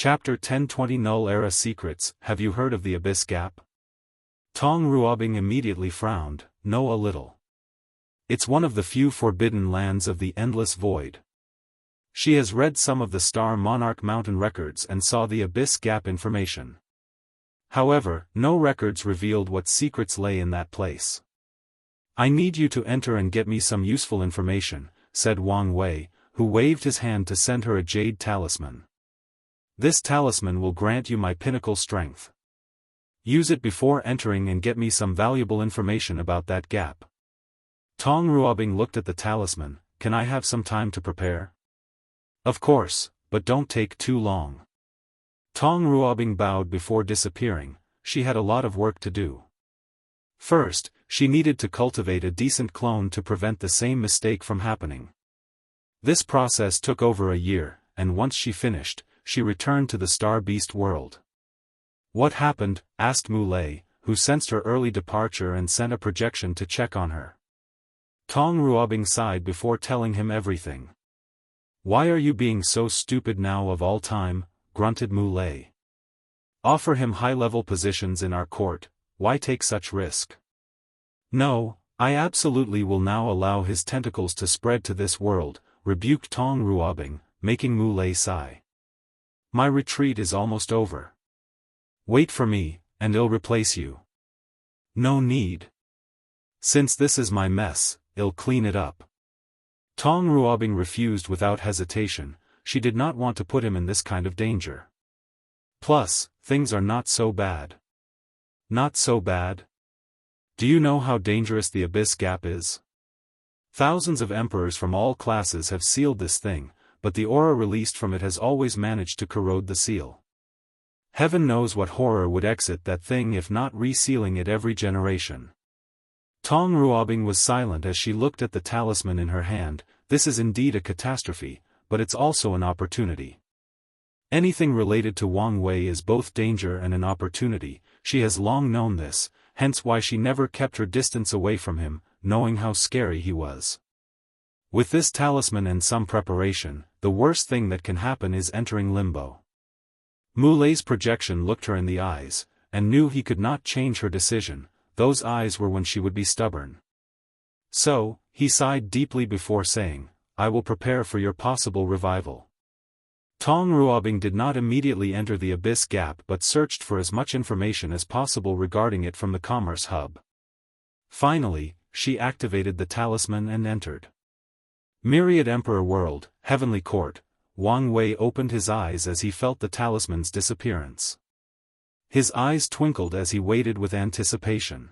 Chapter 1020 Null Era Secrets. Have you heard of the Abyss Gap? Tong Ruobing immediately frowned. No, a little. It's one of the few forbidden lands of the Endless Void. She has read some of the Star Monarch Mountain records and saw the Abyss Gap information. However, no records revealed what secrets lay in that place. I need you to enter and get me some useful information, said Wang Wei, who waved his hand to send her a jade talisman. This talisman will grant you my pinnacle strength. Use it before entering and get me some valuable information about that gap. Tong Ruobing looked at the talisman. Can I have some time to prepare? Of course, but don't take too long. Tong Ruobing bowed before disappearing. She had a lot of work to do. First, she needed to cultivate a decent clone to prevent the same mistake from happening. This process took over a year, and once she finished, she returned to the Star Beast world. What happened? Asked Mu Lei, who sensed her early departure and sent a projection to check on her. Tong Ruobing sighed before telling him everything. Why are you being so stupid now of all time? Grunted Mu Lei. Offer him high-level positions in our court, why take such risk? No, I absolutely will now allow his tentacles to spread to this world, rebuked Tong Ruobing, making Mu Lei sigh. My retreat is almost over. Wait for me, and I'll replace you. No need. Since this is my mess, I'll clean it up. Tong Ruobing refused without hesitation. She did not want to put him in this kind of danger. Plus, things are not so bad. Not so bad? Do you know how dangerous the Abyss Gap is? Thousands of emperors from all classes have sealed this thing, but the aura released from it has always managed to corrode the seal. Heaven knows what horror would exit that thing if not resealing it every generation. Tong Ruobing was silent as she looked at the talisman in her hand. This is indeed a catastrophe, but it's also an opportunity. Anything related to Wang Wei is both danger and an opportunity. She has long known this, hence why she never kept her distance away from him, knowing how scary he was. With this talisman and some preparation, the worst thing that can happen is entering limbo. Mu Lei's projection looked her in the eyes, and knew he could not change her decision. Those eyes were when she would be stubborn. So, he sighed deeply before saying, I will prepare for your possible revival. Tong Ruobing did not immediately enter the Abyss Gap but searched for as much information as possible regarding it from the Commerce Hub. Finally, she activated the talisman and entered. Myriad Emperor World, Heavenly Court. Wang Wei opened his eyes as he felt the talisman's disappearance. His eyes twinkled as he waited with anticipation.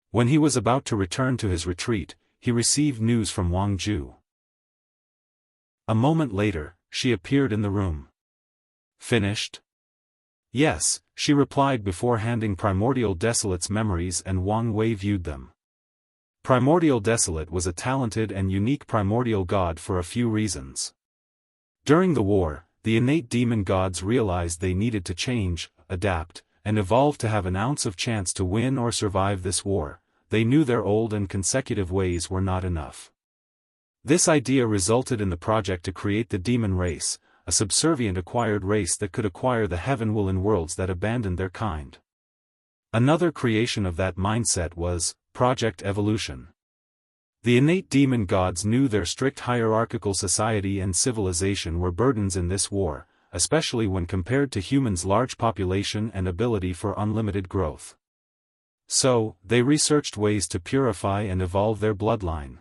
When he was about to return to his retreat, he received news from Wang Ju. A moment later, she appeared in the room. Finished? Yes, she replied before handing Primordial Desolate's memories, and Wang Wei viewed them. Primordial Desolate was a talented and unique primordial god for a few reasons. During the war, the innate demon gods realized they needed to change, adapt, and evolve to have an ounce of chance to win or survive this war. They knew their old and consecutive ways were not enough. This idea resulted in the project to create the demon race, a subservient acquired race that could acquire the heaven will in worlds that abandoned their kind. Another creation of that mindset was Project Evolution. The innate demon gods knew their strict hierarchical society and civilization were burdens in this war, especially when compared to humans' large population and ability for unlimited growth. So, they researched ways to purify and evolve their bloodline.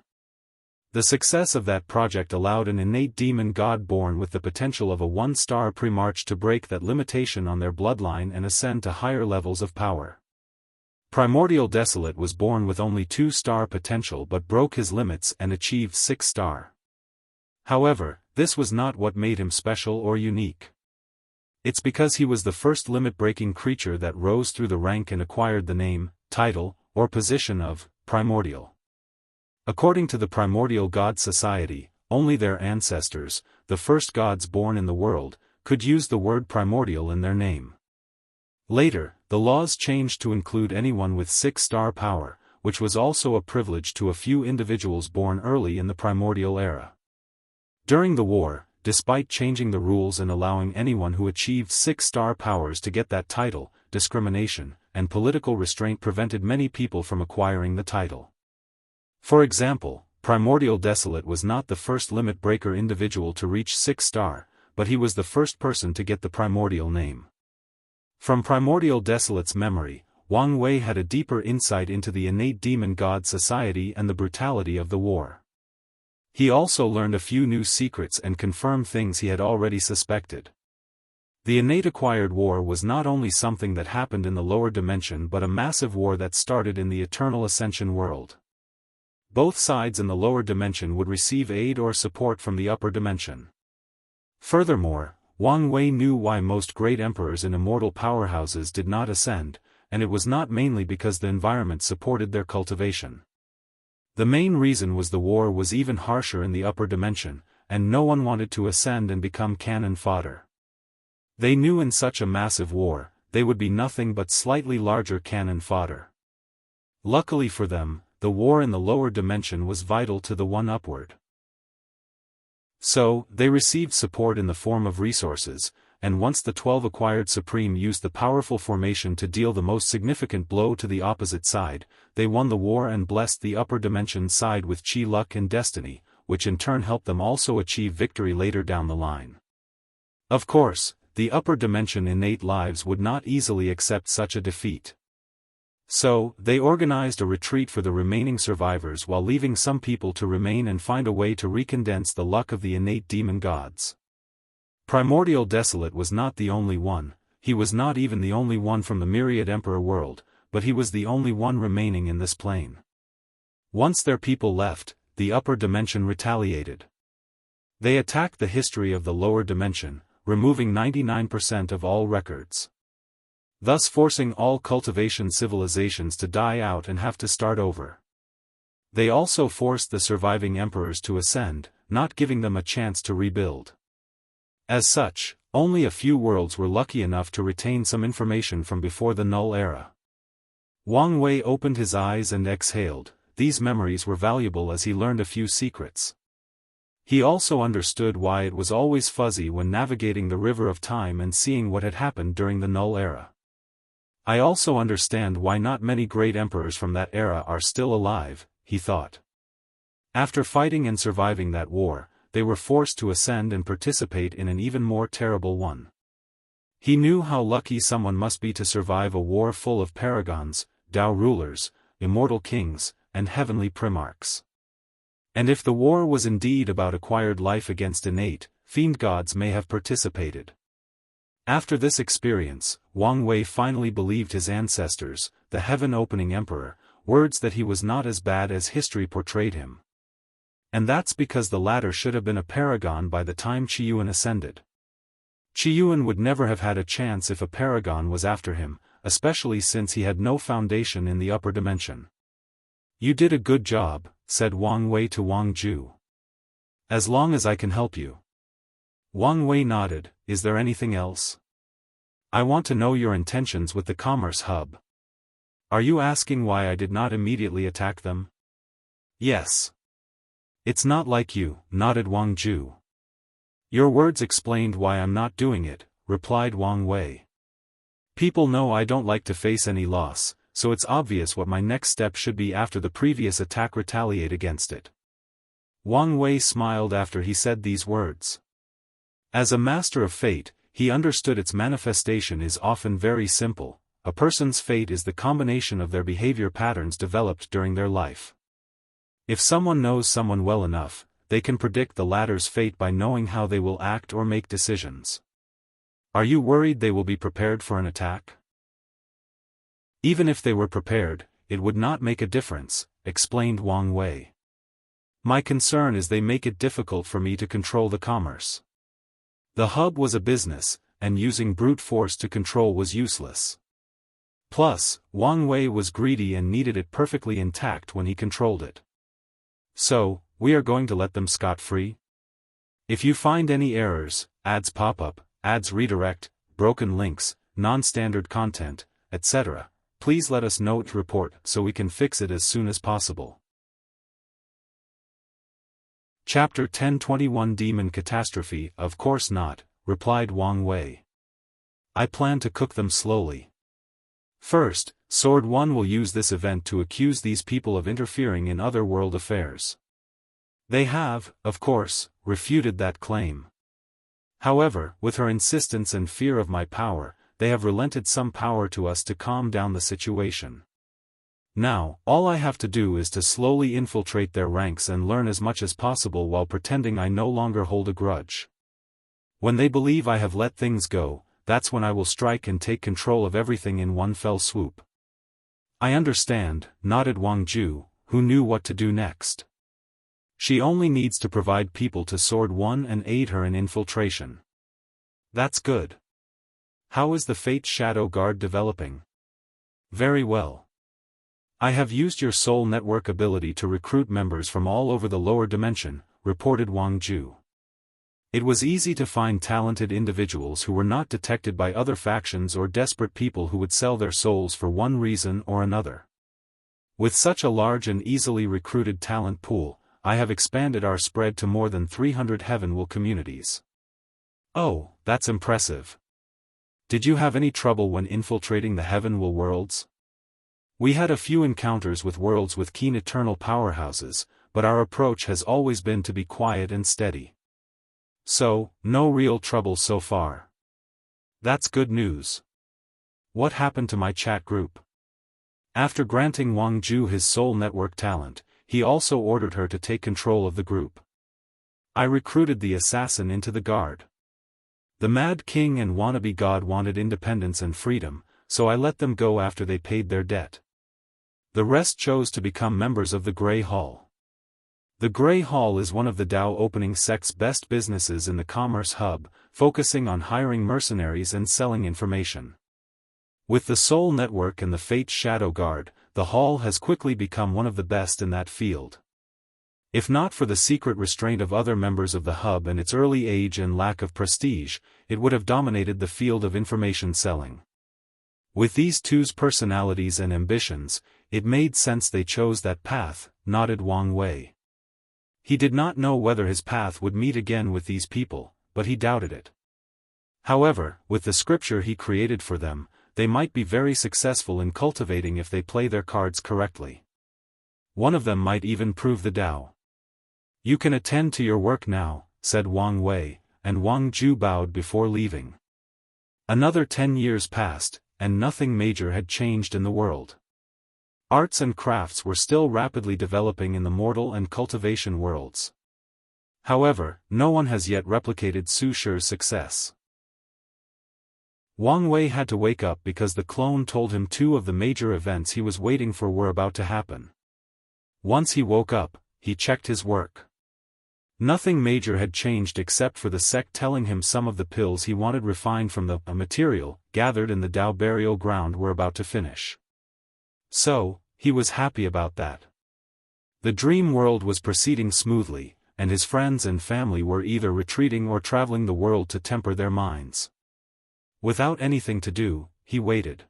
The success of that project allowed an innate demon god born with the potential of a one-star Primarch to break that limitation on their bloodline and ascend to higher levels of power. Primordial Desolate was born with only 2-star potential but broke his limits and achieved 6-star. However, this was not what made him special or unique. It's because he was the first limit-breaking creature that rose through the rank and acquired the name, title, or position of Primordial. According to the Primordial God Society, only their ancestors, the first gods born in the world, could use the word primordial in their name. Later, the laws changed to include anyone with 6-star power, which was also a privilege to a few individuals born early in the primordial era. During the war, despite changing the rules and allowing anyone who achieved 6-star powers to get that title. Discrimination and political restraint prevented many people from acquiring the title. For example, Primordial Desolate was not the first limit-breaker individual to reach 6-star, but he was the first person to get the primordial name. From Primordial Desolate's memory, Wang Wei had a deeper insight into the innate demon god society and the brutality of the war. He also learned a few new secrets and confirmed things he had already suspected. The innate acquired war was not only something that happened in the lower dimension but a massive war that started in the Eternal Ascension world. Both sides in the lower dimension would receive aid or support from the upper dimension. Furthermore, Wang Wei knew why most great emperors in immortal powerhouses did not ascend, and it was not mainly because the environment supported their cultivation. The main reason was the war was even harsher in the upper dimension, and no one wanted to ascend and become cannon fodder. They knew in such a massive war, they would be nothing but slightly larger cannon fodder. Luckily for them, the war in the lower dimension was vital to the one upward. So, they received support in the form of resources, and once the 12 acquired Supreme used the powerful formation to deal the most significant blow to the opposite side, they won the war and blessed the upper dimension side with chi luck and destiny, which in turn helped them also achieve victory later down the line. Of course, the upper dimension innate lives would not easily accept such a defeat. So, they organized a retreat for the remaining survivors while leaving some people to remain and find a way to recondense the luck of the innate demon gods. Primordial Desolate was not the only one, he was not even the only one from the Myriad Emperor world, but he was the only one remaining in this plane. Once their people left, the upper dimension retaliated. They attacked the history of the lower dimension, removing 99% of all records. Thus forcing all cultivation civilizations to die out and have to start over. They also forced the surviving emperors to ascend, not giving them a chance to rebuild. As such, only a few worlds were lucky enough to retain some information from before the Null era. Wang Wei opened his eyes and exhaled. These memories were valuable as he learned a few secrets. He also understood why it was always fuzzy when navigating the river of time and seeing what had happened during the Null era. I also understand why not many great emperors from that era are still alive, he thought. After fighting and surviving that war, they were forced to ascend and participate in an even more terrible one. He knew how lucky someone must be to survive a war full of paragons, Dao rulers, immortal kings, and heavenly primarchs. And if the war was indeed about acquired life against innate, fiend gods may have participated. After this experience, Wang Wei finally believed his ancestors, the heaven-opening emperor, words that he was not as bad as history portrayed him. And that's because the latter should have been a paragon by the time Qiyuan ascended. Qiyuan would never have had a chance if a paragon was after him, especially since he had no foundation in the upper dimension. You did a good job, said Wang Wei to Wang Ju. As long as I can help you. Wang Wei nodded. Is there anything else? I want to know your intentions with the Commerce Hub. Are you asking why I did not immediately attack them? Yes. It's not like you, nodded Wang Ju. Your words explained why I'm not doing it, replied Wang Wei. People know I don't like to face any loss, so it's obvious what my next step should be after the previous attack retaliate against it. Wang Wei smiled after he said these words. As a master of fate, he understood its manifestation is often very simple. A person's fate is the combination of their behavior patterns developed during their life. If someone knows someone well enough, they can predict the latter's fate by knowing how they will act or make decisions. Are you worried they will be prepared for an attack? Even if they were prepared, it would not make a difference, explained Wang Wei. My concern is they make it difficult for me to control the commerce. The hub was a business, and using brute force to control was useless. Plus, Wang Wei was greedy and needed it perfectly intact when he controlled it. So, we are going to let them scot-free? If you find any errors, ads pop up, ads redirect, broken links, non-standard content, etc., please let us know to report so we can fix it as soon as possible. Chapter 1021 Demon Catastrophe. Of course not, replied Wang Wei. I plan to cook them slowly. First, Sword One will use this event to accuse these people of interfering in other world affairs. They have, of course, refuted that claim. However, with her insistence and fear of my power, they have relented some power to us to calm down the situation. Now, all I have to do is to slowly infiltrate their ranks and learn as much as possible while pretending I no longer hold a grudge. When they believe I have let things go, that's when I will strike and take control of everything in one fell swoop. I understand, nodded Wang Ju, who knew what to do next. She only needs to provide people to Sword One and aid her in infiltration. That's good. How is the Fate Shadow Guard developing? Very well. I have used your soul network ability to recruit members from all over the lower dimension, reported Wang Ju. It was easy to find talented individuals who were not detected by other factions or desperate people who would sell their souls for one reason or another. With such a large and easily recruited talent pool, I have expanded our spread to more than 300 Heavenwell communities. Oh, that's impressive. Did you have any trouble when infiltrating the Heavenwell worlds? We had a few encounters with worlds with keen eternal powerhouses, but our approach has always been to be quiet and steady. So, no real trouble so far. That's good news. What happened to my chat group? After granting Wang Ju his soul network talent, he also ordered her to take control of the group. I recruited the assassin into the guard. The Mad King and wannabe god wanted independence and freedom, so I let them go after they paid their debt. The rest chose to become members of the Grey Hall. The Grey Hall is one of the Dao opening sect's best businesses in the Commerce Hub, focusing on hiring mercenaries and selling information. With the Soul Network and the Fate Shadow Guard, the Hall has quickly become one of the best in that field. If not for the secret restraint of other members of the Hub and its early age and lack of prestige, it would have dominated the field of information selling. With these two's personalities and ambitions, it made sense they chose that path, nodded Wang Wei. He did not know whether his path would meet again with these people, but he doubted it. However, with the scripture he created for them, they might be very successful in cultivating if they play their cards correctly. One of them might even prove the Dao. You can attend to your work now, said Wang Wei, and Wang Ju bowed before leaving. Another 10 years passed, and nothing major had changed in the world. Arts and crafts were still rapidly developing in the mortal and cultivation worlds. However, no one has yet replicated Su Shi's success. Wang Wei had to wake up because the clone told him two of the major events he was waiting for were about to happen. Once he woke up, he checked his work. Nothing major had changed except for the sect telling him some of the pills he wanted refined from the material gathered in the Dao burial ground were about to finish. So, he was happy about that. The dream world was proceeding smoothly, and his friends and family were either retreating or traveling the world to temper their minds. Without anything to do, he waited.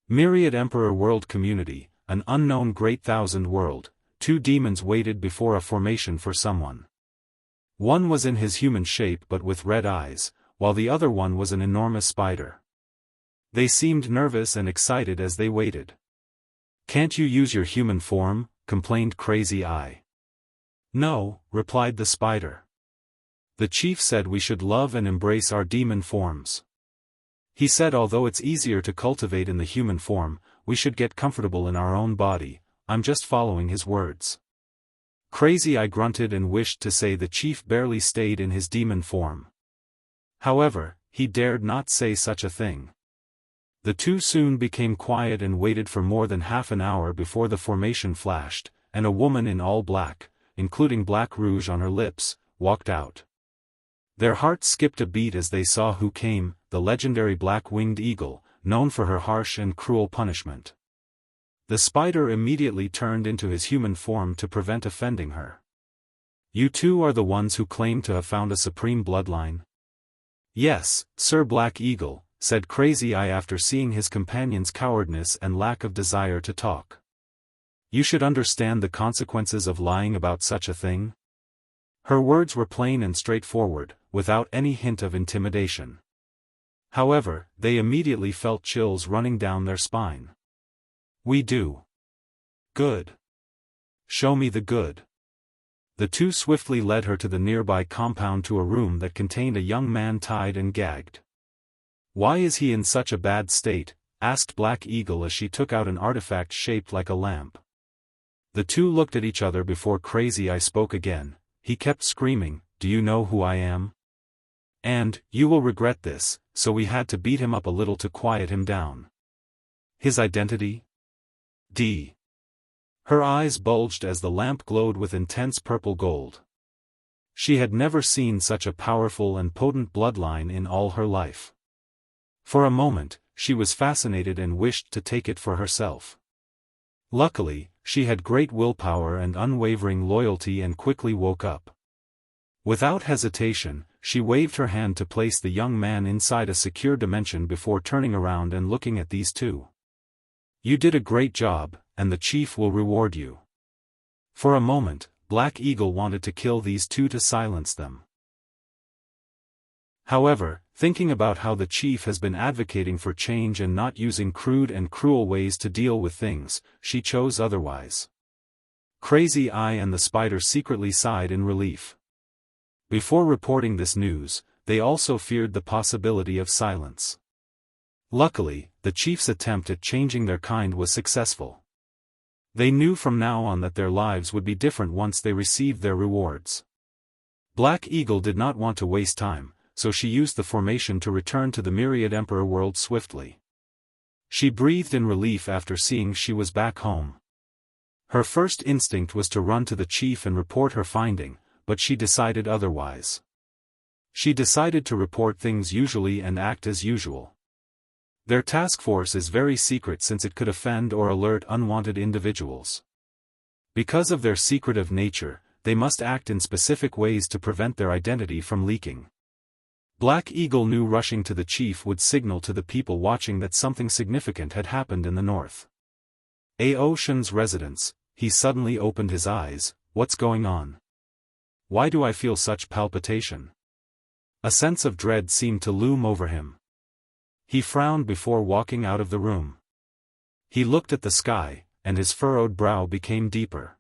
Myriad Emperor World Community, an unknown Great Thousand World, two demons waited before a formation for someone. One was in his human shape but with red eyes, while the other one was an enormous spider. They seemed nervous and excited as they waited. Can't you use your human form? Complained Crazy Eye. No, replied the spider. The chief said we should love and embrace our demon forms. He said although it's easier to cultivate in the human form, we should get comfortable in our own body. I'm just following his words. Crazy Eye grunted and wished to say the chief barely stayed in his demon form. However, he dared not say such a thing. The two soon became quiet and waited for more than half an hour before the formation flashed, and a woman in all black, including black rouge on her lips, walked out. Their hearts skipped a beat as they saw who came, the legendary black-winged eagle, known for her harsh and cruel punishment. The spider immediately turned into his human form to prevent offending her. You two are the ones who claim to have found a supreme bloodline? Yes, Sir Black Eagle, said Crazy Eye after seeing his companion's cowardice and lack of desire to talk. You should understand the consequences of lying about such a thing. Her words were plain and straightforward, without any hint of intimidation. However, they immediately felt chills running down their spine. We do. Good. Show me the good. The two swiftly led her to the nearby compound to a room that contained a young man tied and gagged. Why is he in such a bad state? Asked Black Eagle as she took out an artifact shaped like a lamp. The two looked at each other before Crazy Eye spoke again. He kept screaming, "Do you know who I am? And, you will regret this," so we had to beat him up a little to quiet him down. His identity? D. Her eyes bulged as the lamp glowed with intense purple gold. She had never seen such a powerful and potent bloodline in all her life. For a moment, she was fascinated and wished to take it for herself. Luckily, she had great willpower and unwavering loyalty and quickly woke up. Without hesitation, she waved her hand to place the young man inside a secure dimension before turning around and looking at these two. You did a great job, and the chief will reward you. For a moment, Black Eagle wanted to kill these two to silence them. However, thinking about how the chief has been advocating for change and not using crude and cruel ways to deal with things, she chose otherwise. Crazy Eye and the spider secretly sighed in relief. Before reporting this news, they also feared the possibility of silence. Luckily, the chief's attempt at changing their kind was successful. They knew from now on that their lives would be different once they received their rewards. Black Eagle did not want to waste time, so she used the formation to return to the Myriad Emperor world swiftly. She breathed in relief after seeing she was back home. Her first instinct was to run to the chief and report her finding, but she decided otherwise. She decided to report things usually and act as usual. Their task force is very secret since it could offend or alert unwanted individuals. Because of their secretive nature, they must act in specific ways to prevent their identity from leaking. Black Eagle knew rushing to the chief would signal to the people watching that something significant had happened in the north. Ocean's residence. He suddenly opened his eyes. What's going on? Why do I feel such palpitation? A sense of dread seemed to loom over him. He frowned before walking out of the room. He looked at the sky, and his furrowed brow became deeper.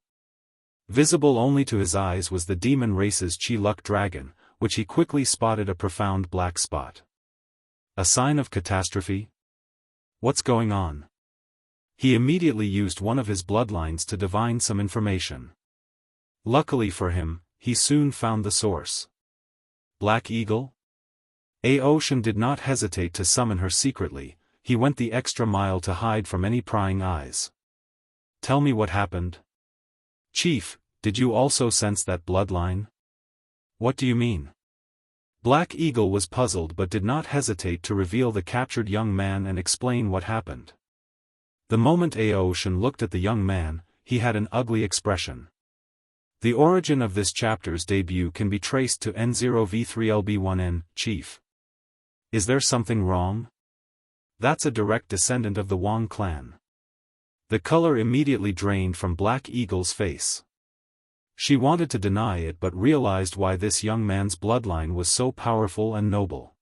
Visible only to his eyes was the demon race's Chi-Luck dragon, which he quickly spotted a profound black spot. A sign of catastrophe? What's going on? He immediately used one of his bloodlines to divine some information. Luckily for him, he soon found the source. Black Eagle? Ocean did not hesitate to summon her secretly. He went the extra mile to hide from any prying eyes. Tell me what happened. Chief, did you also sense that bloodline? What do you mean? Black Eagle was puzzled but did not hesitate to reveal the captured young man and explain what happened. The moment Ocean looked at the young man, he had an ugly expression. The origin of this chapter's debut can be traced to N0V3LB1N, Chief. Is there something wrong? That's a direct descendant of the Wang clan. The color immediately drained from Black Eagle's face. She wanted to deny it but realized why this young man's bloodline was so powerful and noble.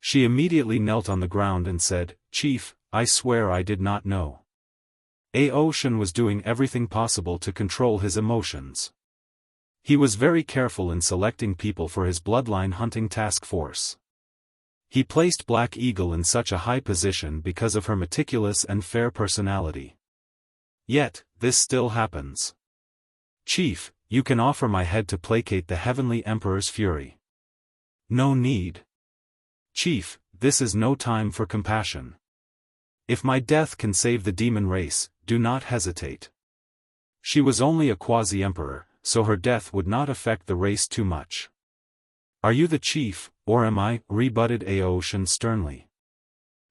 She immediately knelt on the ground and said, Chief, I swear I did not know. Ocean was doing everything possible to control his emotions. He was very careful in selecting people for his bloodline hunting task force. He placed Black Eagle in such a high position because of her meticulous and fair personality. Yet, this still happens. Chief, you can offer my head to placate the Heavenly Emperor's fury. No need. Chief, this is no time for compassion. If my death can save the demon race, do not hesitate. She was only a quasi-emperor, so her death would not affect the race too much. Are you the chief, or am I? Rebutted Ocean sternly.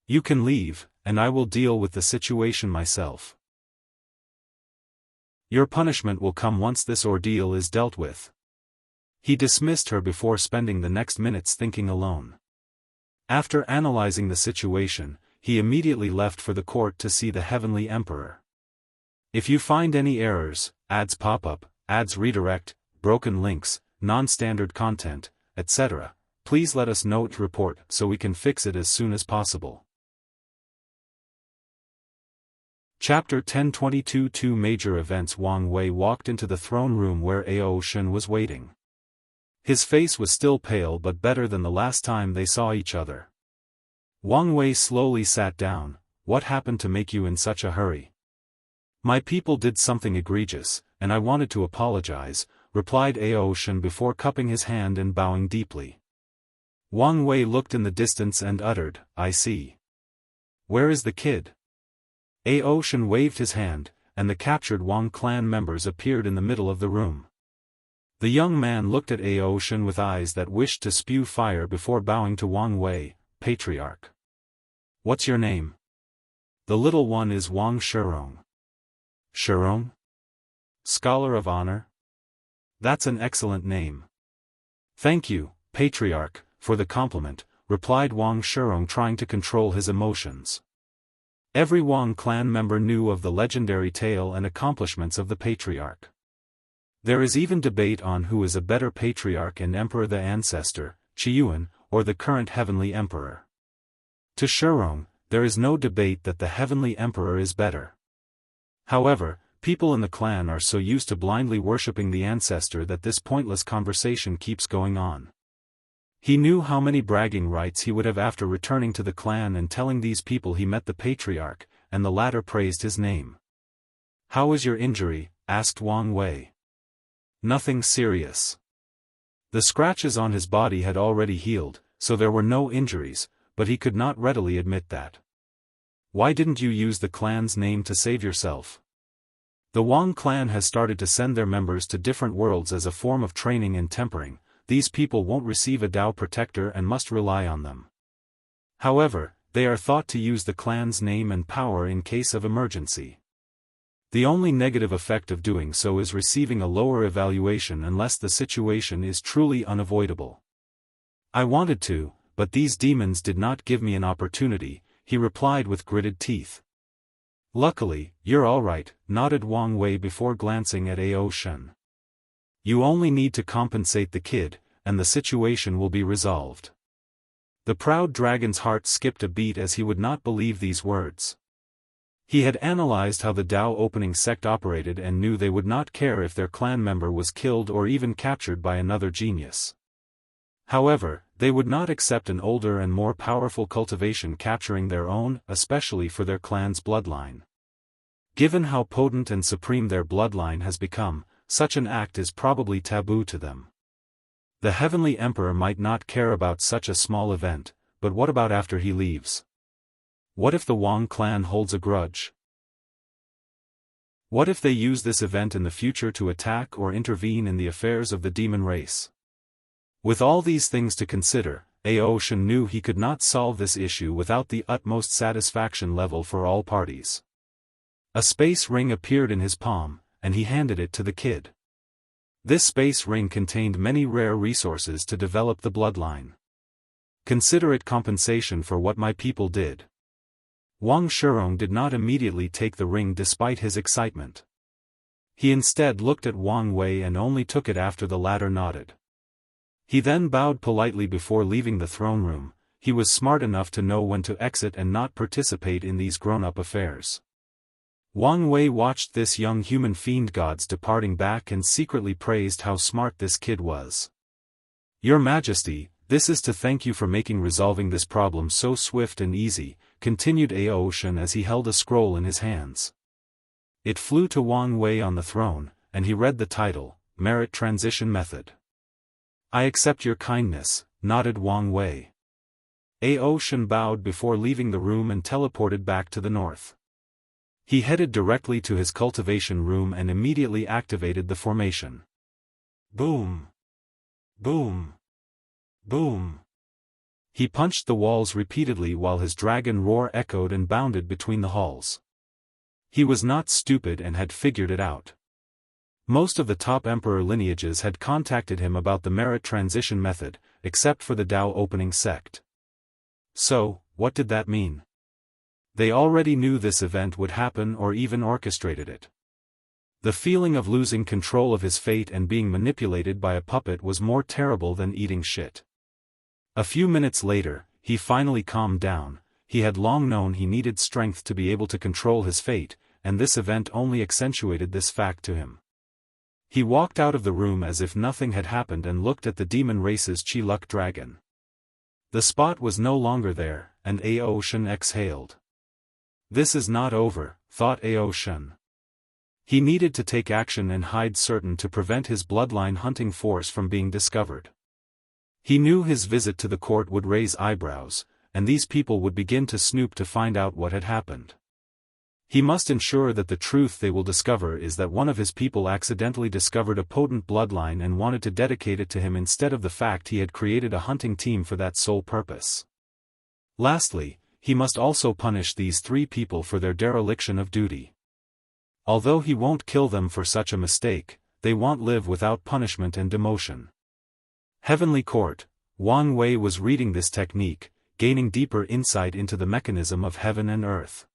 You can leave, and I will deal with the situation myself. Your punishment will come once this ordeal is dealt with. He dismissed her before spending the next minutes thinking alone. After analyzing the situation, he immediately left for the court to see the Heavenly Emperor. If you find any errors, ads pop up, ads redirect, broken links, non-standard content, etc. Please let us know to report so we can fix it as soon as possible. Chapter 1022 Two Major Events. Wang Wei walked into the throne room where Ao Shen was waiting. His face was still pale but better than the last time they saw each other. Wang Wei slowly sat down. What happened to make you in such a hurry? My people did something egregious, and I wanted to apologize, replied Ao Shen before cupping his hand and bowing deeply. Wang Wei looked in the distance and uttered, I see. Where is the kid? Ao Shen waved his hand, and the captured Wang clan members appeared in the middle of the room. The young man looked at Ao Shen with eyes that wished to spew fire before bowing to Wang Wei, Patriarch. What's your name? The little one is Wang Shirong. Shirong? Scholar of Honor? That's an excellent name. Thank you, Patriarch, for the compliment, replied Wang Shirong, trying to control his emotions. Every Wang clan member knew of the legendary tale and accomplishments of the Patriarch. There is even debate on who is a better Patriarch and Emperor, the ancestor, Qiyuan, or the current Heavenly Emperor. To Shirong, there is no debate that the Heavenly Emperor is better. However, people in the clan are so used to blindly worshipping the ancestor that this pointless conversation keeps going on. He knew how many bragging rights he would have after returning to the clan and telling these people he met the Patriarch, and the latter praised his name. How is your injury? Asked Wang Wei. Nothing serious. The scratches on his body had already healed, so there were no injuries, but he could not readily admit that. Why didn't you use the clan's name to save yourself? The Wang clan has started to send their members to different worlds as a form of training and tempering. These people won't receive a Dao protector and must rely on them. However, they are thought to use the clan's name and power in case of emergency. The only negative effect of doing so is receiving a lower evaluation unless the situation is truly unavoidable. I wanted to, but these demons did not give me an opportunity, he replied with gritted teeth. Luckily, you're alright, nodded Wang Wei before glancing at Ao Shen. You only need to compensate the kid, and the situation will be resolved. The proud dragon's heart skipped a beat as he would not believe these words. He had analyzed how the Dao opening sect operated and knew they would not care if their clan member was killed or even captured by another genius. However, they would not accept an older and more powerful cultivation capturing their own, especially for their clan's bloodline. Given how potent and supreme their bloodline has become, such an act is probably taboo to them. The Heavenly Emperor might not care about such a small event, but what about after he leaves? What if the Wang clan holds a grudge? What if they use this event in the future to attack or intervene in the affairs of the demon race? With all these things to consider, Ao Shen knew he could not solve this issue without the utmost satisfaction level for all parties. A space ring appeared in his palm, and he handed it to the kid. This space ring contained many rare resources to develop the bloodline. Consider it compensation for what my people did. Wang Shirong did not immediately take the ring despite his excitement. He instead looked at Wang Wei and only took it after the latter nodded. He then bowed politely before leaving the throne room. He was smart enough to know when to exit and not participate in these grown-up affairs. Wang Wei watched this young human fiend gods departing back and secretly praised how smart this kid was. Your Majesty, this is to thank you for making resolving this problem so swift and easy, continued Ao Shen as he held a scroll in his hands. It flew to Wang Wei on the throne, and he read the title, Merit Transition Method. I accept your kindness, nodded Wang Wei. Ao Shen bowed before leaving the room and teleported back to the north. He headed directly to his cultivation room and immediately activated the formation. Boom! Boom! Boom! He punched the walls repeatedly while his dragon roar echoed and bounded between the halls. He was not stupid and had figured it out. Most of the top emperor lineages had contacted him about the merit transition method, except for the Dao opening sect. So, what did that mean? They already knew this event would happen or even orchestrated it. The feeling of losing control of his fate and being manipulated by a puppet was more terrible than eating shit. A few minutes later, he finally calmed down. He had long known he needed strength to be able to control his fate, and this event only accentuated this fact to him. He walked out of the room as if nothing had happened and looked at the demon race's Chi-Luck dragon. The spot was no longer there, and Ao Shen exhaled. This is not over, thought Ao Shen. He needed to take action and hide certain to prevent his bloodline hunting force from being discovered. He knew his visit to the court would raise eyebrows, and these people would begin to snoop to find out what had happened. He must ensure that the truth they will discover is that one of his people accidentally discovered a potent bloodline and wanted to dedicate it to him instead of the fact he had created a hunting team for that sole purpose. Lastly, he must also punish these 3 people for their dereliction of duty. Although he won't kill them for such a mistake, they won't live without punishment and demotion. Heavenly Court. Wang Wei was reading this technique, gaining deeper insight into the mechanism of heaven and earth.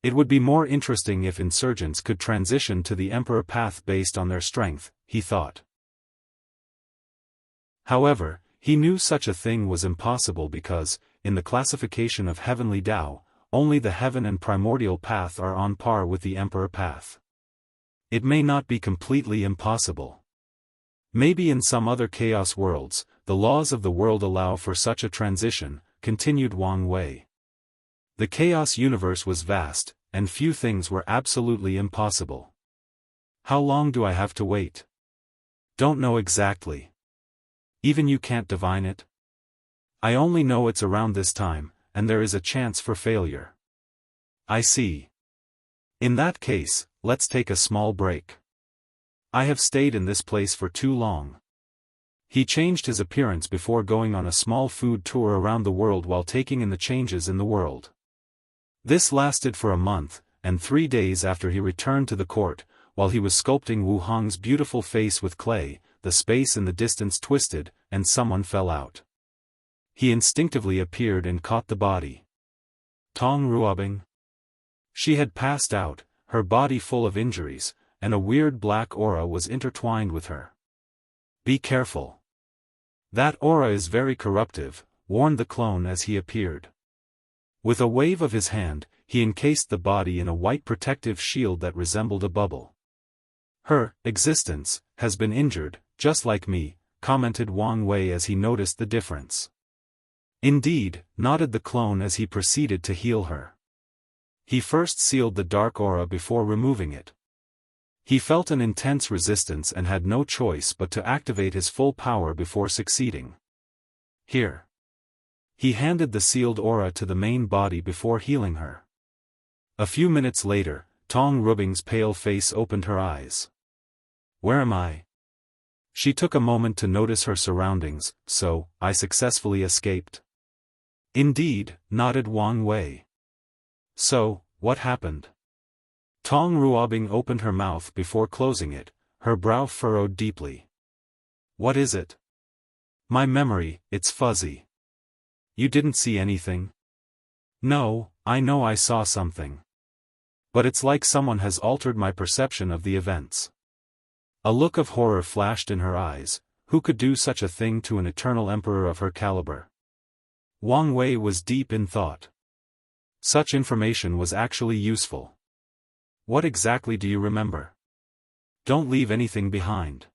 It would be more interesting if insurgents could transition to the Emperor path based on their strength, he thought. However, he knew such a thing was impossible because, in the classification of heavenly Tao, only the heaven and primordial path are on par with the Emperor path. It may not be completely impossible. Maybe in some other chaos worlds, the laws of the world allow for such a transition, continued Wang Wei. The chaos universe was vast, and few things were absolutely impossible. How long do I have to wait? Don't know exactly. Even you can't divine it? I only know it's around this time, and there is a chance for failure. I see. In that case, let's take a small break. I have stayed in this place for too long. He changed his appearance before going on a small food tour around the world while taking in the changes in the world. This lasted for a month, and 3 days after he returned to the court, while he was sculpting Wu Hong's beautiful face with clay, the space in the distance twisted, and someone fell out. He instinctively appeared and caught the body. Tong Ruobing. She had passed out, her body full of injuries, and a weird black aura was intertwined with her. Be careful. That aura is very corruptive, warned the clone as he appeared. With a wave of his hand, he encased the body in a white protective shield that resembled a bubble. Her existence has been injured, just like me, commented Wang Wei as he noticed the difference. Indeed, nodded the clone as he proceeded to heal her. He first sealed the dark aura before removing it. He felt an intense resistance and had no choice but to activate his full power before succeeding. Here. He handed the sealed aura to the main body before healing her. A few minutes later, Tong Ruobing's pale face opened her eyes. Where am I? She took a moment to notice her surroundings. So, I successfully escaped. Indeed, nodded Wang Wei. So, what happened? Tong Ruobing opened her mouth before closing it, her brow furrowed deeply. What is it? My memory, it's fuzzy. You didn't see anything? No, I know I saw something. But it's like someone has altered my perception of the events. A look of horror flashed in her eyes. Who could do such a thing to an eternal emperor of her caliber? Wang Wei was deep in thought. Such information was actually useful. What exactly do you remember? Don't leave anything behind.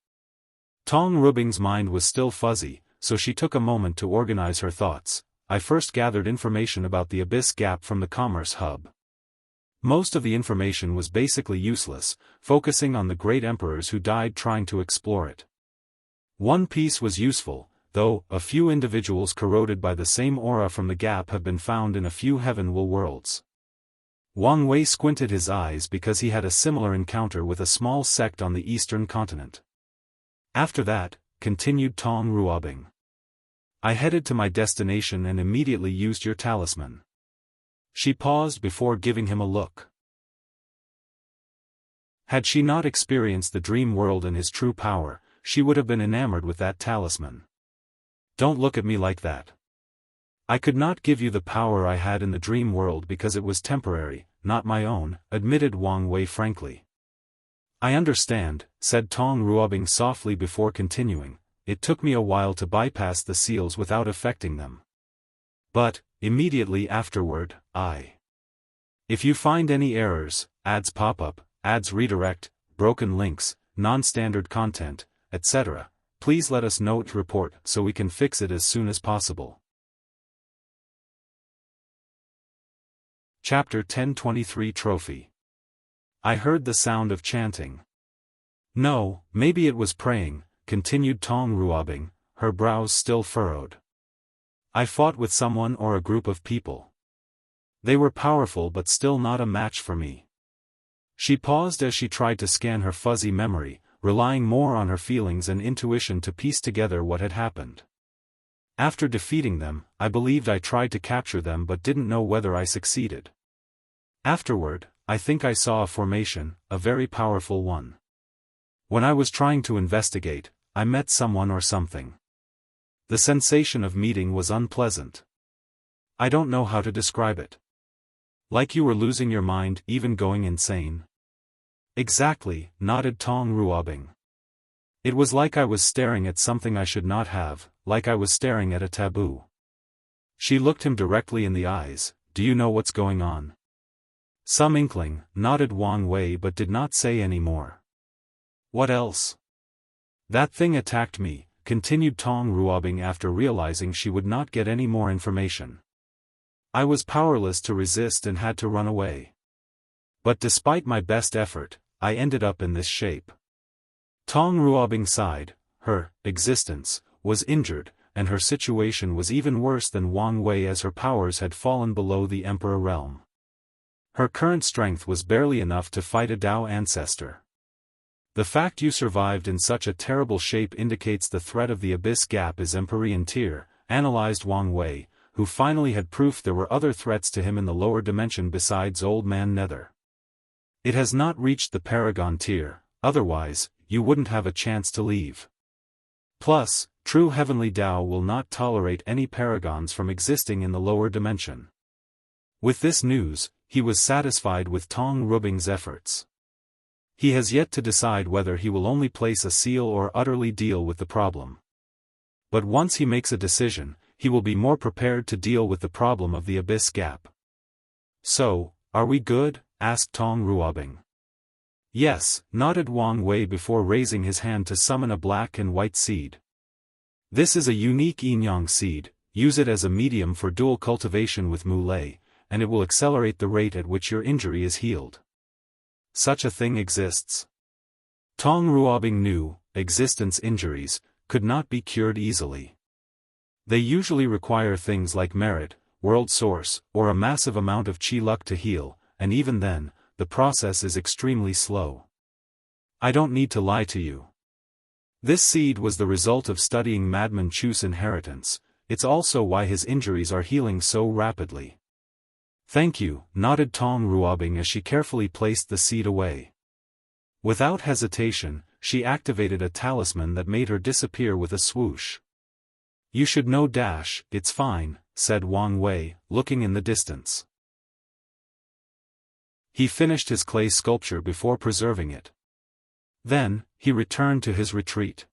Tong Ruobing's mind was still fuzzy, so she took a moment to organize her thoughts. I first gathered information about the Abyss Gap from the Commerce Hub. Most of the information was basically useless, focusing on the great emperors who died trying to explore it. One piece was useful, though. A few individuals corroded by the same aura from the gap have been found in a few heavenward worlds. Wang Wei squinted his eyes because he had a similar encounter with a small sect on the eastern continent. After that, continued Tong Ruobing, I headed to my destination and immediately used your talisman. She paused before giving him a look. Had she not experienced the dream world and his true power, she would have been enamored with that talisman. Don't look at me like that. I could not give you the power I had in the dream world because it was temporary, not my own, admitted Wang Wei frankly. I understand, said Tong Ruobing softly before continuing. It took me a while to bypass the seals without affecting them. But, immediately afterward, If you find any errors, ads pop up, ads redirect, broken links, non-standard content, etc., please let us know to report so we can fix it as soon as possible. Chapter 1023 Trophy. I heard the sound of chanting. No, maybe it was praying, continued Tong Ruobing, her brows still furrowed. I fought with someone or a group of people. They were powerful but still not a match for me. She paused as she tried to scan her fuzzy memory, relying more on her feelings and intuition to piece together what had happened. After defeating them, I believed I tried to capture them but didn't know whether I succeeded. Afterward, I think I saw a formation, a very powerful one. When I was trying to investigate, I met someone or something. The sensation of meeting was unpleasant. I don't know how to describe it. Like you were losing your mind, even going insane. Exactly, nodded Tong Ruobing. It was like I was staring at something I should not have, like I was staring at a taboo. She looked him directly in the eyes. Do you know what's going on? Some inkling, nodded Wang Wei but did not say any more. What else? That thing attacked me, continued Tong Ruobing after realizing she would not get any more information. I was powerless to resist and had to run away. But despite my best effort, I ended up in this shape. Tong Ruobing sighed. Her existence was injured, and her situation was even worse than Wang Wei as her powers had fallen below the Emperor realm. Her current strength was barely enough to fight a Dao ancestor. The fact you survived in such a terrible shape indicates the threat of the Abyss Gap is Empyrean tier, analyzed Wang Wei, who finally had proof there were other threats to him in the lower dimension besides Old Man Nether. It has not reached the Paragon tier, otherwise, you wouldn't have a chance to leave. Plus, true heavenly Dao will not tolerate any paragons from existing in the lower dimension. With this news, he was satisfied with Tong Ruobing's efforts. He has yet to decide whether he will only place a seal or utterly deal with the problem. But once he makes a decision, he will be more prepared to deal with the problem of the Abyss Gap. So, are we good? Asked Tong Ruobing. Yes, nodded Wang Wei before raising his hand to summon a black and white seed. This is a unique yin-yang seed. Use it as a medium for dual cultivation with Mulei, and it will accelerate the rate at which your injury is healed. Such a thing exists. Tong Ruobing knew, existence injuries could not be cured easily. They usually require things like merit, world source, or a massive amount of chi luck to heal, and even then, the process is extremely slow. I don't need to lie to you. This seed was the result of studying Madman Chu's inheritance. It's also why his injuries are healing so rapidly. Thank you, nodded Tong Ruobing as she carefully placed the seed away. Without hesitation, she activated a talisman that made her disappear with a swoosh. You should know it's fine, said Wang Wei, looking in the distance. He finished his clay sculpture before preserving it. Then, he returned to his retreat.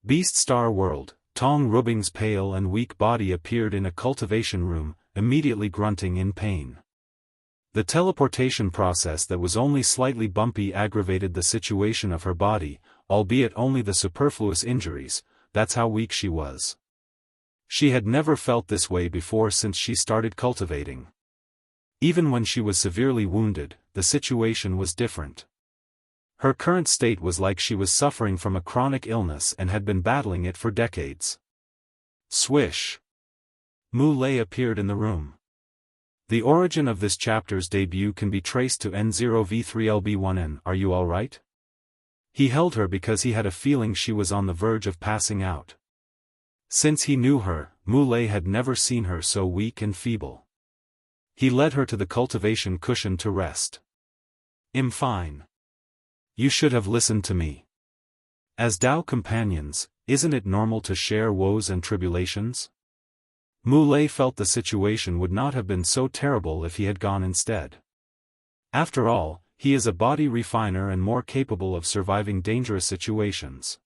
Beast Star World. Tong Ruobing's pale and weak body appeared in a cultivation room, immediately grunting in pain. The teleportation process that was only slightly bumpy aggravated the situation of her body, albeit only the superfluous injuries. That's how weak she was. She had never felt this way before since she started cultivating. Even when she was severely wounded, the situation was different. Her current state was like she was suffering from a chronic illness and had been battling it for decades. Swish! Mulei appeared in the room. The origin of this chapter's debut can be traced to N0V3LB1N. Are you alright? He held her because he had a feeling she was on the verge of passing out. Since he knew her, Mulei had never seen her so weak and feeble. He led her to the cultivation cushion to rest. I'm fine. You should have listened to me. As Dao companions, isn't it normal to share woes and tribulations? Mulei felt the situation would not have been so terrible if he had gone instead. After all, he is a body refiner and more capable of surviving dangerous situations.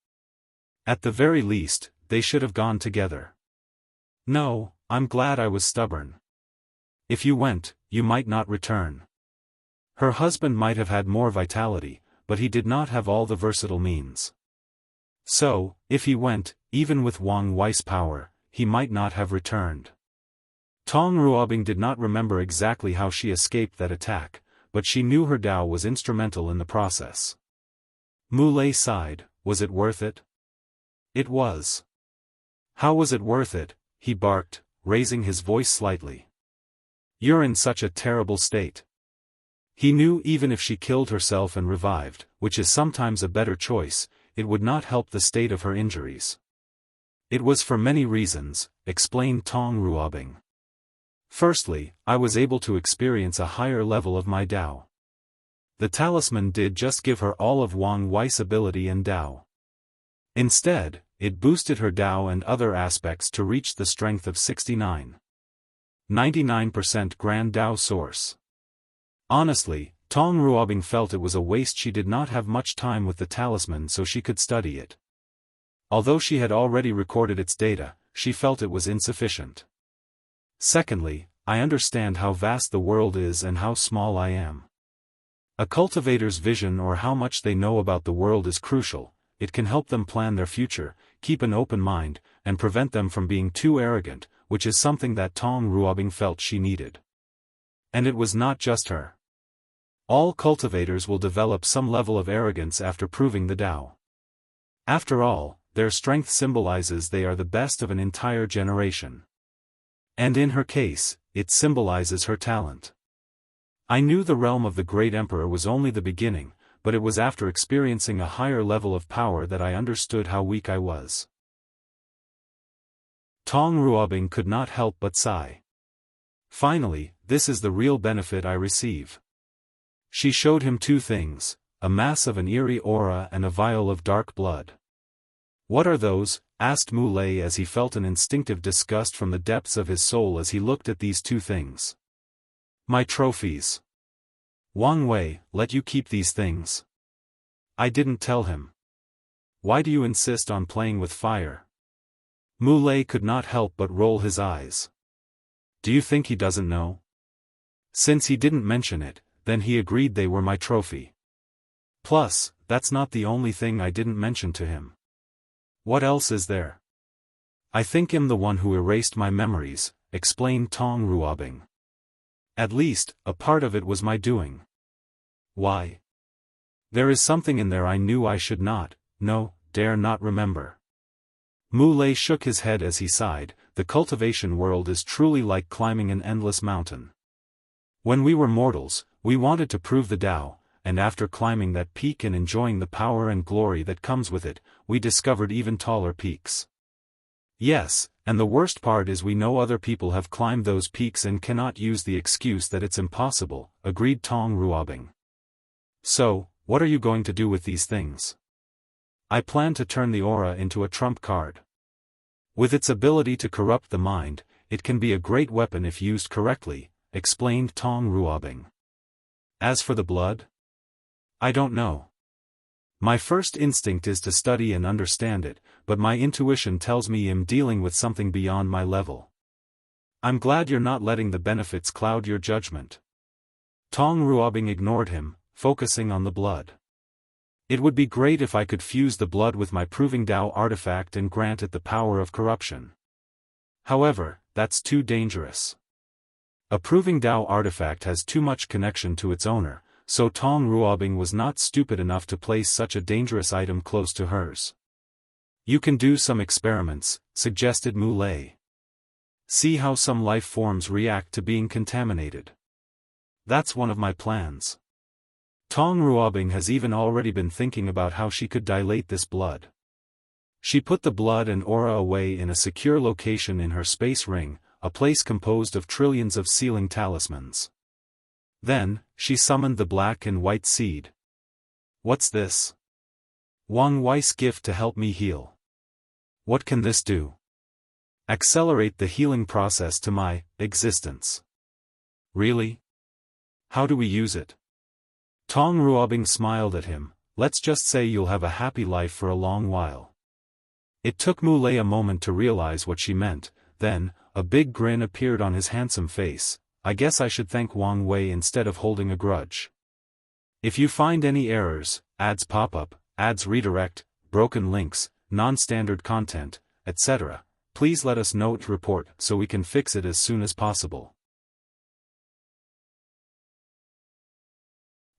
At the very least, they should have gone together. No, I'm glad I was stubborn. If you went, you might not return. Her husband might have had more vitality, but he did not have all the versatile means. So, if he went, even with Wang Wei's power, he might not have returned. Tong Ruobing did not remember exactly how she escaped that attack, but she knew her Dao was instrumental in the process. Mu Lei sighed. Was it worth it? It was. How was it worth it? He barked, raising his voice slightly. You're in such a terrible state. He knew even if she killed herself and revived, which is sometimes a better choice, it would not help the state of her injuries. It was for many reasons, explained Tong Ruobing. Firstly, I was able to experience a higher level of my Dao. The talisman did just give her all of Wang Wei's ability and Dao. Instead, it boosted her Dao and other aspects to reach the strength of 99% Grand Dao Source. Honestly, Tong Ruobing felt it was a waste she did not have much time with the talisman so she could study it. Although she had already recorded its data, she felt it was insufficient. Secondly, I understand how vast the world is and how small I am. A cultivator's vision or how much they know about the world is crucial. It can help them plan their future, keep an open mind, and prevent them from being too arrogant, which is something that Tong Ruobing felt she needed. And it was not just her. All cultivators will develop some level of arrogance after proving the Dao. After all, their strength symbolizes they are the best of an entire generation. And in her case, it symbolizes her talent. I knew the realm of the Great Emperor was only the beginning, but it was after experiencing a higher level of power that I understood how weak I was. Tong Ruobing could not help but sigh. Finally, this is the real benefit I receive. She showed him two things, a mass of an eerie aura and a vial of dark blood. What are those? Asked Mu Lei as he felt an instinctive disgust from the depths of his soul as he looked at these two things. My trophies. Wang Wei, let you keep these things. I didn't tell him. Why do you insist on playing with fire? Mu Lei could not help but roll his eyes. Do you think he doesn't know? Since he didn't mention it, then he agreed they were my trophy. Plus, that's not the only thing I didn't mention to him. What else is there? I think I'm the one who erased my memories, explained Tong Ruobing. At least, a part of it was my doing. Why? There is something in there I knew I should not, dare not remember. Mu Lei shook his head as he sighed. The cultivation world is truly like climbing an endless mountain. When we were mortals, we wanted to prove the Tao, and after climbing that peak and enjoying the power and glory that comes with it, we discovered even taller peaks. Yes, and the worst part is we know other people have climbed those peaks and cannot use the excuse that it's impossible, agreed Tong Ruobing. So, what are you going to do with these things? I plan to turn the aura into a trump card. With its ability to corrupt the mind, it can be a great weapon if used correctly, explained Tong Ruobing. As for the blood? I don't know. My first instinct is to study and understand it, but my intuition tells me I'm dealing with something beyond my level. I'm glad you're not letting the benefits cloud your judgment. Tong Ruobing ignored him, focusing on the blood. It would be great if I could fuse the blood with my Proving Dao artifact and grant it the power of corruption. However, that's too dangerous. A Proving Dao artifact has too much connection to its owner, so Tong Ruobing was not stupid enough to place such a dangerous item close to hers. You can do some experiments, suggested Mu Lei. See how some life forms react to being contaminated. That's one of my plans. Tong Ruobing has even already been thinking about how she could dilate this blood. She put the blood and aura away in a secure location in her space ring, a place composed of trillions of sealing talismans. Then, she summoned the black and white seed. What's this? Wang Wei's gift to help me heal. What can this do? Accelerate the healing process to my existence. Really? How do we use it? Tong Ruobing smiled at him. Let's just say you'll have a happy life for a long while. It took Mu Lei a moment to realize what she meant, then, a big grin appeared on his handsome face. I guess I should thank Wang Wei instead of holding a grudge. If you find any errors, ads pop up, ads redirect, broken links, non-standard content, etc., please let us know to report so we can fix it as soon as possible.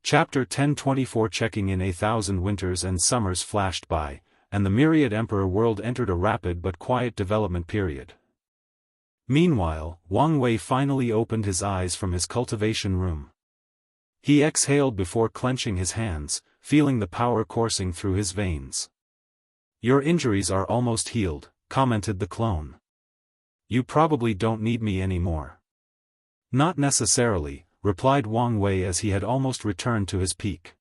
Chapter 1024 Checking in 1,000 winters and summers flashed by, and the myriad Emperor world entered a rapid but quiet development period. Meanwhile, Wang Wei finally opened his eyes from his cultivation room. He exhaled before clenching his hands, feeling the power coursing through his veins. Your injuries are almost healed, commented the clone. You probably don't need me anymore. Not necessarily, replied Wang Wei as he had almost returned to his peak.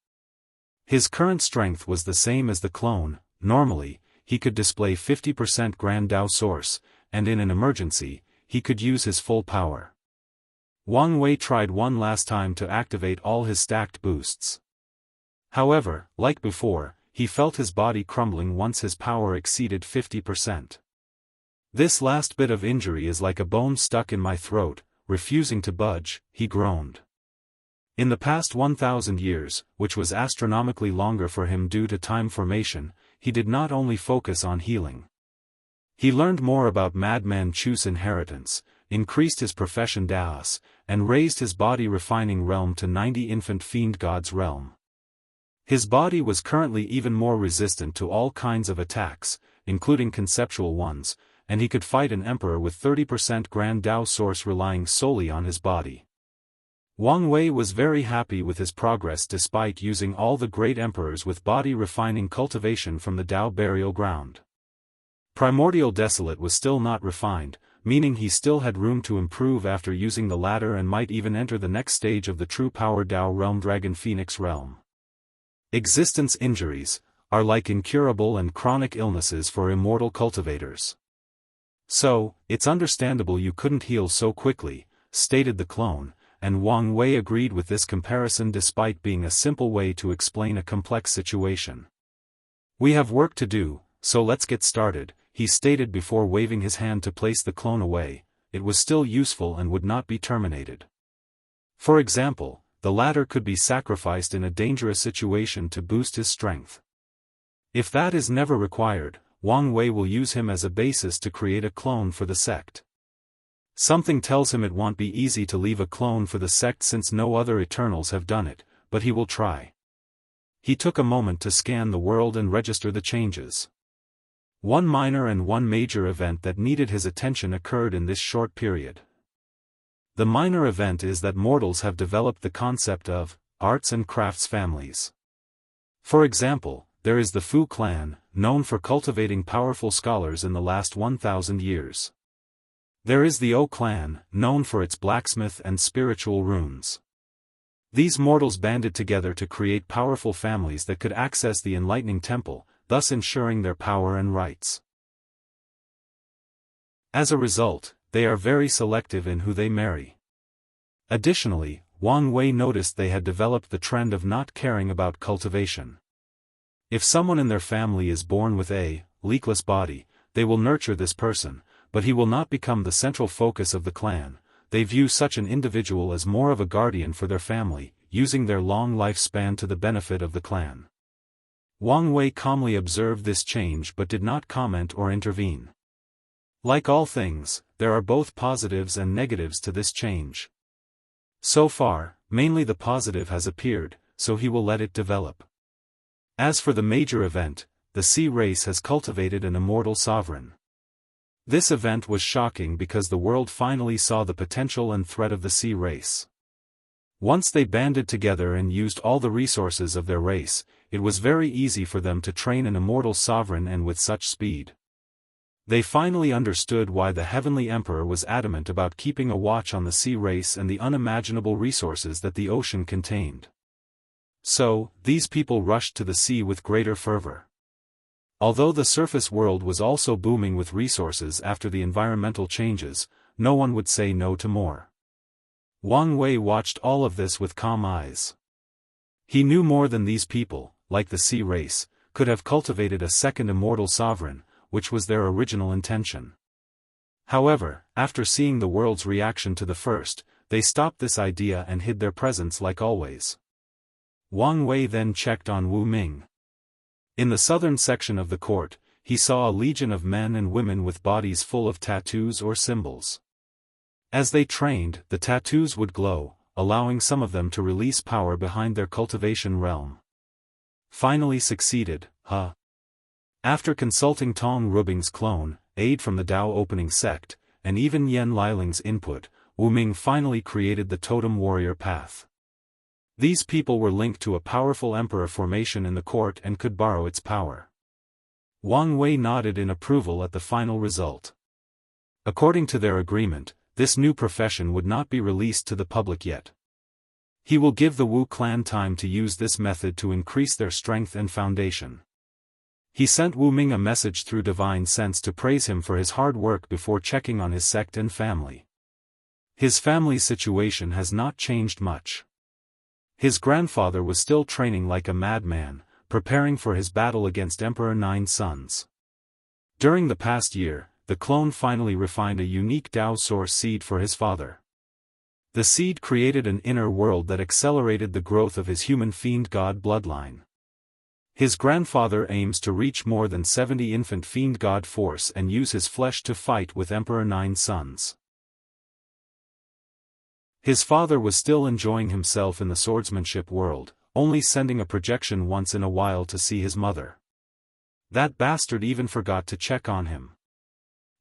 His current strength was the same as the clone. Normally, he could display 50% Grand Dao Source, and in an emergency, he could use his full power. Wang Wei tried one last time to activate all his stacked boosts. However, like before, he felt his body crumbling once his power exceeded 50%. This last bit of injury is like a bone stuck in my throat, refusing to budge, he groaned. In the past 1,000 years, which was astronomically longer for him due to time formation, he did not only focus on healing. He learned more about Madman Chu's inheritance, increased his profession Daoist, and raised his body refining realm to 90 infant fiend god's realm. His body was currently even more resistant to all kinds of attacks, including conceptual ones, and he could fight an emperor with 30% Grand Dao Source relying solely on his body. Wang Wei was very happy with his progress despite using all the great emperors with body refining cultivation from the Dao burial ground. Primordial Desolate was still not refined, meaning he still had room to improve after using the latter and might even enter the next stage of the true power Dao realm Dragon Phoenix realm. Existence injuries are like incurable and chronic illnesses for immortal cultivators. So, it's understandable you couldn't heal so quickly, stated the clone, and Wang Wei agreed with this comparison despite being a simple way to explain a complex situation. We have work to do, so let's get started, he stated before waving his hand to place the clone away. It was still useful and would not be terminated. For example, the latter could be sacrificed in a dangerous situation to boost his strength. If that is never required, Wang Wei will use him as a basis to create a clone for the sect. Something tells him it won't be easy to leave a clone for the sect since no other Eternals have done it, but he will try. He took a moment to scan the world and register the changes. One minor and one major event that needed his attention occurred in this short period. The minor event is that mortals have developed the concept of arts and crafts families. For example, there is the Fu clan, known for cultivating powerful scholars in the last 1,000 years. There is the O clan, known for its blacksmith and spiritual runes. These mortals banded together to create powerful families that could access the enlightening temple, thus ensuring their power and rights. As a result, they are very selective in who they marry. Additionally, Wang Wei noticed they had developed the trend of not caring about cultivation. If someone in their family is born with a leakless body, they will nurture this person, but he will not become the central focus of the clan. They view such an individual as more of a guardian for their family, using their long lifespan to the benefit of the clan. Wang Wei calmly observed this change but did not comment or intervene. Like all things, there are both positives and negatives to this change. So far, mainly the positive has appeared, so he will let it develop. As for the major event, the Sea race has cultivated an immortal sovereign. This event was shocking because the world finally saw the potential and threat of the Sea race. Once they banded together and used all the resources of their race, it was very easy for them to train an immortal sovereign and with such speed. They finally understood why the Heavenly Emperor was adamant about keeping a watch on the Sea race and the unimaginable resources that the ocean contained. So, these people rushed to the sea with greater fervor. Although the surface world was also booming with resources after the environmental changes, no one would say no to more. Wang Wei watched all of this with calm eyes. He knew more than these people, like the sea race, could have cultivated a second immortal sovereign, which was their original intention. However, after seeing the world's reaction to the first, they stopped this idea and hid their presence like always. Wang Wei then checked on Wu Ming. In the southern section of the court, he saw a legion of men and women with bodies full of tattoos or symbols. As they trained, the tattoos would glow, allowing some of them to release power behind their cultivation realm. Finally succeeded, huh? After consulting Tong Rubing's clone, aid from the Dao opening sect, and even Yan Liling's input, Wu Ming finally created the totem warrior path. These people were linked to a powerful emperor formation in the court and could borrow its power. Wang Wei nodded in approval at the final result. According to their agreement, this new profession would not be released to the public yet. He will give the Wu clan time to use this method to increase their strength and foundation. He sent Wu Ming a message through divine sense to praise him for his hard work before checking on his sect and family. His family's situation has not changed much. His grandfather was still training like a madman, preparing for his battle against Emperor Nine Sons. During the past year, the clone finally refined a unique Dao source seed for his father. The seed created an inner world that accelerated the growth of his human fiend god bloodline. His grandfather aims to reach more than 70 infant fiend god force and use his flesh to fight with Emperor Nine Sons. His father was still enjoying himself in the swordsmanship world, only sending a projection once in a while to see his mother. That bastard even forgot to check on him.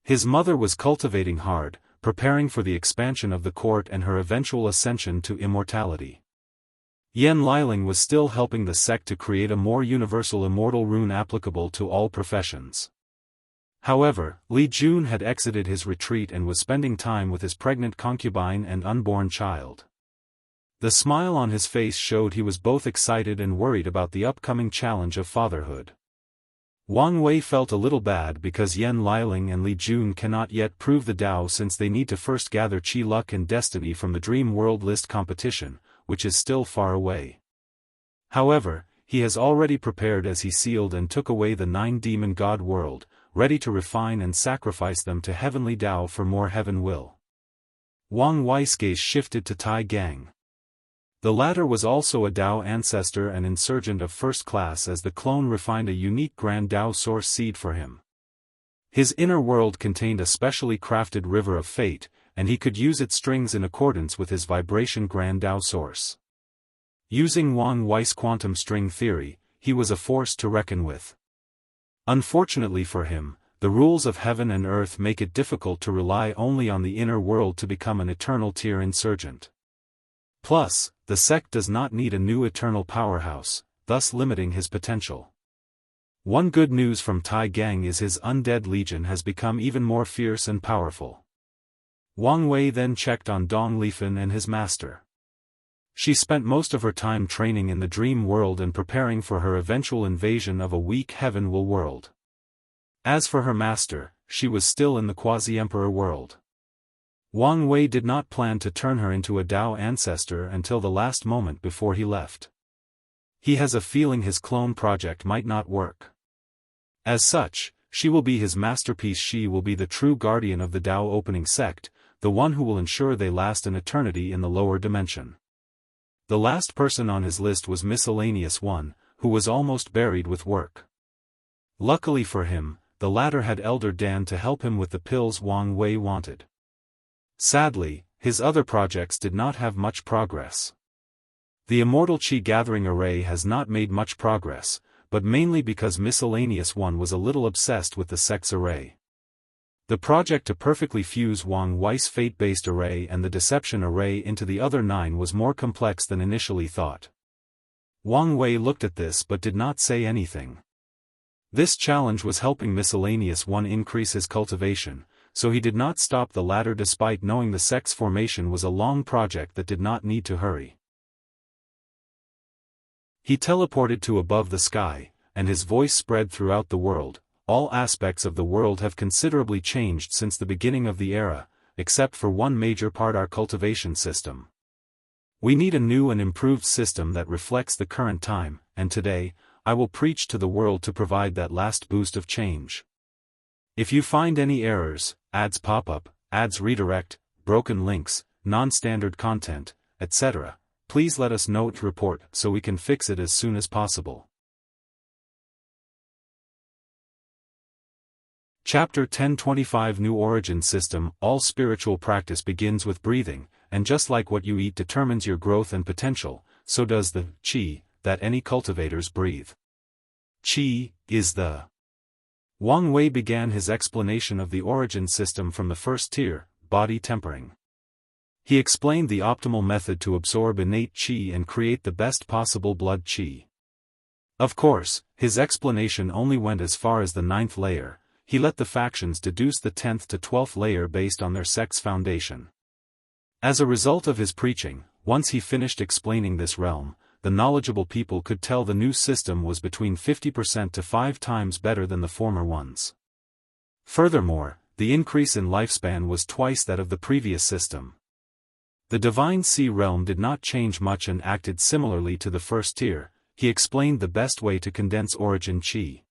His mother was cultivating hard, preparing for the expansion of the court and her eventual ascension to immortality. Yan Liling was still helping the sect to create a more universal immortal rune applicable to all professions. However, Li Jun had exited his retreat and was spending time with his pregnant concubine and unborn child. The smile on his face showed he was both excited and worried about the upcoming challenge of fatherhood. Wang Wei felt a little bad because Yan Liling and Li Jun cannot yet prove the Dao since they need to first gather Qi Luck and Destiny from the Dream World List competition, which is still far away. However, he has already prepared as he sealed and took away the 9 demon god world, ready to refine and sacrifice them to heavenly Dao for more heaven will. Wang Wei's gaze shifted to Tai Gang. The latter was also a Dao ancestor and insurgent of first class as the clone refined a unique grand Dao source seed for him. His inner world contained a specially crafted river of fate, and he could use its strings in accordance with his vibration grand Dao source. Using Wang Wei's quantum string theory, he was a force to reckon with. Unfortunately for him, the rules of heaven and earth make it difficult to rely only on the inner world to become an eternal tier insurgent. Plus, the sect does not need a new eternal powerhouse, thus limiting his potential. One good news from Tai Gang is his undead legion has become even more fierce and powerful. Wang Wei then checked on Dong Lifan and his master. She spent most of her time training in the dream world and preparing for her eventual invasion of a weak heaven will world. As for her master, she was still in the quasi-emperor world. Wang Wei did not plan to turn her into a Dao ancestor until the last moment before he left. He has a feeling his clone project might not work. As such, she will be his masterpiece. She will be the true guardian of the Dao opening sect, the one who will ensure they last an eternity in the lower dimension. The last person on his list was Miscellaneous One, who was almost buried with work. Luckily for him, the latter had Elder Dan to help him with the pills Wang Wei wanted. Sadly, his other projects did not have much progress. The Immortal Qi Gathering Array has not made much progress, but mainly because Miscellaneous One was a little obsessed with the Sects Array. The project to perfectly fuse Wang Wei's fate-based array and the Deception Array into the other 9 was more complex than initially thought. Wang Wei looked at this but did not say anything. This challenge was helping Miscellaneous One increase his cultivation, so he did not stop the latter despite knowing the sect's formation was a long project that did not need to hurry. He teleported to above the sky, and his voice spread throughout the world. All aspects of the world have considerably changed since the beginning of the era, except for one major part: our cultivation system. We need a new and improved system that reflects the current time, and today, I will preach to the world to provide that last boost of change. If you find any errors, ads pop up, ads redirect, broken links, non-standard content, etc., please let us know to report so we can fix it as soon as possible. Chapter 1025 New Origin System. All spiritual practice begins with breathing, and just like what you eat determines your growth and potential, so does the qi that any cultivators breathe. Qi is the. Wang Wei began his explanation of the origin system from the first tier, body tempering. He explained the optimal method to absorb innate qi and create the best possible blood qi. Of course, his explanation only went as far as the 9th layer. He let the factions deduce the 10th to 12th layer based on their sect's foundation. As a result of his preaching, once he finished explaining this realm, the knowledgeable people could tell the new system was between 50% to 5 times better than the former ones. Furthermore, the increase in lifespan was twice that of the previous system. The Divine Sea realm did not change much and acted similarly to the first tier. He explained the best way to condense origin qi.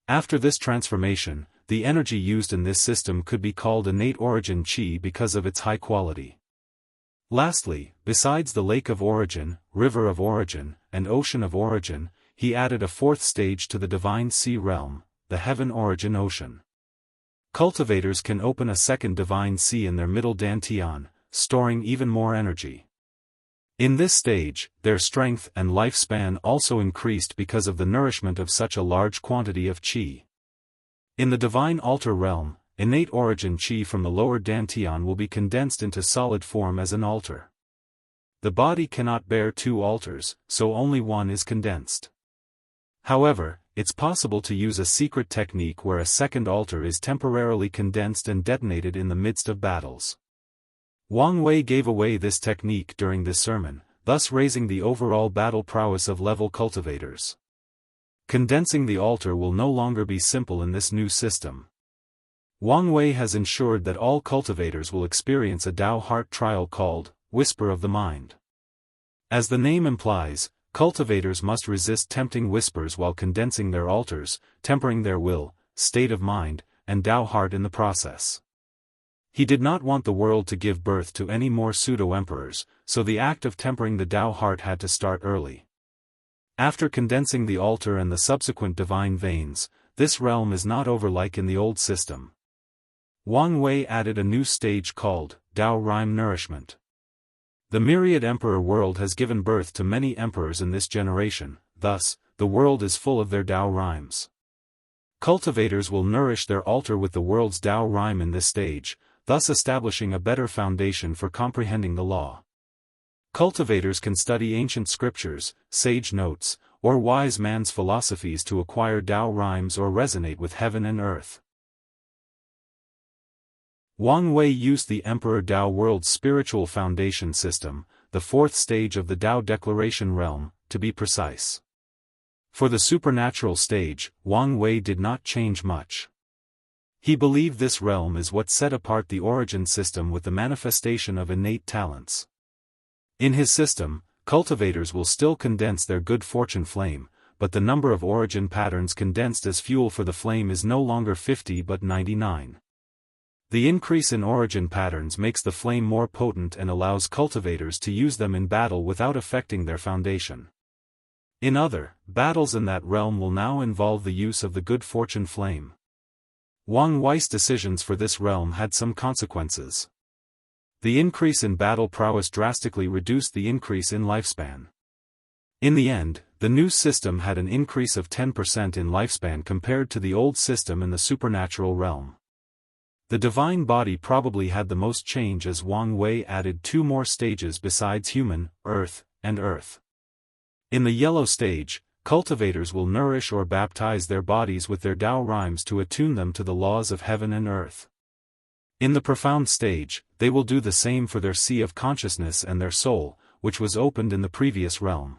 After this transformation, the energy used in this system could be called innate origin qi because of its high quality. Lastly, besides the Lake of Origin, River of Origin, and Ocean of Origin, he added a 4th stage to the Divine Sea realm, the Heaven Origin Ocean. Cultivators can open a second Divine Sea in their middle dantian, storing even more energy. In this stage, their strength and lifespan also increased because of the nourishment of such a large quantity of qi. In the Divine Altar realm, innate origin qi from the lower dantian will be condensed into solid form as an altar. The body cannot bear 2 altars, so only one is condensed. However, it's possible to use a secret technique where a second altar is temporarily condensed and detonated in the midst of battles. Wang Wei gave away this technique during this sermon, thus raising the overall battle prowess of level cultivators. Condensing the altar will no longer be simple in this new system. Wang Wei has ensured that all cultivators will experience a Tao heart trial called Whisper of the Mind. As the name implies, cultivators must resist tempting whispers while condensing their altars, tempering their will, state of mind, and Tao heart in the process. He did not want the world to give birth to any more pseudo-emperors, so the act of tempering the Tao heart had to start early. After condensing the altar and the subsequent divine veins, this realm is not over like in the old system. Wang Wei added a new stage called Tao Rhyme Nourishment. The myriad emperor world has given birth to many emperors in this generation, thus, the world is full of their Tao rhymes. Cultivators will nourish their altar with the world's Tao rhyme in this stage, thus establishing a better foundation for comprehending the law. Cultivators can study ancient scriptures, sage notes, or wise man's philosophies to acquire Tao rhymes or resonate with heaven and earth. Wang Wei used the Emperor Tao World's spiritual foundation system, the 4th stage of the Tao Declaration realm, to be precise. For the supernatural stage, Wang Wei did not change much. He believed this realm is what set apart the origin system with the manifestation of innate talents. In his system, cultivators will still condense their good fortune flame, but the number of origin patterns condensed as fuel for the flame is no longer 50 but 99. The increase in origin patterns makes the flame more potent and allows cultivators to use them in battle without affecting their foundation. In other battles in that realm will now involve the use of the good fortune flame. Wang Wei's decisions for this realm had some consequences. The increase in battle prowess drastically reduced the increase in lifespan. In the end, the new system had an increase of 10% in lifespan compared to the old system in the supernatural realm. The divine body probably had the most change as Wang Wei added 2 more stages besides human, earth, and earth. In the yellow stage, cultivators will nourish or baptize their bodies with their Tao rhymes to attune them to the laws of heaven and earth. In the profound stage, they will do the same for their sea of consciousness and their soul, which was opened in the previous realm.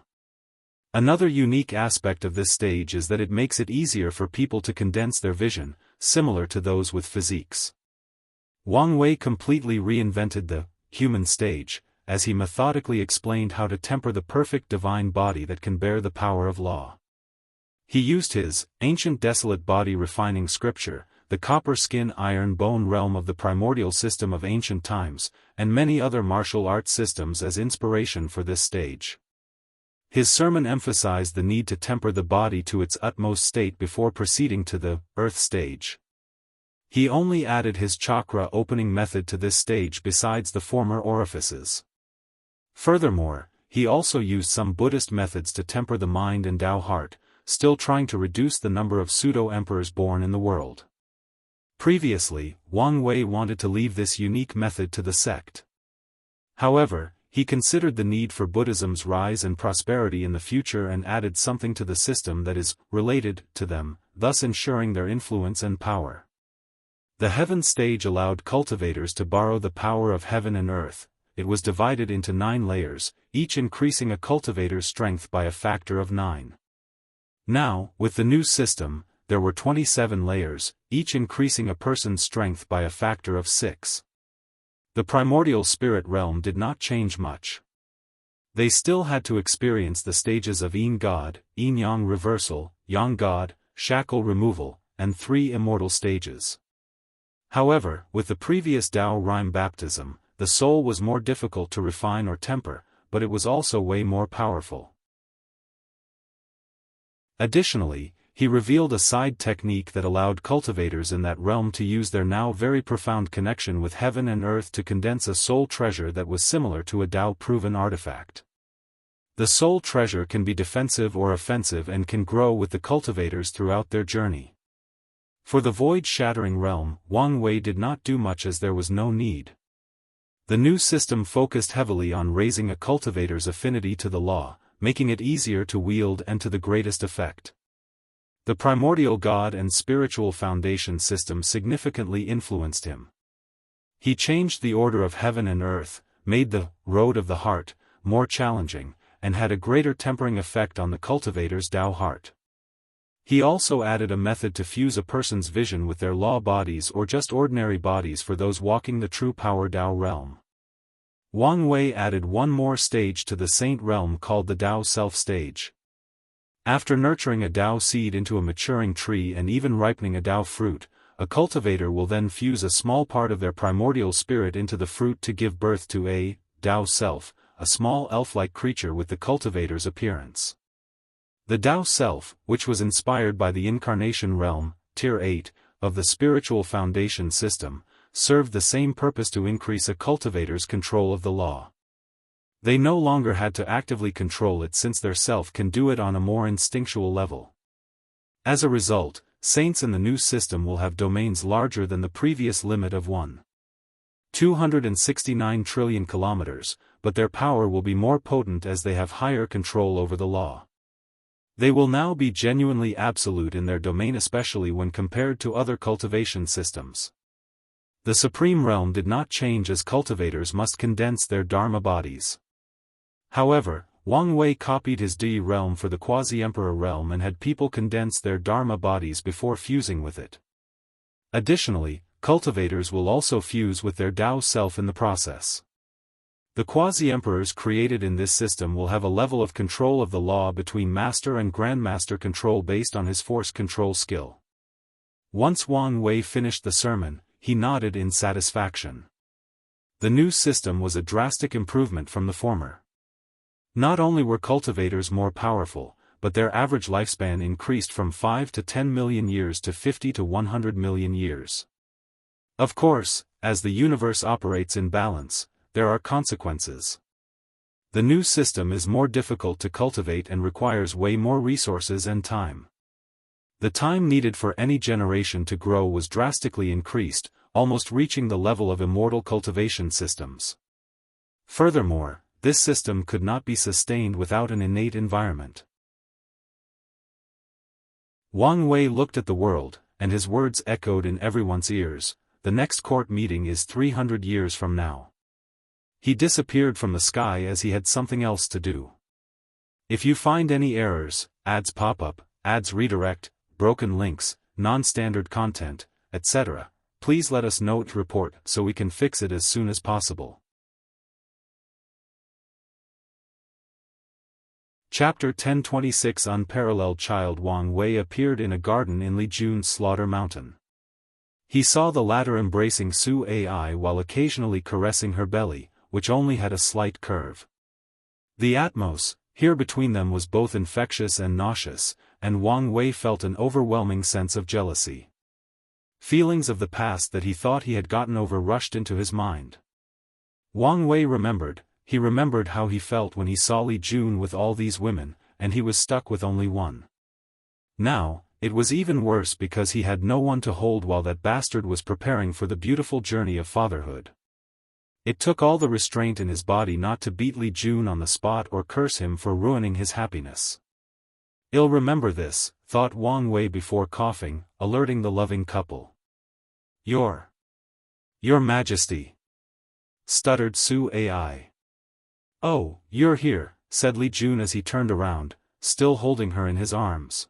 Another unique aspect of this stage is that it makes it easier for people to condense their vision, similar to those with physiques. Wang Wei completely reinvented the human stage, as he methodically explained how to temper the perfect divine body that can bear the power of law. He used his ancient desolate body refining scripture, the copper skin iron bone realm of the primordial system of ancient times, and many other martial arts systems as inspiration for this stage. His sermon emphasized the need to temper the body to its utmost state before proceeding to the earth stage. He only added his chakra opening method to this stage besides the former orifices. Furthermore, he also used some Buddhist methods to temper the mind and Tao heart, still trying to reduce the number of pseudo-emperors born in the world. Previously, Wang Wei wanted to leave this unique method to the sect. However, he considered the need for Buddhism's rise and prosperity in the future and added something to the system that is related to them, thus ensuring their influence and power. The heaven stage allowed cultivators to borrow the power of heaven and earth. It was divided into 9 layers, each increasing a cultivator's strength by a factor of 9. Now, with the new system, there were 27 layers, each increasing a person's strength by a factor of 6. The primordial spirit realm did not change much. They still had to experience the stages of Yin God, Yin Yang reversal, Yang God, shackle removal, and 3 immortal stages. However, with the previous Tao rhyme baptism, the soul was more difficult to refine or temper, but it was also way more powerful. Additionally, he revealed a side technique that allowed cultivators in that realm to use their now very profound connection with heaven and earth to condense a soul treasure that was similar to a Tao-proven artifact. The soul treasure can be defensive or offensive and can grow with the cultivators throughout their journey. For the void-shattering realm, Wang Wei did not do much as there was no need. The new system focused heavily on raising a cultivator's affinity to the law, making it easier to wield and to the greatest effect. The primordial God and spiritual foundation system significantly influenced him. He changed the order of heaven and earth, made the road of the heart more challenging, and had a greater tempering effect on the cultivator's Tao heart. He also added a method to fuse a person's vision with their law bodies or just ordinary bodies for those walking the true power Tao realm. Wang Wei added one more stage to the saint realm called the Tao self stage. After nurturing a Tao seed into a maturing tree and even ripening a Tao fruit, a cultivator will then fuse a small part of their primordial spirit into the fruit to give birth to a Tao self, a small elf-like creature with the cultivator's appearance. The Tao self, which was inspired by the incarnation realm, tier 8, of the spiritual foundation system, served the same purpose to increase a cultivator's control of the law. They no longer had to actively control it since their self can do it on a more instinctual level. As a result, saints in the new system will have domains larger than the previous limit of 1.269 trillion kilometers, but their power will be more potent as they have higher control over the law. They will now be genuinely absolute in their domain, especially when compared to other cultivation systems. The supreme realm did not change as cultivators must condense their dharma bodies. However, Wang Wei copied his Di realm for the quasi-emperor realm and had people condense their dharma bodies before fusing with it. Additionally, cultivators will also fuse with their Tao self in the process. The quasi-emperors created in this system will have a level of control of the law between master and grandmaster control based on his force control skill. Once Wang Wei finished the sermon, he nodded in satisfaction. The new system was a drastic improvement from the former. Not only were cultivators more powerful, but their average lifespan increased from 5 to 10 million years to 50 to 100 million years. Of course, as the universe operates in balance, there are consequences. The new system is more difficult to cultivate and requires way more resources and time. The time needed for any generation to grow was drastically increased, almost reaching the level of immortal cultivation systems. Furthermore, this system could not be sustained without an innate environment. Wang Wei looked at the world, and his words echoed in everyone's ears. The next court meeting is 300 years from now. He disappeared from the sky as he had something else to do. If you find any errors, ads pop up, ads redirect, broken links, non-standard content, etc., please let us know to report so we can fix it as soon as possible. Chapter 1026 Unparalleled Child Wang Wei appeared in a garden in Li Jun's Slaughter Mountain. He saw the latter embracing Su Ai while occasionally caressing her belly, which only had a slight curve. The atmosphere here between them was both infectious and nauseous, and Wang Wei felt an overwhelming sense of jealousy. Feelings of the past that he thought he had gotten over rushed into his mind. Wang Wei remembered how he felt when he saw Li Jun with all these women, and he was stuck with only one. Now, it was even worse because he had no one to hold while that bastard was preparing for the beautiful journey of fatherhood. It took all the restraint in his body not to beat Li Jun on the spot or curse him for ruining his happiness. "I'll remember this," thought Wang Wei before coughing, alerting the loving couple. Your Majesty," stuttered Su Ai. "Oh, you're here," said Li Jun as he turned around, still holding her in his arms.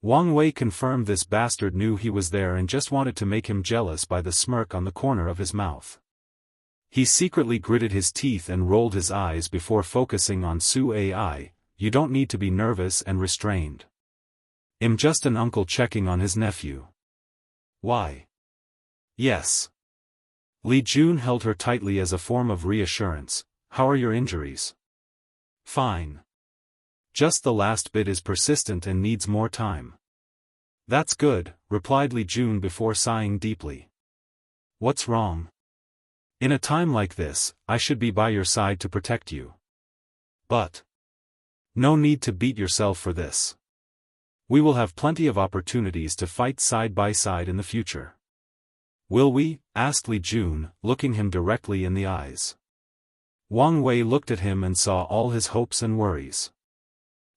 Wang Wei confirmed this bastard knew he was there and just wanted to make him jealous by the smirk on the corner of his mouth. He secretly gritted his teeth and rolled his eyes before focusing on Su Ai. "You don't need to be nervous and restrained. I'm just an uncle checking on his nephew." "Why?" "Yes." Li Jun held her tightly as a form of reassurance. "How are your injuries?" "Fine. Just the last bit is persistent and needs more time." "That's good," replied Li Jun before sighing deeply. "What's wrong?" "In a time like this, I should be by your side to protect you. But no need to beat yourself for this. We will have plenty of opportunities to fight side by side in the future." "Will we?" asked Li Jun, looking him directly in the eyes. Wang Wei looked at him and saw all his hopes and worries.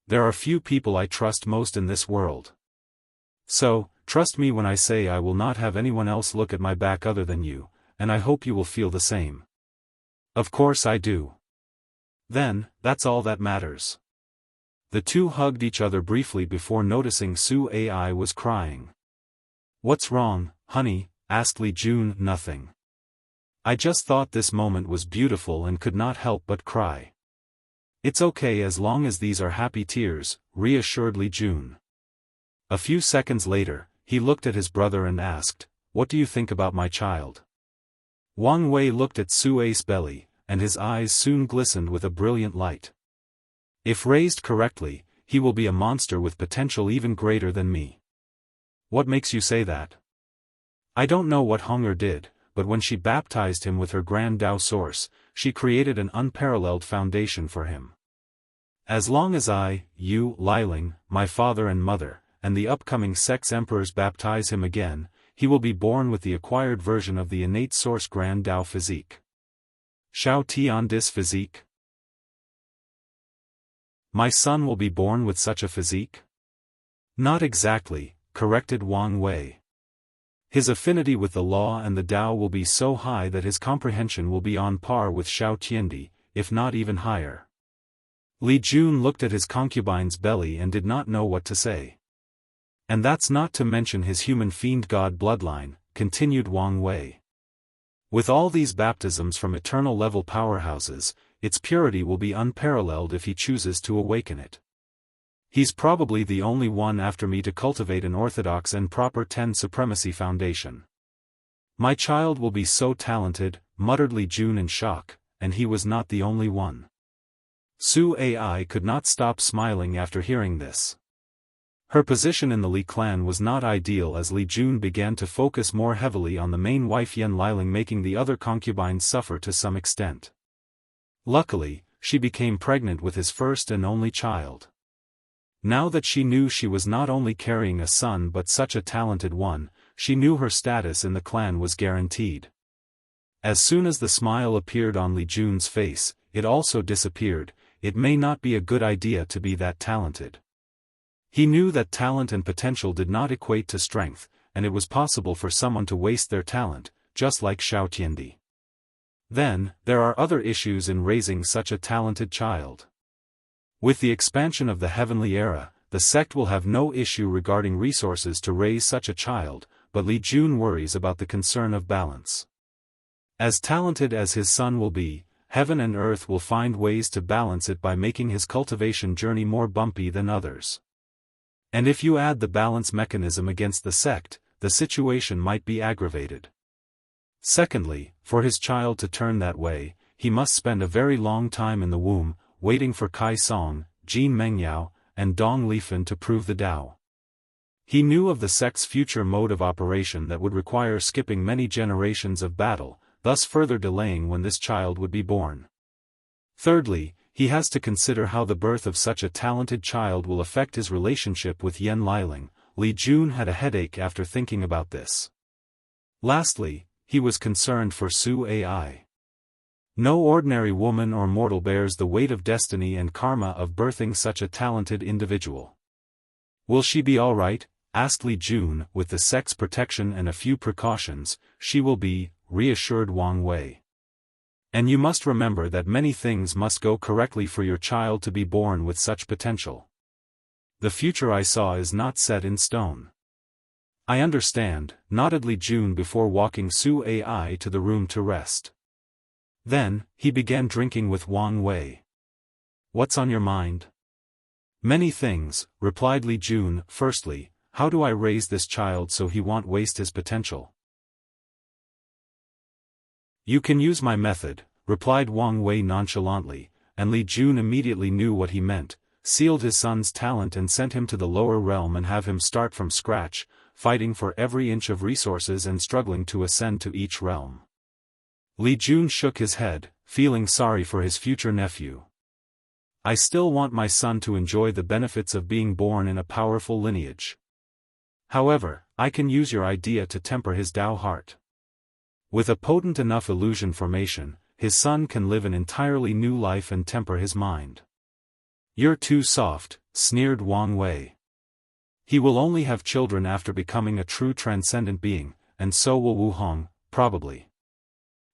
"There are few people I trust most in this world. So, trust me when I say I will not have anyone else look at my back other than you, and I hope you will feel the same." "Of course I do." "Then, that's all that matters." The two hugged each other briefly before noticing Su Ai was crying. "What's wrong, honey?" asked Li Jun. "Nothing. I just thought this moment was beautiful and could not help but cry." "It's okay as long as these are happy tears," reassured Li Jun. A few seconds later, he looked at his brother and asked, "What do you think about my child?" Wang Wei looked at Su Ai's belly, and his eyes soon glistened with a brilliant light. "If raised correctly, he will be a monster with potential even greater than me." "What makes you say that?" "I don't know what Hunger did, but when she baptized him with her grand Dao source, she created an unparalleled foundation for him. As long as I, you, Liling, my father and mother, and the upcoming sects emperors baptize him again, he will be born with the acquired version of the innate source grand Dao physique." "Shao Tian dis physique?" "My son will be born with such a physique?" "Not exactly," corrected Wang Wei. "His affinity with the law and the Tao will be so high that his comprehension will be on par with Shao Tiandi, if not even higher." Li Jun looked at his concubine's belly and did not know what to say. "And that's not to mention his human fiend god bloodline," continued Wang Wei. "With all these baptisms from eternal level powerhouses, its purity will be unparalleled if he chooses to awaken it. He's probably the only one after me to cultivate an orthodox and proper 10 supremacy foundation." "My child will be so talented," muttered Li Jun in shock, and he was not the only one. Su Ai could not stop smiling after hearing this. Her position in the Li clan was not ideal as Li Jun began to focus more heavily on the main wife Yan Liling, making the other concubines suffer to some extent. Luckily, she became pregnant with his first and only child. Now that she knew she was not only carrying a son but such a talented one, she knew her status in the clan was guaranteed. As soon as the smile appeared on Li Jun's face, it also disappeared. It may not be a good idea to be that talented. He knew that talent and potential did not equate to strength, and it was possible for someone to waste their talent, just like Shao Tiandi. Then, there are other issues in raising such a talented child. With the expansion of the heavenly era, the sect will have no issue regarding resources to raise such a child, but Li Jun worries about the concern of balance. As talented as his son will be, heaven and earth will find ways to balance it by making his cultivation journey more bumpy than others. And if you add the balance mechanism against the sect, the situation might be aggravated. Secondly, for his child to turn that way, he must spend a very long time in the womb, waiting for Kai Song, Jin Mengyao, and Dong Lifan to prove the Tao. He knew of the sect's future mode of operation that would require skipping many generations of battle, thus further delaying when this child would be born. Thirdly, he has to consider how the birth of such a talented child will affect his relationship with Yan Liling. Li Jun had a headache after thinking about this. Lastly, he was concerned for Su Ai. No ordinary woman or mortal bears the weight of destiny and karma of birthing such a talented individual. Will she be all right? Asked Li Jun. With the sect's protection and a few precautions, she will be, reassured Wang Wei. And you must remember that many things must go correctly for your child to be born with such potential. The future I saw is not set in stone. I understand, nodded Li Jun before walking Su Ai to the room to rest. Then, he began drinking with Wang Wei. What's on your mind? Many things, replied Li Jun. Firstly, how do I raise this child so he won't waste his potential? You can use my method, replied Wang Wei nonchalantly, and Li Jun immediately knew what he meant, sealed his son's talent and sent him to the lower realm and have him start from scratch, fighting for every inch of resources and struggling to ascend to each realm. Li Jun shook his head, feeling sorry for his future nephew. I still want my son to enjoy the benefits of being born in a powerful lineage. However, I can use your idea to temper his Tao heart. With a potent enough illusion formation, his son can live an entirely new life and temper his mind. You're too soft, sneered Wang Wei. He will only have children after becoming a true transcendent being, and so will Wu Hong, probably.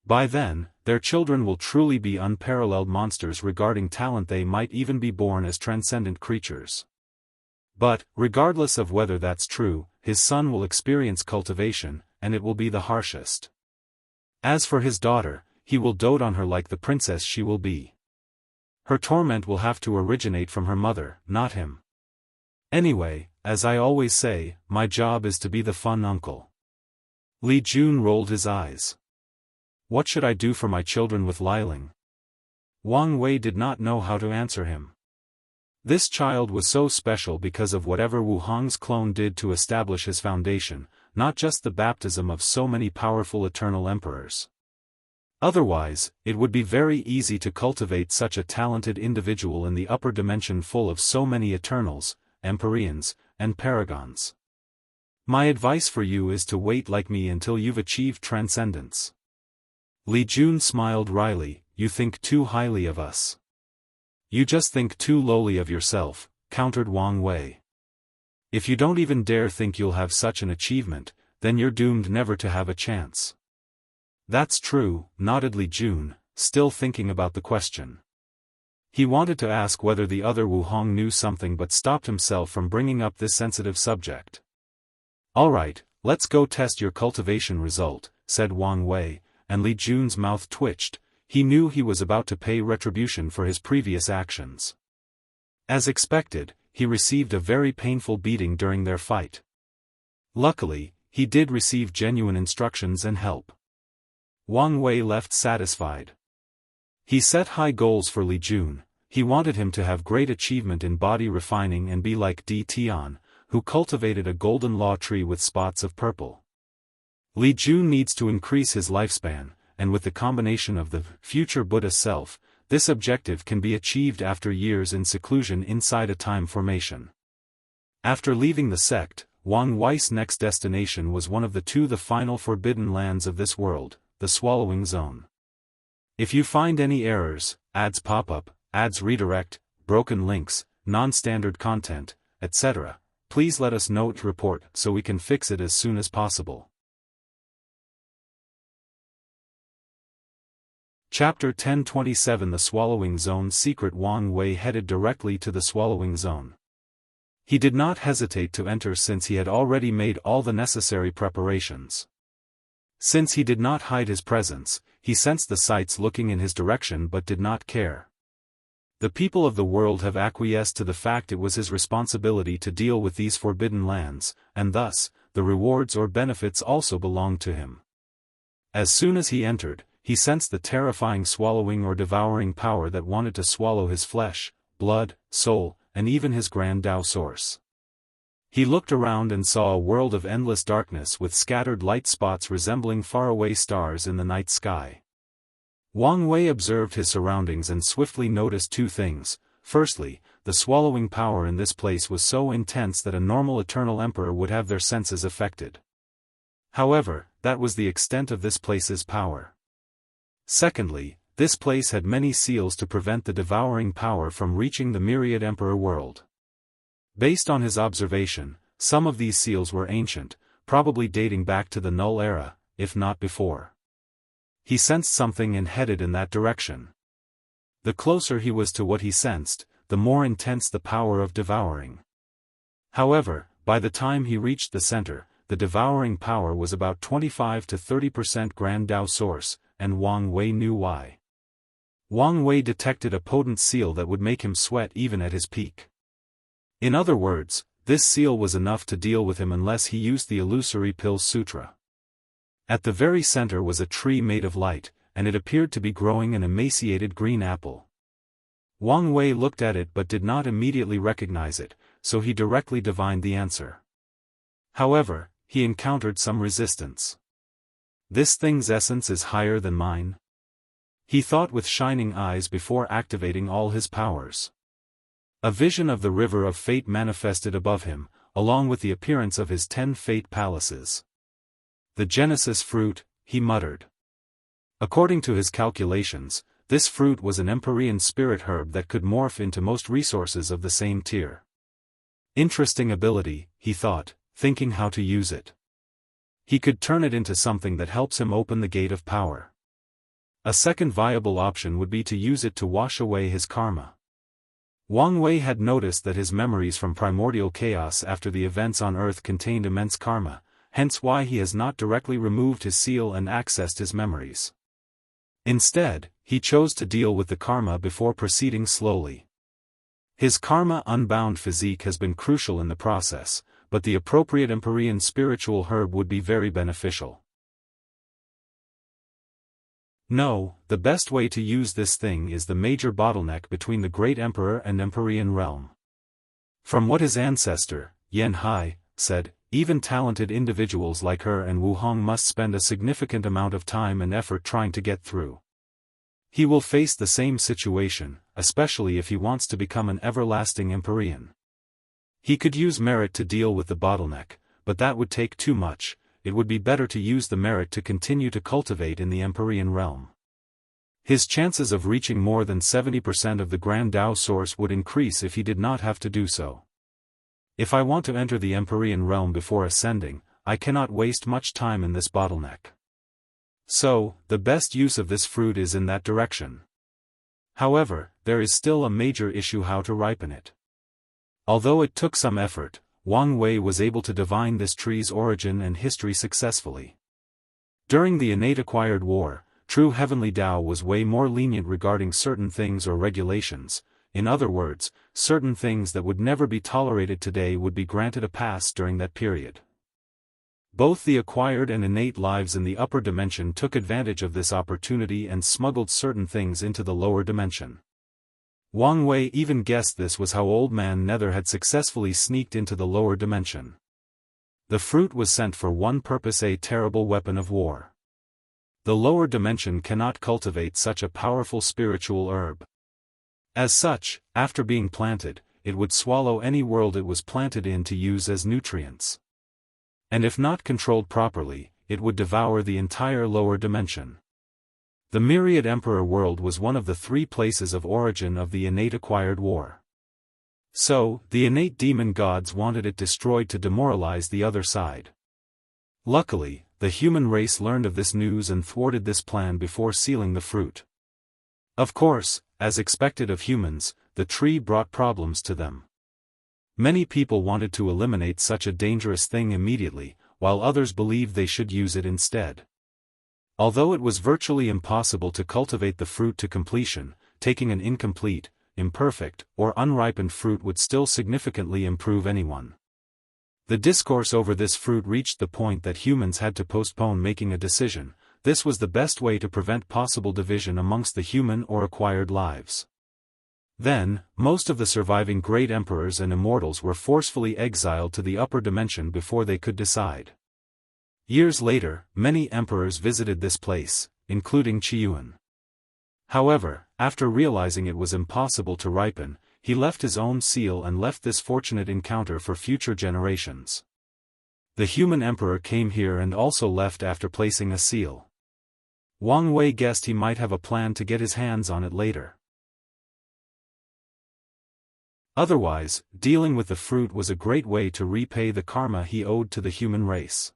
By then, their children will truly be unparalleled monsters. Regarding talent, they might even be born as transcendent creatures. But, regardless of whether that's true, his son will experience cultivation, and it will be the harshest. As for his daughter, he will dote on her like the princess she will be. Her torment will have to originate from her mother, not him. Anyway, as I always say, my job is to be the fun uncle. Li Jun rolled his eyes. What should I do for my children with Liling? Wang Wei did not know how to answer him. This child was so special because of whatever Wu Hong's clone did to establish his foundation, not just the baptism of so many powerful eternal emperors. Otherwise, it would be very easy to cultivate such a talented individual in the upper dimension full of so many Eternals, Empyreans, and Paragons. My advice for you is to wait like me until you've achieved transcendence. Li Jun smiled wryly. You think too highly of us. You just think too lowly of yourself, countered Wang Wei. If you don't even dare think you'll have such an achievement, then you're doomed never to have a chance. That's true, nodded Li Jun, still thinking about the question. He wanted to ask whether the other Wu Hong knew something but stopped himself from bringing up this sensitive subject. Alright, let's go test your cultivation result, said Wang Wei, and Li Jun's mouth twitched. He knew he was about to pay retribution for his previous actions. As expected, he received a very painful beating during their fight. Luckily, he did receive genuine instructions and help. Wang Wei left satisfied. He set high goals for Li Jun. He wanted him to have great achievement in body refining and be like Di Tian, who cultivated a golden law tree with spots of purple. Li Jun needs to increase his lifespan, and with the combination of the future Buddha self, this objective can be achieved after years in seclusion inside a time formation. After leaving the sect, Wang Wei's next destination was one of the final forbidden lands of this world, the Swallowing Zone. If you find any errors, ads pop up, ads redirect, broken links, non-standard content, etc., please let us know to report so we can fix it as soon as possible. Chapter 1027 The Swallowing Zone Secret. Wang Wei headed directly to the Swallowing Zone. He did not hesitate to enter since he had already made all the necessary preparations. Since he did not hide his presence, he sensed the sights looking in his direction but did not care. The people of the world have acquiesced to the fact it was his responsibility to deal with these forbidden lands, and thus, the rewards or benefits also belonged to him. As soon as he entered, he sensed the terrifying swallowing or devouring power that wanted to swallow his flesh, blood, soul, and even his grand Tao source. He looked around and saw a world of endless darkness with scattered light spots resembling faraway stars in the night sky. Wang Wei observed his surroundings and swiftly noticed two things. Firstly, the swallowing power in this place was so intense that a normal eternal emperor would have their senses affected. However, that was the extent of this place's power. Secondly, this place had many seals to prevent the devouring power from reaching the myriad emperor world. Based on his observation, some of these seals were ancient, probably dating back to the Null era, if not before. He sensed something and headed in that direction. The closer he was to what he sensed, the more intense the power of devouring. However, by the time he reached the center, the devouring power was about 25 to 30% Grand Tao source, and Wang Wei knew why. Wang Wei detected a potent seal that would make him sweat even at his peak. In other words, this seal was enough to deal with him unless he used the illusory Pill Sutra. At the very center was a tree made of light, and it appeared to be growing an emaciated green apple. Wang Wei looked at it but did not immediately recognize it, so he directly divined the answer. However, he encountered some resistance. This thing's essence is higher than mine? He thought with shining eyes before activating all his powers. A vision of the river of fate manifested above him, along with the appearance of his 10 fate palaces. The Genesis fruit, he muttered. According to his calculations, this fruit was an Empyrean spirit herb that could morph into most resources of the same tier. Interesting ability, he thought, thinking how to use it. He could turn it into something that helps him open the gate of power. A second viable option would be to use it to wash away his karma. Wang Wei had noticed that his memories from primordial chaos after the events on Earth contained immense karma, hence why he has not directly removed his seal and accessed his memories. Instead, he chose to deal with the karma before proceeding slowly. His karma-unbound physique has been crucial in the process, but the appropriate Empyrean spiritual herb would be very beneficial. No, the best way to use this thing is the major bottleneck between the Great Emperor and Empyrean realm. From what his ancestor, Yan Hai, said, even talented individuals like her and Wu Hong must spend a significant amount of time and effort trying to get through. He will face the same situation, especially if he wants to become an everlasting Empyrean. He could use merit to deal with the bottleneck, but that would take too much. It would be better to use the merit to continue to cultivate in the Empyrean realm. His chances of reaching more than 70% of the Grand Tao source would increase if he did not have to do so. If I want to enter the Empyrean realm before ascending, I cannot waste much time in this bottleneck. So, the best use of this fruit is in that direction. However, there is still a major issue: how to ripen it. Although it took some effort, Wang Wei was able to divine this tree's origin and history successfully. During the innate acquired war, true heavenly Tao was way more lenient regarding certain things or regulations. In other words, certain things that would never be tolerated today would be granted a pass during that period. Both the acquired and innate lives in the upper dimension took advantage of this opportunity and smuggled certain things into the lower dimension. Wang Wei even guessed this was how Old Man Nether had successfully sneaked into the lower dimension. The fruit was sent for one purpose: a terrible weapon of war. The lower dimension cannot cultivate such a powerful spiritual herb. As such, after being planted, it would swallow any world it was planted in to use as nutrients. And if not controlled properly, it would devour the entire lower dimension. The Myriad Emperor world was one of the 3 places of origin of the innate acquired war. So, the innate demon gods wanted it destroyed to demoralize the other side. Luckily, the human race learned of this news and thwarted this plan before sealing the fruit. Of course, as expected of humans, the tree brought problems to them. Many people wanted to eliminate such a dangerous thing immediately, while others believed they should use it instead. Although it was virtually impossible to cultivate the fruit to completion, taking an incomplete, imperfect, or unripened fruit would still significantly improve anyone. The discourse over this fruit reached the point that humans had to postpone making a decision. This was the best way to prevent possible division amongst the human or acquired lives. Then, most of the surviving great emperors and immortals were forcefully exiled to the upper dimension before they could decide. Years later, many emperors visited this place, including Qiyuan. However, after realizing it was impossible to ripen, he left his own seal and left this fortunate encounter for future generations. The human emperor came here and also left after placing a seal. Wang Wei guessed he might have a plan to get his hands on it later. Otherwise, dealing with the fruit was a great way to repay the karma he owed to the human race.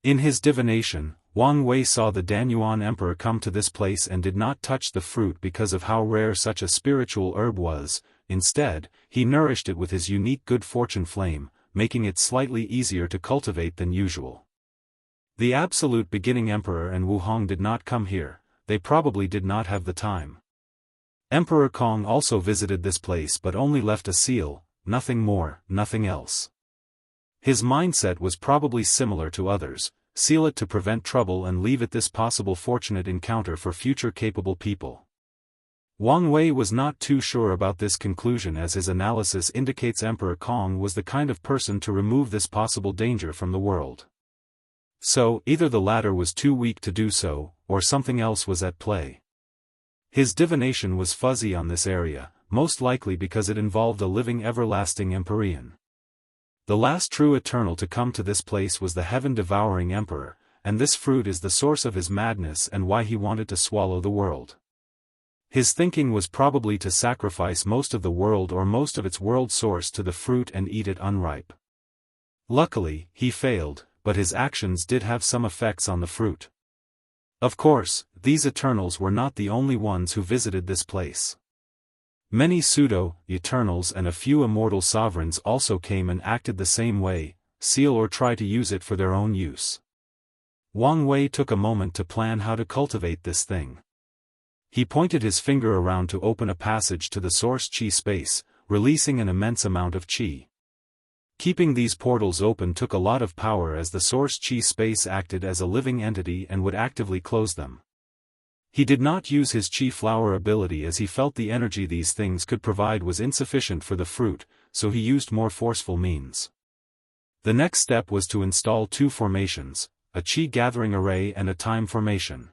In his divination, Wang Wei saw the Danyuan emperor come to this place and did not touch the fruit because of how rare such a spiritual herb was. Instead, he nourished it with his unique good fortune flame, making it slightly easier to cultivate than usual. The absolute beginning emperor and Wuhong did not come here, they probably did not have the time. Emperor Kong also visited this place but only left a seal, nothing more, nothing else. His mindset was probably similar to others: seal it to prevent trouble and leave it this possible fortunate encounter for future capable people. Wang Wei was not too sure about this conclusion, as his analysis indicates Emperor Kong was the kind of person to remove this possible danger from the world. So, either the latter was too weak to do so, or something else was at play. His divination was fuzzy on this area, most likely because it involved a living everlasting Empyrean. The last true eternal to come to this place was the heaven-devouring emperor, and this fruit is the source of his madness and why he wanted to swallow the world. His thinking was probably to sacrifice most of the world or most of its world source to the fruit and eat it unripe. Luckily, he failed, but his actions did have some effects on the fruit. Of course, these Eternals were not the only ones who visited this place. Many pseudo-Eternals and a few immortal sovereigns also came and acted the same way, seal or try to use it for their own use. Wang Wei took a moment to plan how to cultivate this thing. He pointed his finger around to open a passage to the source chi space, releasing an immense amount of chi. Keeping these portals open took a lot of power, as the source chi space acted as a living entity and would actively close them. He did not use his chi flower ability as he felt the energy these things could provide was insufficient for the fruit, so he used more forceful means. The next step was to install two formations, a chi gathering array and a time formation.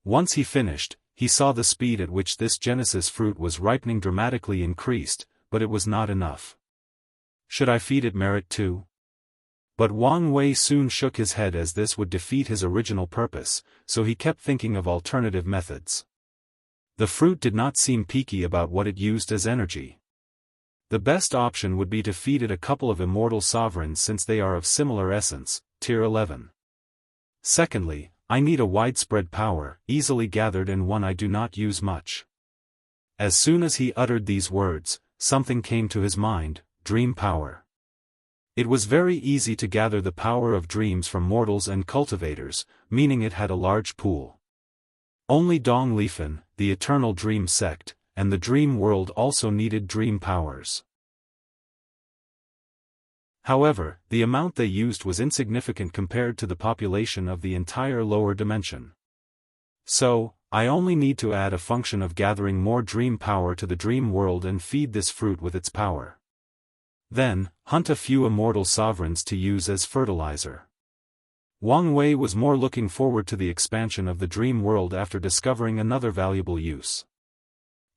Once he finished, he saw the speed at which this Genesis fruit was ripening dramatically increased, but it was not enough. Should I feed it merit too? But Wang Wei soon shook his head, as this would defeat his original purpose, so he kept thinking of alternative methods. The fruit did not seem picky about what it used as energy. The best option would be to feed it a couple of immortal sovereigns, since they are of similar essence, tier 11. Secondly, I need a widespread power, easily gathered, and one I do not use much. As soon as he uttered these words, something came to his mind: dream power. It was very easy to gather the power of dreams from mortals and cultivators, meaning it had a large pool. Only Dong Lifen, the eternal dream sect, and the dream world also needed dream powers. However, the amount they used was insignificant compared to the population of the entire lower dimension. So, I only need to add a function of gathering more dream power to the dream world and feed this fruit with its power. Then, hunt a few immortal sovereigns to use as fertilizer. Wang Wei was more looking forward to the expansion of the dream world after discovering another valuable use.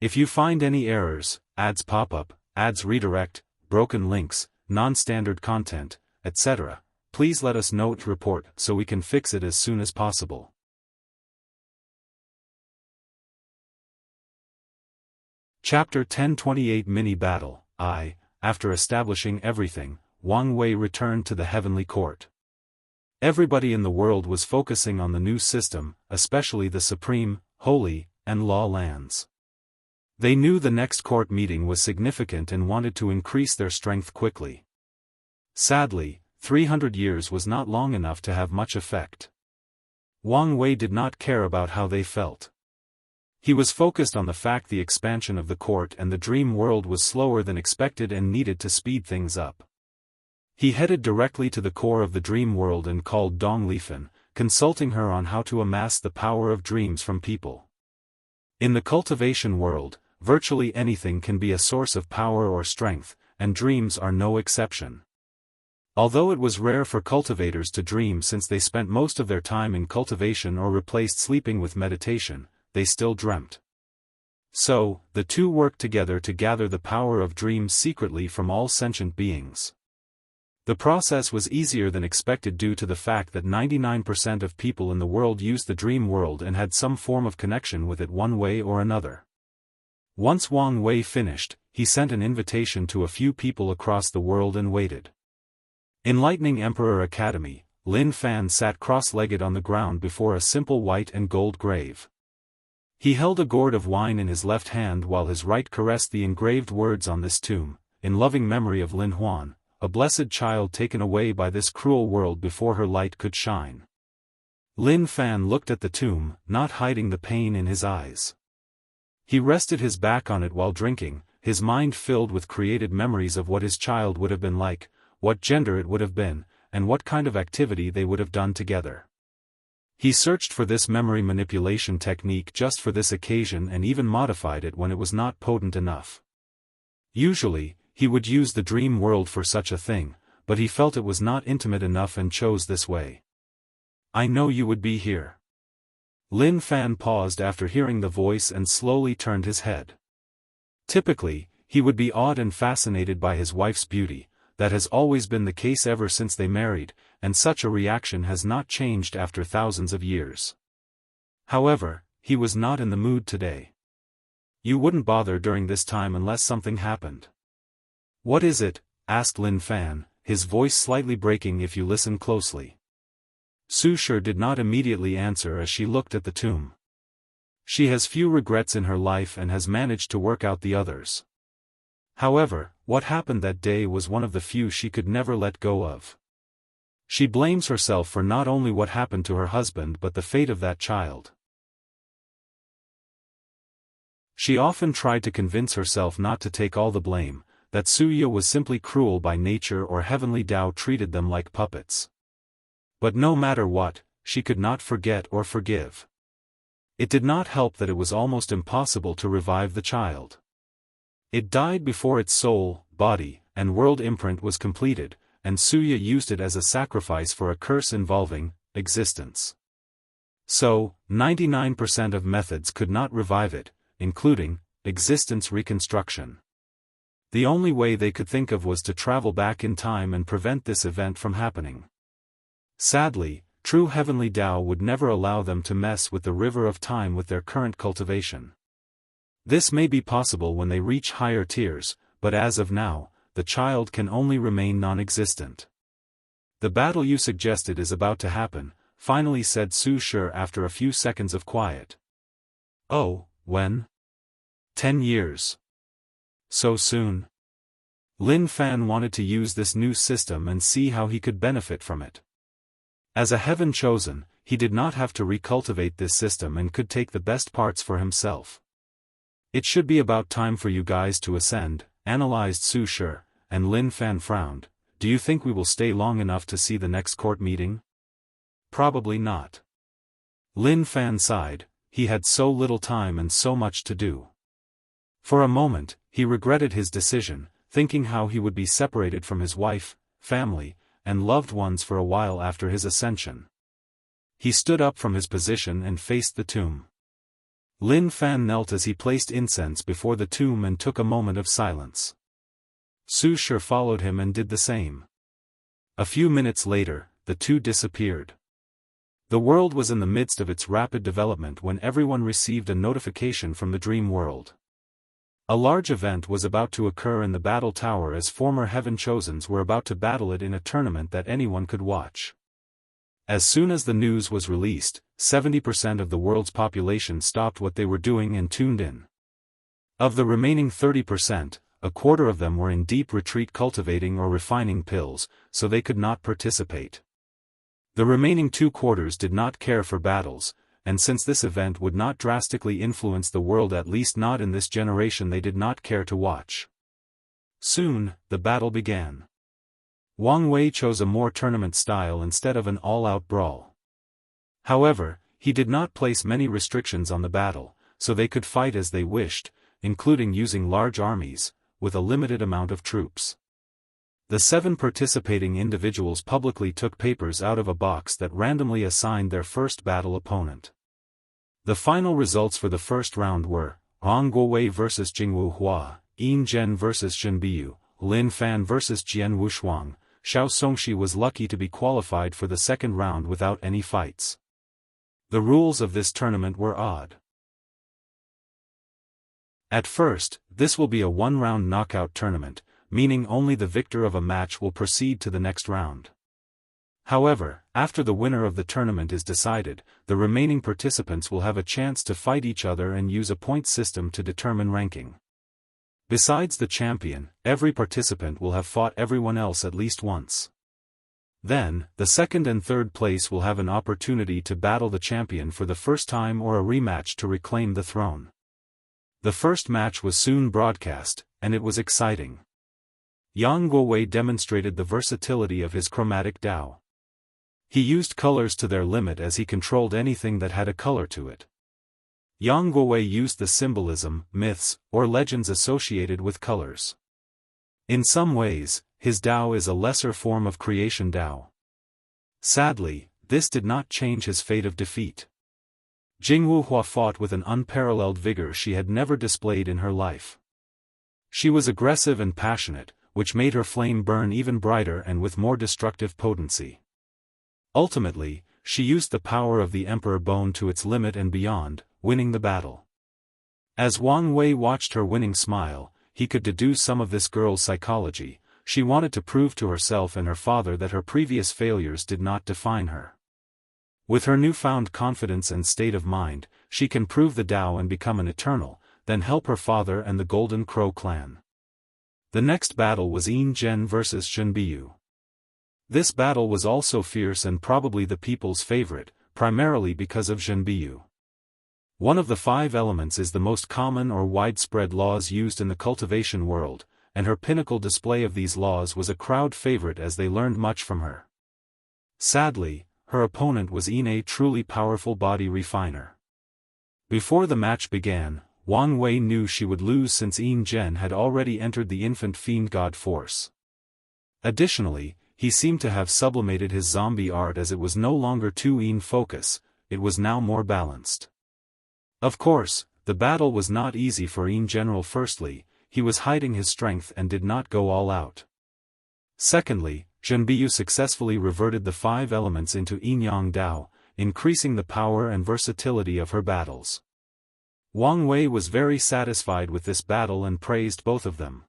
If you find any errors, ads pop up, ads redirect, broken links, non-standard content, etc., please let us know to report so we can fix it as soon as possible. Chapter 1028 Mini Battle. After establishing everything, Wang Wei returned to the heavenly court. Everybody in the world was focusing on the new system, especially the Supreme, Holy, and Law lands. They knew the next court meeting was significant and wanted to increase their strength quickly. Sadly, 300 years was not long enough to have much effect. Wang Wei did not care about how they felt. He was focused on the fact the expansion of the court and the dream world was slower than expected and needed to speed things up. He headed directly to the core of the dream world and called Dong Lifan, consulting her on how to amass the power of dreams from people. In the cultivation world, virtually anything can be a source of power or strength, and dreams are no exception. Although it was rare for cultivators to dream since they spent most of their time in cultivation or replaced sleeping with meditation, they still dreamt. So, the two worked together to gather the power of dreams secretly from all sentient beings. The process was easier than expected due to the fact that 99% of people in the world used the dream world and had some form of connection with it one way or another. Once Wang Wei finished, he sent an invitation to a few people across the world and waited. Enlightening Emperor Academy, Lin Fan sat cross-legged on the ground before a simple white and gold grave. He held a gourd of wine in his left hand while his right caressed the engraved words on this tomb, in loving memory of Lin Huan, a blessed child taken away by this cruel world before her light could shine. Lin Fan looked at the tomb, not hiding the pain in his eyes. He rested his back on it while drinking, his mind filled with created memories of what his child would have been like, what gender it would have been, and what kind of activity they would have done together. He searched for this memory manipulation technique just for this occasion and even modified it when it was not potent enough. Usually, he would use the dream world for such a thing, but he felt it was not intimate enough and chose this way. "I know you would be here." Lin Fan paused after hearing the voice and slowly turned his head. Typically, he would be awed and fascinated by his wife's beauty. That has always been the case ever since they married, and such a reaction has not changed after thousands of years. However, he was not in the mood today. "You wouldn't bother during this time unless something happened." "What is it?" asked Lin Fan, his voice slightly breaking if you listen closely. Su Shi did not immediately answer as she looked at the tomb. She has few regrets in her life and has managed to work out the others. However, what happened that day was one of the few she could never let go of. She blames herself for not only what happened to her husband but the fate of that child. She often tried to convince herself not to take all the blame, that Suya was simply cruel by nature or heavenly Tao treated them like puppets. But no matter what, she could not forget or forgive. It did not help that it was almost impossible to revive the child. It died before its soul, body, and world imprint was completed, and Suya used it as a sacrifice for a curse involving existence. So, 99% of methods could not revive it, including existence reconstruction. The only way they could think of was to travel back in time and prevent this event from happening. Sadly, true heavenly Tao would never allow them to mess with the river of time with their current cultivation. This may be possible when they reach higher tiers, but as of now, the child can only remain non-existent. "The battle you suggested is about to happen," finally said Su Shi after a few seconds of quiet. "Oh, when?" 10 years. So soon? Lin Fan wanted to use this new system and see how he could benefit from it. As a heaven chosen, he did not have to recultivate this system and could take the best parts for himself. "It should be about time for you guys to ascend," analyzed Su Shi, and Lin Fan frowned. "Do you think we will stay long enough to see the next court meeting?" "Probably not." Lin Fan sighed, he had so little time and so much to do. For a moment, he regretted his decision, thinking how he would be separated from his wife, family, and loved ones for a while after his ascension. He stood up from his position and faced the tomb. Lin Fan knelt as he placed incense before the tomb and took a moment of silence. Su Shi followed him and did the same. A few minutes later, the two disappeared. The world was in the midst of its rapid development when everyone received a notification from the dream world. A large event was about to occur in the battle tower as former Heaven Chosens were about to battle it in a tournament that anyone could watch. As soon as the news was released, 70% of the world's population stopped what they were doing and tuned in. Of the remaining 30%, a quarter of them were in deep retreat cultivating or refining pills, so they could not participate. The remaining 2 quarters did not care for battles, and since this event would not drastically influence the world, at least not in this generation, they did not care to watch. Soon, the battle began. Wang Wei chose a more tournament style instead of an all-out brawl. However, he did not place many restrictions on the battle, so they could fight as they wished, including using large armies, with a limited amount of troops. The 7 participating individuals publicly took papers out of a box that randomly assigned their first battle opponent. The final results for the first round were, Wang Guowei vs Jingwu Hua, Yin Zhen vs Shen Biyu, Lin Fan vs Jian Wushuang. Xiao Songxi was lucky to be qualified for the second round without any fights. The rules of this tournament were odd. At first, this will be a 1-round knockout tournament, meaning only the victor of a match will proceed to the next round. However, after the winner of the tournament is decided, the remaining participants will have a chance to fight each other and use a point system to determine ranking. Besides the champion, every participant will have fought everyone else at least once. Then, the second and third place will have an opportunity to battle the champion for the first time or a rematch to reclaim the throne. The first match was soon broadcast, and it was exciting. Yang Guowei demonstrated the versatility of his chromatic Dao. He used colors to their limit as he controlled anything that had a color to it. Yang Guowei used the symbolism, myths, or legends associated with colors. In some ways, his Dao is a lesser form of creation Dao. Sadly, this did not change his fate of defeat. Jingwu Hua fought with an unparalleled vigor she had never displayed in her life. She was aggressive and passionate, which made her flame burn even brighter and with more destructive potency. Ultimately, she used the power of the Emperor Bone to its limit and beyond, winning the battle. As Wang Wei watched her winning smile, he could deduce some of this girl's psychology. She wanted to prove to herself and her father that her previous failures did not define her. With her newfound confidence and state of mind, she can prove the Tao and become an eternal, then help her father and the Golden Crow clan. The next battle was Yin Zhen vs Shen Biyu. This battle was also fierce and probably the people's favorite, primarily because of Shen Biyu. One of the 5 elements is the most common or widespread laws used in the cultivation world, and her pinnacle display of these laws was a crowd favorite as they learned much from her. Sadly, her opponent was Yin, a truly powerful body refiner. Before the match began, Wang Wei knew she would lose since Yin Zhen had already entered the infant fiend god force. Additionally, he seemed to have sublimated his zombie art as it was no longer too Yin focus, it was now more balanced. Of course, the battle was not easy for Yin General. Firstly, he was hiding his strength and did not go all out. Secondly, Shen Biyu successfully reverted the 5 elements into Yin-Yang Dao, increasing the power and versatility of her battles. Wang Wei was very satisfied with this battle and praised both of them.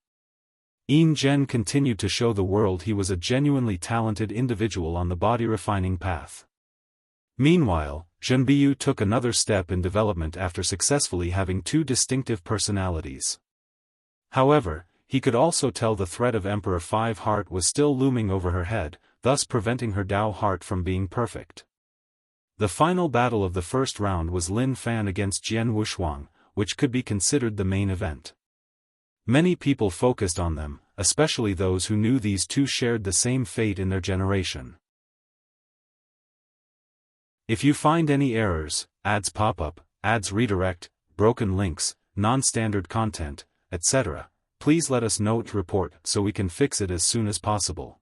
Yin Zhen continued to show the world he was a genuinely talented individual on the body-refining path. Meanwhile, Shen Biyu took another step in development after successfully having 2 distinctive personalities. However, he could also tell the threat of Emperor 5 Heart was still looming over her head, thus preventing her Dao heart from being perfect. The final battle of the first round was Lin Fan against Jian Wushuang, which could be considered the main event. Many people focused on them, especially those who knew these two shared the same fate in their generation. If you find any errors, ads pop up, ads redirect, broken links, non-standard content, etc., please let us know to report so we can fix it as soon as possible.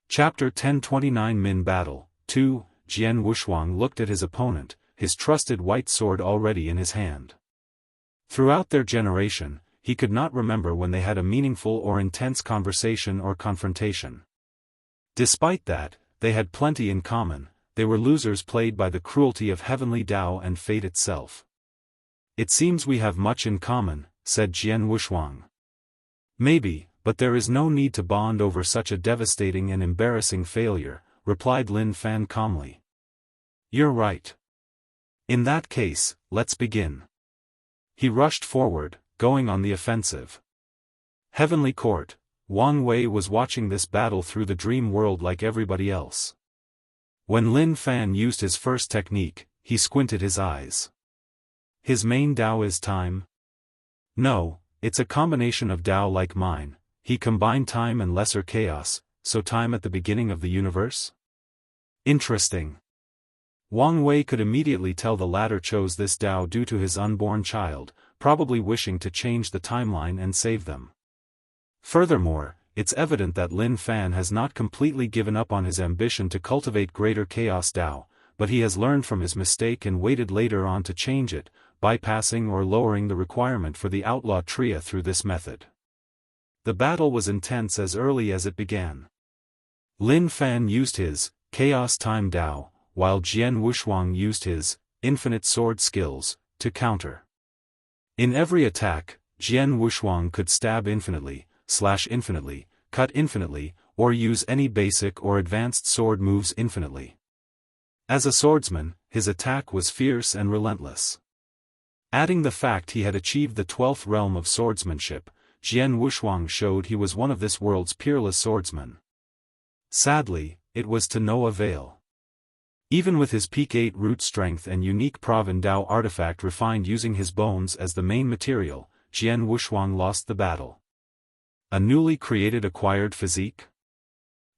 Chapter 1029 Min Battle 2. Jian Wushuang looked at his opponent, his trusted white sword already in his hand. Throughout their generation, he could not remember when they had a meaningful or intense conversation or confrontation. Despite that, they had plenty in common. They were losers plagued by the cruelty of heavenly Tao and fate itself. It seems we have much in common, said Jian Wushuang. Maybe, but there is no need to bond over such a devastating and embarrassing failure, replied Lin Fan calmly. You're right. In that case, let's begin. He rushed forward, going on the offensive. Heavenly Court, Wang Wei was watching this battle through the dream world like everybody else. When Lin Fan used his first technique, he squinted his eyes. His main Dao is time? No, it's a combination of Dao like mine. He combined time and lesser chaos, so time at the beginning of the universe? Interesting. Wang Wei could immediately tell the latter chose this Dao due to his unborn child, probably wishing to change the timeline and save them. Furthermore, it's evident that Lin Fan has not completely given up on his ambition to cultivate greater chaos Dao, but he has learned from his mistake and waited later on to change it, bypassing or lowering the requirement for the outlaw tria through this method. The battle was intense as early as it began. Lin Fan used his chaos time Dao, while Jian Wushuang used his infinite sword skills to counter. In every attack, Jian Wushuang could stab infinitely, slash infinitely, cut infinitely, or use any basic or advanced sword moves infinitely. As a swordsman, his attack was fierce and relentless. Adding the fact he had achieved the 12th realm of swordsmanship, Jian Wushuang showed he was one of this world's peerless swordsmen. Sadly, it was to no avail. Even with his peak 8 root strength and unique Pravin Dao artifact refined using his bones as the main material, Jian Wushuang lost the battle. A newly created acquired physique?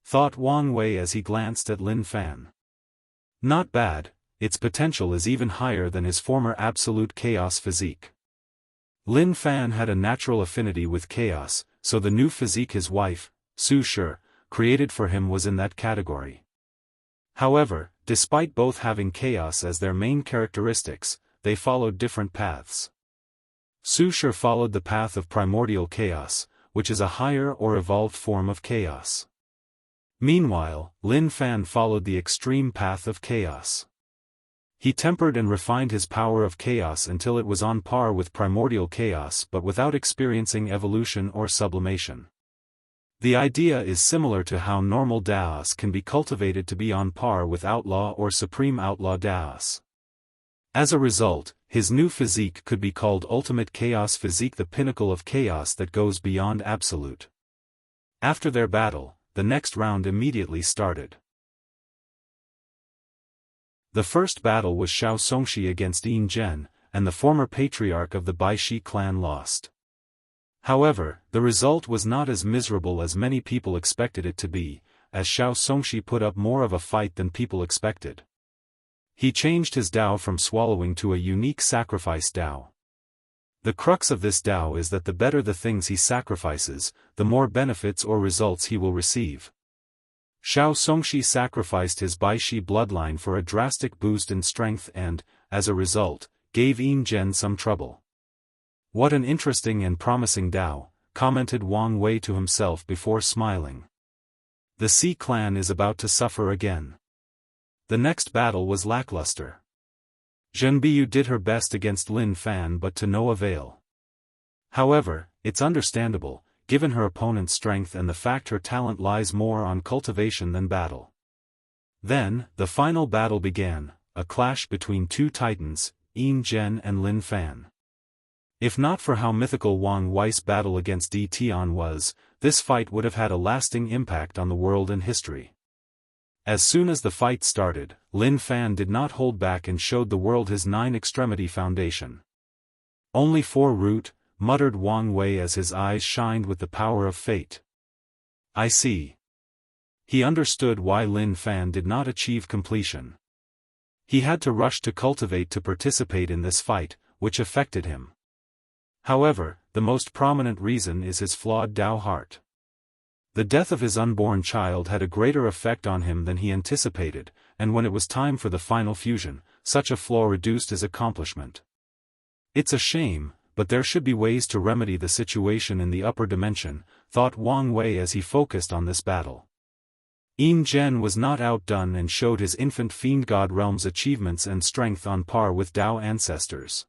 Thought Wang Wei as he glanced at Lin Fan. Not bad, its potential is even higher than his former absolute chaos physique. Lin Fan had a natural affinity with chaos, so the new physique his wife, Su Shi, created for him was in that category. However, despite both having chaos as their main characteristics, they followed different paths. Su Shi followed the path of primordial chaos, which is a higher or evolved form of chaos. Meanwhile, Lin Fan followed the extreme path of chaos. He tempered and refined his power of chaos until it was on par with primordial chaos but without experiencing evolution or sublimation. The idea is similar to how normal Daoist can be cultivated to be on par with outlaw or supreme outlaw Daoist. As a result, his new physique could be called Ultimate Chaos Physique, the pinnacle of chaos that goes beyond absolute. After their battle, the next round immediately started. The first battle was Xiao Songxi against Yin Zhen, and the former patriarch of the Baishi clan lost. However, the result was not as miserable as many people expected it to be, as Xiao Songxi put up more of a fight than people expected. He changed his Dao from swallowing to a unique sacrifice Dao. The crux of this Dao is that the better the things he sacrifices, the more benefits or results he will receive. Xiao Songxi sacrificed his Baishi bloodline for a drastic boost in strength and, as a result, gave Yin Zhen some trouble. What an interesting and promising Dao, commented Wang Wei to himself before smiling. The Xi clan is about to suffer again. The next battle was lackluster. Zhenbiyu did her best against Lin Fan but to no avail. However, it's understandable, given her opponent's strength and the fact her talent lies more on cultivation than battle. Then, the final battle began, a clash between two titans, Yin Zhen and Lin Fan. If not for how mythical Wang Wei's battle against Di Tian was, this fight would have had a lasting impact on the world and history. As soon as the fight started, Lin Fan did not hold back and showed the world his 9-extremity foundation. Only 4 root, muttered Wang Wei as his eyes shined with the power of fate. I see. He understood why Lin Fan did not achieve completion. He had to rush to cultivate to participate in this fight, which affected him. However, the most prominent reason is his flawed Dao heart. The death of his unborn child had a greater effect on him than he anticipated, and when it was time for the final fusion, such a flaw reduced his accomplishment. It's a shame, but there should be ways to remedy the situation in the upper dimension, thought Wang Wei as he focused on this battle. Yin Zhen was not outdone and showed his infant fiend god realm's achievements and strength on par with Dao ancestors.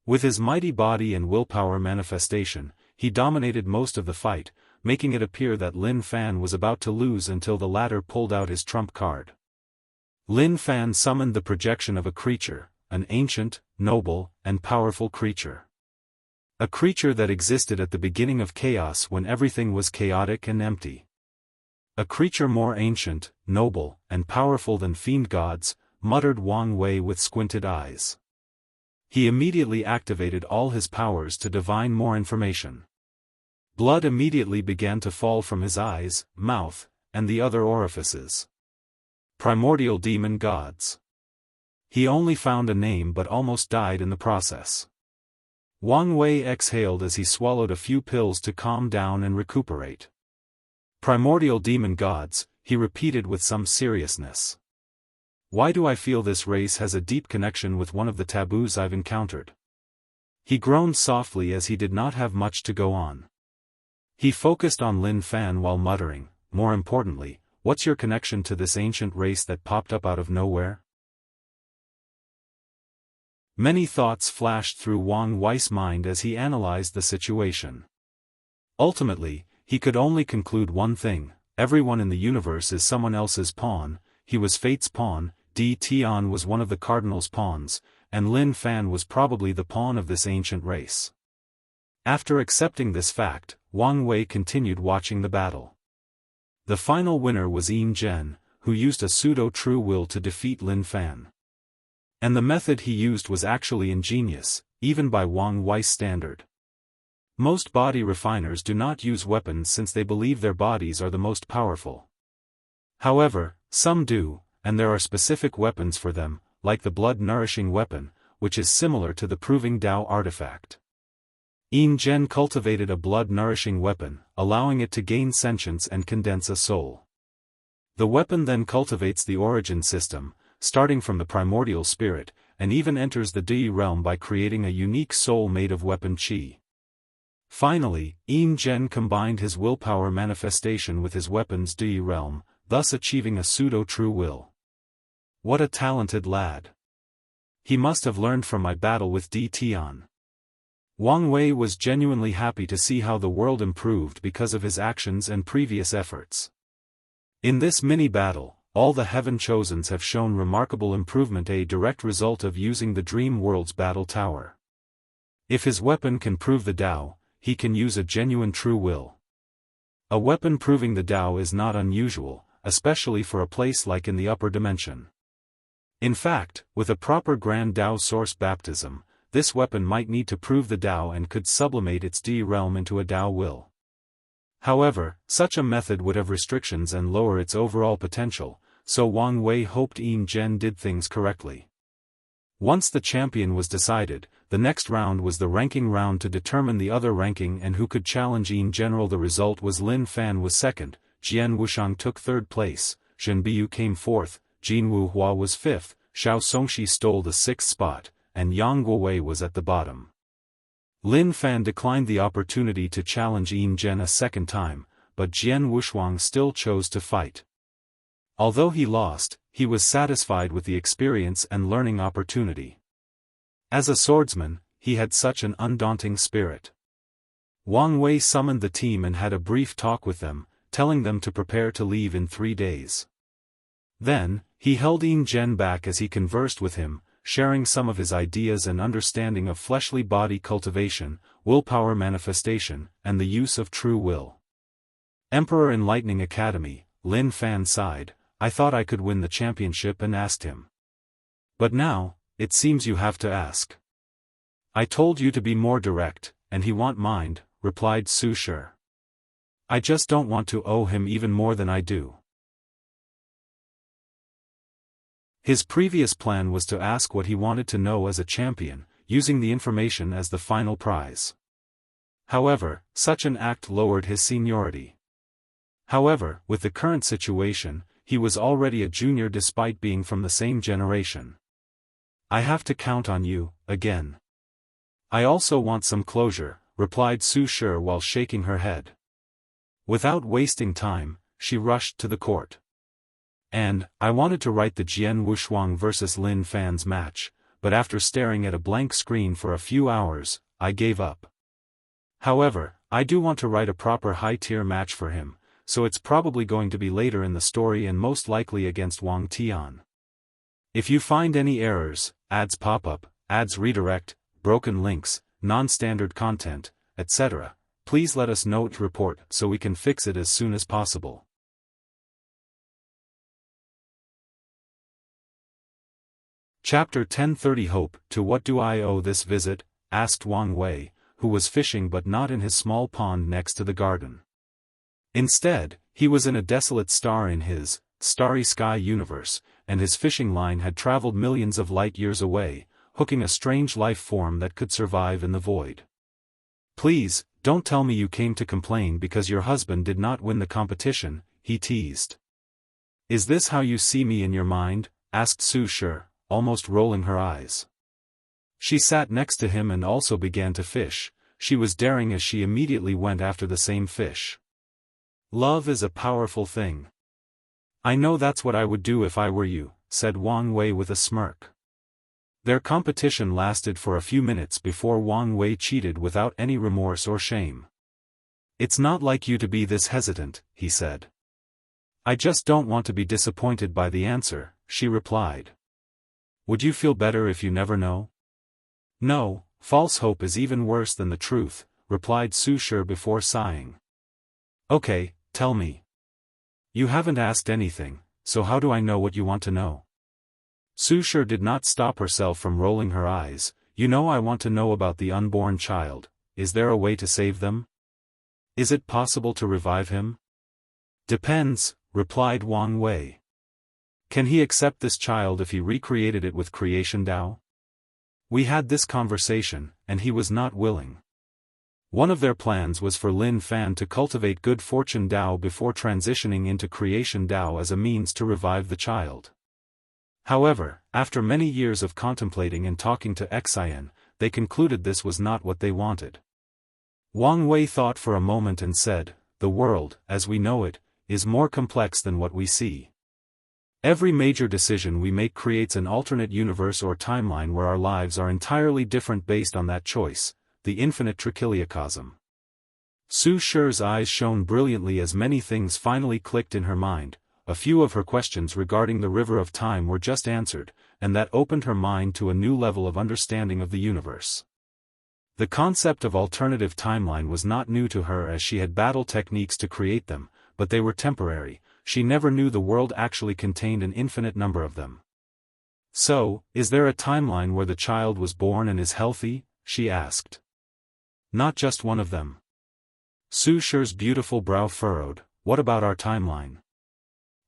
With his mighty body and willpower manifestation, he dominated most of the fight, making it appear that Lin Fan was about to lose until the latter pulled out his trump card. Lin Fan summoned the projection of a creature, an ancient, noble, and powerful creature. A creature that existed at the beginning of chaos when everything was chaotic and empty. A creature more ancient, noble, and powerful than fiend gods, muttered Wang Wei with squinted eyes. He immediately activated all his powers to divine more information. Blood immediately began to fall from his eyes, mouth, and the other orifices. Primordial demon gods. He only found a name but almost died in the process. Wang Wei exhaled as he swallowed a few pills to calm down and recuperate. Primordial demon gods, he repeated with some seriousness. Why do I feel this race has a deep connection with one of the taboos I've encountered? He groaned softly as he did not have much to go on. He focused on Lin Fan while muttering, more importantly, what's your connection to this ancient race that popped up out of nowhere? Many thoughts flashed through Wang Wei's mind as he analyzed the situation. Ultimately, he could only conclude one thing: everyone in the universe is someone else's pawn. He was Fate's pawn, Di Tian was one of the Cardinal's pawns, and Lin Fan was probably the pawn of this ancient race. After accepting this fact, Wang Wei continued watching the battle. The final winner was Yin Zhen, who used a pseudo-true will to defeat Lin Fan. And the method he used was actually ingenious, even by Wang Wei's standard. Most body refiners do not use weapons since they believe their bodies are the most powerful. However, some do, and there are specific weapons for them, like the blood-nourishing weapon, which is similar to the Proving Tao artifact. Yin Zhen cultivated a blood-nourishing weapon, allowing it to gain sentience and condense a soul. The weapon then cultivates the origin system, starting from the primordial spirit, and even enters the Di realm by creating a unique soul made of weapon chi. Finally, Yin Zhen combined his willpower manifestation with his weapon's Di realm, thus achieving a pseudo-true will. What a talented lad! He must have learned from my battle with Di Tian. Wang Wei was genuinely happy to see how the world improved because of his actions and previous efforts. In this mini-battle, all the Heaven Chosens have shown remarkable improvement, a direct result of using the Dream World's Battle Tower. If his weapon can prove the Tao, he can use a genuine true will. A weapon proving the Tao is not unusual, especially for a place like in the upper dimension. In fact, with a proper Grand Tao source baptism, this weapon might need to prove the Tao and could sublimate its Di realm into a Tao will. However, such a method would have restrictions and lower its overall potential, so Wang Wei hoped Yin Zhen did things correctly. Once the champion was decided, the next round was the ranking round to determine the other ranking and who could challenge Yin General. The result was Lin Fan was second, Jian Wushang took third place, Zhen Biyu came fourth, Jin Wu Hua was fifth, Xiao Songxi stole the sixth spot, and Yang Guowei was at the bottom. Lin Fan declined the opportunity to challenge Yin Zhen a second time, but Jian Wushuang still chose to fight. Although he lost, he was satisfied with the experience and learning opportunity. As a swordsman, he had such an undaunting spirit. Wang Wei summoned the team and had a brief talk with them, telling them to prepare to leave in 3 days. Then, he held Yin Zhen back as he conversed with him, sharing some of his ideas and understanding of fleshly body cultivation, willpower manifestation, and the use of true will. Emperor Enlightening Academy, Lin Fan sighed, I thought I could win the championship and asked him. But now, it seems you have to ask. I told you to be more direct, and he won't mind, replied Su Shi. I just don't want to owe him even more than I do. His previous plan was to ask what he wanted to know as a champion, using the information as the final prize. However, such an act lowered his seniority. However, with the current situation, he was already a junior despite being from the same generation. I have to count on you, again. I also want some closure, replied Su Shi while shaking her head. Without wasting time, she rushed to the court. And, I wanted to write the Jian Wushuang vs Lin Fan's match, but after staring at a blank screen for a few hours, I gave up. However, I do want to write a proper high-tier match for him, so it's probably going to be later in the story and most likely against Wang Tian. If you find any errors, ads pop up, ads redirect, broken links, non-standard content, etc. Please let us know to report so we can fix it as soon as possible. Chapter 1030 Hope. To what do I owe this visit? Asked Wang Wei, who was fishing but not in his small pond next to the garden. Instead, he was in a desolate star in his starry sky universe, and his fishing line had traveled millions of light years away, hooking a strange life form that could survive in the void. Please, don't tell me you came to complain because your husband did not win the competition, he teased. Is this how you see me in your mind? Asked Su Shi, almost rolling her eyes. She sat next to him and also began to fish. She was daring as she immediately went after the same fish. Love is a powerful thing. I know that's what I would do if I were you, said Wang Wei with a smirk. Their competition lasted for a few minutes before Wang Wei cheated without any remorse or shame. It's not like you to be this hesitant, he said. I just don't want to be disappointed by the answer, she replied. Would you feel better if you never know? No, false hope is even worse than the truth, replied Su Shi before sighing. Okay, tell me. You haven't asked anything, so how do I know what you want to know? Su Shi did not stop herself from rolling her eyes. You know I want to know about the unborn child. Is there a way to save them? Is it possible to revive him? Depends, replied Wang Wei. Can he accept this child if he recreated it with Creation Dao? We had this conversation, and he was not willing. One of their plans was for Lin Fan to cultivate Good Fortune Dao before transitioning into Creation Dao as a means to revive the child. However, after many years of contemplating and talking to Xian, they concluded this was not what they wanted. Wang Wei thought for a moment and said, the world, as we know it, is more complex than what we see. Every major decision we make creates an alternate universe or timeline where our lives are entirely different based on that choice, the infinite trichiliocosm. Su Shi's eyes shone brilliantly as many things finally clicked in her mind. A few of her questions regarding the river of time were just answered, and that opened her mind to a new level of understanding of the universe. The concept of alternative timeline was not new to her as she had battle techniques to create them, but they were temporary. She never knew the world actually contained an infinite number of them. So, is there a timeline where the child was born and is healthy? She asked. Not just one of them. Su Shi's beautiful brow furrowed. What about our timeline?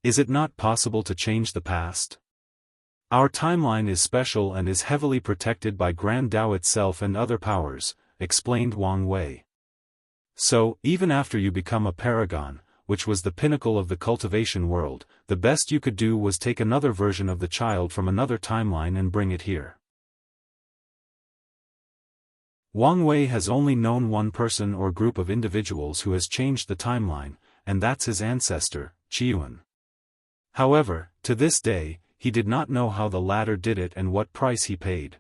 Is it not possible to change the past? Our timeline is special and is heavily protected by Grand Dao itself and other powers, explained Wang Wei. So, even after you become a paragon, which was the pinnacle of the cultivation world, the best you could do was take another version of the child from another timeline and bring it here. Wang Wei has only known one person or group of individuals who has changed the timeline, and that's his ancestor, Qiyuan. However, to this day, he did not know how the latter did it and what price he paid.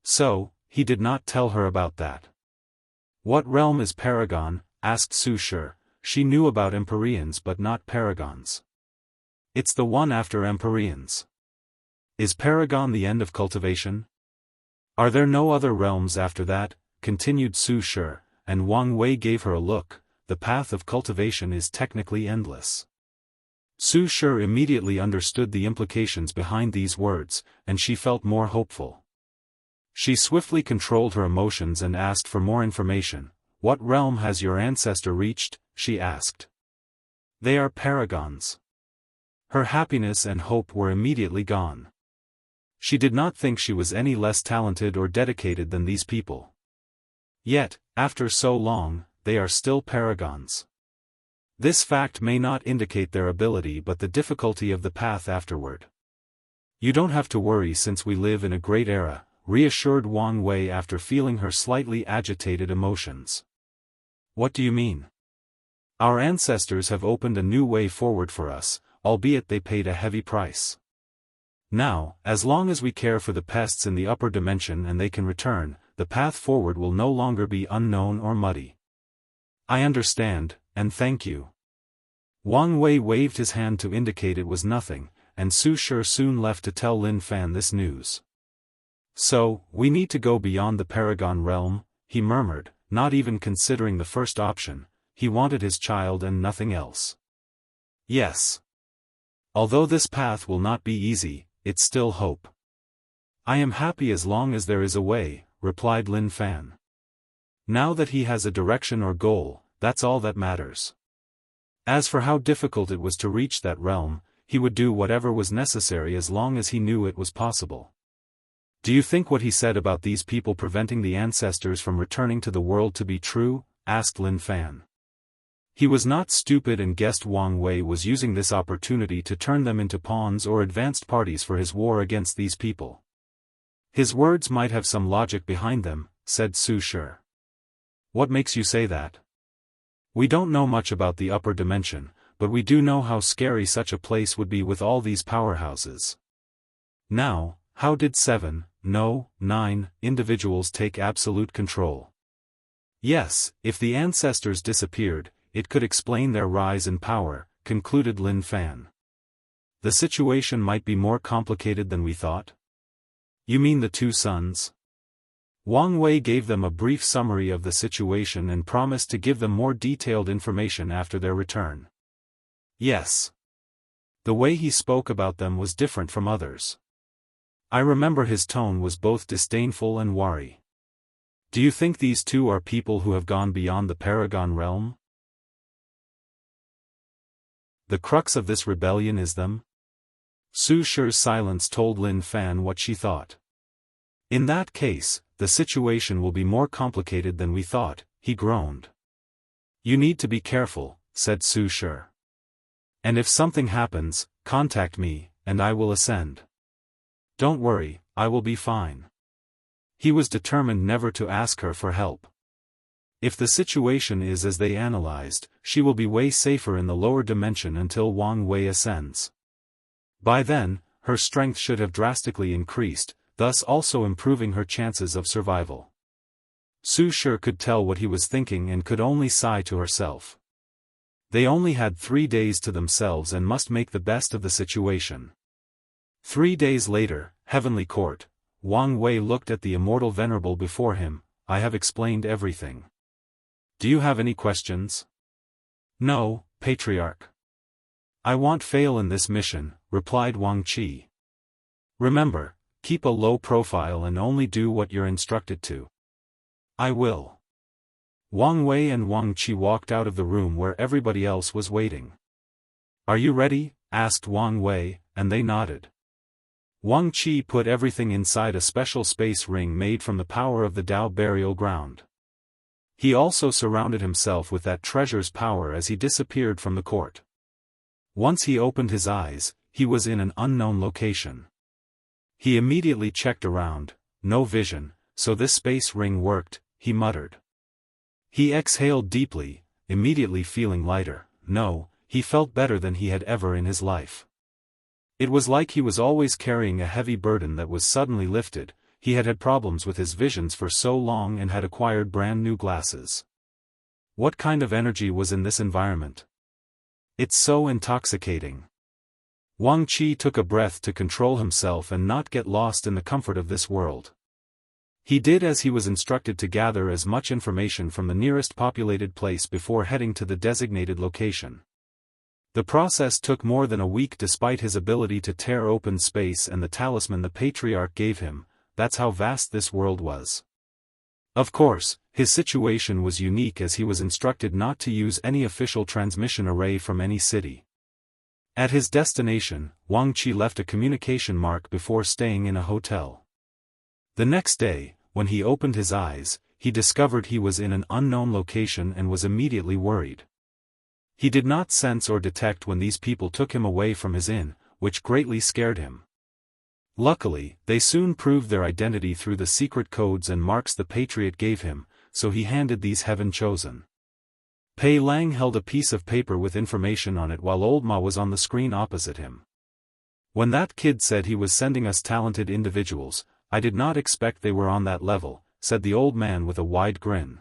So, he did not tell her about that. What realm is Paragon? Asked Su Shi. She knew about Empyreans but not Paragons. It's the one after Empyreans. Is Paragon the end of cultivation? Are there no other realms after that? Continued Su Shi, and Wang Wei gave her a look. The path of cultivation is technically endless. Su Shi immediately understood the implications behind these words, and she felt more hopeful. She swiftly controlled her emotions and asked for more information. What realm has your ancestor reached? She asked. They are paragons. Her happiness and hope were immediately gone. She did not think she was any less talented or dedicated than these people. Yet, after so long, they are still paragons. This fact may not indicate their ability but the difficulty of the path afterward. You don't have to worry since we live in a great era, reassured Wang Wei after feeling her slightly agitated emotions. What do you mean? Our ancestors have opened a new way forward for us, albeit they paid a heavy price. Now, as long as we care for the pests in the upper dimension and they can return, the path forward will no longer be unknown or muddy. I understand, and thank you. Wang Wei waved his hand to indicate it was nothing, and Su Shi soon left to tell Lin Fan this news. So, we need to go beyond the Paragon realm, he murmured, not even considering the first option. He wanted his child and nothing else. Yes. Although this path will not be easy, it's still hope. I am happy as long as there is a way, replied Lin Fan. Now that he has a direction or goal, that's all that matters. As for how difficult it was to reach that realm, he would do whatever was necessary as long as he knew it was possible. Do you think what he said about these people preventing the ancestors from returning to the world to be true? Asked Lin Fan. He was not stupid and guessed Wang Wei was using this opportunity to turn them into pawns or advanced parties for his war against these people. His words might have some logic behind them, said Su Shi. What makes you say that? We don't know much about the upper dimension, but we do know how scary such a place would be with all these powerhouses. Now, how did 9 individuals take absolute control? Yes, if the ancestors disappeared, it could explain their rise in power, concluded Lin Fan. The situation might be more complicated than we thought. You mean the two sons? Wang Wei gave them a brief summary of the situation and promised to give them more detailed information after their return. Yes. The way he spoke about them was different from others. I remember his tone was both disdainful and wary. Do you think these two are people who have gone beyond the Paragon realm? The crux of this rebellion is them? Su Shi's silence told Lin Fan what she thought. In that case, the situation will be more complicated than we thought, he groaned. You need to be careful, said Su Shi. And if something happens, contact me, and I will ascend. Don't worry, I will be fine. He was determined never to ask her for help. If the situation is as they analyzed, she will be way safer in the lower dimension until Wang Wei ascends. By then, her strength should have drastically increased, thus also improving her chances of survival. Su Shi could tell what he was thinking and could only sigh to herself. They only had 3 days to themselves and must make the best of the situation. 3 days later, Heavenly Court. Wang Wei looked at the immortal venerable before him. I have explained everything. Do you have any questions? No, Patriarch. I won't fail in this mission, replied Wang Qi. Remember, keep a low profile and only do what you're instructed to. I will. Wang Wei and Wang Qi walked out of the room where everybody else was waiting. Are you ready? Asked Wang Wei, and they nodded. Wang Qi put everything inside a special space ring made from the power of the Dao burial ground. He also surrounded himself with that treasure's power as he disappeared from the court. Once he opened his eyes, he was in an unknown location. He immediately checked around, no vision, so this space ring worked, he muttered. He exhaled deeply, immediately feeling lighter. No, he felt better than he had ever in his life. It was like he was always carrying a heavy burden that was suddenly lifted. He had had problems with his visions for so long and had acquired brand new glasses. What kind of energy was in this environment? It's so intoxicating. Wang Qi took a breath to control himself and not get lost in the comfort of this world. He did as he was instructed to gather as much information from the nearest populated place before heading to the designated location. The process took more than a week despite his ability to tear open space and the talisman the Patriarch gave him. That's how vast this world was. Of course, his situation was unique as he was instructed not to use any official transmission array from any city. At his destination, Wang Qi left a communication mark before staying in a hotel. The next day, when he opened his eyes, he discovered he was in an unknown location and was immediately worried. He did not sense or detect when these people took him away from his inn, which greatly scared him. Luckily, they soon proved their identity through the secret codes and marks the Patriot gave him, so he handed these heaven-chosen. Pei Lang held a piece of paper with information on it while Old Ma was on the screen opposite him. When that kid said he was sending us talented individuals, I did not expect they were on that level, said the old man with a wide grin.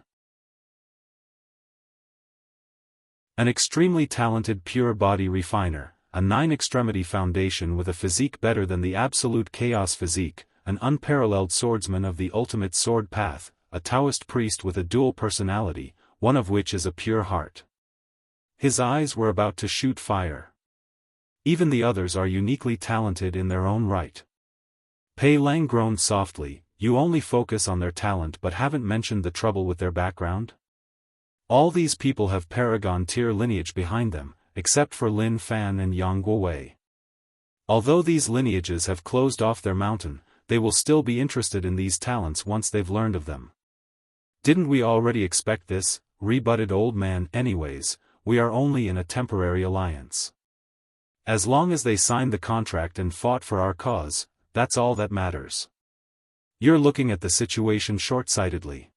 An extremely talented pure body refiner, a 9-extremity foundation with a physique better than the absolute chaos physique, an unparalleled swordsman of the ultimate sword path, a Daoist priest with a dual personality, one of which is a pure heart. His eyes were about to shoot fire. Even the others are uniquely talented in their own right. Pei Lang groaned softly, you only focus on their talent but haven't mentioned the trouble with their background? All these people have paragon-tier lineage behind them, except for Lin Fan and Yang Guowei. Although these lineages have closed off their mountain, they will still be interested in these talents once they've learned of them. Didn't we already expect this? Rebutted Old Man. Anyways, we are only in a temporary alliance. As long as they signed the contract and fought for our cause, that's all that matters. You're looking at the situation short-sightedly.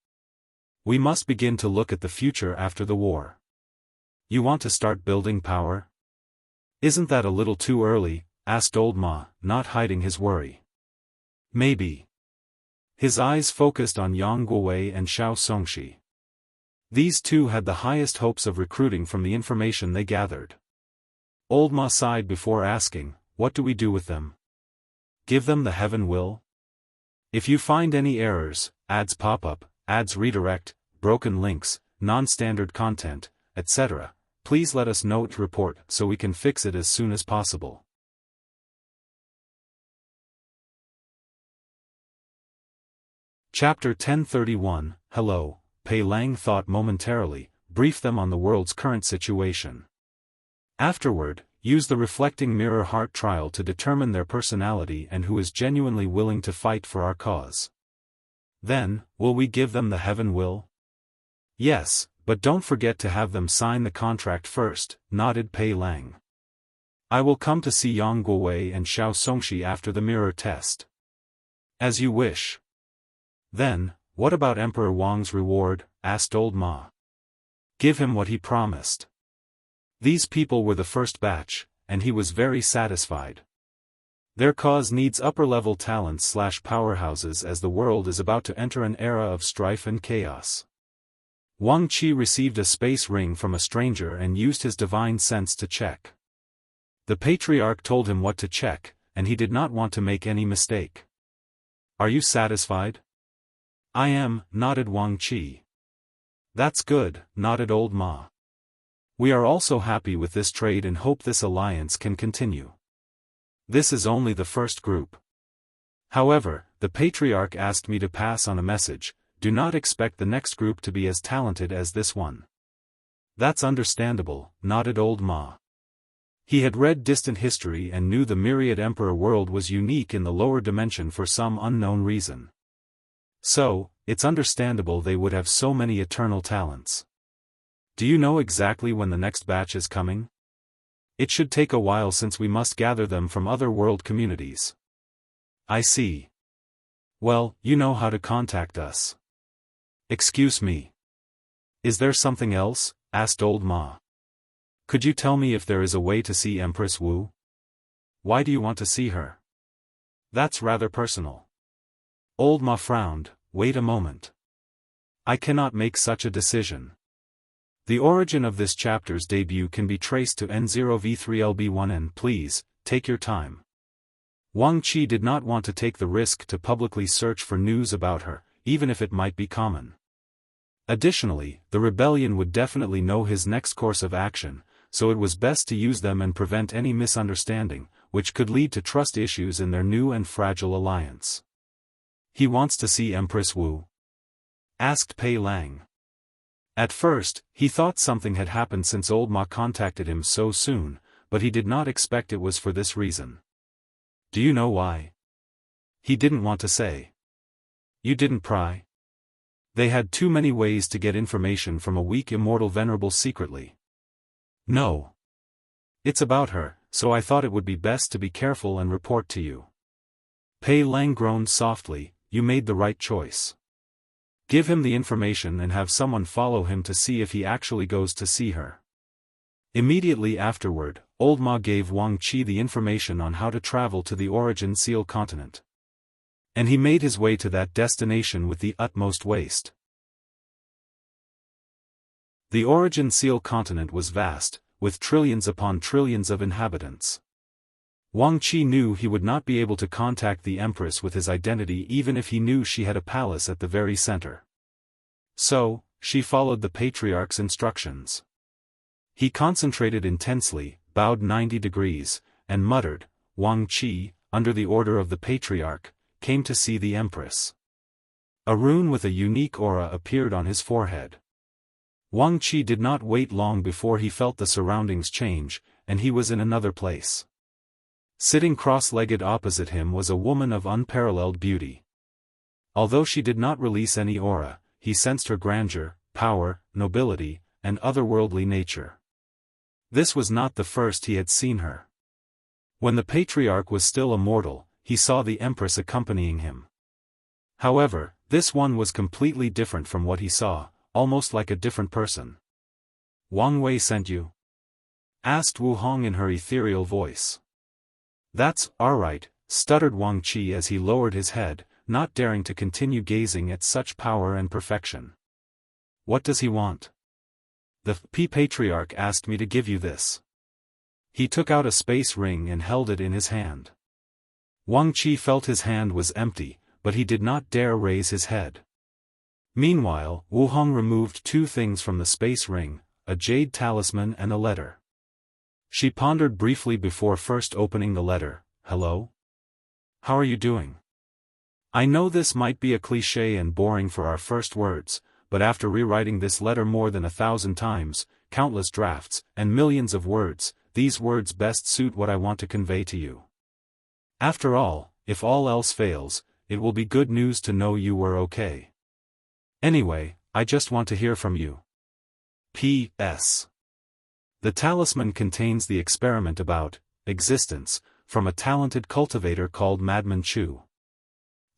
We must begin to look at the future after the war. You want to start building power? Isn't that a little too early? Asked Old Ma, not hiding his worry. Maybe. His eyes focused on Yang Guowei and Xiao Songxi. These two had the highest hopes of recruiting from the information they gathered. Old Ma sighed before asking, what do we do with them? Give them the heaven will? If you find any errors, ads pop up, ads redirect, broken links, non-standard content, etc., please let us know to report so we can fix it as soon as possible. Chapter 1031, Hello, Pei Lang thought momentarily, brief them on the world's current situation. Afterward, use the reflecting mirror heart trial to determine their personality and who is genuinely willing to fight for our cause. Then, will we give them the heaven will? Yes, but don't forget to have them sign the contract first, nodded Pei Lang. I will come to see Yang Guowei and Xiao Songxi after the mirror test. As you wish. Then, what about Emperor Wang's reward? Asked Old Ma. Give him what he promised. These people were the first batch, and he was very satisfied. Their cause needs upper-level talents/powerhouses as the world is about to enter an era of strife and chaos. Wang Qi received a space ring from a stranger and used his divine sense to check. The patriarch told him what to check, and he did not want to make any mistake. Are you satisfied? I am, nodded Wang Qi. That's good, nodded Old Ma. We are also happy with this trade and hope this alliance can continue. This is only the first group. However, the patriarch asked me to pass on a message, do not expect the next group to be as talented as this one. That's understandable, nodded Old Ma. He had read distant history and knew the myriad emperor world was unique in the lower dimension for some unknown reason. So, it's understandable they would have so many eternal talents. Do you know exactly when the next batch is coming? It should take a while since we must gather them from other world communities. I see. Well, you know how to contact us. Excuse me. Is there something else? Asked Old Ma. Could you tell me if there is a way to see Empress Wu? Why do you want to see her? That's rather personal. Old Ma frowned, wait a moment. I cannot make such a decision. The origin of this chapter's debut can be traced to N0V3LB1N. Please, take your time. Wang Qi did not want to take the risk to publicly search for news about her, even if it might be common. Additionally, the rebellion would definitely know his next course of action, so it was best to use them and prevent any misunderstanding, which could lead to trust issues in their new and fragile alliance. He wants to see Empress Wu? Asked Pei Lang. At first, he thought something had happened since Old Ma contacted him so soon, but he did not expect it was for this reason. Do you know why? He didn't want to say. You didn't pry? They had too many ways to get information from a weak immortal venerable secretly. No. It's about her, so I thought it would be best to be careful and report to you. Pei Lang groaned softly, you made the right choice. Give him the information and have someone follow him to see if he actually goes to see her. Immediately afterward, Old Ma gave Wang Qi the information on how to travel to the Origin Seal continent. And he made his way to that destination with the utmost haste. The Origin Seal continent was vast, with trillions upon trillions of inhabitants. Wang Qi knew he would not be able to contact the Empress with his identity even if he knew she had a palace at the very center. So, she followed the Patriarch's instructions. He concentrated intensely, bowed 90 degrees, and muttered, "Wang Qi, under the order of the Patriarch, came to see the Empress." A rune with a unique aura appeared on his forehead. Wang Qi did not wait long before he felt the surroundings change, and he was in another place. Sitting cross-legged opposite him was a woman of unparalleled beauty. Although she did not release any aura, he sensed her grandeur, power, nobility, and otherworldly nature. This was not the first he had seen her. When the Patriarch was still a mortal, he saw the Empress accompanying him. However, this one was completely different from what he saw, almost like a different person. "Wang Wei sent you?" asked Wu Hong in her ethereal voice. "That's alright," stuttered Wang Qi as he lowered his head, not daring to continue gazing at such power and perfection. "What does he want?" "The Patriarch asked me to give you this." He took out a space ring and held it in his hand. Wang Qi felt his hand was empty, but he did not dare raise his head. Meanwhile, Wu Hong removed two things from the space ring, a jade talisman and a letter. She pondered briefly before first opening the letter. "Hello? How are you doing?" I know this might be a cliché and boring for our first words, but after rewriting this letter more than 1,000 times, countless drafts, and millions of words, these words best suit what I want to convey to you. After all, if all else fails, it will be good news to know you were okay. Anyway, I just want to hear from you. P.S. The talisman contains the experiment about existence, from a talented cultivator called Madman Chu.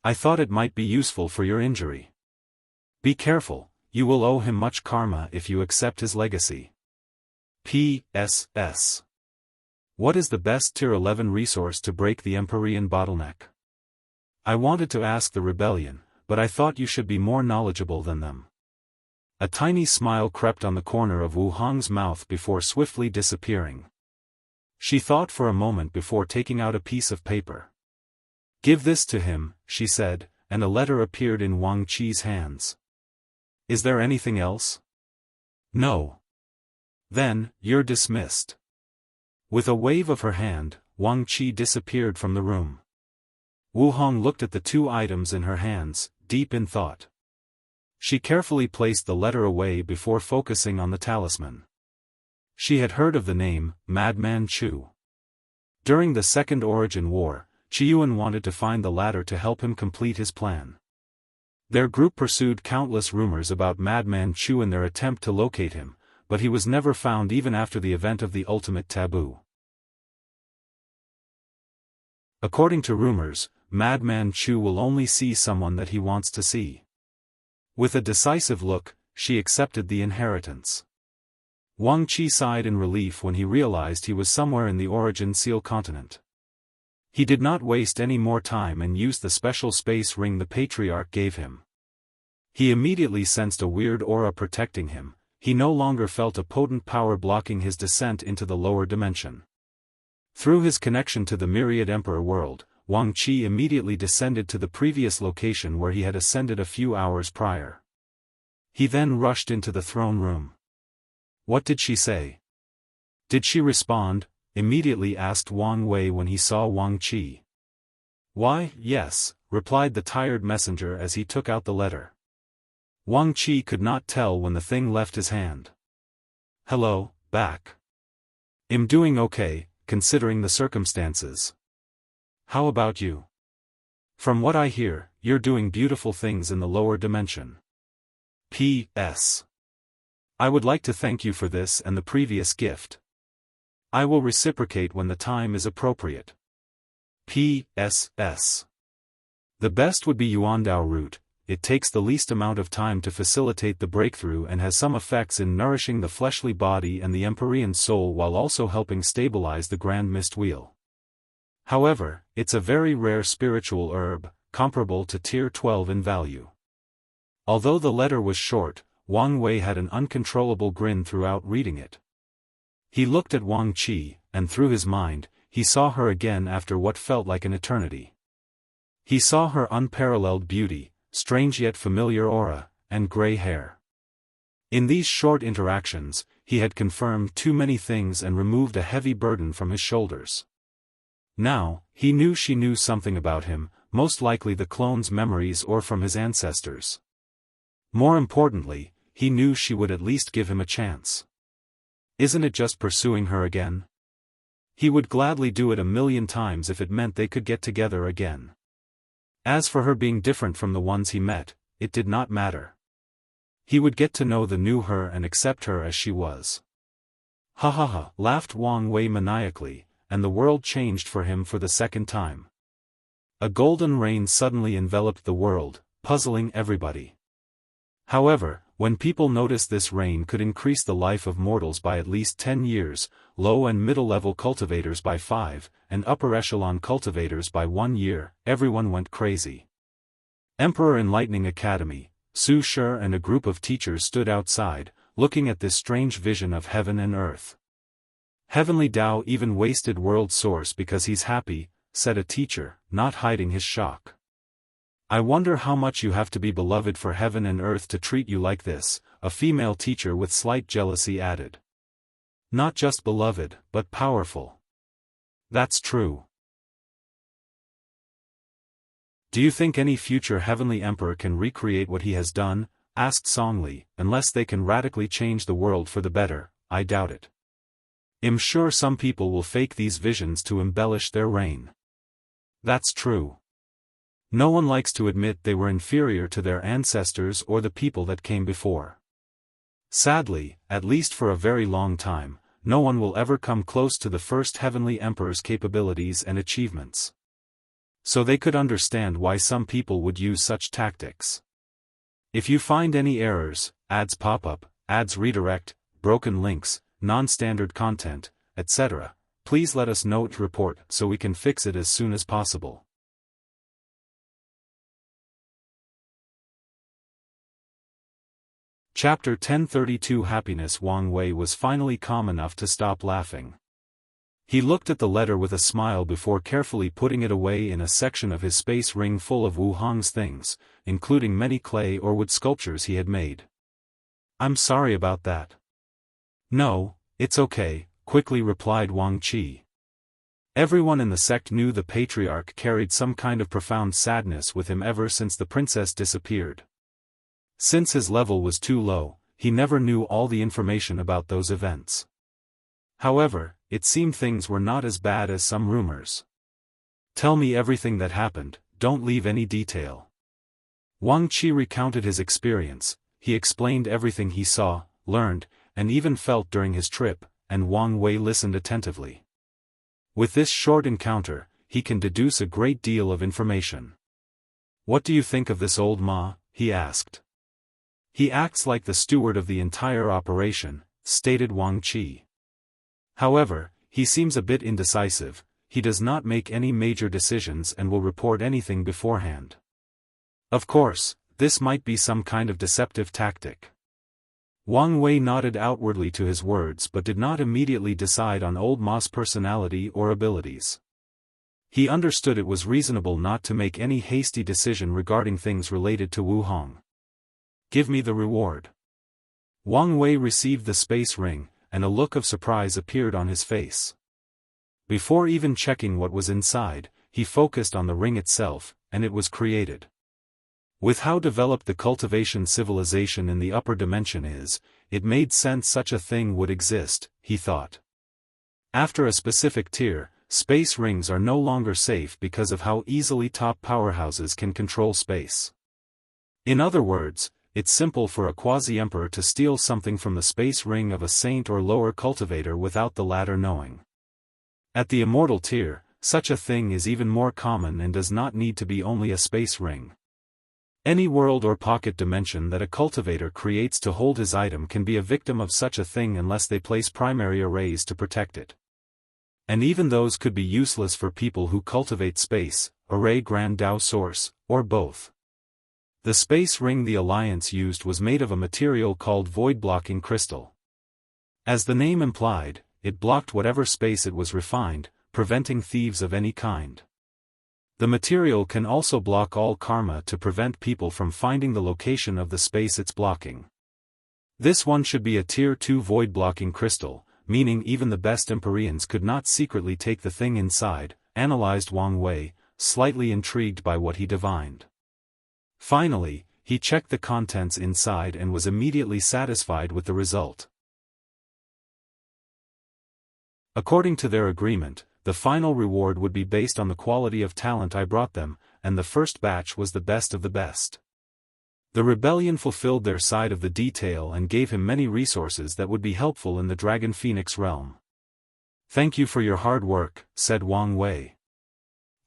I thought it might be useful for your injury. Be careful, you will owe him much karma if you accept his legacy. P.S.S. What is the best Tier 11 resource to break the Empyrean bottleneck? I wanted to ask the rebellion, but I thought you should be more knowledgeable than them. A tiny smile crept on the corner of Wu Hong's mouth before swiftly disappearing. She thought for a moment before taking out a piece of paper. "Give this to him," she said, and a letter appeared in Wang Qi's hands. "Is there anything else?" "No." "Then, you're dismissed." With a wave of her hand, Wang Qi disappeared from the room. Wu Hong looked at the two items in her hands, deep in thought. She carefully placed the letter away before focusing on the talisman. She had heard of the name, Madman Chu. During the Second Origin War, Qiyuan wanted to find the latter to help him complete his plan. Their group pursued countless rumors about Madman Chu in their attempt to locate him, but he was never found even after the event of the ultimate taboo. According to rumors, Madman Chu will only see someone that he wants to see. With a decisive look, she accepted the inheritance. Wang Qi sighed in relief when he realized he was somewhere in the Origin Seal continent. He did not waste any more time and used the special space ring the Patriarch gave him. He immediately sensed a weird aura protecting him. He no longer felt a potent power blocking his descent into the lower dimension. Through his connection to the Myriad Emperor world, Wang Qi immediately descended to the previous location where he had ascended a few hours prior. He then rushed into the throne room. "What did she say?" "Did she respond?" immediately asked Wang Wei when he saw Wang Qi. "Why, yes," replied the tired messenger as he took out the letter. Wang Qi could not tell when the thing left his hand. "Hello, back. I'm doing okay, considering the circumstances. How about you? From what I hear, you're doing beautiful things in the lower dimension. P.S. I would like to thank you for this and the previous gift. I will reciprocate when the time is appropriate. P.S.S. The best would be Yuandao route. It takes the least amount of time to facilitate the breakthrough and has some effects in nourishing the fleshly body and the Empyrean soul while also helping stabilize the Grand Mist Wheel. However, it's a very rare spiritual herb, comparable to Tier 12 in value. Although the letter was short, Wang Wei had an uncontrollable grin throughout reading it. He looked at Wang Qi, and through his mind, he saw her again after what felt like an eternity. He saw her unparalleled beauty, strange yet familiar aura, and gray hair. In these short interactions, he had confirmed too many things and removed a heavy burden from his shoulders. Now, he knew she knew something about him, most likely the clone's memories or from his ancestors. More importantly, he knew she would at least give him a chance. Isn't it just pursuing her again? He would gladly do it 1,000,000 times if it meant they could get together again. As for her being different from the ones he met, it did not matter. He would get to know the new her and accept her as she was. Ha ha ha, laughed Wang Wei maniacally, and the world changed for him for the second time. A golden rain suddenly enveloped the world, puzzling everybody. However, when people noticed this rain could increase the life of mortals by at least 10 years, low and middle-level cultivators by 5, and upper-echelon cultivators by 1 year, everyone went crazy. Emperor Enlightening Academy, Su Shi and a group of teachers stood outside, looking at this strange vision of heaven and earth. Heavenly Tao even wasted world source because he's happy, said a teacher, not hiding his shock. I wonder how much you have to be beloved for heaven and earth to treat you like this, a female teacher with slight jealousy added. Not just beloved, but powerful. That's true. Do you think any future heavenly emperor can recreate what he has done? Asked Songli. Unless they can radically change the world for the better, I doubt it. I'm sure some people will fake these visions to embellish their reign. That's true. No one likes to admit they were inferior to their ancestors or the people that came before. Sadly, at least for a very long time, no one will ever come close to the first heavenly emperor's capabilities and achievements. So they could understand why some people would use such tactics. If you find any errors, ads pop up, ads redirect, broken links, non-standard content, etc., please let us know to report so we can fix it as soon as possible. Chapter 1032 Happiness. Wang Wei was finally calm enough to stop laughing. He looked at the letter with a smile before carefully putting it away in a section of his space ring full of Wu Hong's things, including many clay or wood sculptures he had made. I'm sorry about that. No, it's okay, quickly replied Wang Qi. Everyone in the sect knew the patriarch carried some kind of profound sadness with him ever since the princess disappeared. Since his level was too low, he never knew all the information about those events. However, it seemed things were not as bad as some rumors. Tell me everything that happened, don't leave any detail. Wang Qi recounted his experience. He explained everything he saw, learned, and even felt during his trip, and Wang Wei listened attentively. With this short encounter, he can deduce a great deal of information. What do you think of this old Ma? He asked. He acts like the steward of the entire operation, stated Wang Qi. However, he seems a bit indecisive. He does not make any major decisions and will report anything beforehand. Of course, this might be some kind of deceptive tactic. Wang Wei nodded outwardly to his words but did not immediately decide on old Ma's personality or abilities. He understood it was reasonable not to make any hasty decision regarding things related to Wu Hong. Give me the reward. Wang Wei received the space ring, and a look of surprise appeared on his face. Before even checking what was inside, he focused on the ring itself, and it was created. With how developed the cultivation civilization in the upper dimension is, it made sense such a thing would exist, he thought. After a specific tier, space rings are no longer safe because of how easily top powerhouses can control space. In other words, it's simple for a quasi-emperor to steal something from the space ring of a saint or lower cultivator without the latter knowing. At the immortal tier, such a thing is even more common and does not need to be only a space ring. Any world or pocket dimension that a cultivator creates to hold his item can be a victim of such a thing unless they place primary arrays to protect it. And even those could be useless for people who cultivate space, array Grand Dao source, or both. The space ring the Alliance used was made of a material called void-blocking crystal. As the name implied, it blocked whatever space it was refined, preventing thieves of any kind. The material can also block all karma to prevent people from finding the location of the space it's blocking. This one should be a Tier 2 void-blocking crystal, meaning even the best Empyreans could not secretly take the thing inside, analyzed Wang Wei, slightly intrigued by what he divined. Finally, he checked the contents inside and was immediately satisfied with the result. According to their agreement, the final reward would be based on the quality of talent I brought them, and the first batch was the best of the best. The rebellion fulfilled their side of the detail and gave him many resources that would be helpful in the Dragon Phoenix realm. "Thank you for your hard work," said Wang Wei.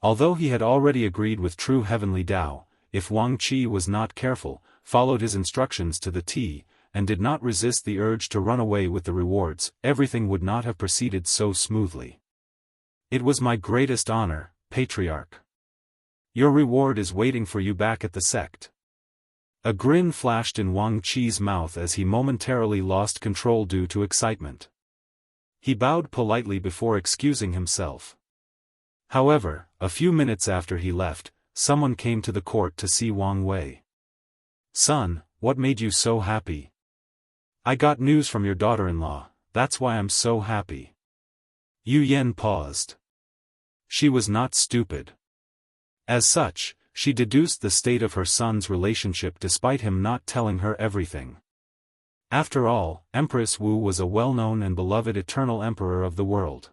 Although he had already agreed with true heavenly Tao, if Wang Qi was not careful, followed his instructions to the T, and did not resist the urge to run away with the rewards, everything would not have proceeded so smoothly. "It was my greatest honor, Patriarch. Your reward is waiting for you back at the sect." A grin flashed in Wang Qi's mouth as he momentarily lost control due to excitement. He bowed politely before excusing himself. However, a few minutes after he left, someone came to the court to see Wang Wei. "Son, what made you so happy?" "I got news from your daughter-in-law, that's why I'm so happy." Yu Yan paused. She was not stupid. As such, she deduced the state of her son's relationship despite him not telling her everything. After all, Empress Wu was a well-known and beloved eternal emperor of the world.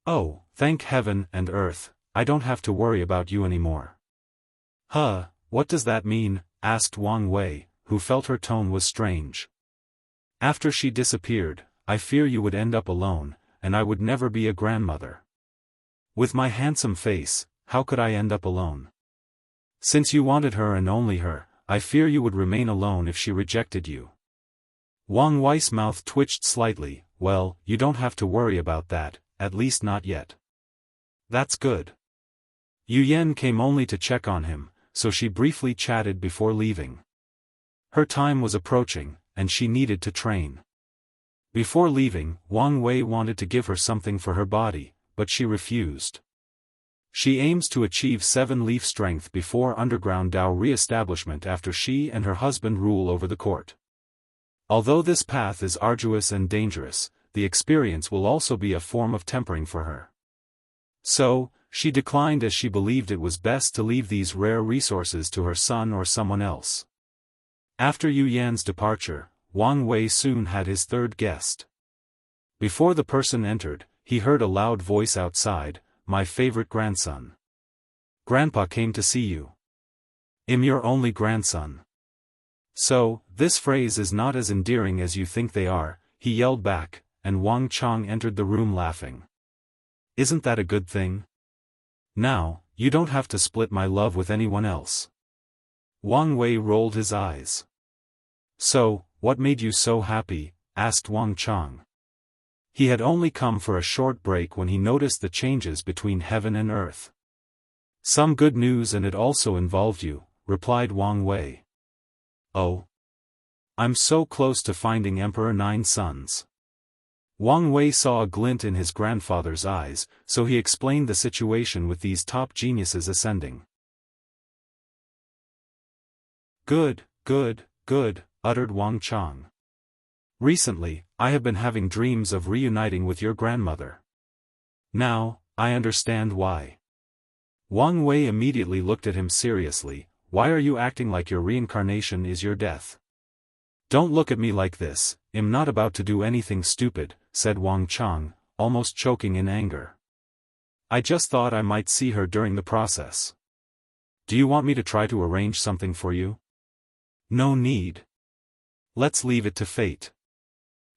"Oh, thank heaven and earth, I don't have to worry about you anymore." "Huh, what does that mean?" asked Wang Wei, who felt her tone was strange. "After she disappeared, I fear you would end up alone, and I would never be a grandmother. With my handsome face, how could I end up alone? Since you wanted her and only her, I fear you would remain alone if she rejected you." Wang Wei's mouth twitched slightly. "Well, you don't have to worry about that, at least not yet." "That's good." Yu Yan came only to check on him, so she briefly chatted before leaving. Her time was approaching, and she needed to train. Before leaving, Wang Wei wanted to give her something for her body, but she refused. She aims to achieve 7-leaf strength before underground Dao re-establishment after she and her husband rule over the court. Although this path is arduous and dangerous, the experience will also be a form of tempering for her. So, she declined as she believed it was best to leave these rare resources to her son or someone else. After Yu Yan's departure, Wang Wei soon had his third guest. Before the person entered, he heard a loud voice outside, "My favorite grandson. Grandpa came to see you. I'm your only grandson." "So, this phrase is not as endearing as you think they are," he yelled back, and Wang Chang entered the room laughing. "Isn't that a good thing? Now, you don't have to split my love with anyone else." Wang Wei rolled his eyes. "So, what made you so happy?" asked Wang Chang. He had only come for a short break when he noticed the changes between heaven and earth. "Some good news, and it also involved you," replied Wang Wei. "Oh? I'm so close to finding Emperor 9 sons." Wang Wei saw a glint in his grandfather's eyes, so he explained the situation with these top geniuses ascending. Good, uttered Wang Chang. "Recently, I have been having dreams of reuniting with your grandmother. Now, I understand why." Wang Wei immediately looked at him seriously. "Why are you acting like your reincarnation is your death?" "Don't look at me like this, I'm not about to do anything stupid," said Wang Chang, almost choking in anger. "I just thought I might see her during the process. Do you want me to try to arrange something for you?" "No need. Let's leave it to fate."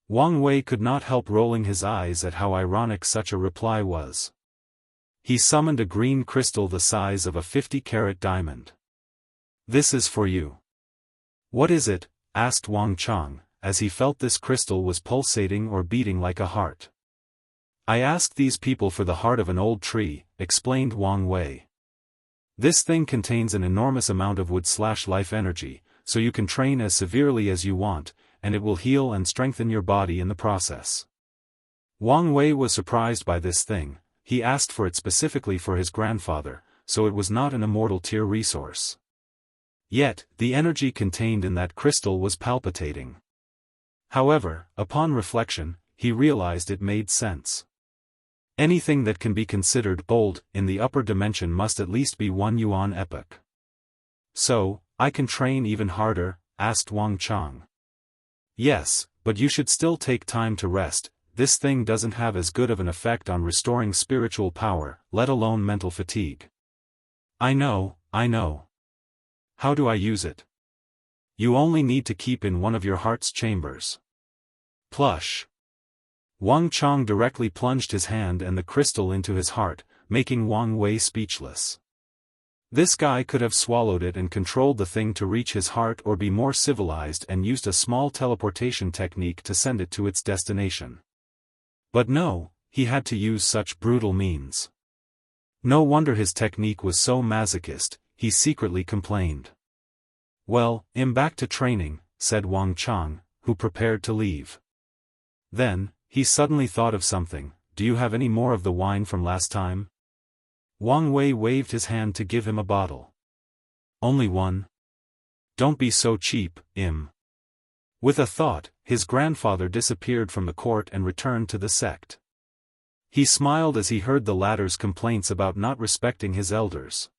Wang Wei could not help rolling his eyes at how ironic such a reply was. He summoned a green crystal the size of a 50-carat diamond. "This is for you." "What is it?" asked Wang Chang, as he felt this crystal was pulsating or beating like a heart. "I asked these people for the heart of an old tree," explained Wang Wei. "This thing contains an enormous amount of wood/life energy, so you can train as severely as you want, and it will heal and strengthen your body in the process." Wang Wei was surprised by this thing. he asked for it specifically for his grandfather, so it was not an immortal tier resource. Yet, the energy contained in that crystal was palpitating. However, upon reflection, he realized it made sense. Anything that can be considered old in the upper dimension must at least be 1 yuan epoch. So, I can train even harder? Asked Wang Chang. Yes, but you should still take time to rest. This thing doesn't have as good of an effect on restoring spiritual power, let alone mental fatigue. I know. How do I use it? You only need to keep in one of your heart's chambers. Plush. Wang Chang directly plunged his hand and the crystal into his heart, making Wang Wei speechless. This guy could have swallowed it and controlled the thing to reach his heart, or be more civilized and used a small teleportation technique to send it to its destination. But no, he had to use such brutal means. No wonder his technique was so masochist, he secretly complained. Well, I'm back to training, said Wang Chang, who prepared to leave. Then, he suddenly thought of something. Do you have any more of the wine from last time? Wang Wei waved his hand to give him a bottle. Only one? Don't be so cheap, Im. With a thought, his grandfather disappeared from the court and returned to the sect. He smiled as he heard the latter's complaints about not respecting his elders.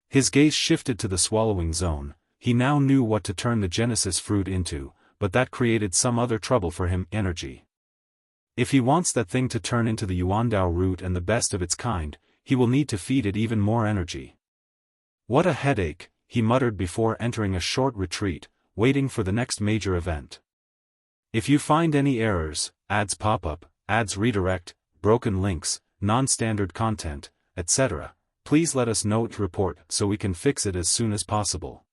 His gaze shifted to the swallowing zone. He now knew what to turn the Genesis fruit into, but that created some other trouble for him: energy. If he wants that thing to turn into the Yuandao root and the best of its kind, he will need to feed it even more energy. What a headache, he muttered before entering a short retreat, waiting for the next major event. If you find any errors, ads pop up, ads redirect, broken links, non-standard content, etc., please let us know to report so we can fix it as soon as possible.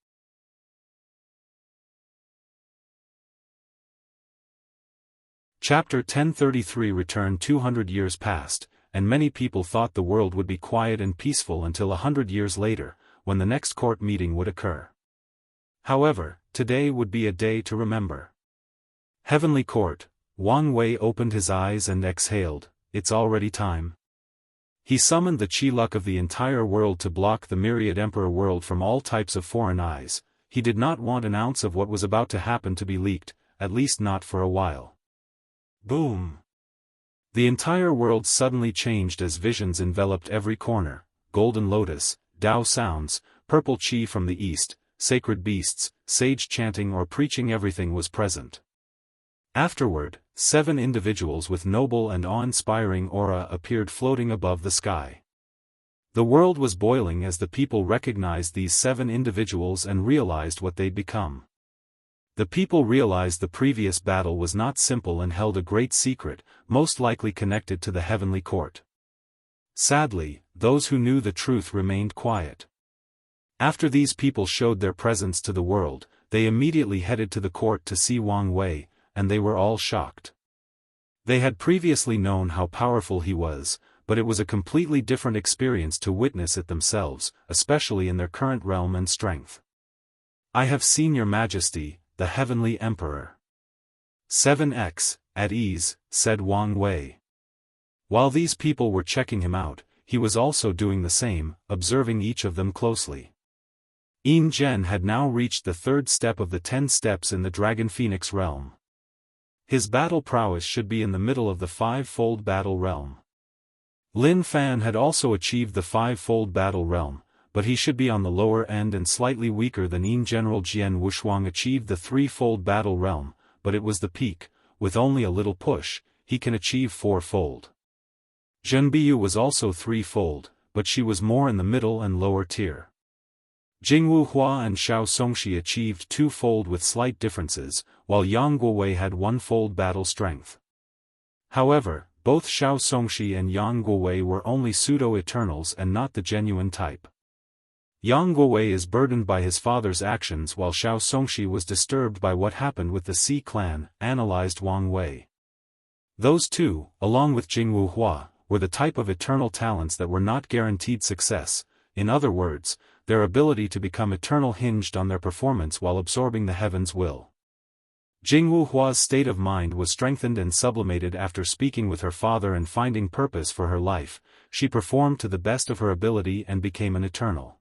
Chapter 1033 Return 200 years passed, and many people thought the world would be quiet and peaceful until 100 years later, when the next court meeting would occur. However, today would be a day to remember. Heavenly Court. Wang Wei opened his eyes and exhaled. It's already time. He summoned the chi luck of the entire world to block the myriad emperor world from all types of foreign eyes. He did not want an ounce of what was about to happen to be leaked, at least not for a while. Boom! The entire world suddenly changed as visions enveloped every corner: golden lotus, Tao sounds, purple chi from the east, sacred beasts, sage chanting or preaching, everything was present. Afterward, 7 individuals with noble and awe-inspiring aura appeared floating above the sky. The world was boiling as the people recognized these 7 individuals and realized what they'd become. The people realized the previous battle was not simple and held a great secret, most likely connected to the heavenly court. Sadly, those who knew the truth remained quiet. After these people showed their presence to the world, they immediately headed to the court to see Wang Wei, and they were all shocked. They had previously known how powerful he was, but it was a completely different experience to witness it themselves, especially in their current realm and strength. I have seen your majesty, the heavenly emperor. 7x, at ease, said Wang Wei. While these people were checking him out, he was also doing the same, observing each of them closely. Yin Zhen had now reached the 3rd step of the 10 steps in the Dragon Phoenix realm. His battle prowess should be in the middle of the 5-fold battle realm. Lin Fan had also achieved the 5-fold battle realm, but he should be on the lower end and slightly weaker than Yin. General Jian Wushuang achieved the 3-fold battle realm, but it was the peak. With only a little push, he can achieve 4-fold. Zhen Biyu was also 3-fold, but she was more in the middle and lower tier. Jingwu Hua and Xiao Songxi achieved 2-fold with slight differences, while Yang Guowei had 1-fold battle strength. However, both Xiao Songxi and Yang Guowei were only pseudo-eternals and not the genuine type. Yang Guowei is burdened by his father's actions while Xiao Songxi was disturbed by what happened with the Xi clan, analyzed Wang Wei. Those two, along with Jingwu Hua, were the type of eternal talents that were not guaranteed success. In other words, their ability to become eternal hinged on their performance while absorbing the heaven's will. Jingwu Hua's state of mind was strengthened and sublimated after speaking with her father and finding purpose for her life. She performed to the best of her ability and became an eternal.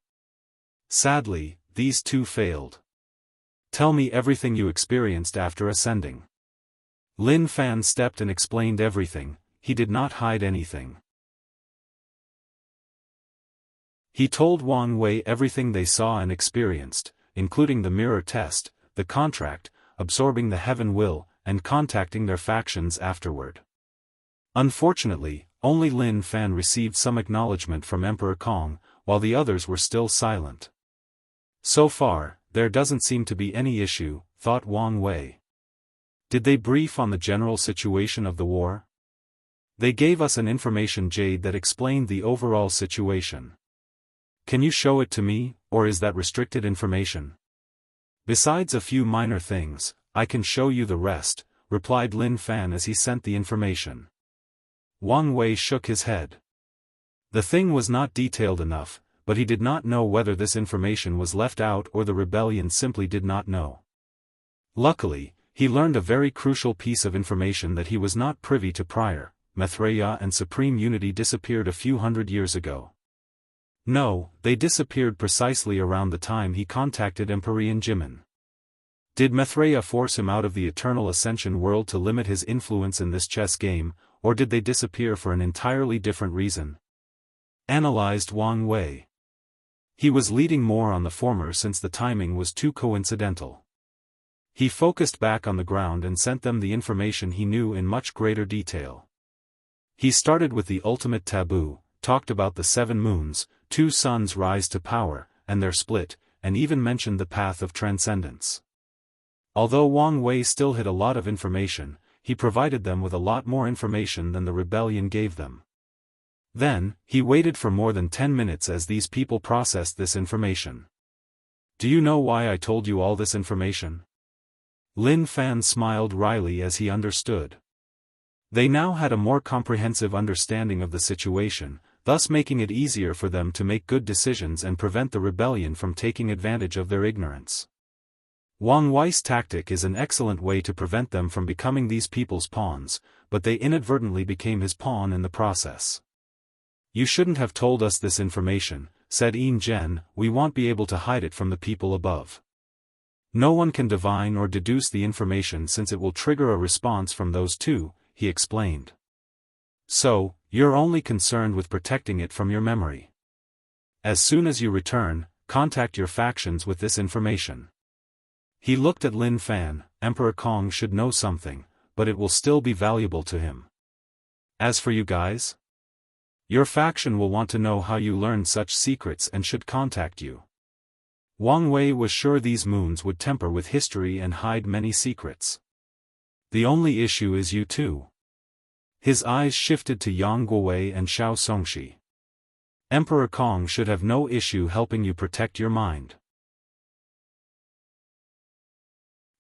Sadly, these two failed. Tell me everything you experienced after ascending. Lin Fan stepped and explained everything. He did not hide anything. He told Wang Wei everything they saw and experienced, including the mirror test, the contract, absorbing the heaven will, and contacting their factions afterward. Unfortunately, only Lin Fan received some acknowledgement from Emperor Kong, while the others were still silent. So far, there doesn't seem to be any issue, thought Wang Wei. Did they brief on the general situation of the war? They gave us an information jade that explained the overall situation. Can you show it to me, or is that restricted information? Besides a few minor things, I can show you the rest, replied Lin Fan as he sent the information. Wang Wei shook his head. The thing was not detailed enough, but he did not know whether this information was left out or the rebellion simply did not know. Luckily, he learned a very crucial piece of information that he was not privy to prior. Maitreya and Supreme Unity disappeared a few hundred years ago. No, they disappeared precisely around the time he contacted Empyrean Jimin. Did Maitreya force him out of the Eternal Ascension world to limit his influence in this chess game, or did they disappear for an entirely different reason? Analyzed Wang Wei. He was leading more on the former since the timing was too coincidental. He focused back on the ground and sent them the information he knew in much greater detail. He started with the ultimate taboo, talked about the 7 moons, 2 suns rise to power, and their split, and even mentioned the path of transcendence. Although Wang Wei still had a lot of information, he provided them with a lot more information than the rebellion gave them. Then, he waited for more than 10 minutes as these people processed this information. Do you know why I told you all this information? Lin Fan smiled wryly as he understood. They now had a more comprehensive understanding of the situation, thus making it easier for them to make good decisions and prevent the rebellion from taking advantage of their ignorance. Wang Wei's tactic is an excellent way to prevent them from becoming these people's pawns, but they inadvertently became his pawn in the process. You shouldn't have told us this information, said Yin Zhen, we won't be able to hide it from the people above. No one can divine or deduce the information since it will trigger a response from those two, he explained. So, you're only concerned with protecting it from your memory. As soon as you return, contact your factions with this information. He looked at Lin Fan. Emperor Kong should know something, but it will still be valuable to him. As for you guys? Your faction will want to know how you learned such secrets and should contact you. Wang Wei was sure these moons would temper with history and hide many secrets. The only issue is you two. His eyes shifted to Yang Guowei and Xiao Songxi. Emperor Kong should have no issue helping you protect your mind.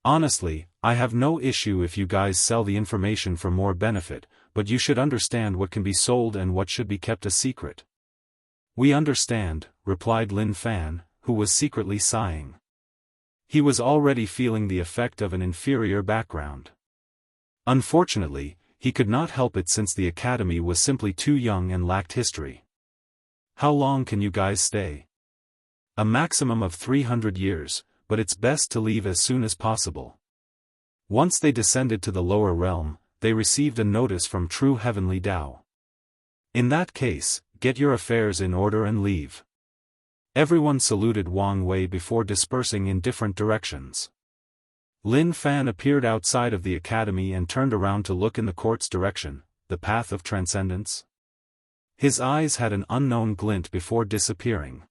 Honestly, I have no issue if you guys sell the information for more benefit, but you should understand what can be sold and what should be kept a secret. We understand, replied Lin Fan, who was secretly sighing. He was already feeling the effect of an inferior background. Unfortunately, he could not help it since the academy was simply too young and lacked history. How long can you guys stay? A maximum of 300 years, but it's best to leave as soon as possible. Once they descended to the lower realm, they received a notice from True Heavenly Tao. In that case, get your affairs in order and leave. Everyone saluted Wang Wei before dispersing in different directions. Lin Fan appeared outside of the academy and turned around to look in the court's direction, the path of transcendence. His eyes had an unknown glint before disappearing.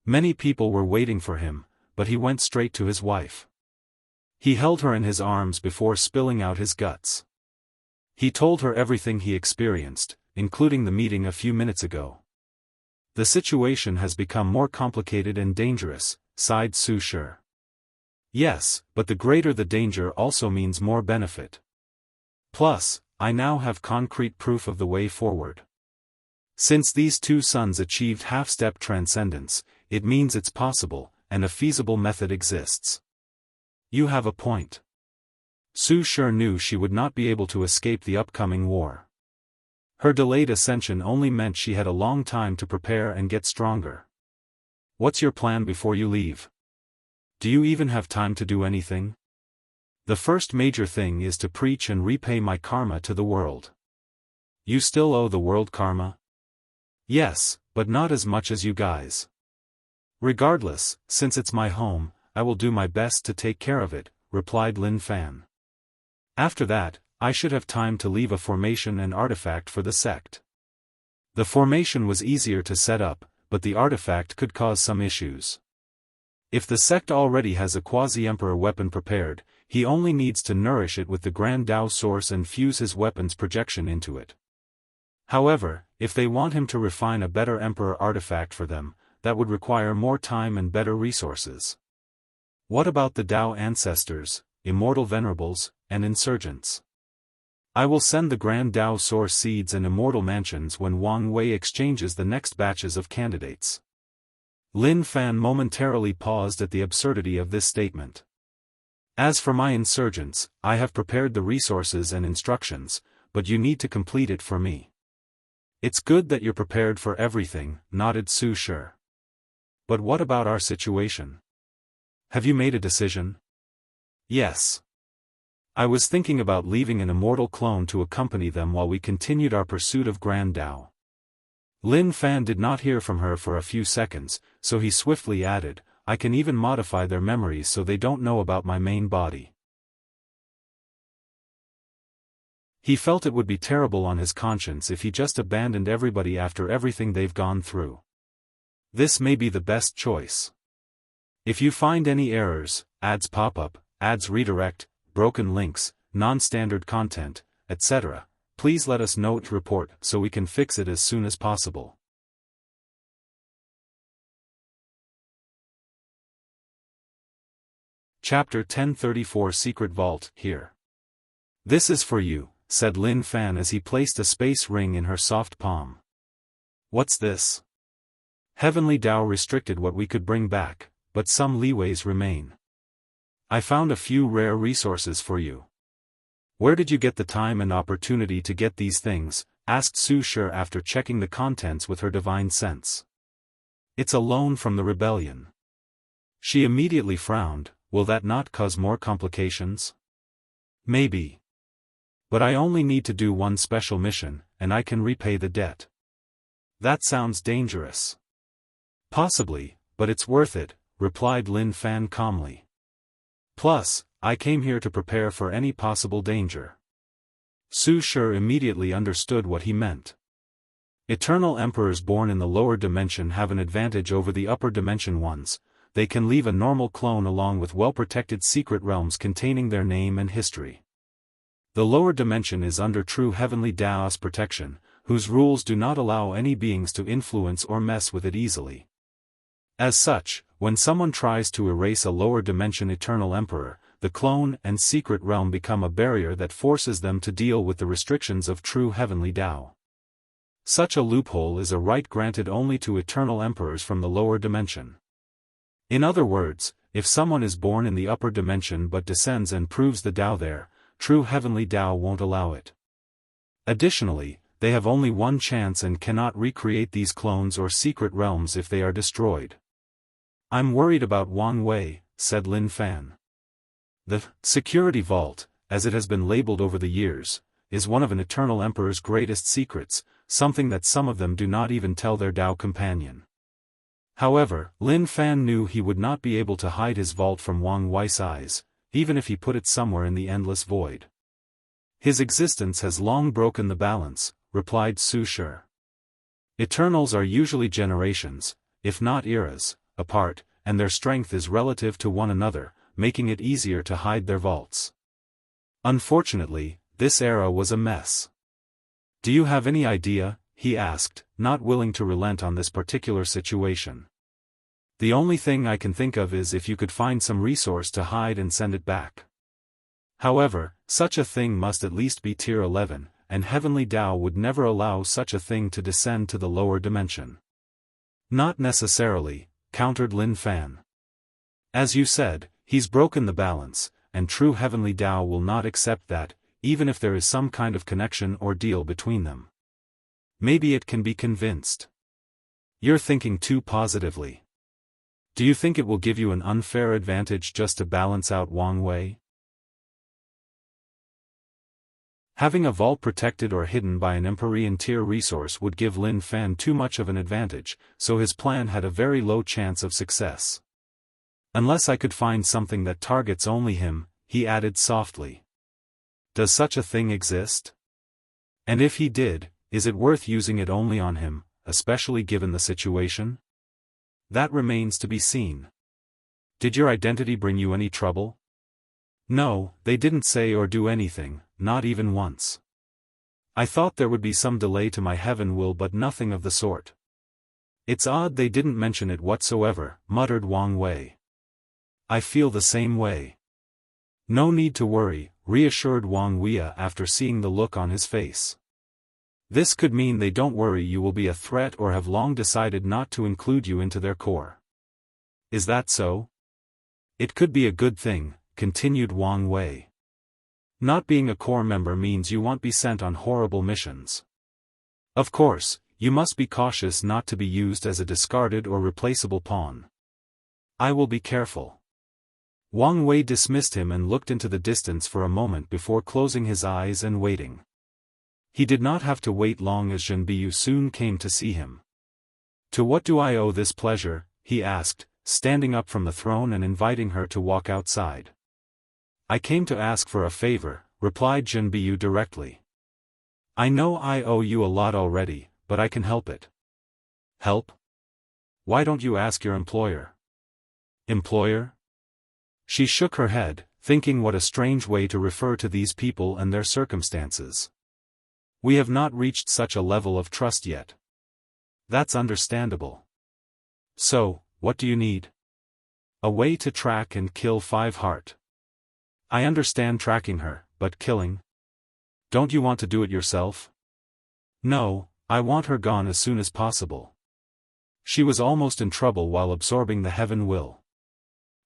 Many people were waiting for him, but he went straight to his wife. He held her in his arms before spilling out his guts. He told her everything he experienced, including the meeting a few minutes ago. The situation has become more complicated and dangerous, sighed Su Shi. Yes, but the greater the danger also means more benefit. Plus, I now have concrete proof of the way forward. Since these two sons achieved half-step transcendence, it means it's possible, and a feasible method exists. You have a point. Su Shi knew she would not be able to escape the upcoming war. Her delayed ascension only meant she had a long time to prepare and get stronger. What's your plan before you leave? Do you even have time to do anything? The first major thing is to preach and repay my karma to the world. You still owe the world karma? Yes, but not as much as you guys. Regardless, since it's my home, I will do my best to take care of it, replied Lin Fan. After that, I should have time to leave a formation and artifact for the sect. The formation was easier to set up, but the artifact could cause some issues. If the sect already has a quasi-emperor weapon prepared, he only needs to nourish it with the Grand Dao source and fuse his weapon's projection into it. However, if they want him to refine a better emperor artifact for them, that would require more time and better resources. What about the Dao ancestors, immortal venerables, and insurgents? I will send the Grand Dao source seeds and immortal mansions when Wang Wei exchanges the next batches of candidates. Lin Fan momentarily paused at the absurdity of this statement. As for my insurgents, I have prepared the resources and instructions, but you need to complete it for me. It's good that you're prepared for everything, nodded Su Shi. But what about our situation? Have you made a decision? Yes. I was thinking about leaving an immortal clone to accompany them while we continued our pursuit of Grand Dao. Lin Fan did not hear from her for a few seconds, so he swiftly added, I can even modify their memories so they don't know about my main body. He felt it would be terrible on his conscience if he just abandoned everybody after everything they've gone through. This may be the best choice. If you find any errors, ads pop up, ads redirect, broken links, non-standard content, etc., please let us know to report so we can fix it as soon as possible. Chapter 1034 Secret Vault, here. This is for you, said Lin Fan as he placed a space ring in her soft palm. What's this? Heavenly Dao restricted what we could bring back, but some leeways remain. I found a few rare resources for you. Where did you get the time and opportunity to get these things? Asked Su Shi after checking the contents with her divine sense. It's a loan from the rebellion. She immediately frowned. Will that not cause more complications? Maybe. But I only need to do one special mission, and I can repay the debt. That sounds dangerous. Possibly, but it's worth it, replied Lin Fan calmly. Plus, I came here to prepare for any possible danger. Su Shi immediately understood what he meant. Eternal emperors born in the lower dimension have an advantage over the upper dimension ones. They can leave a normal clone along with well-protected secret realms containing their name and history. The lower dimension is under true heavenly Daoist protection, whose rules do not allow any beings to influence or mess with it easily. As such, when someone tries to erase a lower dimension eternal emperor, the clone and secret realm become a barrier that forces them to deal with the restrictions of true heavenly Dao. Such a loophole is a right granted only to eternal emperors from the lower dimension. In other words, if someone is born in the upper dimension but descends and proves the Dao there, true heavenly Dao won't allow it. Additionally, they have only one chance and cannot recreate these clones or secret realms if they are destroyed. I'm worried about Wang Wei, said Lin Fan. The security vault, as it has been labeled over the years, is one of an eternal emperor's greatest secrets, something that some of them do not even tell their Dao companion. However, Lin Fan knew he would not be able to hide his vault from Wang Wei's eyes, even if he put it somewhere in the endless void. His existence has long broken the balance, replied Su Shi. Eternals are usually generations, if not eras, apart, and their strength is relative to one another, making it easier to hide their vaults. Unfortunately, this era was a mess. Do you have any idea? He asked, not willing to relent on this particular situation. The only thing I can think of is if you could find some resource to hide and send it back. However, such a thing must at least be tier 11, and Heavenly Dao would never allow such a thing to descend to the lower dimension. Not necessarily, countered Lin Fan. As you said, he's broken the balance, and true heavenly Tao will not accept that, even if there is some kind of connection or deal between them. Maybe it can be convinced. You're thinking too positively. Do you think it will give you an unfair advantage just to balance out Wang Wei? Having a vault protected or hidden by an Empyrean tier resource would give Lin Fan too much of an advantage, so his plan had a very low chance of success. Unless I could find something that targets only him, he added softly. Does such a thing exist? And if he did, is it worth using it only on him, especially given the situation? That remains to be seen. Did your identity bring you any trouble? No, they didn't say or do anything, not even once. I thought there would be some delay to my heaven will, but nothing of the sort. It's odd they didn't mention it whatsoever, muttered Wang Wei. I feel the same way. No need to worry, reassured Wang Wei after seeing the look on his face. This could mean they don't worry you will be a threat or have long decided not to include you into their core. Is that so? It could be a good thing, continued Wang Wei. Not being a core member means you won't be sent on horrible missions. Of course, you must be cautious not to be used as a discarded or replaceable pawn. I will be careful. Wang Wei dismissed him and looked into the distance for a moment before closing his eyes and waiting. He did not have to wait long as Zhenbiyu soon came to see him. To what do I owe this pleasure? He asked, standing up from the throne and inviting her to walk outside. I came to ask for a favor, replied Zhenbiyu directly. I know I owe you a lot already, but I can help it. Help? Why don't you ask your employer? Employer? She shook her head, thinking what a strange way to refer to these people and their circumstances. We have not reached such a level of trust yet. That's understandable. So, what do you need? A way to track and kill 5 heart. I understand tracking her, but killing? Don't you want to do it yourself? No, I want her gone as soon as possible. She was almost in trouble while absorbing the heaven will.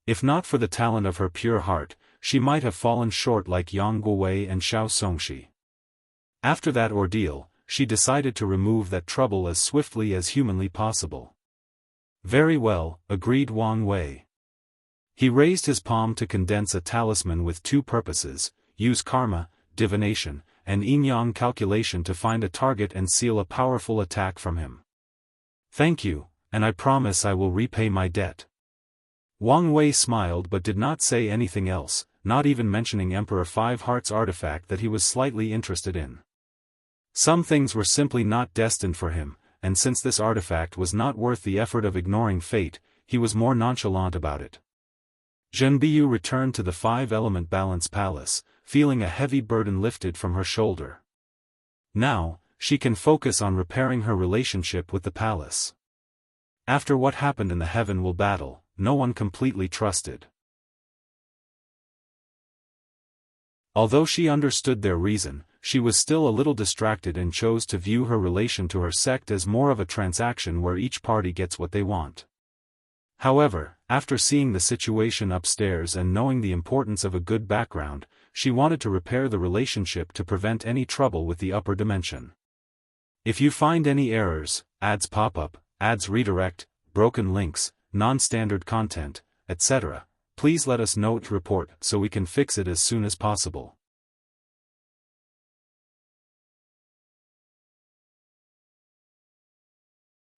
If not for the talent of her pure heart, she might have fallen short like Yang Guowei and Xiao Songxi. After that ordeal, she decided to remove that trouble as swiftly as humanly possible. Very well, agreed Wang Wei. He raised his palm to condense a talisman with 2 purposes, use karma, divination, and yin-yang calculation to find a target and seal a powerful attack from him. Thank you, and I promise I will repay my debt. Wang Wei smiled but did not say anything else, not even mentioning Emperor 5 Hearts artifact that he was slightly interested in. Some things were simply not destined for him, and since this artifact was not worth the effort of ignoring fate, he was more nonchalant about it. Zhenbiyu returned to the 5-element balance palace, feeling a heavy burden lifted from her shoulder. Now, she can focus on repairing her relationship with the palace. After what happened in the Heaven Will battle, no one completely trusted. Although she understood their reason, she was still a little distracted and chose to view her relation to her sect as more of a transaction where each party gets what they want. However, after seeing the situation upstairs and knowing the importance of a good background, she wanted to repair the relationship to prevent any trouble with the upper dimension. If you find any errors, ads pop up, ads redirect, broken links, non-standard content, etc., please let us know to report so we can fix it as soon as possible.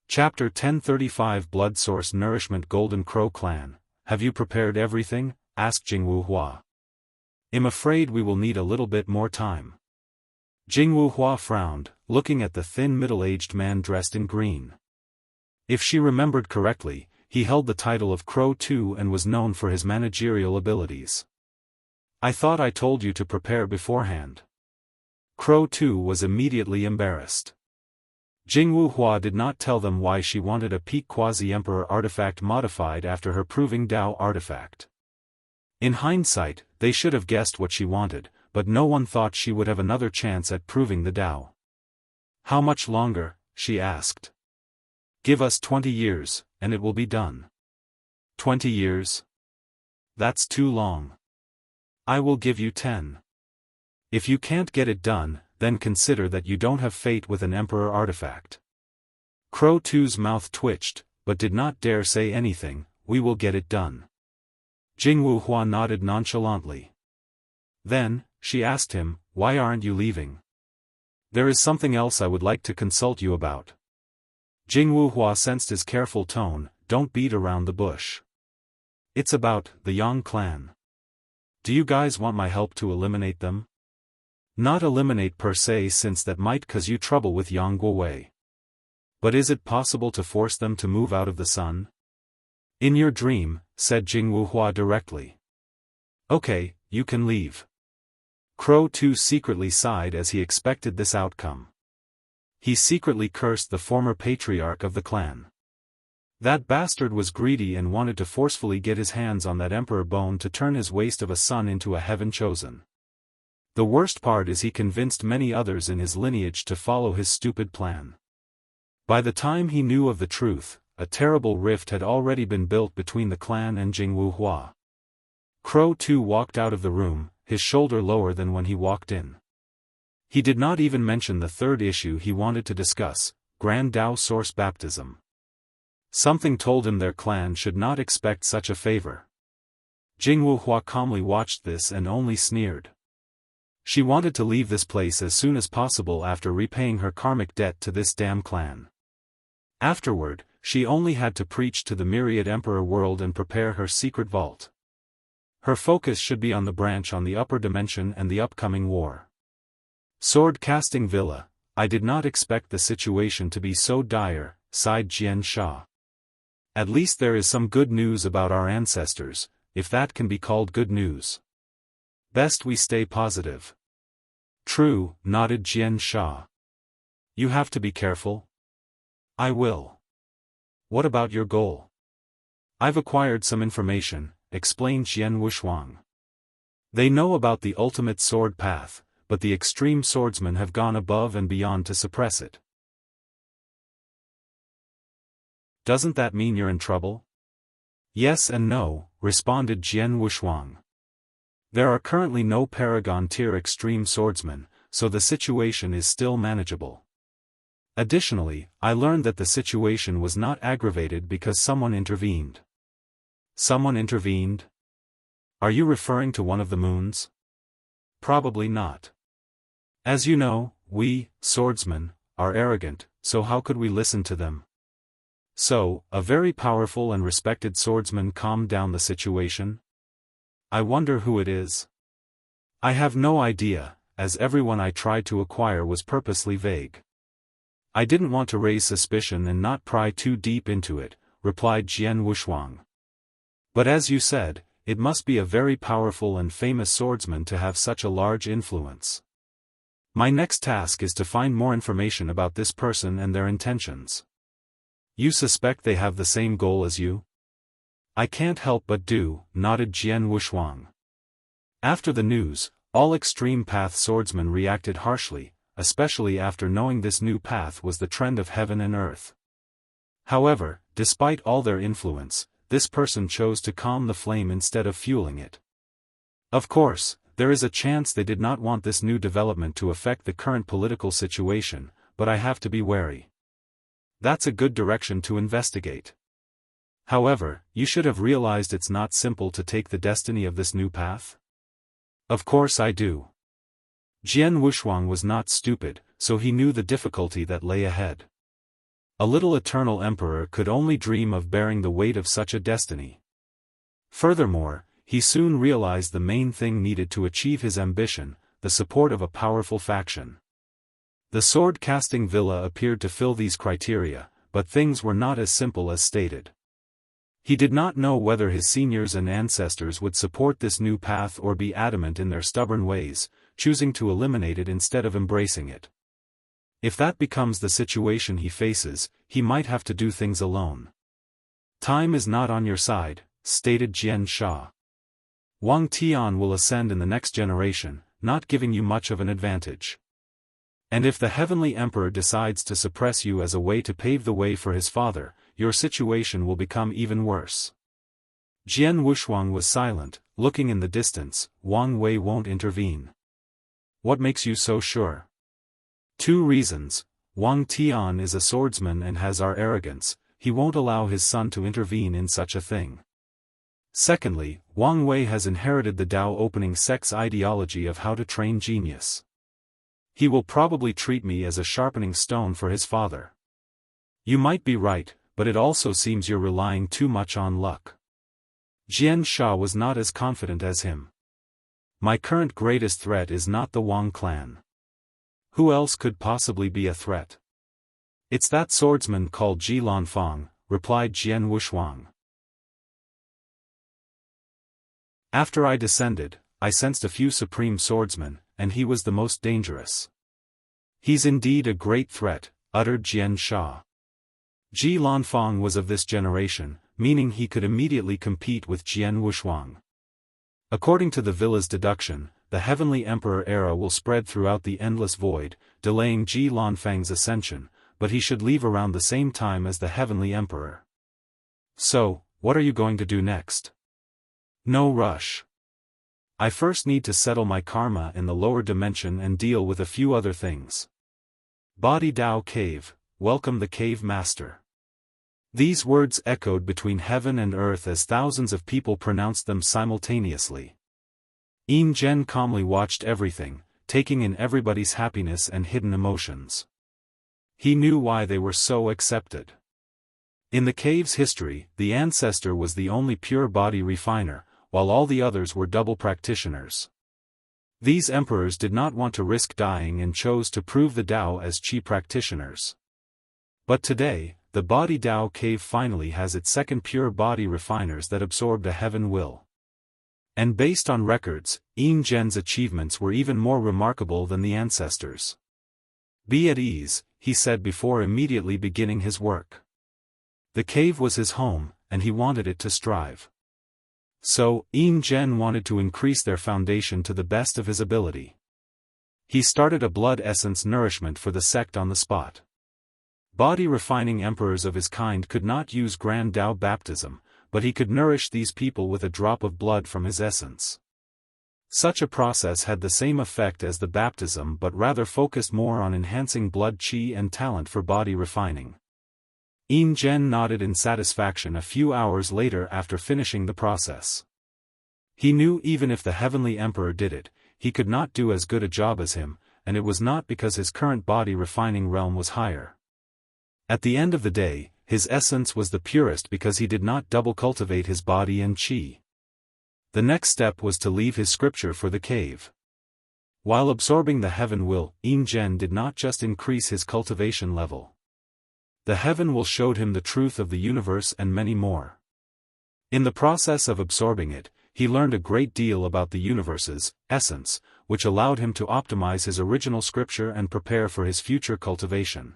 Chapter 1035 Blood Source Nourishment Golden Crow Clan. Have you prepared everything? Asked Jingwu Hua. I'm afraid we will need a little bit more time. Jingwu Hua frowned, looking at the thin middle-aged man dressed in green. If she remembered correctly, he held the title of Crow too and was known for his managerial abilities. I thought I told you to prepare beforehand. Crow too was immediately embarrassed. Jingwu Hua did not tell them why she wanted a peak quasi-emperor artifact modified after her proving Dao artifact. In hindsight, they should have guessed what she wanted, but no one thought she would have another chance at proving the Dao. How much longer? She asked. Give us 20 years, and it will be done. 20 years? That's too long. I will give you 10. If you can't get it done, then consider that you don't have fate with an emperor artifact. Crow 2's mouth twitched, but did not dare say anything. We will get it done. Jianghu Hua nodded nonchalantly. Then, she asked him, why aren't you leaving? There is something else I would like to consult you about. Jianghu Hua sensed his careful tone. Don't beat around the bush. It's about the Yang clan. Do you guys want my help to eliminate them? Not eliminate per se, since that might cause you trouble with Yang Guowei. But is it possible to force them to move out of the sun? In your dream, said Jianghu Hua directly. Okay, you can leave. Crow 2 secretly sighed as he expected this outcome. He secretly cursed the former patriarch of the clan. That bastard was greedy and wanted to forcefully get his hands on that emperor bone to turn his waste of a son into a heaven chosen. The worst part is he convinced many others in his lineage to follow his stupid plan. By the time he knew of the truth, a terrible rift had already been built between the clan and Jianghu Hua. Crow 2 walked out of the room, his shoulder lower than when he walked in. He did not even mention the third issue he wanted to discuss, Grand Dao Source Baptism. Something told him their clan should not expect such a favor. Jianghu Hua calmly watched this and only sneered. She wanted to leave this place as soon as possible after repaying her karmic debt to this damn clan. Afterward, she only had to preach to the myriad emperor world and prepare her secret vault. Her focus should be on the branch on the upper dimension and the upcoming war. Sword casting villa. I did not expect the situation to be so dire, sighed Jian Sha. At least there is some good news about our ancestors, if that can be called good news. Best we stay positive. True, nodded Jian Sha. You have to be careful. I will. What about your goal? I've acquired some information, explained Jian Wushuang. They know about the ultimate sword path, but the extreme swordsmen have gone above and beyond to suppress it. Doesn't that mean you're in trouble? Yes and no, responded Jian Wushuang. There are currently no Paragon-tier extreme swordsmen, so the situation is still manageable. Additionally, I learned that the situation was not aggravated because someone intervened. Someone intervened? Are you referring to one of the moons? Probably not. As you know, we, swordsmen, are arrogant, so how could we listen to them? So, a very powerful and respected swordsman calmed down the situation? I wonder who it is. I have no idea, as everyone I tried to acquire was purposely vague. I didn't want to raise suspicion and not pry too deep into it, replied Jian Wushuang. But as you said, it must be a very powerful and famous swordsman to have such a large influence. My next task is to find more information about this person and their intentions. You suspect they have the same goal as you? I can't help but do, nodded Jian Wushuang. After the news, all extreme path swordsmen reacted harshly, especially after knowing this new path was the trend of heaven and earth. However, despite all their influence, this person chose to calm the flame instead of fueling it. Of course, there is a chance they did not want this new development to affect the current political situation, but I have to be wary. That's a good direction to investigate. However, you should have realized it's not simple to take the destiny of this new path. Of course I do. Jian Wushuang was not stupid, so he knew the difficulty that lay ahead. A little eternal emperor could only dream of bearing the weight of such a destiny. Furthermore, he soon realized the main thing needed to achieve his ambition, the support of a powerful faction. The sword-casting villa appeared to fill these criteria, but things were not as simple as stated. He did not know whether his seniors and ancestors would support this new path or be adamant in their stubborn ways, choosing to eliminate it instead of embracing it. If that becomes the situation he faces, he might have to do things alone. Time is not on your side, stated Jian Sha. Wang Tian will ascend in the next generation, not giving you much of an advantage. And if the Heavenly Emperor decides to suppress you as a way to pave the way for his father, your situation will become even worse. Jian Wushuang was silent, looking in the distance. Wang Wei won't intervene. What makes you so sure? 2 reasons. Wang Tian is a swordsman and has our arrogance, he won't allow his son to intervene in such a thing. Secondly, Wang Wei has inherited the Dao opening sect's ideology of how to train genius. He will probably treat me as a sharpening stone for his father. You might be right, but it also seems you're relying too much on luck. Jian Sha was not as confident as him. My current greatest threat is not the Wang clan. Who else could possibly be a threat? It's that swordsman called Ji Lanfang, replied Jian Wushuang. After I descended, I sensed a few supreme swordsmen, and he was the most dangerous. He's indeed a great threat, uttered Jian Sha. Ji Lanfang was of this generation, meaning he could immediately compete with Jian Wushuang. According to the villa's deduction, the Heavenly Emperor era will spread throughout the endless void, delaying Ji Lanfang's ascension, but he should leave around the same time as the Heavenly Emperor. So, what are you going to do next? No rush. I first need to settle my karma in the lower dimension and deal with a few other things. Body Dao Cave, welcome the Cave Master. These words echoed between heaven and earth as thousands of people pronounced them simultaneously. Yin Zhen calmly watched everything, taking in everybody's happiness and hidden emotions. He knew why they were so accepted. In the cave's history, the ancestor was the only pure body refiner, while all the others were double practitioners. These emperors did not want to risk dying and chose to prove the Dao as Qi practitioners. But today, the Body Dao Cave finally has its second pure body refiners that absorbed a heaven will. And based on records, Yin Zhen's achievements were even more remarkable than the ancestors. Be at ease, he said before immediately beginning his work. The cave was his home, and he wanted it to strive. So, Yin Zhen wanted to increase their foundation to the best of his ability. He started a blood essence nourishment for the sect on the spot. Body-refining emperors of his kind could not use Grand Dao baptism, but he could nourish these people with a drop of blood from his essence. Such a process had the same effect as the baptism but rather focused more on enhancing blood qi and talent for body refining. Yin Zhen nodded in satisfaction a few hours later after finishing the process. He knew even if the Heavenly Emperor did it, he could not do as good a job as him, and it was not because his current body refining realm was higher. At the end of the day, his essence was the purest because he did not double cultivate his body and qi. The next step was to leave his scripture for the cave. While absorbing the heaven will, Yin Zhen did not just increase his cultivation level. The heaven will showed him the truth of the universe and many more. In the process of absorbing it, he learned a great deal about the universe's essence, which allowed him to optimize his original scripture and prepare for his future cultivation.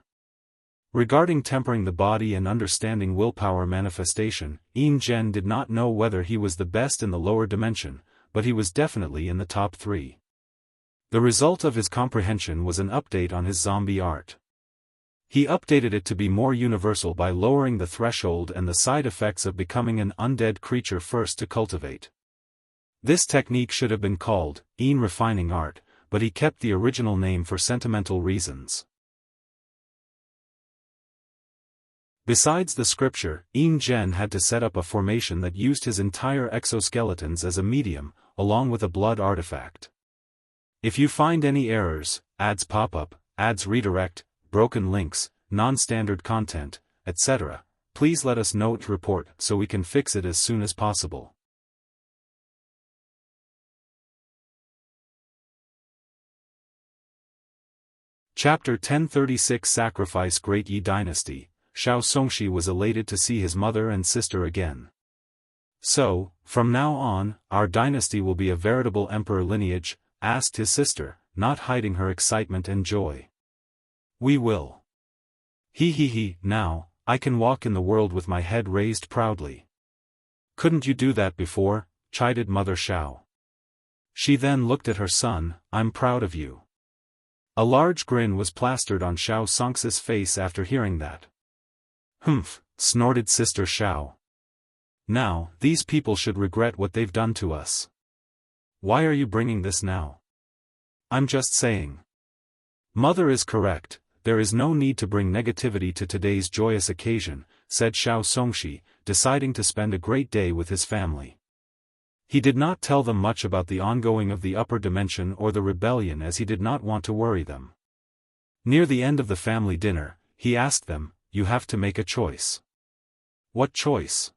Regarding tempering the body and understanding willpower manifestation, Yin Zhen did not know whether he was the best in the lower dimension, but he was definitely in the top 3. The result of his comprehension was an update on his zombie art. He updated it to be more universal by lowering the threshold and the side effects of becoming an undead creature first to cultivate. This technique should have been called Yin Refining Art, but he kept the original name for sentimental reasons. Besides the scripture, Yin Zhen had to set up a formation that used his entire exoskeletons as a medium, along with a blood artifact. If you find any errors, ads pop up, ads redirect, broken links, non-standard content, etc., please let us know to report so we can fix it as soon as possible. Chapter 1036 Sacrifice Great Yi Dynasty. Shao Songshi was elated to see his mother and sister again. So, from now on, our dynasty will be a veritable emperor lineage, asked his sister, not hiding her excitement and joy. We will. He, now, I can walk in the world with my head raised proudly. Couldn't you do that before? Chided Mother Shao. She then looked at her son, I'm proud of you. A large grin was plastered on Shao Songxi's face after hearing that. Humph, snorted Sister Shao. Now, these people should regret what they've done to us. Why are you bringing this now? I'm just saying. Mother is correct, there is no need to bring negativity to today's joyous occasion, said Xiao Songxi, deciding to spend a great day with his family. He did not tell them much about the ongoing of the upper dimension or the rebellion as he did not want to worry them. Near the end of the family dinner, he asked them, "You have to make a choice." "What choice?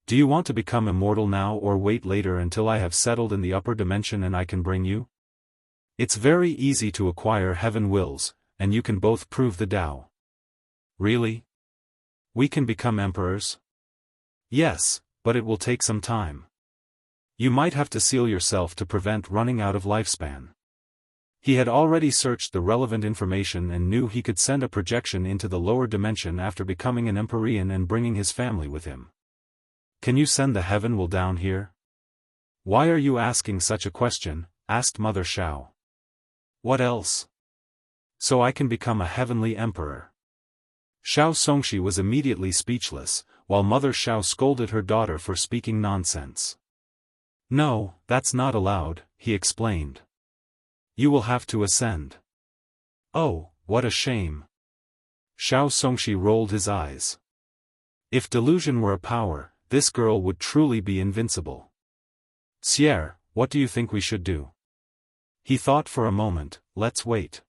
Do you want to become immortal now or wait later until I have settled in the upper dimension and I can bring you? It's very easy to acquire heaven wills, and you can both prove the Tao." "Really? We can become emperors?" "Yes, but it will take some time. You might have to seal yourself to prevent running out of lifespan." He had already searched the relevant information and knew he could send a projection into the lower dimension after becoming an Empyrean and bringing his family with him. "Can you send the heaven will down here?" "Why are you asking such a question?" asked Mother Xiao. "What else?" "So I can become a heavenly emperor." Xiao Songxi was immediately speechless, while Mother Xiao scolded her daughter for speaking nonsense. "No, that's not allowed," he explained. "You will have to ascend." "Oh, what a shame." Xiao Songxi rolled his eyes. If delusion were a power, this girl would truly be invincible. "Sierre, what do you think we should do?" He thought for a moment. "Let's wait."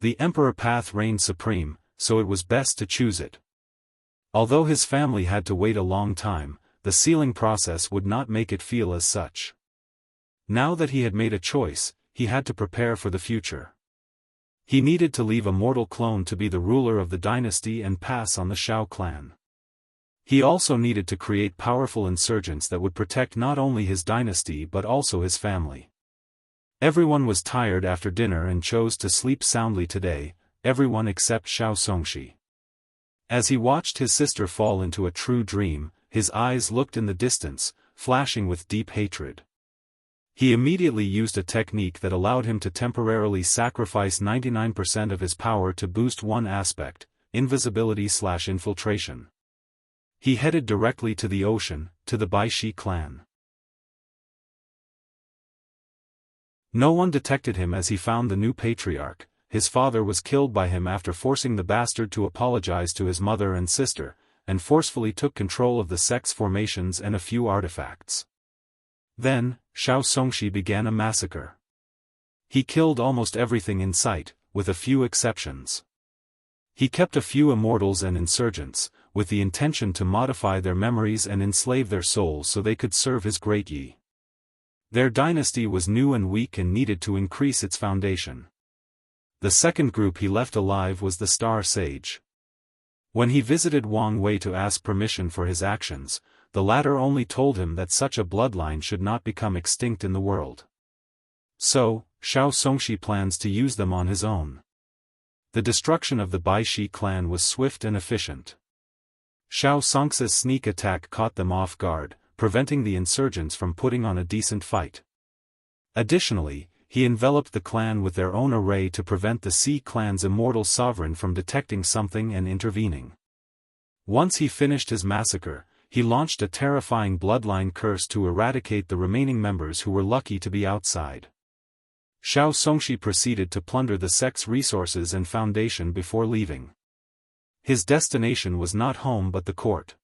The emperor path reigned supreme, so it was best to choose it. Although his family had to wait a long time, the sealing process would not make it feel as such. Now that he had made a choice, he had to prepare for the future. He needed to leave a mortal clone to be the ruler of the dynasty and pass on the Xiao clan. He also needed to create powerful insurgents that would protect not only his dynasty but also his family. Everyone was tired after dinner and chose to sleep soundly today, everyone except Xiao Songxi. As he watched his sister fall into a true dream, his eyes looked in the distance, flashing with deep hatred. He immediately used a technique that allowed him to temporarily sacrifice 99% of his power to boost one aspect, invisibility/infiltration. He headed directly to the ocean, to the Baishi clan. No one detected him as he found the new patriarch. His father was killed by him after forcing the bastard to apologize to his mother and sister, and forcefully took control of the sect's formations and a few artifacts. Then, Xiao Songxi began a massacre. He killed almost everything in sight, with a few exceptions. He kept a few immortals and insurgents, with the intention to modify their memories and enslave their souls so they could serve his great Yi. Their dynasty was new and weak and needed to increase its foundation. The second group he left alive was the Star Sage. When he visited Wang Wei to ask permission for his actions, the latter only told him that such a bloodline should not become extinct in the world. So, Xiao Songxi plans to use them on his own. The destruction of the Baishi clan was swift and efficient. Xiao Songxi's sneak attack caught them off guard, preventing the insurgents from putting on a decent fight. Additionally, he enveloped the clan with their own array to prevent the Sea clan's immortal sovereign from detecting something and intervening. Once he finished his massacre, he launched a terrifying bloodline curse to eradicate the remaining members who were lucky to be outside. Xiao Songxi proceeded to plunder the sect's resources and foundation before leaving. His destination was not home but the court.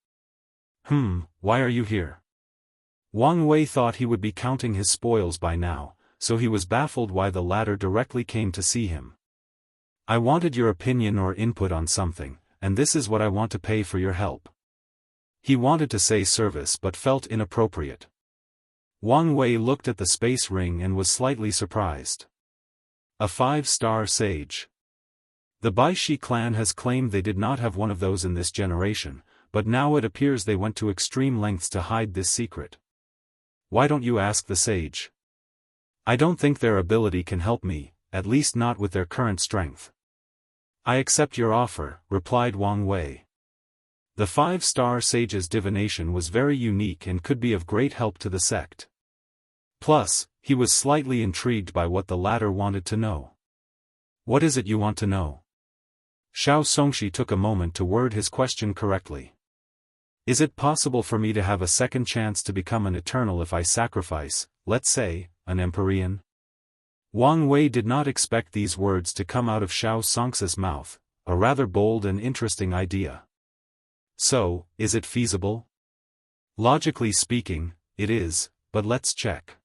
Why are you here?" Wang Wei thought he would be counting his spoils by now, so he was baffled why the latter directly came to see him. "I wanted your opinion or input on something, and this is what I want to pay for your help." He wanted to say service but felt inappropriate. Wang Wei looked at the space ring and was slightly surprised. A 5-star sage. The Baishi clan has claimed they did not have one of those in this generation, but now it appears they went to extreme lengths to hide this secret. "Why don't you ask the sage?" "I don't think their ability can help me, at least not with their current strength." "I accept your offer," replied Wang Wei. The 5-star sage's divination was very unique and could be of great help to the sect. Plus, he was slightly intrigued by what the latter wanted to know. "What is it you want to know?" Xiao Songxi took a moment to word his question correctly. Is it possible for me to have a second chance to become an eternal if I sacrifice, let's say, an Empyrean? Wang Wei did not expect these words to come out of Xiao Songxi's mouth, a rather bold and interesting idea. So, is it feasible? Logically speaking, it is, but let's check.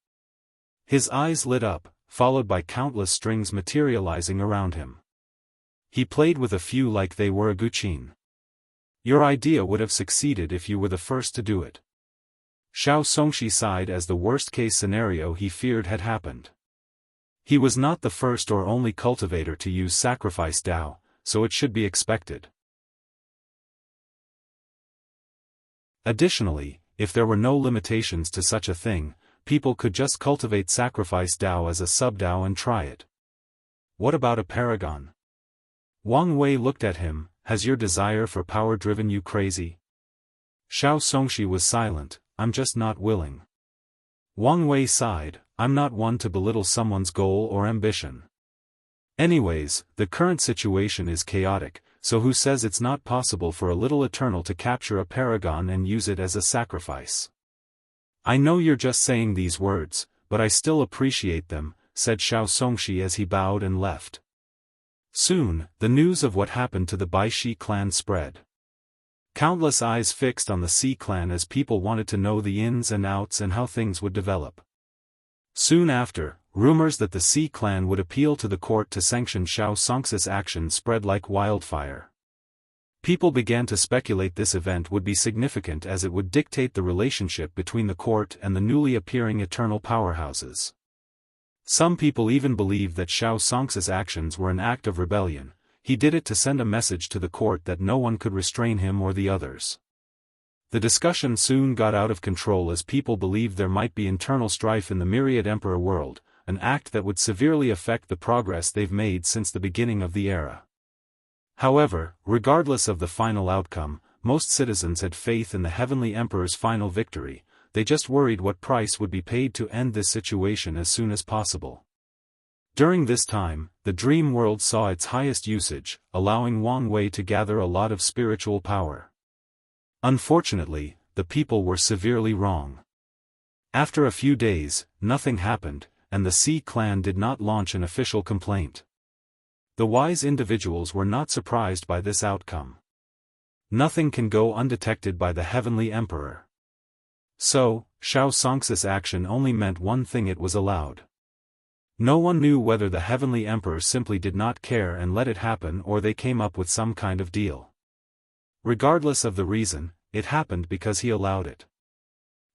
His eyes lit up, followed by countless strings materializing around him. He played with a few like they were a guqin. Your idea would have succeeded if you were the first to do it. Xiao Songxi sighed as the worst-case scenario he feared had happened. He was not the first or only cultivator to use sacrifice Dao, so it should be expected. Additionally, if there were no limitations to such a thing, people could just cultivate sacrifice Dao as a sub-Dao and try it. What about a paragon? Wang Wei looked at him. Has your desire for power driven you crazy? Xiao Songxi was silent. I'm just not willing. Wang Wei sighed. I'm not one to belittle someone's goal or ambition. Anyways, the current situation is chaotic, so who says it's not possible for a little eternal to capture a paragon and use it as a sacrifice? I know you're just saying these words, but I still appreciate them, said Xiao Songxi as he bowed and left. Soon, the news of what happened to the Baishi clan spread. Countless eyes fixed on the Xi clan as people wanted to know the ins and outs and how things would develop. Soon after, rumors that the Xi clan would appeal to the court to sanction Xiao Songxi's actions spread like wildfire. People began to speculate this event would be significant as it would dictate the relationship between the court and the newly appearing eternal powerhouses. Some people even believed that Xiao Songxi's actions were an act of rebellion. He did it to send a message to the court that no one could restrain him or the others. The discussion soon got out of control as people believed there might be internal strife in the myriad emperor world, an act that would severely affect the progress they've made since the beginning of the era. However, regardless of the final outcome, most citizens had faith in the Heavenly Emperor's final victory. They just worried what price would be paid to end this situation as soon as possible. During this time, the dream world saw its highest usage, allowing Wang Wei to gather a lot of spiritual power. Unfortunately, the people were severely wrong. After a few days, nothing happened, and the Xi clan did not launch an official complaint. The wise individuals were not surprised by this outcome. Nothing can go undetected by the Heavenly Emperor. So, Xiao Songxi's action only meant one thing: it was allowed. No one knew whether the Heavenly Emperor simply did not care and let it happen or they came up with some kind of deal. Regardless of the reason, it happened because he allowed it.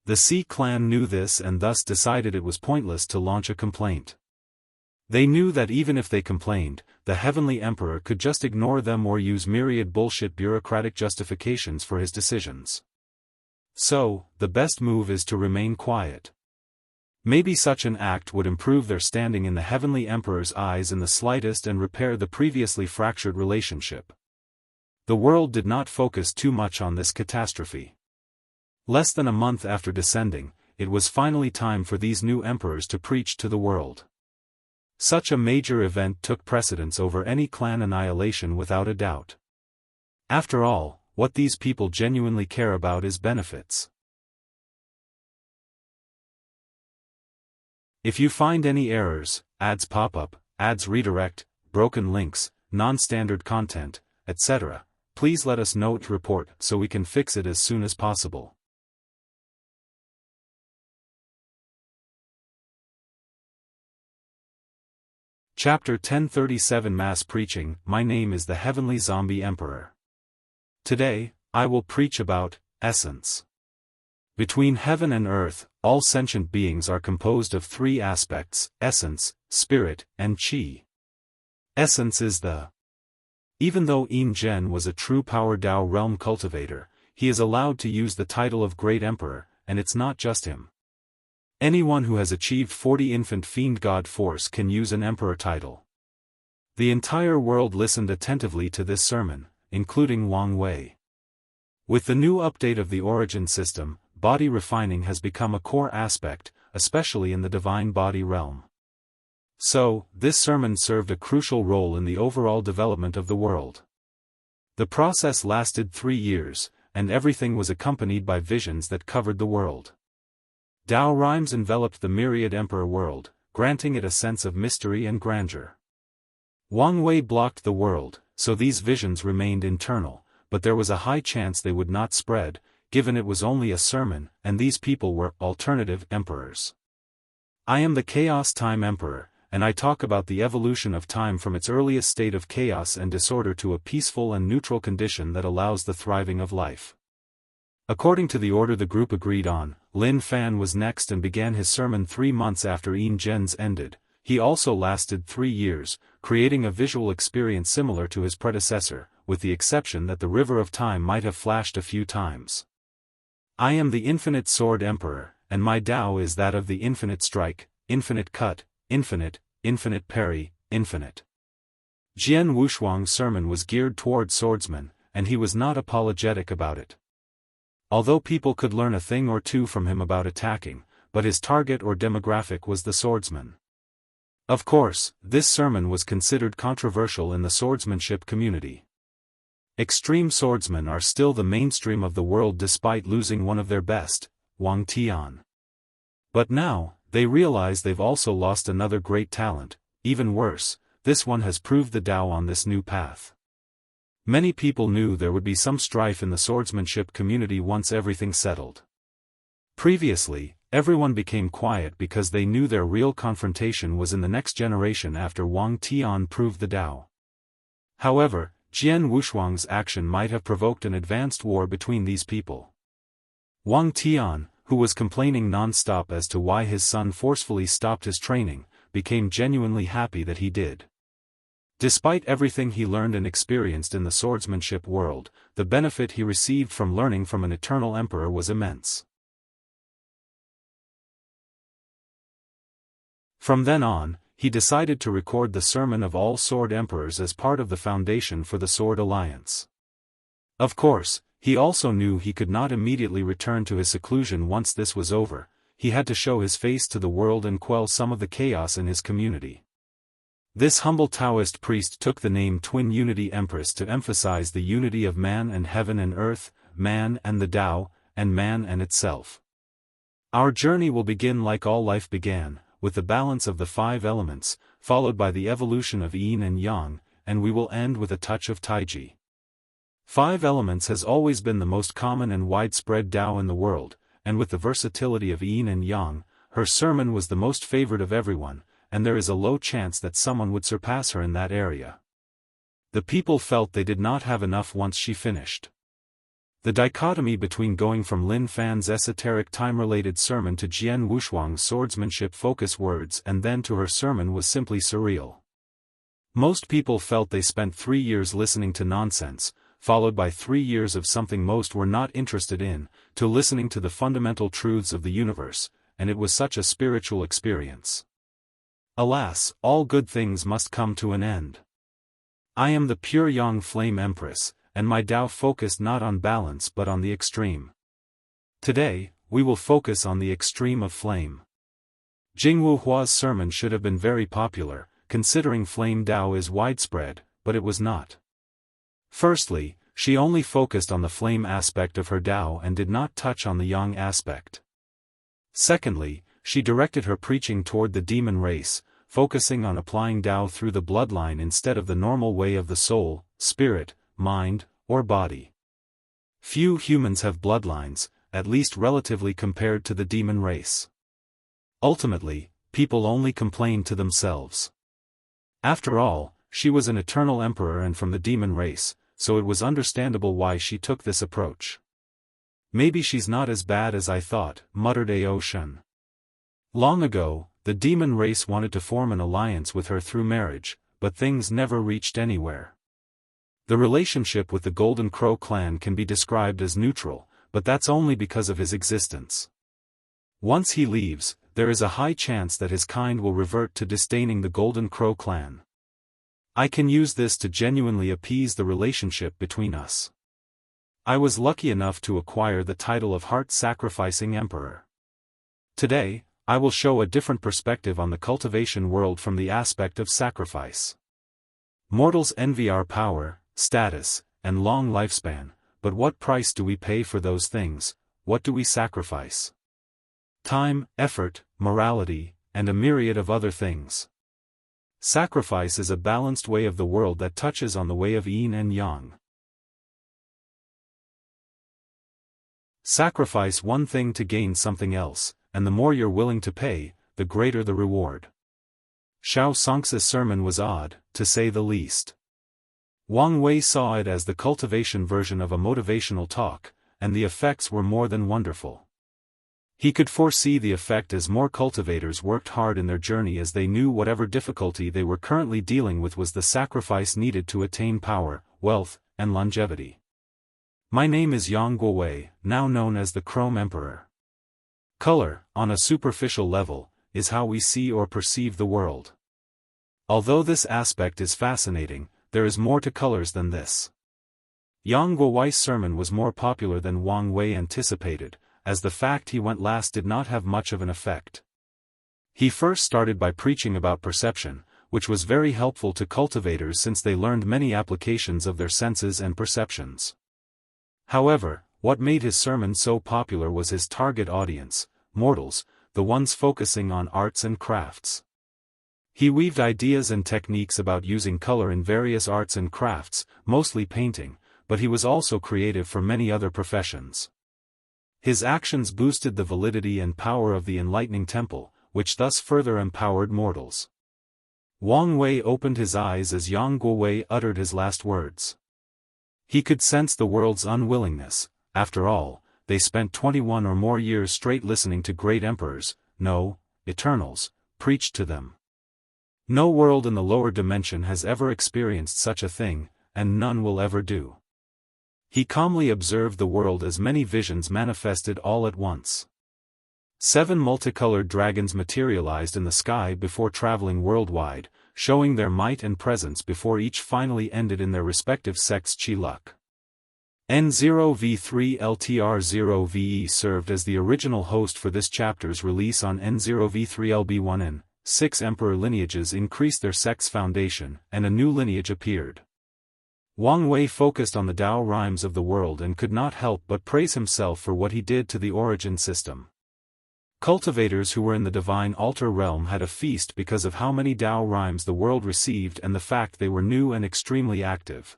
The Xi clan knew this and thus decided it was pointless to launch a complaint. They knew that even if they complained, the Heavenly Emperor could just ignore them or use myriad bullshit bureaucratic justifications for his decisions. So, the best move is to remain quiet. Maybe such an act would improve their standing in the Heavenly Emperor's eyes in the slightest and repair the previously fractured relationship. The world did not focus too much on this catastrophe. Less than a month after descending, it was finally time for these new emperors to preach to the world. Such a major event took precedence over any clan annihilation without a doubt. After all, what these people genuinely care about is benefits. If you find any errors, ads pop up, ads redirect, broken links, non-standard content, etc., please let us know to report so we can fix it as soon as possible. Chapter 1037 Mass Preaching. My name is the Heavenly Zombie Emperor. Today, I will preach about essence. Between heaven and earth, all sentient beings are composed of three aspects: essence, spirit, and qi. Essence is the. Even though Yin Zhen was a true power Dao realm cultivator, he is allowed to use the title of Great Emperor, and it's not just him. Anyone who has achieved 40 infant fiend god force can use an emperor title. The entire world listened attentively to this sermon, including Wang Wei. With the new update of the origin system, body refining has become a core aspect, especially in the divine body realm. So, this sermon served a crucial role in the overall development of the world. The process lasted 3 years, and everything was accompanied by visions that covered the world. Dao rhymes enveloped the myriad emperor world, granting it a sense of mystery and grandeur. Wang Wei blocked the world, so these visions remained internal, but there was a high chance they would not spread, given it was only a sermon, and these people were alternative emperors. I am the Chaos Time Emperor, and I talk about the evolution of time from its earliest state of chaos and disorder to a peaceful and neutral condition that allows the thriving of life. According to the order the group agreed on, Lin Fan was next and began his sermon 3 months after Yin Zhen's ended. He also lasted 3 years, creating a visual experience similar to his predecessor, with the exception that the river of time might have flashed a few times. I am the Infinite Sword Emperor, and my Tao is that of the infinite strike, infinite cut, infinite parry, infinite. Jian Wushuang's sermon was geared toward swordsmen, and he was not apologetic about it. Although people could learn a thing or two from him about attacking, but his target or demographic was the swordsman. Of course, this sermon was considered controversial in the swordsmanship community. Extreme swordsmen are still the mainstream of the world despite losing one of their best, Wang Tian. But now, they realize they've also lost another great talent. Even worse, this one has proved the Tao on this new path. Many people knew there would be some strife in the swordsmanship community once everything settled. Previously, everyone became quiet because they knew their real confrontation was in the next generation after Wang Tian proved the Tao. However, Jian Wushuang's action might have provoked an advanced war between these people. Wang Tian, who was complaining non-stop as to why his son forcefully stopped his training, became genuinely happy that he did. Despite everything he learned and experienced in the swordsmanship world, the benefit he received from learning from an eternal emperor was immense. From then on, he decided to record the sermon of all sword emperors as part of the foundation for the Sword Alliance. Of course, he also knew he could not immediately return to his seclusion once this was over. He had to show his face to the world and quell some of the chaos in his community. This humble Taoist priest took the name Twin Unity Empress to emphasize the unity of man and heaven and earth, man and the Tao, and man and itself. Our journey will begin like all life began, with the balance of the 5 elements, followed by the evolution of yin and yang, and we will end with a touch of taiji. 5 elements has always been the most common and widespread Tao in the world, and with the versatility of yin and yang, her sermon was the most favored of everyone, and there is a low chance that someone would surpass her in that area. The people felt they did not have enough once she finished. The dichotomy between going from Lin Fan's esoteric time-related sermon to Jian Wushuang's swordsmanship-focused words and then to her sermon was simply surreal. Most people felt they spent 3 years listening to nonsense, followed by 3 years of something most were not interested in, to listening to the fundamental truths of the universe, and it was such a spiritual experience. Alas, all good things must come to an end. I am the pure Yang Flame Empress, and my Tao focused not on balance but on the extreme. Today, we will focus on the extreme of flame. Jingwu Hua's sermon should have been very popular, considering flame Tao is widespread, but it was not. Firstly, she only focused on the flame aspect of her Tao and did not touch on the Yang aspect. Secondly, she directed her preaching toward the demon race, focusing on applying Tao through the bloodline instead of the normal way of the soul, spirit, mind, or body. Few humans have bloodlines, at least relatively compared to the demon race. Ultimately, people only complain to themselves. After all, she was an eternal emperor and from the demon race, so it was understandable why she took this approach. Maybe she's not as bad as I thought, muttered Ao Shen. Long ago, the demon race wanted to form an alliance with her through marriage, but things never reached anywhere. The relationship with the Golden Crow clan can be described as neutral, but that's only because of his existence. Once he leaves, there is a high chance that his kind will revert to disdaining the Golden Crow clan. I can use this to genuinely appease the relationship between us. I was lucky enough to acquire the title of heart-sacrificing emperor. Today, I will show a different perspective on the cultivation world from the aspect of sacrifice. Mortals envy our power, status, and long lifespan, but what price do we pay for those things? What do we sacrifice? Time, effort, morality, and a myriad of other things. Sacrifice is a balanced way of the world that touches on the way of yin and yang. Sacrifice one thing to gain something else, and the more you're willing to pay, the greater the reward. Xiao Xianxia's sermon was odd, to say the least. Wang Wei saw it as the cultivation version of a motivational talk, and the effects were more than wonderful. He could foresee the effect as more cultivators worked hard in their journey, as they knew whatever difficulty they were currently dealing with was the sacrifice needed to attain power, wealth, and longevity. My name is Yang Guowei, now known as the Chrome Emperor. Color, on a superficial level, is how we see or perceive the world. Although this aspect is fascinating, there is more to colors than this. Yang Guowei's sermon was more popular than Wang Wei anticipated, as the fact he went last did not have much of an effect. He first started by preaching about perception, which was very helpful to cultivators since they learned many applications of their senses and perceptions. However, what made his sermon so popular was his target audience, mortals, the ones focusing on arts and crafts. He weaved ideas and techniques about using color in various arts and crafts, mostly painting, but he was also creative for many other professions. His actions boosted the validity and power of the enlightening temple, which thus further empowered mortals. Wang Wei opened his eyes as Yang Guowei uttered his last words. He could sense the world's unwillingness. After all, they spent 21 or more years straight listening to great emperors, no, eternals, preach to them. No world in the lower dimension has ever experienced such a thing, and none will ever do. He calmly observed the world as many visions manifested all at once. 7 multicolored dragons materialized in the sky before traveling worldwide, showing their might and presence before each finally ended in their respective sects' chi-luck. N0V3LTR0VE served as the original host for this chapter's release on N0V3LB1N. 6 emperor lineages increased their sect's foundation, and a new lineage appeared. Wang Wei focused on the Tao rhymes of the world and could not help but praise himself for what he did to the origin system. Cultivators who were in the divine altar realm had a feast because of how many Tao rhymes the world received and the fact they were new and extremely active.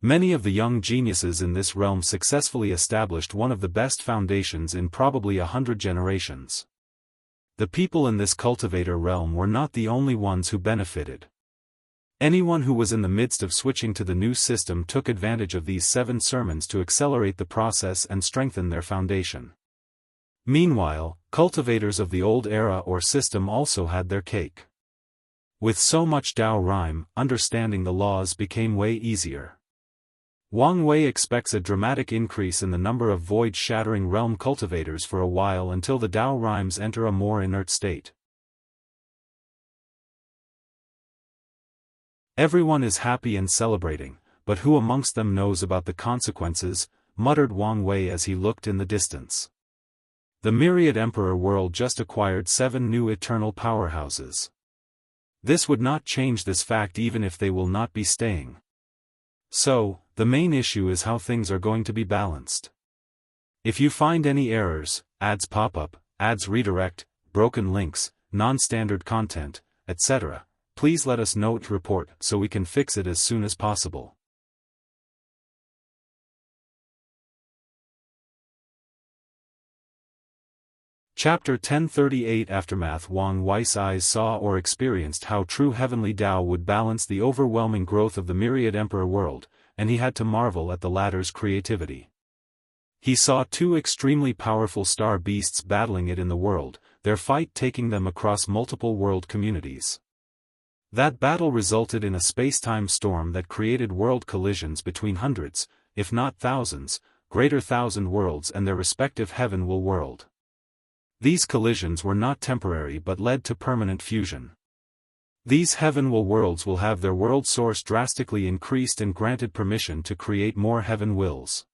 Many of the young geniuses in this realm successfully established one of the best foundations in probably 100 generations. The people in this cultivator realm were not the only ones who benefited. Anyone who was in the midst of switching to the new system took advantage of these 7 sermons to accelerate the process and strengthen their foundation. Meanwhile, cultivators of the old era or system also had their cake. With so much Tao rhyme, understanding the laws became way easier. Wang Wei expects a dramatic increase in the number of void-shattering realm cultivators for a while until the Tao rhymes enter a more inert state. Everyone is happy and celebrating, but who amongst them knows about the consequences, muttered Wang Wei as he looked in the distance. The myriad emperor world just acquired 7 new eternal powerhouses. This would not change this fact even if they will not be staying. So, the main issue is how things are going to be balanced. If you find any errors, ads pop up, ads redirect, broken links, non-standard content, etc., please let us know to report so we can fix it as soon as possible. Chapter 1038 Aftermath. Wang Wei's eyes saw or experienced how true heavenly Tao would balance the overwhelming growth of the myriad emperor world, and he had to marvel at the latter's creativity. He saw 2 extremely powerful star beasts battling it in the world, their fight taking them across multiple world communities. That battle resulted in a space-time storm that created world collisions between hundreds, if not thousands, greater thousand worlds and their respective heaven-will world. These collisions were not temporary but led to permanent fusion. These heaven-will worlds will have their world source drastically increased and granted permission to create more heaven-wills.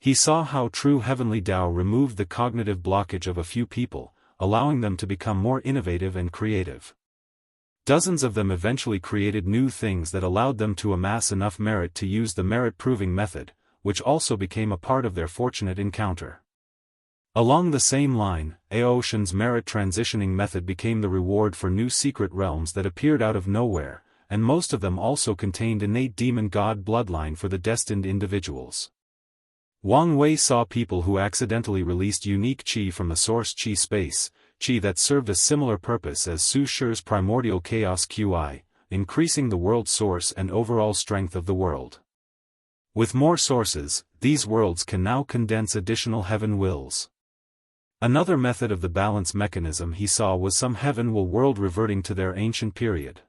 He saw how true heavenly Tao removed the cognitive blockage of a few people, allowing them to become more innovative and creative. Dozens of them eventually created new things that allowed them to amass enough merit to use the merit-proving method, which also became a part of their fortunate encounter. Along the same line, Aotian's merit transitioning method became the reward for new secret realms that appeared out of nowhere, and most of them also contained innate demon-god bloodline for the destined individuals. Wang Wei saw people who accidentally released unique qi from the source qi space, qi that served a similar purpose as Su Shi's primordial chaos qi, increasing the world source and overall strength of the world. With more sources, these worlds can now condense additional heaven wills. Another method of the balance mechanism he saw was some heaven will world reverting to their ancient period.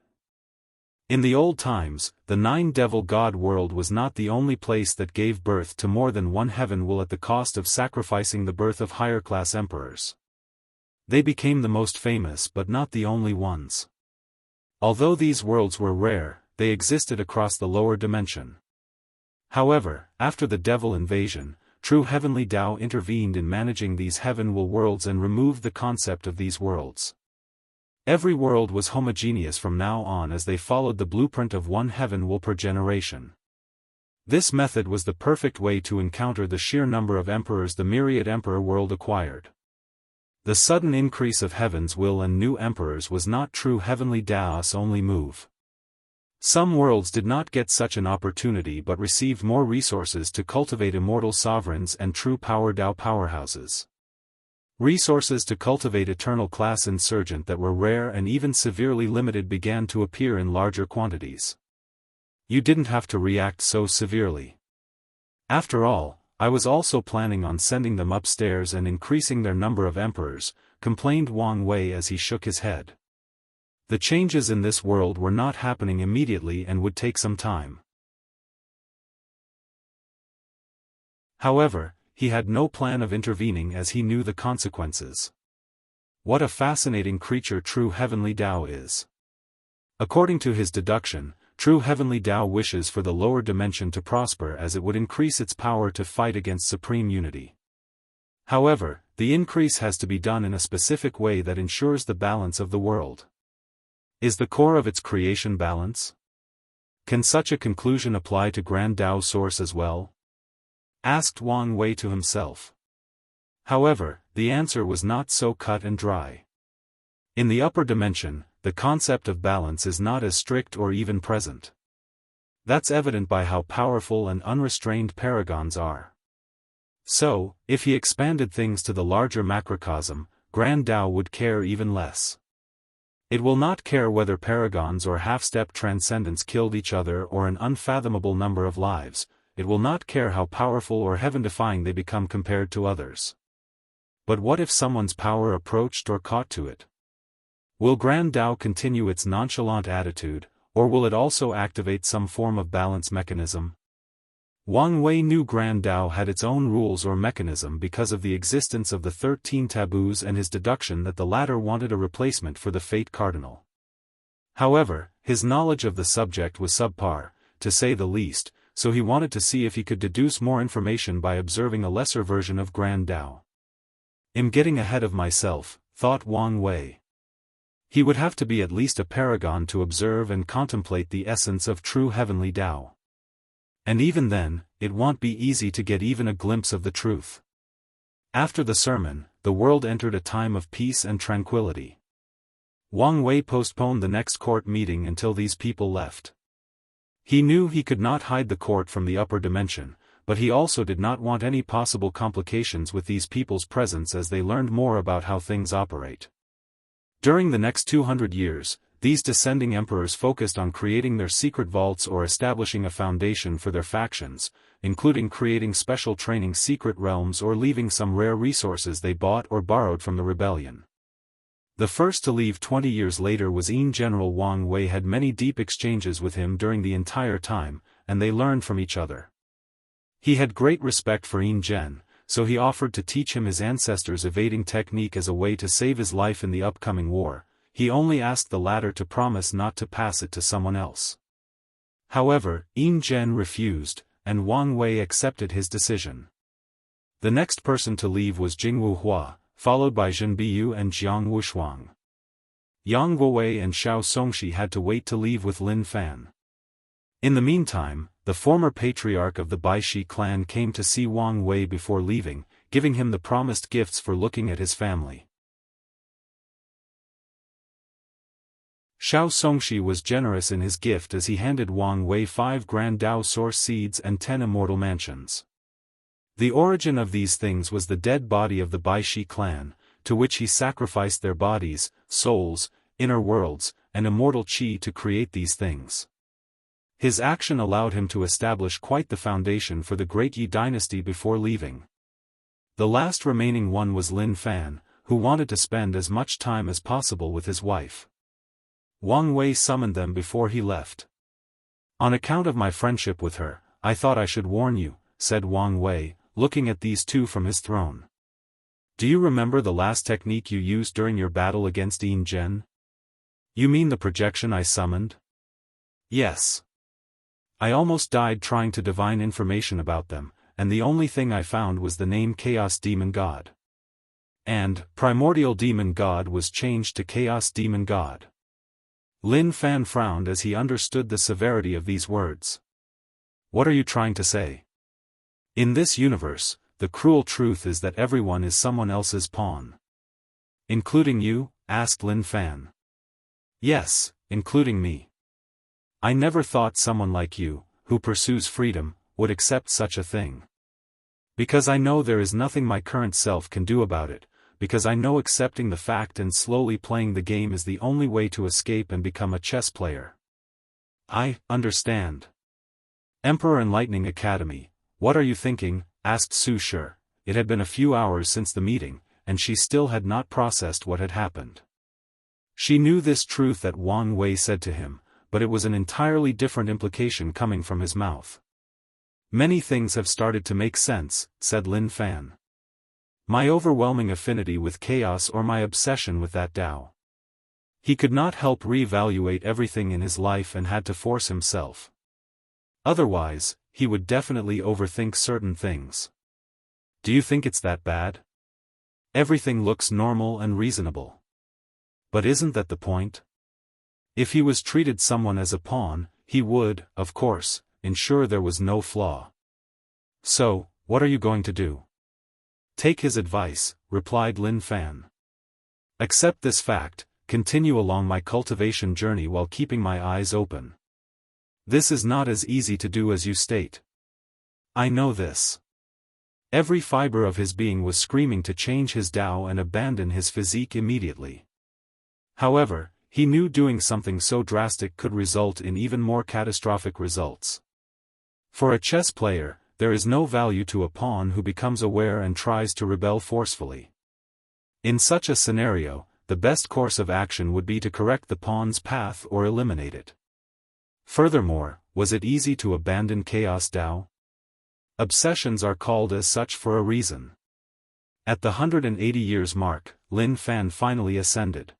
In the old times, the nine-devil god world was not the only place that gave birth to more than one heaven will at the cost of sacrificing the birth of higher-class emperors. They became the most famous but not the only ones. Although these worlds were rare, they existed across the lower dimension. However, after the devil invasion, true heavenly Tao intervened in managing these heaven will worlds and removed the concept of these worlds. Every world was homogeneous from now on as they followed the blueprint of one heaven will per generation. This method was the perfect way to encounter the sheer number of emperors the myriad emperor world acquired. The sudden increase of heaven's will and new emperors was not true heavenly Dao's only move. Some worlds did not get such an opportunity but received more resources to cultivate immortal sovereigns and true power Dao powerhouses. Resources to cultivate eternal class insurgent that were rare and even severely limited began to appear in larger quantities. You didn't have to react so severely. After all, I was also planning on sending them upstairs and increasing their number of emperors, complained Wang Wei as he shook his head. The changes in this world were not happening immediately and would take some time. However, he had no plan of intervening as he knew the consequences. What a fascinating creature true heavenly Tao is. According to his deduction, true heavenly Tao wishes for the lower dimension to prosper as it would increase its power to fight against supreme unity. However, the increase has to be done in a specific way that ensures the balance of the world. Is the core of its creation balance? Can such a conclusion apply to Grand Tao Source as well? Asked Wang Wei to himself. However, the answer was not so cut and dry. In the upper dimension, the concept of balance is not as strict or even present. That's evident by how powerful and unrestrained paragons are. So, if he expanded things to the larger macrocosm, Grand Tao would care even less. It will not care whether paragons or half-step transcendents killed each other or an unfathomable number of lives. It will not care how powerful or heaven-defying they become compared to others. But what if someone's power approached or caught to it? Will Grand Tao continue its nonchalant attitude, or will it also activate some form of balance mechanism? Wang Wei knew Grand Tao had its own rules or mechanism because of the existence of the 13 taboos and his deduction that the latter wanted a replacement for the Fate Cardinal. However, his knowledge of the subject was subpar, to say the least, so he wanted to see if he could deduce more information by observing a lesser version of Grand Tao. I'm getting ahead of myself, thought Wang Wei. He would have to be at least a paragon to observe and contemplate the essence of true heavenly Tao. And even then, it won't be easy to get even a glimpse of the truth. After the sermon, the world entered a time of peace and tranquility. Wang Wei postponed the next court meeting until these people left. He knew he could not hide the court from the upper dimension, but he also did not want any possible complications with these people's presence as they learned more about how things operate. During the next 200 years, these descending emperors focused on creating their secret vaults or establishing a foundation for their factions, including creating special training secret realms or leaving some rare resources they bought or borrowed from the rebellion. The first to leave 20 years later was Yin. General Wang Wei had many deep exchanges with him during the entire time, and they learned from each other. He had great respect for Yin Gen, so he offered to teach him his ancestors' evading technique as a way to save his life in the upcoming war. He only asked the latter to promise not to pass it to someone else. However, Yin Gen refused, and Wang Wei accepted his decision. The next person to leave was Jingwu Hua, followed by Zhen Biyu and Jianghu Shuang. Yang Guowei and Xiao Songshi had to wait to leave with Lin Fan. In the meantime, the former patriarch of the Baishi clan came to see Wang Wei before leaving, giving him the promised gifts for looking at his family. Xiao Songxi was generous in his gift as he handed Wang Wei 5 grand Dao source seeds and 10 immortal mansions. The origin of these things was the dead body of the Baishi clan, to which he sacrificed their bodies, souls, inner worlds, and immortal qi to create these things. His action allowed him to establish quite the foundation for the great Yi dynasty before leaving. The last remaining one was Lin Fan, who wanted to spend as much time as possible with his wife. Wang Wei summoned them before he left. "On account of my friendship with her, I thought I should warn you," said Wang Wei, looking at these two from his throne. "Do you remember the last technique you used during your battle against Yin Zhen?" "You mean the projection I summoned?" "Yes. I almost died trying to divine information about them, and the only thing I found was the name Chaos Demon God. And Primordial Demon God was changed to Chaos Demon God." Lin Fan frowned as he understood the severity of these words. "What are you trying to say?" "In this universe, the cruel truth is that everyone is someone else's pawn." "Including you?" asked Lin Fan. "Yes, including me. I never thought someone like you, who pursues freedom, would accept such a thing. Because I know there is nothing my current self can do about it, because I know accepting the fact and slowly playing the game is the only way to escape and become a chess player." "I understand. Emperor Enlightening Academy, what are you thinking?" asked Su Shi. It had been a few hours since the meeting, and she still had not processed what had happened. She knew this truth that Wang Wei said to him, but it was an entirely different implication coming from his mouth. "Many things have started to make sense," said Lin Fan. "My overwhelming affinity with chaos or my obsession with that Tao." He could not help re-evaluate everything in his life and had to force himself. Otherwise, he would definitely overthink certain things. "Do you think it's that bad? Everything looks normal and reasonable. But isn't that the point? If he was treated someone as a pawn, he would, of course, ensure there was no flaw. So, what are you going to do?" "Take his advice," replied Lin Fan. "Accept this fact, continue along my cultivation journey while keeping my eyes open. This is not as easy to do as you state. I know this." Every fiber of his being was screaming to change his Tao and abandon his physique immediately. However, he knew doing something so drastic could result in even more catastrophic results. For a chess player, there is no value to a pawn who becomes aware and tries to rebel forcefully. In such a scenario, the best course of action would be to correct the pawn's path or eliminate it. Furthermore, was it easy to abandon Chaos Tao? Obsessions are called as such for a reason. At the 180 years mark, Lin Fan finally ascended.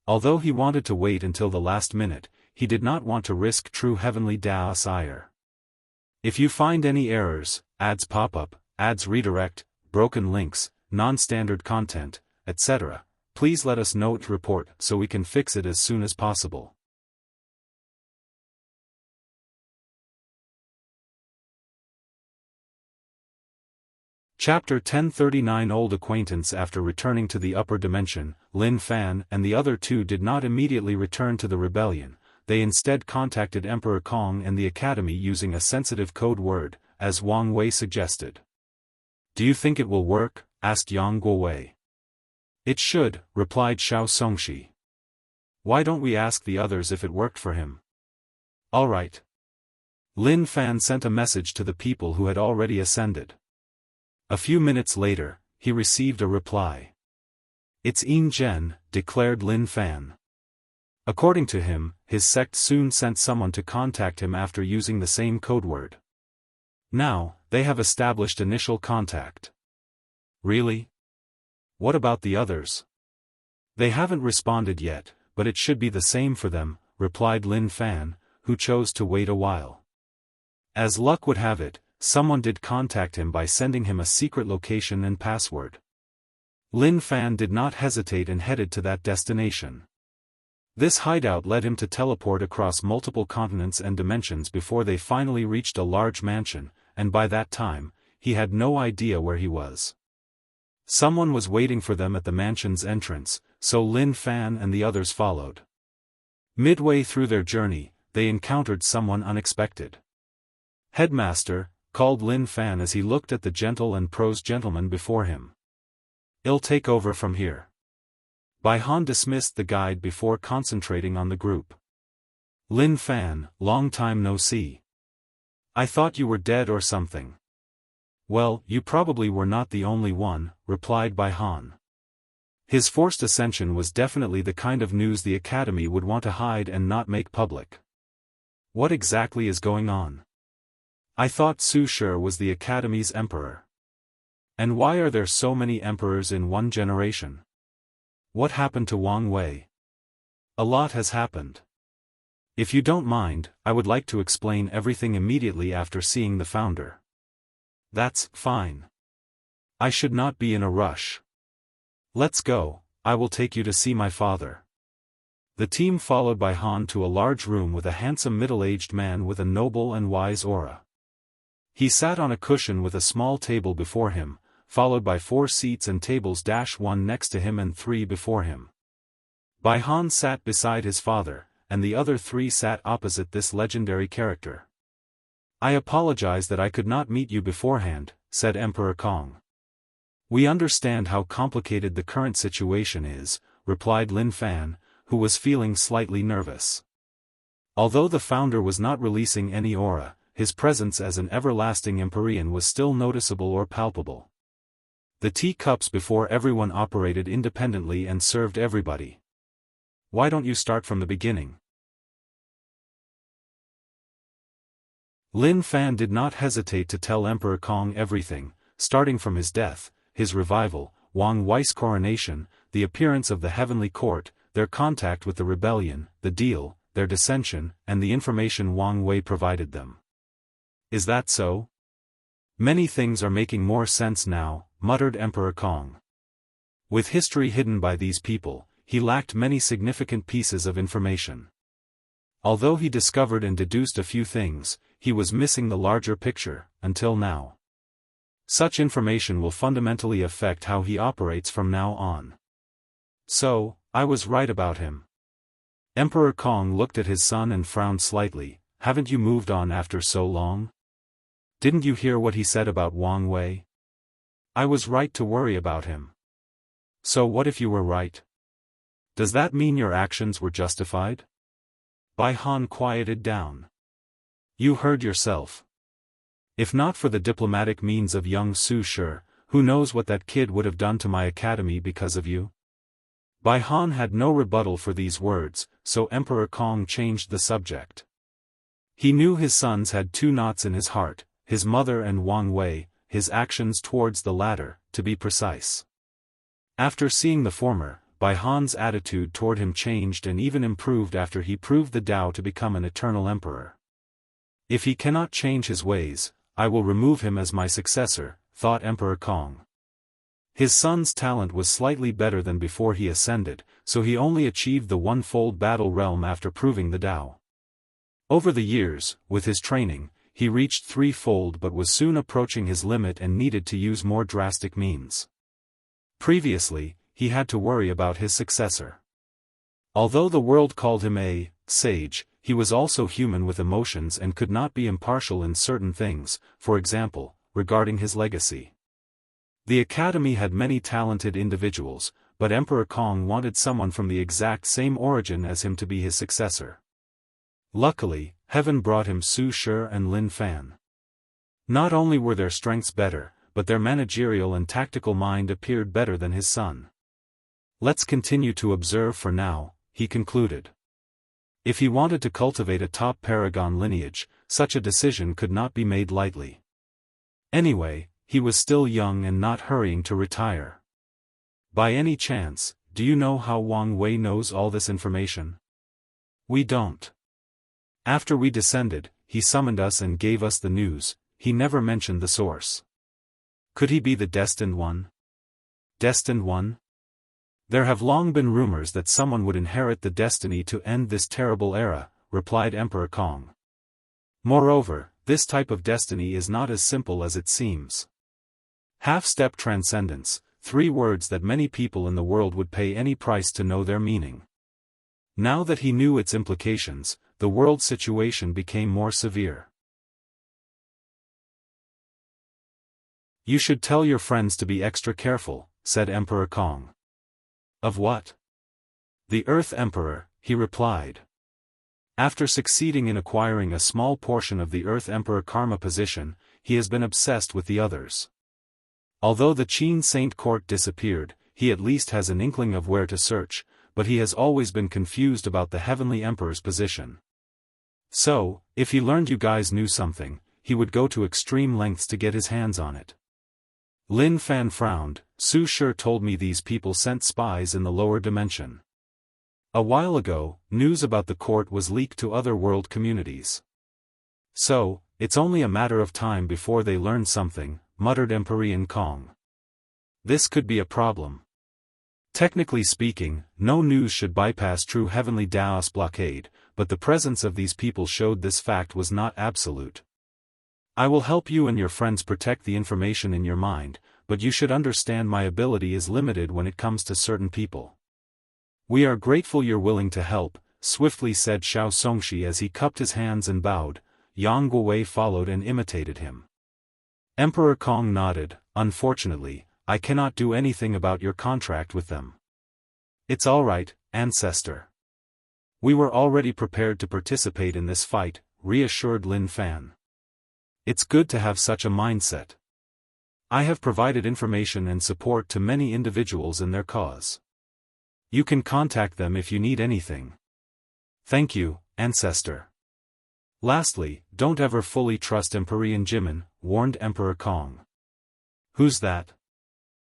Although he wanted to wait until the last minute, he did not want to risk true heavenly Daoist ire. If you find any errors, ads pop up, ads redirect, broken links, non-standard content, etc., please let us know to report so we can fix it as soon as possible. Chapter 1039 Old Acquaintance. After returning to the upper dimension, Lin Fan and the other two did not immediately return to the rebellion. They instead contacted Emperor Kong and the Academy using a sensitive code word, as Wang Wei suggested. "Do you think it will work?" asked Yang Guowei. "It should," replied Xiao Songxi. "Why don't we ask the others if it worked for him?" "All right." Lin Fan sent a message to the people who had already ascended. A few minutes later, he received a reply. "It's Yin Zhen," declared Lin Fan. According to him, his sect soon sent someone to contact him after using the same code word. Now, they have established initial contact. Really? What about the others? They haven't responded yet, but it should be the same for them, replied Lin Fan, who chose to wait a while. As luck would have it, someone did contact him by sending him a secret location and password. Lin Fan did not hesitate and headed to that destination. This hideout led him to teleport across multiple continents and dimensions before they finally reached a large mansion, and by that time, he had no idea where he was. Someone was waiting for them at the mansion's entrance, so Lin Fan and the others followed. Midway through their journey, they encountered someone unexpected. "Headmaster," called Lin Fan as he looked at the gentle and prose gentleman before him. "I'll take over from here." Bai Han dismissed the guide before concentrating on the group. "Lin Fan, long time no see. I thought you were dead or something." "Well, you probably were not the only one," replied Bai Han. His forced ascension was definitely the kind of news the Academy would want to hide and not make public. "What exactly is going on? I thought Su Shi was the Academy's emperor. And why are there so many emperors in one generation? What happened to Wang Wei?" "A lot has happened. If you don't mind, I would like to explain everything immediately after seeing the founder." "That's fine. I should not be in a rush. Let's go, I will take you to see my father." The team followed Bai Han to a large room with a handsome middle-aged man with a noble and wise aura. He sat on a cushion with a small table before him, followed by 4 seats and tables -1 next to him and 3 before him. Bai Han sat beside his father, and the other 3 sat opposite this legendary character. "I apologize that I could not meet you beforehand," said Emperor Kong. "We understand how complicated the current situation is," replied Lin Fan, who was feeling slightly nervous. Although the founder was not releasing any aura, his presence as an everlasting Empyrean was still noticeable or palpable. The teacups before everyone operated independently and served everybody. "Why don't you start from the beginning?" Lin Fan did not hesitate to tell Emperor Kong everything, starting from his death, his revival, Wang Wei's coronation, the appearance of the Heavenly Court, their contact with the rebellion, the deal, their dissension, and the information Wang Wei provided them. "Is that so? Many things are making more sense now," muttered Emperor Kong. With history hidden by these people, he lacked many significant pieces of information. Although he discovered and deduced a few things, he was missing the larger picture, until now. Such information will fundamentally affect how he operates from now on. "So, I was right about him." Emperor Kong looked at his son and frowned slightly. "Haven't you moved on after so long? Didn't you hear what he said about Wang Wei? I was right to worry about him." "So what if you were right? Does that mean your actions were justified?" Bai Han quieted down. "You heard yourself. If not for the diplomatic means of young Su Shi, who knows what that kid would have done to my academy because of you?" Bai Han had no rebuttal for these words, so Emperor Kong changed the subject. He knew his sons had 2 knots in his heart, his mother and Wang Wei, his actions towards the latter, to be precise. After seeing the former, Bai Han's attitude toward him changed and even improved after he proved the Tao to become an eternal emperor. "If he cannot change his ways, I will remove him as my successor," thought Emperor Kong. His son's talent was slightly better than before he ascended, so he only achieved the 1-fold battle realm after proving the Tao. Over the years, with his training, he reached 3-fold but was soon approaching his limit and needed to use more drastic means. Previously, he had to worry about his successor. Although the world called him a sage, he was also human with emotions and could not be impartial in certain things, for example, regarding his legacy. The Academy had many talented individuals, but Emperor Kong wanted someone from the exact same origin as him to be his successor. Luckily, heaven brought him Su Shi and Lin Fan. Not only were their strengths better, but their managerial and tactical mind appeared better than his son. "Let's continue to observe for now," he concluded. If he wanted to cultivate a top paragon lineage, such a decision could not be made lightly. Anyway, he was still young and not hurrying to retire. "By any chance, do you know how Wang Wei knows all this information?" "We don't. After we descended, he summoned us and gave us the news. He never mentioned the source." "Could he be the destined one?" "Destined one? There have long been rumors that someone would inherit the destiny to end this terrible era, replied Emperor Kong. Moreover, this type of destiny is not as simple as it seems. Half-step transcendence, 3 words that many people in the world would pay any price to know their meaning. Now that he knew its implications, the world situation became more severe. You should tell your friends to be extra careful, said Emperor Kong. Of what? The Earth Emperor, he replied. After succeeding in acquiring a small portion of the Earth Emperor Karma position, he has been obsessed with the others. Although the Qin Saint Court disappeared, he at least has an inkling of where to search, but he has always been confused about the Heavenly Emperor's position. So, if he learned you guys knew something, he would go to extreme lengths to get his hands on it. Lin Fan frowned. Su Shi told me these people sent spies in the lower dimension. A while ago, news about the court was leaked to other world communities. So, it's only a matter of time before they learn something, muttered Emperor Kong. This could be a problem. Technically speaking, no news should bypass true heavenly Daoist blockade, but the presence of these people showed this fact was not absolute. I will help you and your friends protect the information in your mind, but you should understand my ability is limited when it comes to certain people. We are grateful you're willing to help, swiftly said Xiao Songxi as he cupped his hands and bowed. Yang Guowei followed and imitated him. Emperor Kong nodded. Unfortunately, I cannot do anything about your contract with them. It's all right, ancestor. We were already prepared to participate in this fight, reassured Lin Fan. It's good to have such a mindset. I have provided information and support to many individuals in their cause. You can contact them if you need anything. Thank you, ancestor. Lastly, don't ever fully trust Emperor Jimin, warned Emperor Kong. Who's that?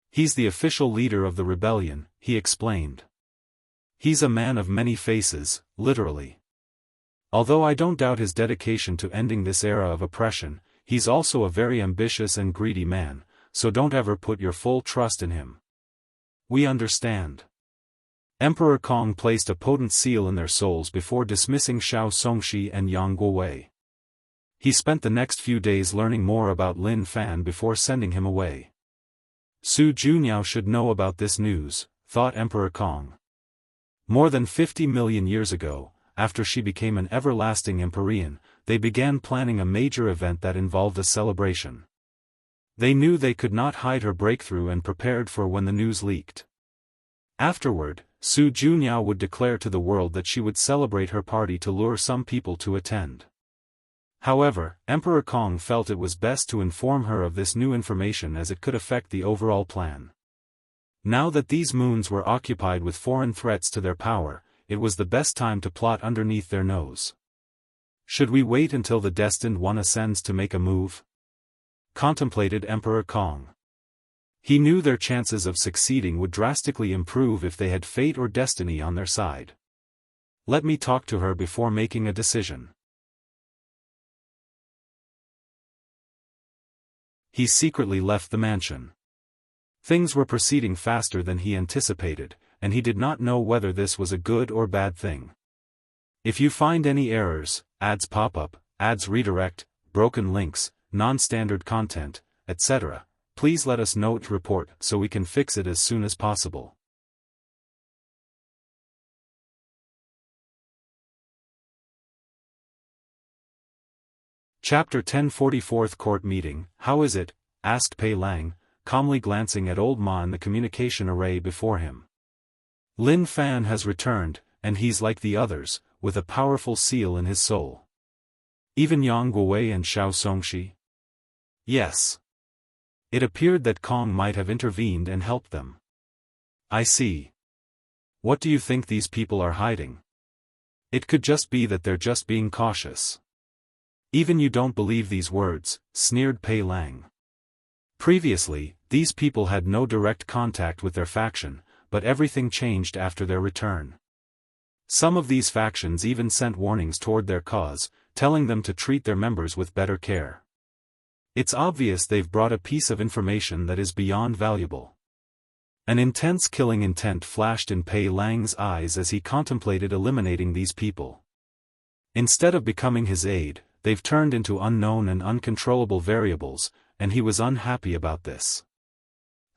He's the official leader of the rebellion, he explained. He's a man of many faces, literally. Although I don't doubt his dedication to ending this era of oppression, he's also a very ambitious and greedy man, so don't ever put your full trust in him. We understand. Emperor Kong placed a potent seal in their souls before dismissing Xiao Songxi and Yang Guowei. He spent the next few days learning more about Lin Fan before sending him away. Su Juniao should know about this news, thought Emperor Kong. More than 50 million years ago, after she became an everlasting Empyrean, they began planning a major event that involved a celebration. They knew they could not hide her breakthrough and prepared for when the news leaked. Afterward, Su Juniao would declare to the world that she would celebrate her party to lure some people to attend. However, Emperor Kong felt it was best to inform her of this new information as it could affect the overall plan. Now that these moons were occupied with foreign threats to their power, it was the best time to plot underneath their nose. Should we wait until the destined one ascends to make a move? Contemplated Emperor Kong. He knew their chances of succeeding would drastically improve if they had fate or destiny on their side. Let me talk to her before making a decision. He secretly left the mansion. Things were proceeding faster than he anticipated, and he did not know whether this was a good or bad thing. If you find any errors, ads pop up, ads redirect, broken links, non-standard content, etc., please let us know to report so we can fix it as soon as possible. Chapter 10 44th Court Meeting. How is it? Asked Pei Lang, calmly glancing at old Ma in the communication array before him. Lin Fan has returned, and he's like the others, with a powerful seal in his soul. Even Yang Guowei and Xiao Songxi? Yes. It appeared that Kong might have intervened and helped them. I see. What do you think these people are hiding? It could just be that they're just being cautious. Even you don't believe these words, sneered Pei Lang. Previously, these people had no direct contact with their faction, but everything changed after their return. Some of these factions even sent warnings toward their cause, telling them to treat their members with better care. It's obvious they've brought a piece of information that is beyond valuable. An intense killing intent flashed in Pei Lang's eyes as he contemplated eliminating these people. Instead of becoming his aid, they've turned into unknown and uncontrollable variables, and he was unhappy about this.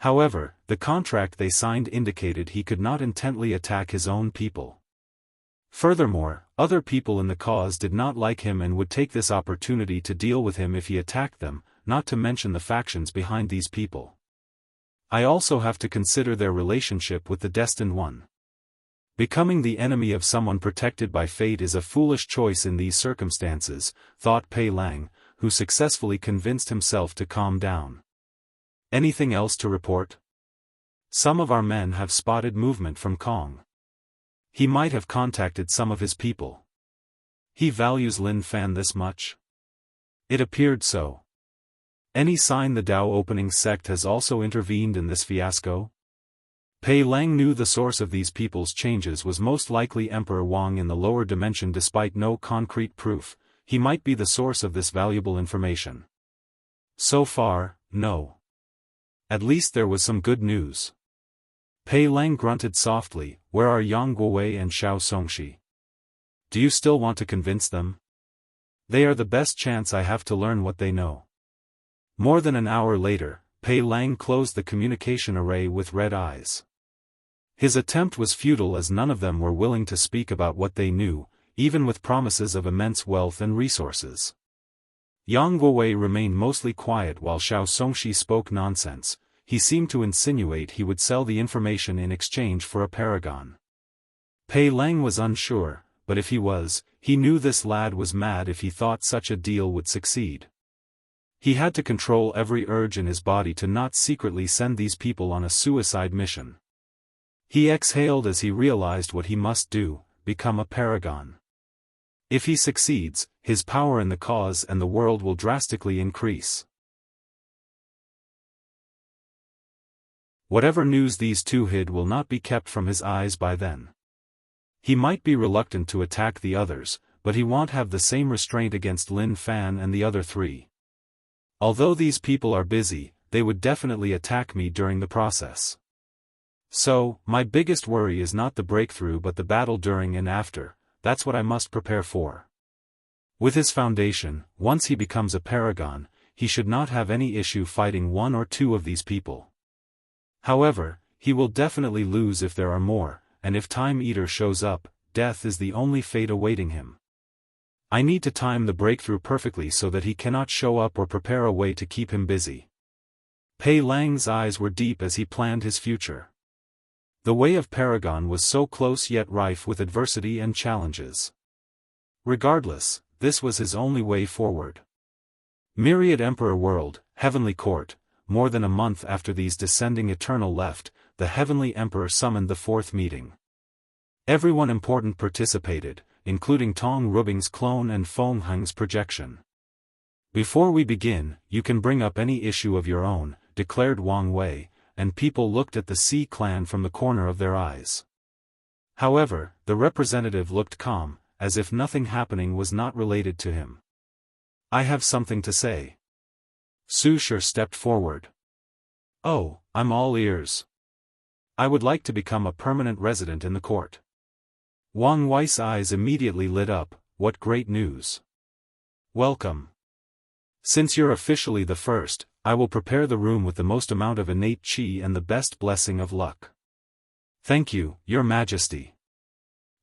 However, the contract they signed indicated he could not intently attack his own people. Furthermore, other people in the cause did not like him and would take this opportunity to deal with him if he attacked them, not to mention the factions behind these people. I also have to consider their relationship with the Destined One. Becoming the enemy of someone protected by fate is a foolish choice in these circumstances, thought Pei Lang, who successfully convinced himself to calm down. Anything else to report? Some of our men have spotted movement from Kong. He might have contacted some of his people. He values Lin Fan this much? It appeared so. Any sign the Dao opening sect has also intervened in this fiasco? Pei Lang knew the source of these people's changes was most likely Emperor Wang in the lower dimension. Despite no concrete proof, he might be the source of this valuable information. So far, no. At least there was some good news. Pei Lang grunted softly, where are Yang Guowei and Xiao Songxi? Do you still want to convince them? They are the best chance I have to learn what they know. More than an hour later, Pei Lang closed the communication array with red eyes. His attempt was futile as none of them were willing to speak about what they knew, even with promises of immense wealth and resources. Yang Guowei remained mostly quiet while Xiao Songxi spoke nonsense. He seemed to insinuate he would sell the information in exchange for a paragon. Pei Lang was unsure, but if he was, he knew this lad was mad if he thought such a deal would succeed. He had to control every urge in his body to not secretly send these people on a suicide mission. He exhaled as he realized what he must do, become a paragon. If he succeeds, his power in the cause and the world will drastically increase. Whatever news these two hid will not be kept from his eyes by then. He might be reluctant to attack the others, but he won't have the same restraint against Lin Fan and the other three. Although these people are busy, they would definitely attack me during the process. So, my biggest worry is not the breakthrough but the battle during and after. That's what I must prepare for. With his foundation, once he becomes a paragon, he should not have any issue fighting one or two of these people. However, he will definitely lose if there are more, and if Time Eater shows up, death is the only fate awaiting him. I need to time the breakthrough perfectly so that he cannot show up or prepare a way to keep him busy. Pei Lang's eyes were deep as he planned his future. The way of Paragon was so close yet rife with adversity and challenges. Regardless, this was his only way forward. Myriad Emperor World, Heavenly Court. More than a month after these descending Eternal left, the Heavenly Emperor summoned the fourth meeting. Everyone important participated, including Tong Rubing's clone and Feng Heng's projection. Before we begin, you can bring up any issue of your own, declared Wang Wei, and people looked at the Sea clan from the corner of their eyes. However, the representative looked calm, as if nothing happening was not related to him. I have something to say. Su Shi stepped forward. Oh, I'm all ears. I would like to become a permanent resident in the court. Wang Wei's eyes immediately lit up. What great news. Welcome. Since you're officially the first, I will prepare the room with the most amount of innate qi and the best blessing of luck. Thank you, Your Majesty.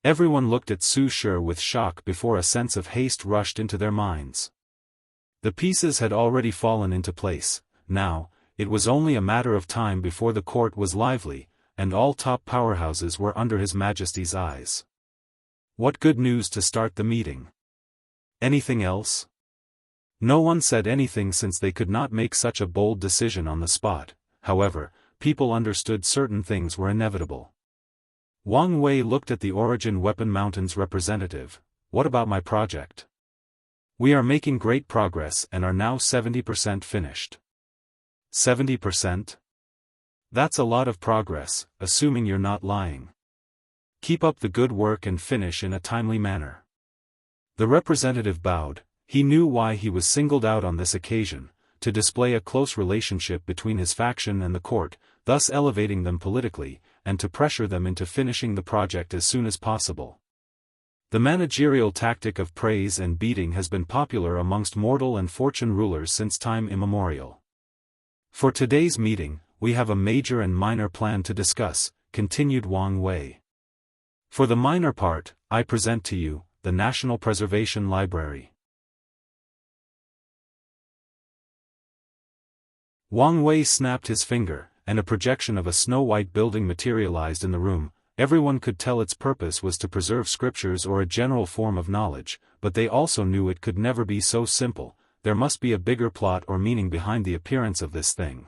Everyone looked at Su Shi with shock before a sense of haste rushed into their minds. The pieces had already fallen into place. Now, it was only a matter of time before the court was lively, and all top powerhouses were under His Majesty's eyes. What good news to start the meeting. Anything else? No one said anything since they could not make such a bold decision on the spot. However, people understood certain things were inevitable. Wang Wei looked at the Origin Weapon Mountains representative. What about my project? We are making great progress and are now 70% finished. 70%? That's a lot of progress, assuming you're not lying. Keep up the good work and finish in a timely manner. The representative bowed. He knew why he was singled out on this occasion, to display a close relationship between his faction and the court. thus elevating them politically, and to pressure them into finishing the project as soon as possible. The managerial tactic of praise and beating has been popular amongst mortal and fortune rulers since time immemorial. For today's meeting, we have a major and minor plan to discuss, continued Wang Wei. For the minor part, I present to you, the National Preservation Library. Wang Wei snapped his finger, and a projection of a snow-white building materialized in the room. Everyone could tell its purpose was to preserve scriptures or a general form of knowledge, but they also knew it could never be so simple. There must be a bigger plot or meaning behind the appearance of this thing.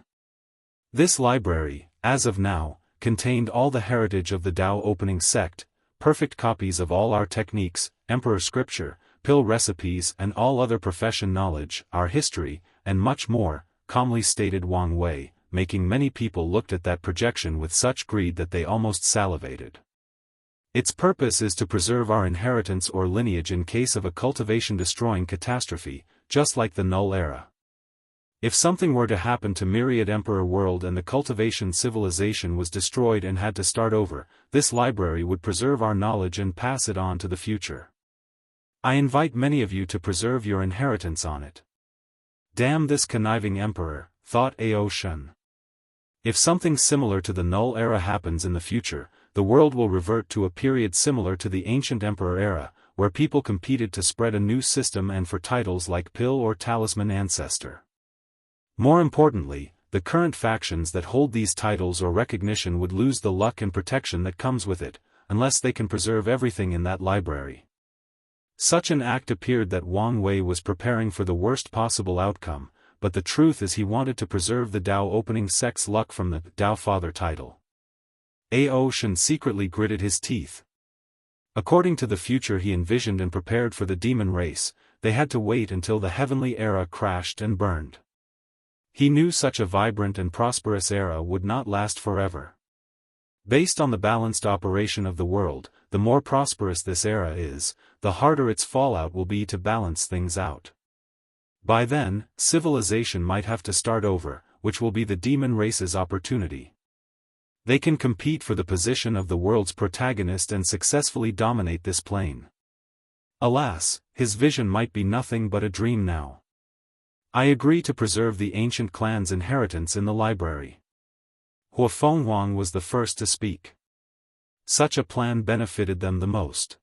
This library, as of now, contained all the heritage of the Dao opening sect, perfect copies of all our techniques, emperor scripture, pill recipes and all other profession knowledge, our history, and much more, calmly stated Wang Wei, making many people looked at that projection with such greed that they almost salivated. Its purpose is to preserve our inheritance or lineage in case of a cultivation-destroying catastrophe, just like the Null era. If something were to happen to Myriad Emperor world and the cultivation civilization was destroyed and had to start over, this library would preserve our knowledge and pass it on to the future. I invite many of you to preserve your inheritance on it. Damn this conniving emperor, thought Ao Shen. If something similar to the Null era happens in the future, the world will revert to a period similar to the ancient emperor era, where people competed to spread a new system and for titles like pill or talisman ancestor. More importantly, the current factions that hold these titles or recognition would lose the luck and protection that comes with it, unless they can preserve everything in that library. Such an act appeared that Wang Wei was preparing for the worst possible outcome, but the truth is he wanted to preserve the Dao opening sect's luck from the Dao Father title. Ao Shen secretly gritted his teeth. According to the future he envisioned and prepared for the demon race, they had to wait until the heavenly era crashed and burned. He knew such a vibrant and prosperous era would not last forever. Based on the balanced operation of the world, the more prosperous this era is, the harder its fallout will be to balance things out. By then, civilization might have to start over, which will be the demon race's opportunity. They can compete for the position of the world's protagonist and successfully dominate this plane. Alas, his vision might be nothing but a dream now. I agree to preserve the ancient clan's inheritance in the library. Hua Fenghuang was the first to speak. Such a plan benefited them the most.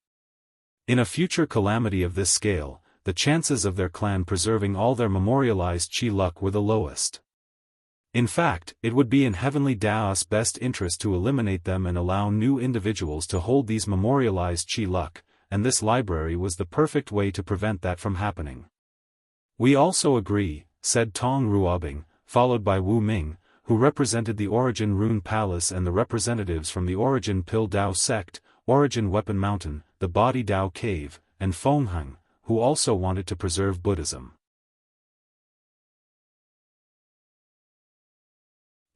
In a future calamity of this scale, the chances of their clan preserving all their memorialized qi luck were the lowest. In fact, it would be in Heavenly Daoist's best interest to eliminate them and allow new individuals to hold these memorialized qi luck, and this library was the perfect way to prevent that from happening. We also agree, said Tong Ruobing, followed by Wu Ming, who represented the Origin Rune Palace and the representatives from the Origin Pill Dao sect, Origin Weapon Mountain, the Body Dao Cave, and Fengheng, who also wanted to preserve Buddhism.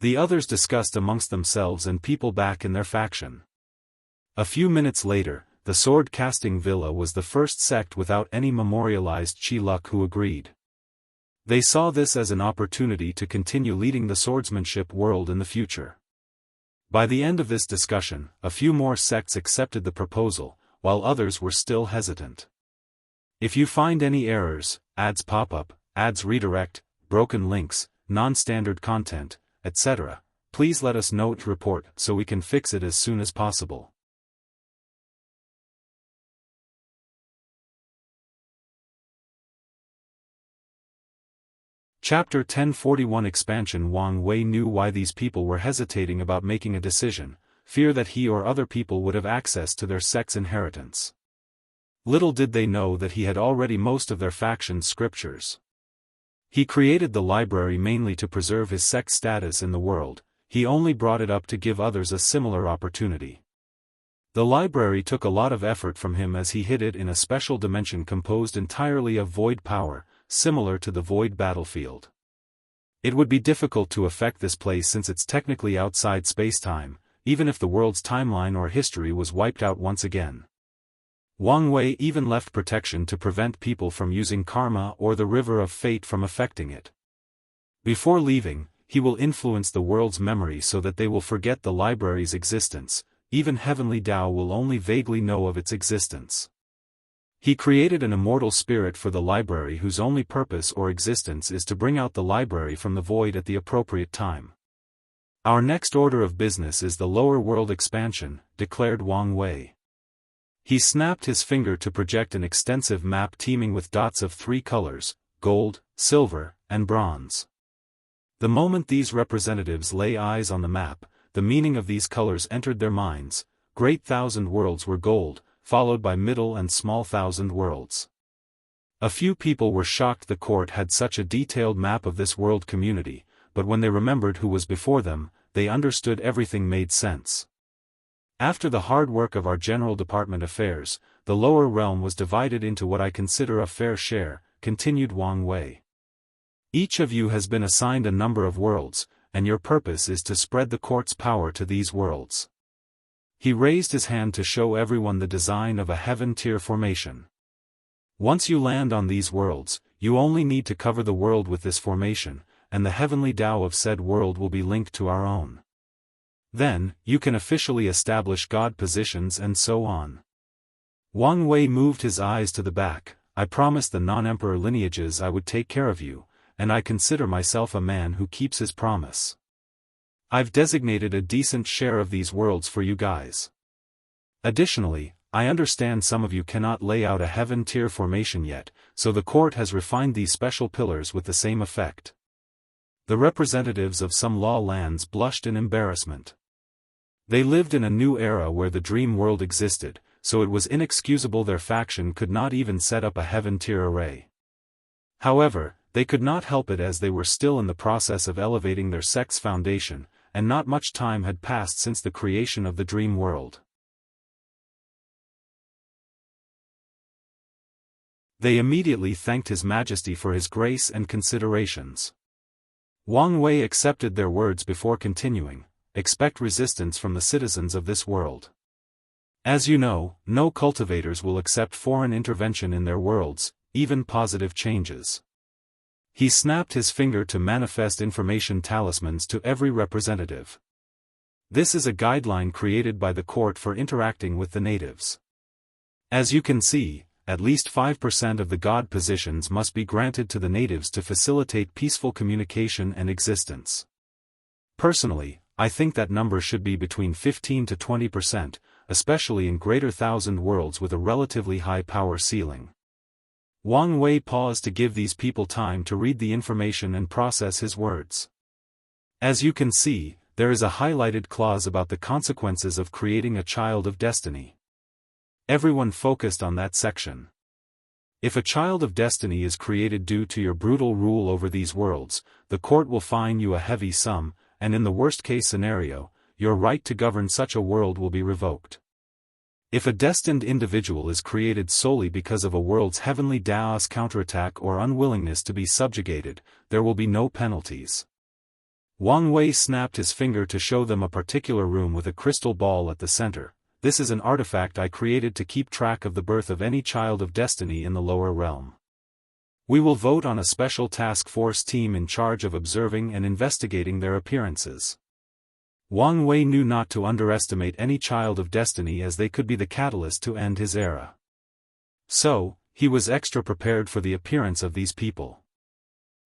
The others discussed amongst themselves and people back in their faction. A few minutes later, the sword-casting villa was the first sect without any memorialized qi luck who agreed. They saw this as an opportunity to continue leading the swordsmanship world in the future. By the end of this discussion, a few more sects accepted the proposal, while others were still hesitant. If you find any errors, ads pop up, ads redirect, broken links, non-standard content, etc., please let us know to report so we can fix it as soon as possible. Chapter 1041 Expansion. Wang Wei knew why these people were hesitating about making a decision, fear that he or other people would have access to their sect's inheritance. Little did they know that he had already most of their faction's scriptures. He created the library mainly to preserve his sect's status in the world, he only brought it up to give others a similar opportunity. The library took a lot of effort from him as he hid it in a special dimension composed entirely of void power, similar to the void battlefield. It would be difficult to affect this place since it's technically outside spacetime, even if the world's timeline or history was wiped out once again. Wang Wei even left protection to prevent people from using karma or the river of fate from affecting it. Before leaving, he will influence the world's memory so that they will forget the library's existence. Even heavenly Tao will only vaguely know of its existence. He created an immortal spirit for the library whose only purpose or existence is to bring out the library from the void at the appropriate time. Our next order of business is the lower world expansion, declared Wang Wei. He snapped his finger to project an extensive map teeming with dots of 3 colors, gold, silver, and bronze. The moment these representatives lay eyes on the map, the meaning of these colors entered their minds. Great thousand worlds were gold, followed by middle and small thousand worlds. A few people were shocked the court had such a detailed map of this world community, but when they remembered who was before them, they understood everything made sense. After the hard work of our General Department Affairs, the lower realm was divided into what I consider a fair share, continued Wang Wei. Each of you has been assigned a number of worlds, and your purpose is to spread the court's power to these worlds. He raised his hand to show everyone the design of a heaven-tier formation. Once you land on these worlds, you only need to cover the world with this formation, and the heavenly Tao of said world will be linked to our own. Then, you can officially establish God positions and so on. Wang Wei moved his eyes to the back. I promised the non-emperor lineages I would take care of you, and I consider myself a man who keeps his promise. I've designated a decent share of these worlds for you guys. Additionally, I understand some of you cannot lay out a heaven-tier formation yet, so the court has refined these special pillars with the same effect. The representatives of some law lands blushed in embarrassment. They lived in a new era where the dream world existed, so it was inexcusable their faction could not even set up a heaven-tier array. However, they could not help it as they were still in the process of elevating their sect's foundation, and not much time had passed since the creation of the dream world. They immediately thanked His Majesty for his grace and considerations. Wang Wei accepted their words before continuing. Expect resistance from the citizens of this world. As you know, no cultivators will accept foreign intervention in their worlds, even positive changes. He snapped his finger to manifest information talismans to every representative. This is a guideline created by the court for interacting with the natives. As you can see, at least 5% of the God positions must be granted to the natives to facilitate peaceful communication and existence. Personally, I think that number should be between 15 to 20%, especially in greater thousand worlds with a relatively high power ceiling. Wang Wei paused to give these people time to read the information and process his words. As you can see, there is a highlighted clause about the consequences of creating a child of destiny. Everyone focused on that section. If a child of destiny is created due to your brutal rule over these worlds, the court will fine you a heavy sum, and in the worst-case scenario, your right to govern such a world will be revoked. If a destined individual is created solely because of a world's heavenly Daoist counterattack or unwillingness to be subjugated, there will be no penalties. Wang Wei snapped his finger to show them a particular room with a crystal ball at the center. This is an artifact I created to keep track of the birth of any child of destiny in the lower realm. We will vote on a special task force team in charge of observing and investigating their appearances. Wang Wei knew not to underestimate any child of destiny as they could be the catalyst to end his era. So, he was extra prepared for the appearance of these people.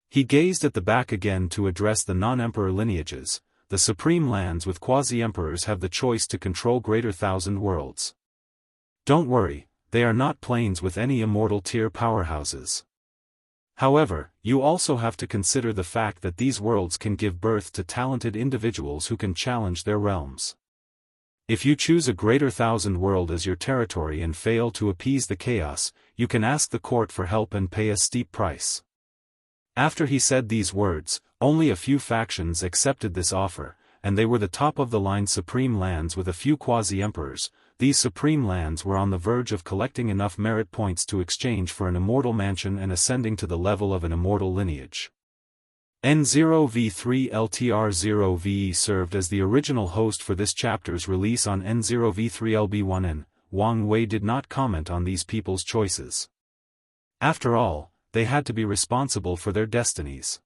He gazed at the back again to address the non-emperor lineages. The supreme lands with quasi-emperors have the choice to control greater thousand worlds. Don't worry, they are not planes with any immortal tier powerhouses. However, you also have to consider the fact that these worlds can give birth to talented individuals who can challenge their realms. If you choose a greater thousand world as your territory and fail to appease the chaos, you can ask the court for help and pay a steep price. After he said these words, only a few factions accepted this offer, and they were the top-of-the-line supreme lands with a few quasi-emperors. These supreme lands were on the verge of collecting enough merit points to exchange for an immortal mansion and ascending to the level of an immortal lineage. N0V3LTR0VE served as the original host for this chapter's release on N0V3LB1N. Wang Wei did not comment on these people's choices. After all, they had to be responsible for their destinies.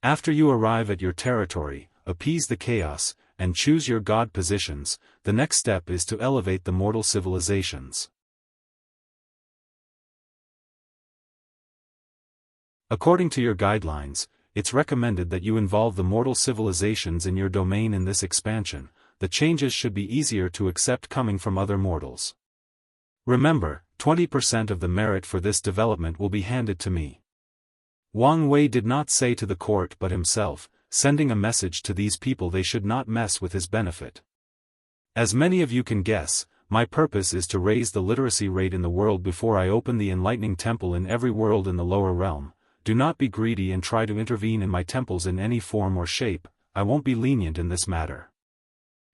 After you arrive at your territory, appease the chaos, and choose your god positions, the next step is to elevate the mortal civilizations. According to your guidelines, it's recommended that you involve the mortal civilizations in your domain in this expansion. The changes should be easier to accept coming from other mortals. Remember, 20% of the merit for this development will be handed to me. Wang Wei did not say to the court but himself, sending a message to these people they should not mess with his benefit. As many of you can guess, my purpose is to raise the literacy rate in the world before I open the enlightening temple in every world in the lower realm. Do not be greedy and try to intervene in my temples in any form or shape. I won't be lenient in this matter.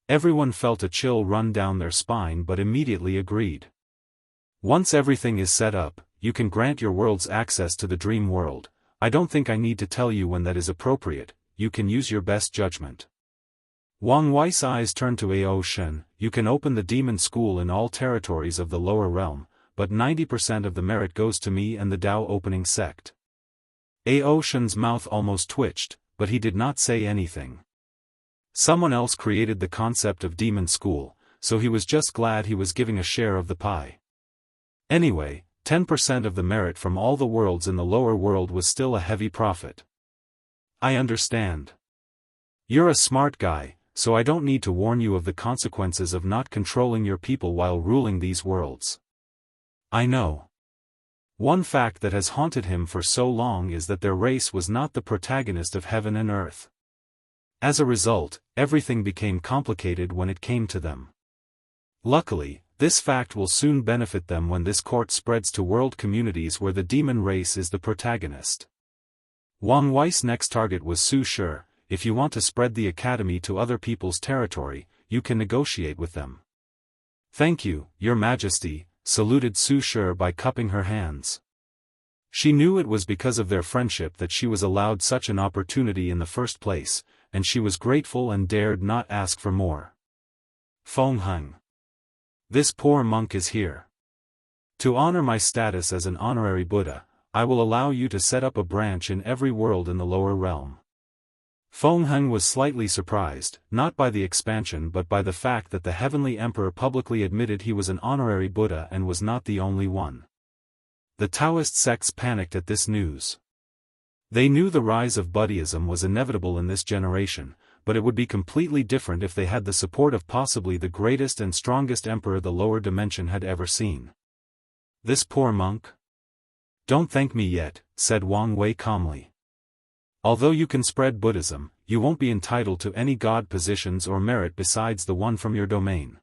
Everyone felt a chill run down their spine but immediately agreed. Once everything is set up, you can grant your worlds access to the dream world. I don't think I need to tell you when that is appropriate. You can use your best judgment. Wang Wei's eyes turned to Ao Shen. You can open the demon school in all territories of the lower realm, but 90% of the merit goes to me and the Dao opening sect. Ao Shen's mouth almost twitched, but he did not say anything. Someone else created the concept of demon school, so he was just glad he was giving a share of the pie. Anyway, 10% of the merit from all the worlds in the lower world was still a heavy profit. I understand. You're a smart guy, so I don't need to warn you of the consequences of not controlling your people while ruling these worlds. I know. One fact that has haunted him for so long is that their race was not the protagonist of heaven and earth. As a result, everything became complicated when it came to them. Luckily, this fact will soon benefit them when this court spreads to world communities where the demon race is the protagonist. Wang Wei's next target was Su Shi. If you want to spread the academy to other people's territory, you can negotiate with them. Thank you, Your Majesty, saluted Su Shi by cupping her hands. She knew it was because of their friendship that she was allowed such an opportunity in the first place, and she was grateful and dared not ask for more. Feng Heng. This poor monk is here. To honor my status as an honorary Buddha, I will allow you to set up a branch in every world in the lower realm. Feng Heng was slightly surprised, not by the expansion but by the fact that the Heavenly Emperor publicly admitted he was an honorary Buddha and was not the only one. The Taoist sects panicked at this news. They knew the rise of Buddhism was inevitable in this generation, but it would be completely different if they had the support of possibly the greatest and strongest emperor the lower dimension had ever seen. This poor monk? Don't thank me yet, said Wang Wei calmly. Although you can spread Buddhism, you won't be entitled to any god positions or merit besides the one from your domain.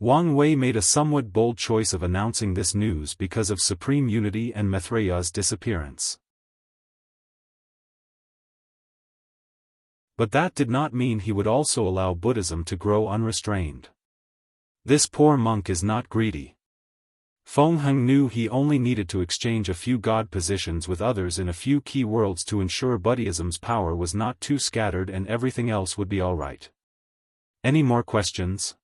Wang Wei made a somewhat bold choice of announcing this news because of Supreme Unity and Maitreya's disappearance. But that did not mean he would also allow Buddhism to grow unrestrained. This poor monk is not greedy. Feng Heng knew he only needed to exchange a few god positions with others in a few key worlds to ensure Buddhism's power was not too scattered and everything else would be alright. Any more questions?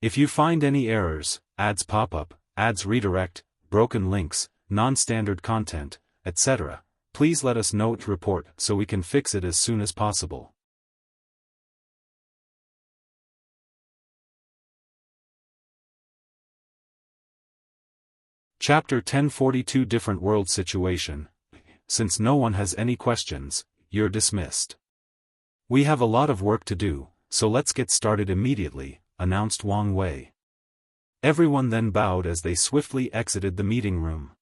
If you find any errors, ads pop up, ads redirect, broken links, non-standard content, etc., please let us know to report so we can fix it as soon as possible. Chapter 1042 Different World Situation. Since no one has any questions, you're dismissed. We have a lot of work to do, so let's get started immediately, announced Wang Wei. Everyone then bowed as they swiftly exited the meeting room.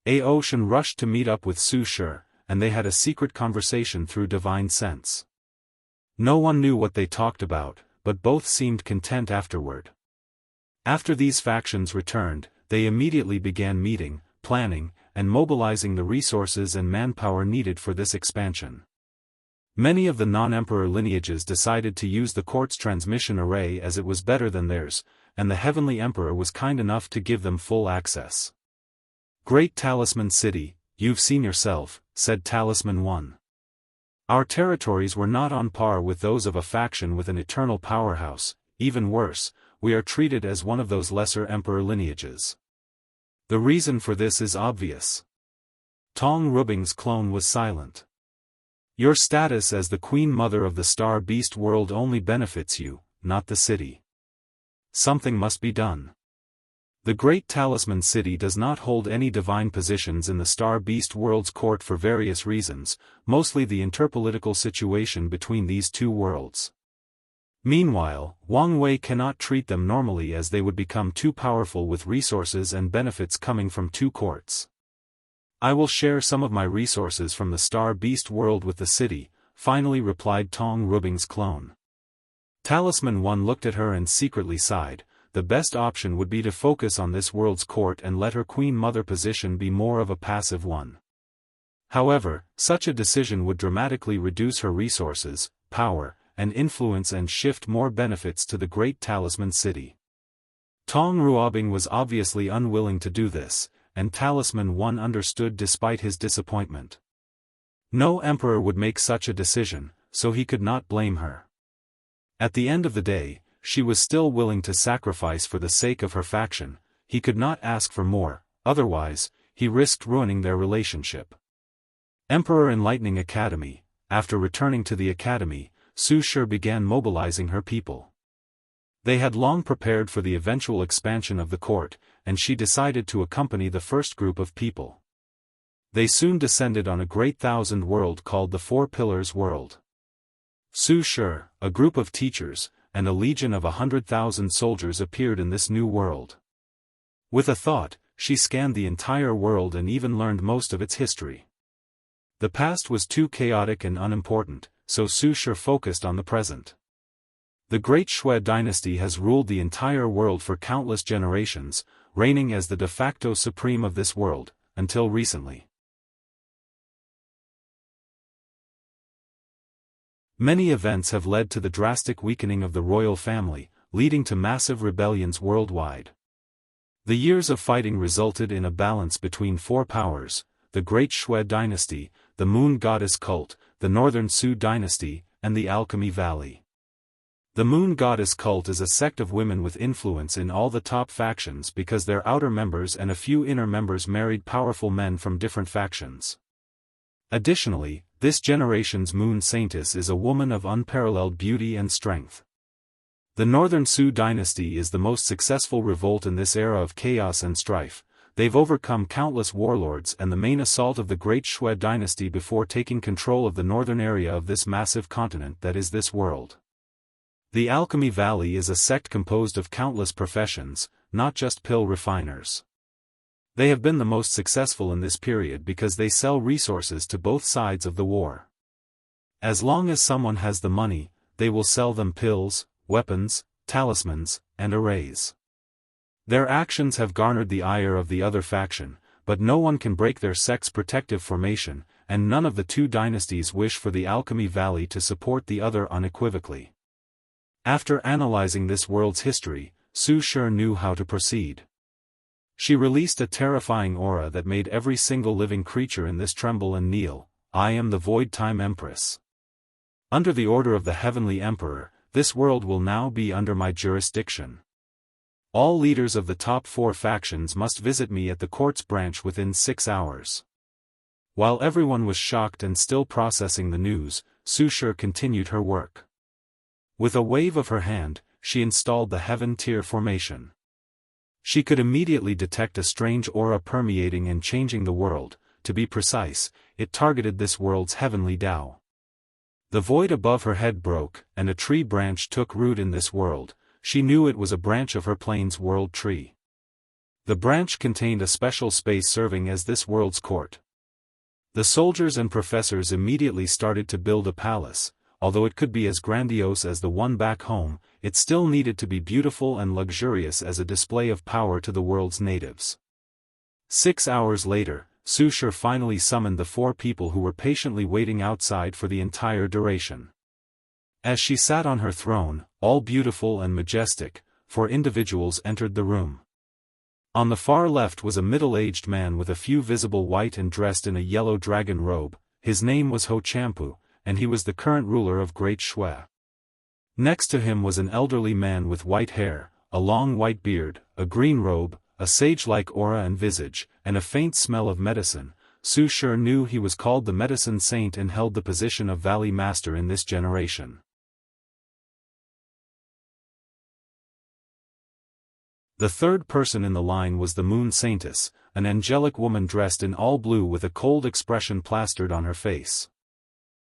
Ao Shen rushed to meet up with Su Shi, and they had a secret conversation through divine sense. No one knew what they talked about, but both seemed content afterward. After these factions returned, they immediately began meeting, planning, and mobilizing the resources and manpower needed for this expansion. Many of the non-emperor lineages decided to use the court's transmission array as it was better than theirs, and the Heavenly Emperor was kind enough to give them full access. Great Talisman City, you've seen yourself, said Talisman 1. Our territories were not on par with those of a faction with an eternal powerhouse, even worse, we are treated as one of those lesser emperor lineages. The reason for this is obvious. Tong Rubing's clone was silent. Your status as the Queen Mother of the Star Beast world only benefits you, not the city. Something must be done. The Great Talisman City does not hold any divine positions in the Star Beast world's court for various reasons, mostly the interpolitical situation between these two worlds. Meanwhile, Wang Wei cannot treat them normally as they would become too powerful with resources and benefits coming from two courts. I will share some of my resources from the Star Beast world with the city, finally replied Tong Rubing's clone. Talisman One looked at her and secretly sighed. The best option would be to focus on this world's court and let her Queen Mother position be more of a passive one. However, such a decision would dramatically reduce her resources, power, and influence and shift more benefits to the Great Talisman City. Tong Ruobing was obviously unwilling to do this, and Talisman One understood despite his disappointment. No emperor would make such a decision, so he could not blame her. At the end of the day, she was still willing to sacrifice for the sake of her faction. He could not ask for more, otherwise, he risked ruining their relationship. Emperor Enlightening Academy. After returning to the academy, Su Shi began mobilizing her people. They had long prepared for the eventual expansion of the court, and she decided to accompany the first group of people. They soon descended on a great thousand world called the Four Pillars World. Su Shi, a group of teachers, and a legion of 100,000 soldiers appeared in this new world. With a thought, she scanned the entire world and even learned most of its history. The past was too chaotic and unimportant, so Su Shi focused on the present. The Great Shui dynasty has ruled the entire world for countless generations, reigning as the de facto supreme of this world, until recently. Many events have led to the drastic weakening of the royal family, leading to massive rebellions worldwide. The years of fighting resulted in a balance between four powers: the Great Shui dynasty, the Moon Goddess cult, the Northern Su dynasty, and the Alchemy Valley. The Moon Goddess cult is a sect of women with influence in all the top factions because their outer members and a few inner members married powerful men from different factions. Additionally, this generation's Moon Saintess is a woman of unparalleled beauty and strength. The Northern Su dynasty is the most successful revolt in this era of chaos and strife. They've overcome countless warlords and the main assault of the Great Shui dynasty before taking control of the northern area of this massive continent that is this world. The Alchemy Valley is a sect composed of countless professions, not just pill refiners. They have been the most successful in this period because they sell resources to both sides of the war. As long as someone has the money, they will sell them pills, weapons, talismans, and arrays. Their actions have garnered the ire of the other faction, but no one can break their sect's protective formation, and none of the two dynasties wish for the Alchemy Valley to support the other unequivocally. After analyzing this world's history, Su Shi knew how to proceed. She released a terrifying aura that made every single living creature in this tremble and kneel. I am the Void Time Empress. Under the order of the Heavenly Emperor, this world will now be under my jurisdiction. All leaders of the top four factions must visit me at the court's branch within 6 hours. While everyone was shocked and still processing the news, Su Shi continued her work. With a wave of her hand, she installed the Heaven Tier formation. She could immediately detect a strange aura permeating and changing the world. To be precise, it targeted this world's heavenly Tao. The void above her head broke, and a tree branch took root in this world. She knew it was a branch of her plane's world tree. The branch contained a special space serving as this world's court. The soldiers and professors immediately started to build a palace. Although it could be as grandiose as the one back home, it still needed to be beautiful and luxurious as a display of power to the world's natives. 6 hours later, Su Shi finally summoned the four people who were patiently waiting outside for the entire duration. As she sat on her throne, all beautiful and majestic, 4 individuals entered the room. On the far left was a middle-aged man with a few visible white and dressed in a yellow dragon robe. His name was Ho Champu, and he was the current ruler of Great Shui. Next to him was an elderly man with white hair, a long white beard, a green robe, a sage-like aura and visage, and a faint smell of medicine. Su Shi knew he was called the Medicine Saint and held the position of Valley Master in this generation. The third person in the line was the Moon Saintess, an angelic woman dressed in all blue with a cold expression plastered on her face.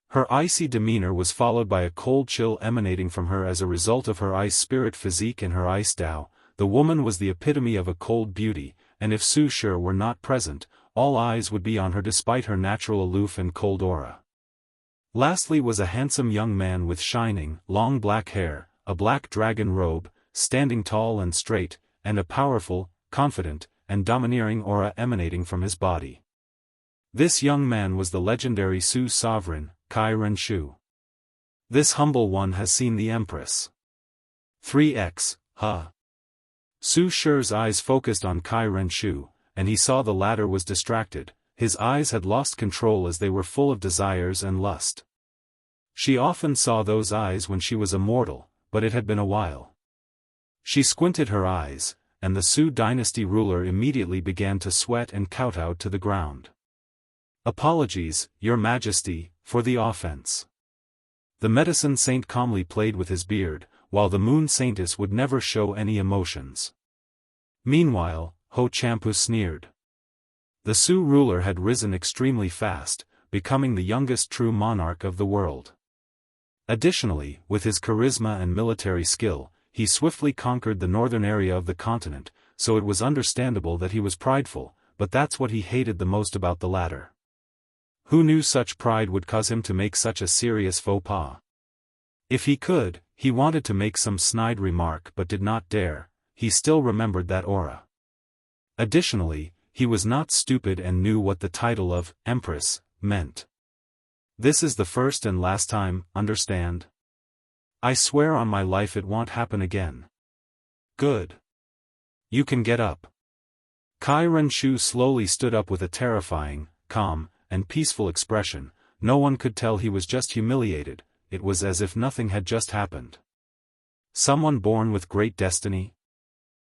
Her icy demeanor was followed by a cold chill emanating from her as a result of her ice spirit physique and her ice Tao. The woman was the epitome of a cold beauty, and if Su Shi were not present, all eyes would be on her despite her natural aloof and cold aura. Lastly was a handsome young man with shining, long black hair, a black dragon robe, standing tall and straight, and a powerful, confident, and domineering aura emanating from his body. This young man was the legendary Su sovereign, Kai Renshu. This humble one has seen the Empress. 3x, huh? Su Shi's eyes focused on Kai Renshu, and he saw the latter was distracted. His eyes had lost control as they were full of desires and lust. She often saw those eyes when she was a mortal, but it had been a while. She squinted her eyes, and the Su dynasty ruler immediately began to sweat and kowtow to the ground. "Apologies, Your Majesty, for the offense." The Medicine Saint calmly played with his beard, while the Moon Saintess would never show any emotions. Meanwhile, Ho Champu sneered. The Su ruler had risen extremely fast, becoming the youngest true monarch of the world. Additionally, with his charisma and military skill, he swiftly conquered the northern area of the continent, so it was understandable that he was prideful, but that's what he hated the most about the latter. Who knew such pride would cause him to make such a serious faux pas? If he could, he wanted to make some snide remark but did not dare. He still remembered that aura. Additionally, he was not stupid and knew what the title of Empress meant. This is the first and last time, understand? I swear on my life it won't happen again. Good. You can get up. Kai Renshu slowly stood up with a terrifying, calm, and peaceful expression. No one could tell he was just humiliated. It was as if nothing had just happened. Someone born with great destiny?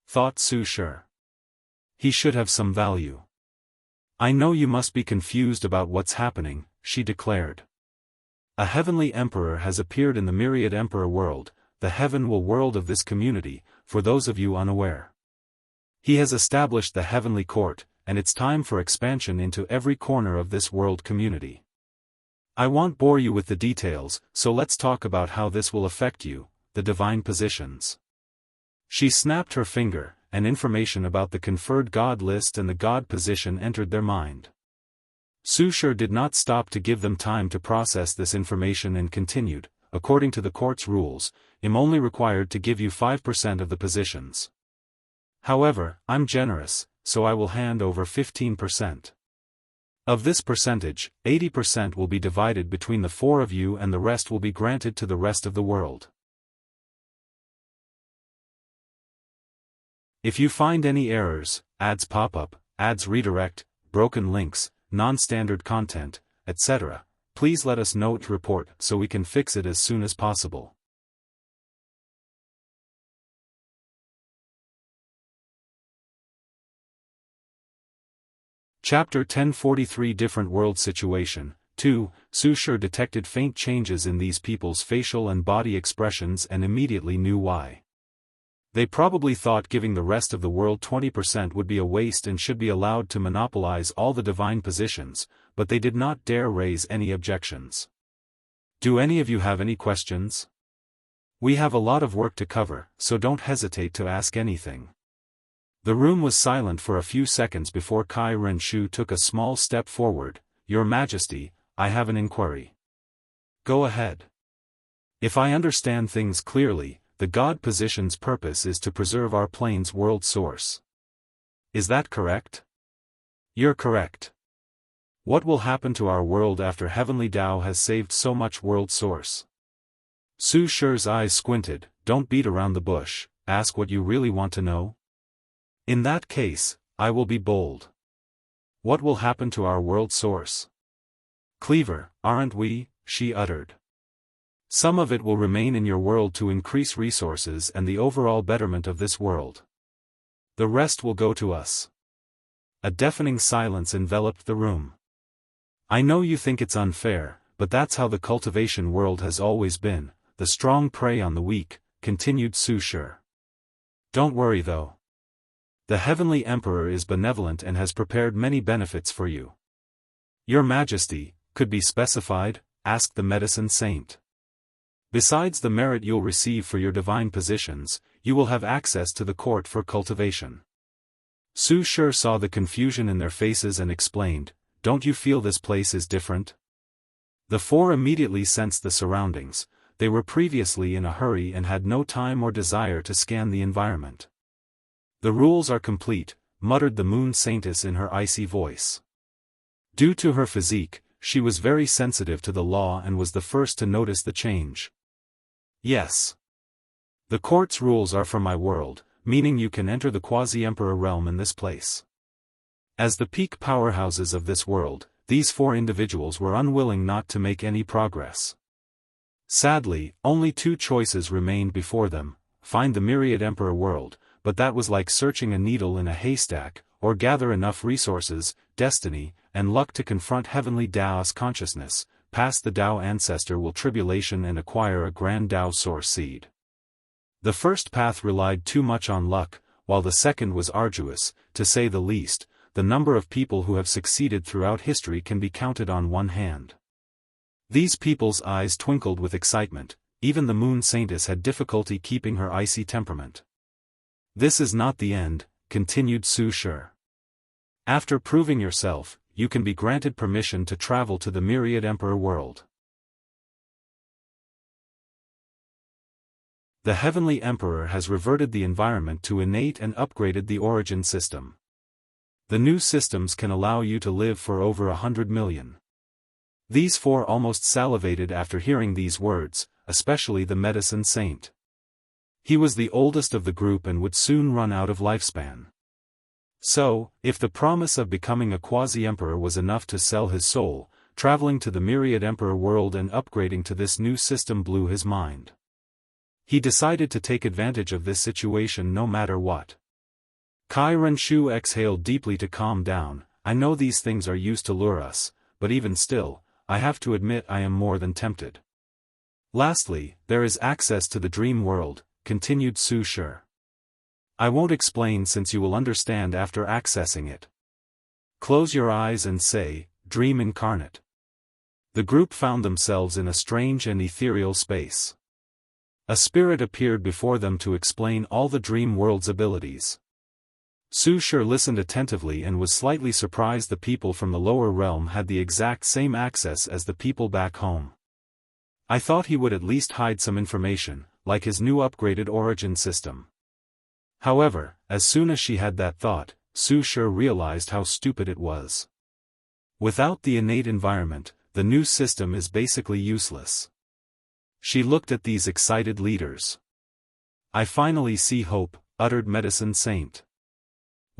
Thought Su Shi. He should have some value. I know you must be confused about what's happening, she declared. A heavenly emperor has appeared in the myriad emperor world, the heavenly world of this community, for those of you unaware. He has established the heavenly court, and it's time for expansion into every corner of this world community. I won't bore you with the details, so let's talk about how this will affect you, the divine positions. She snapped her finger, and information about the conferred god list and the god position entered their mind. Su Shi did not stop to give them time to process this information and continued, according to the court's rules, I'm only required to give you 5% of the positions. However, I'm generous, so I will hand over 15%. Of this percentage, 80% will be divided between the four of you and the rest will be granted to the rest of the world. If you find any errors, ads pop up, ads redirect, broken links, non-standard content, etc., please let us know to report so we can fix it as soon as possible. Chapter 1043 Different World Situation. 2. Su Shi detected faint changes in these people's facial and body expressions and immediately knew why. They probably thought giving the rest of the world 20% would be a waste and should be allowed to monopolize all the divine positions, but they did not dare raise any objections. Do any of you have any questions? We have a lot of work to cover, so don't hesitate to ask anything. The room was silent for a few seconds before Kai Renshu took a small step forward. Your Majesty, I have an inquiry. Go ahead. If I understand things clearly, the God position's purpose is to preserve our plane's world source. Is that correct? You're correct. What will happen to our world after Heavenly Tao has saved so much world source? Su Shi's eyes squinted. Don't beat around the bush, ask what you really want to know. In that case, I will be bold. What will happen to our world source? Cleaver, aren't we? She uttered. Some of it will remain in your world to increase resources and the overall betterment of this world. The rest will go to us. A deafening silence enveloped the room. I know you think it's unfair, but that's how the cultivation world has always been, the strong prey on the weak, continued Su Shi. Don't worry though. The Heavenly Emperor is benevolent and has prepared many benefits for you. Your Majesty, could be specified? Asked the medicine saint. Besides the merit you'll receive for your divine positions, you will have access to the court for cultivation. Su Shi saw the confusion in their faces and explained, don't you feel this place is different? The four immediately sensed the surroundings. They were previously in a hurry and had no time or desire to scan the environment. The rules are complete, muttered the moon saintess in her icy voice. Due to her physique, she was very sensitive to the law and was the first to notice the change. Yes. The court's rules are for my world, meaning you can enter the quasi-emperor realm in this place. As the peak powerhouses of this world, these four individuals were unwilling not to make any progress. Sadly, only two choices remained before them: find the myriad emperor world, but that was like searching a needle in a haystack, or gather enough resources, destiny, and luck to confront heavenly Daoist consciousness, pass the Dao ancestor will tribulation and acquire a grand Dao source seed. The first path relied too much on luck, while the second was arduous, to say the least. The number of people who have succeeded throughout history can be counted on one hand. These people's eyes twinkled with excitement. Even the moon saintess had difficulty keeping her icy temperament. This is not the end, continued Su Shi. After proving yourself, you can be granted permission to travel to the myriad emperor world. The Heavenly Emperor has reverted the environment to innate and upgraded the origin system. The new systems can allow you to live for over 100 million. These four almost salivated after hearing these words, especially the medicine saint. He was the oldest of the group and would soon run out of lifespan. So, if the promise of becoming a quasi-emperor was enough to sell his soul, traveling to the myriad emperor world and upgrading to this new system blew his mind. He decided to take advantage of this situation no matter what. Kai Renshu exhaled deeply to calm down. I know these things are used to lure us, but even still, I have to admit I am more than tempted. Lastly, there is access to the dream world, continued Su Shi. I won't explain since you will understand after accessing it. Close your eyes and say, Dream Incarnate. The group found themselves in a strange and ethereal space. A spirit appeared before them to explain all the dream world's abilities. Su Shi listened attentively and was slightly surprised the people from the lower realm had the exact same access as the people back home. I thought he would at least hide some information, like his new upgraded origin system. However, as soon as she had that thought, Su Shi realized how stupid it was. Without the innate environment, the new system is basically useless. She looked at these excited leaders. I finally see hope, uttered Medicine Saint.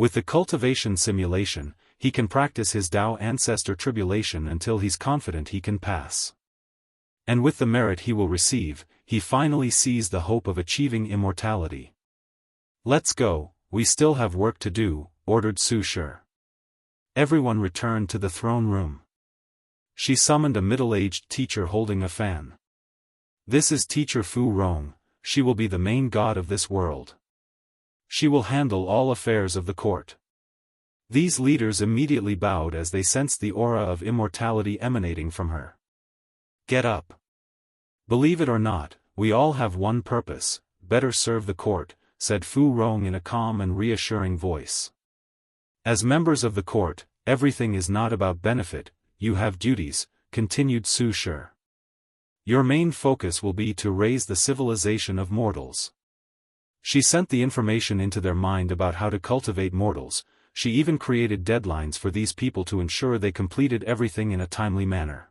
With the cultivation simulation, he can practice his Dao ancestor tribulation until he's confident he can pass. And with the merit he will receive, he finally sees the hope of achieving immortality. Let's go, we still have work to do, ordered Su Shi. Everyone returned to the throne room. She summoned a middle-aged teacher holding a fan. This is Teacher Fu Rong, she will be the main god of this world. She will handle all affairs of the court. These leaders immediately bowed as they sensed the aura of immortality emanating from her. Get up. Believe it or not, we all have one purpose, better serve the court, said Fu Rong in a calm and reassuring voice. As members of the court, everything is not about benefit, you have duties, continued Su Shi. Your main focus will be to raise the civilization of mortals. She sent the information into their mind about how to cultivate mortals. She even created deadlines for these people to ensure they completed everything in a timely manner.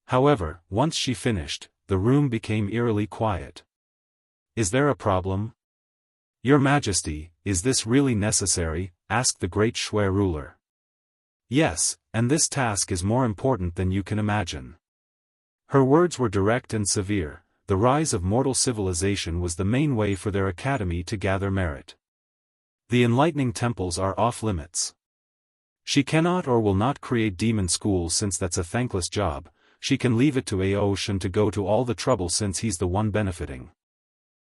However, once she finished, the room became eerily quiet. Is there a problem? Your Majesty, is this really necessary? Asked the great Shui ruler. Yes, and this task is more important than you can imagine. Her words were direct and severe. The rise of mortal civilization was the main way for their academy to gather merit. The enlightening temples are off limits. She cannot or will not create demon schools since that's a thankless job. She can leave it to Aoshan to go to all the trouble since he's the one benefiting.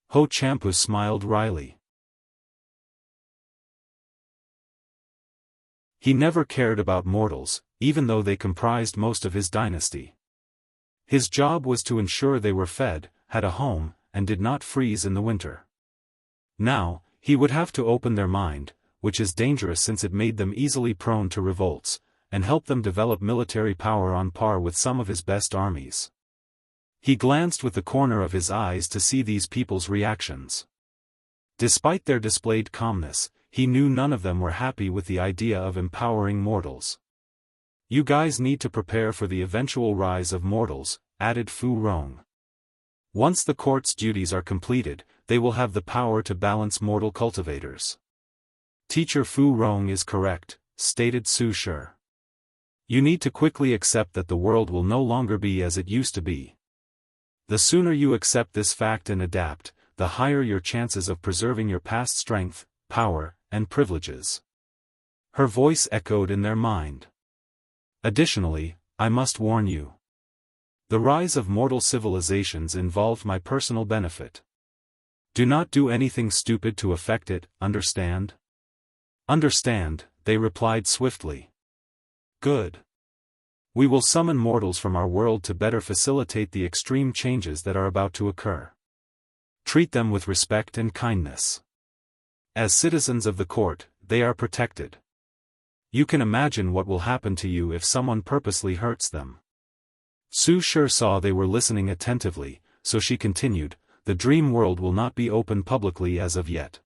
Ho Champus smiled wryly. He never cared about mortals, even though they comprised most of his dynasty. His job was to ensure they were fed, had a home, and did not freeze in the winter. Now, he would have to open their mind, which is dangerous since it made them easily prone to revolts, and help them develop military power on par with some of his best armies. He glanced with the corner of his eyes to see these people's reactions. Despite their displayed calmness, he knew none of them were happy with the idea of empowering mortals. You guys need to prepare for the eventual rise of mortals, added Fu Rong. Once the court's duties are completed, they will have the power to balance mortal cultivators. Teacher Fu Rong is correct, stated Su Shi. You need to quickly accept that the world will no longer be as it used to be. The sooner you accept this fact and adapt, the higher your chances of preserving your past strength, power, and privileges. Her voice echoed in their mind. Additionally, I must warn you. The rise of mortal civilizations involved my personal benefit. Do not do anything stupid to affect it, understand? Understand, they replied swiftly. Good. We will summon mortals from our world to better facilitate the extreme changes that are about to occur. Treat them with respect and kindness. As citizens of the court, they are protected. You can imagine what will happen to you if someone purposely hurts them. Su Shi saw they were listening attentively, so she continued, the dream world will not be open publicly as of yet.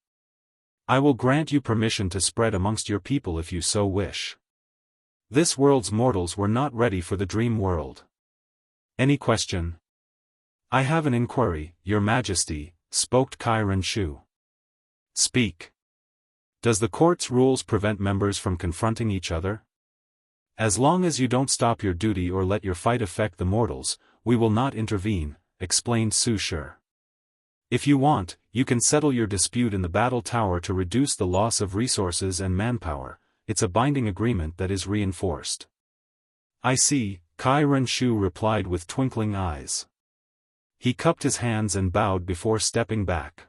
I will grant you permission to spread amongst your people if you so wish. This world's mortals were not ready for the dream world. Any question? I have an inquiry, Your Majesty, spoke Kai Renshu. Speak. Does the court's rules prevent members from confronting each other? As long as you don't stop your duty or let your fight affect the mortals, we will not intervene, explained Su Shi. If you want, you can settle your dispute in the battle tower to reduce the loss of resources and manpower. It's a binding agreement that is reinforced. I see, Kai Renshu replied with twinkling eyes. He cupped his hands and bowed before stepping back.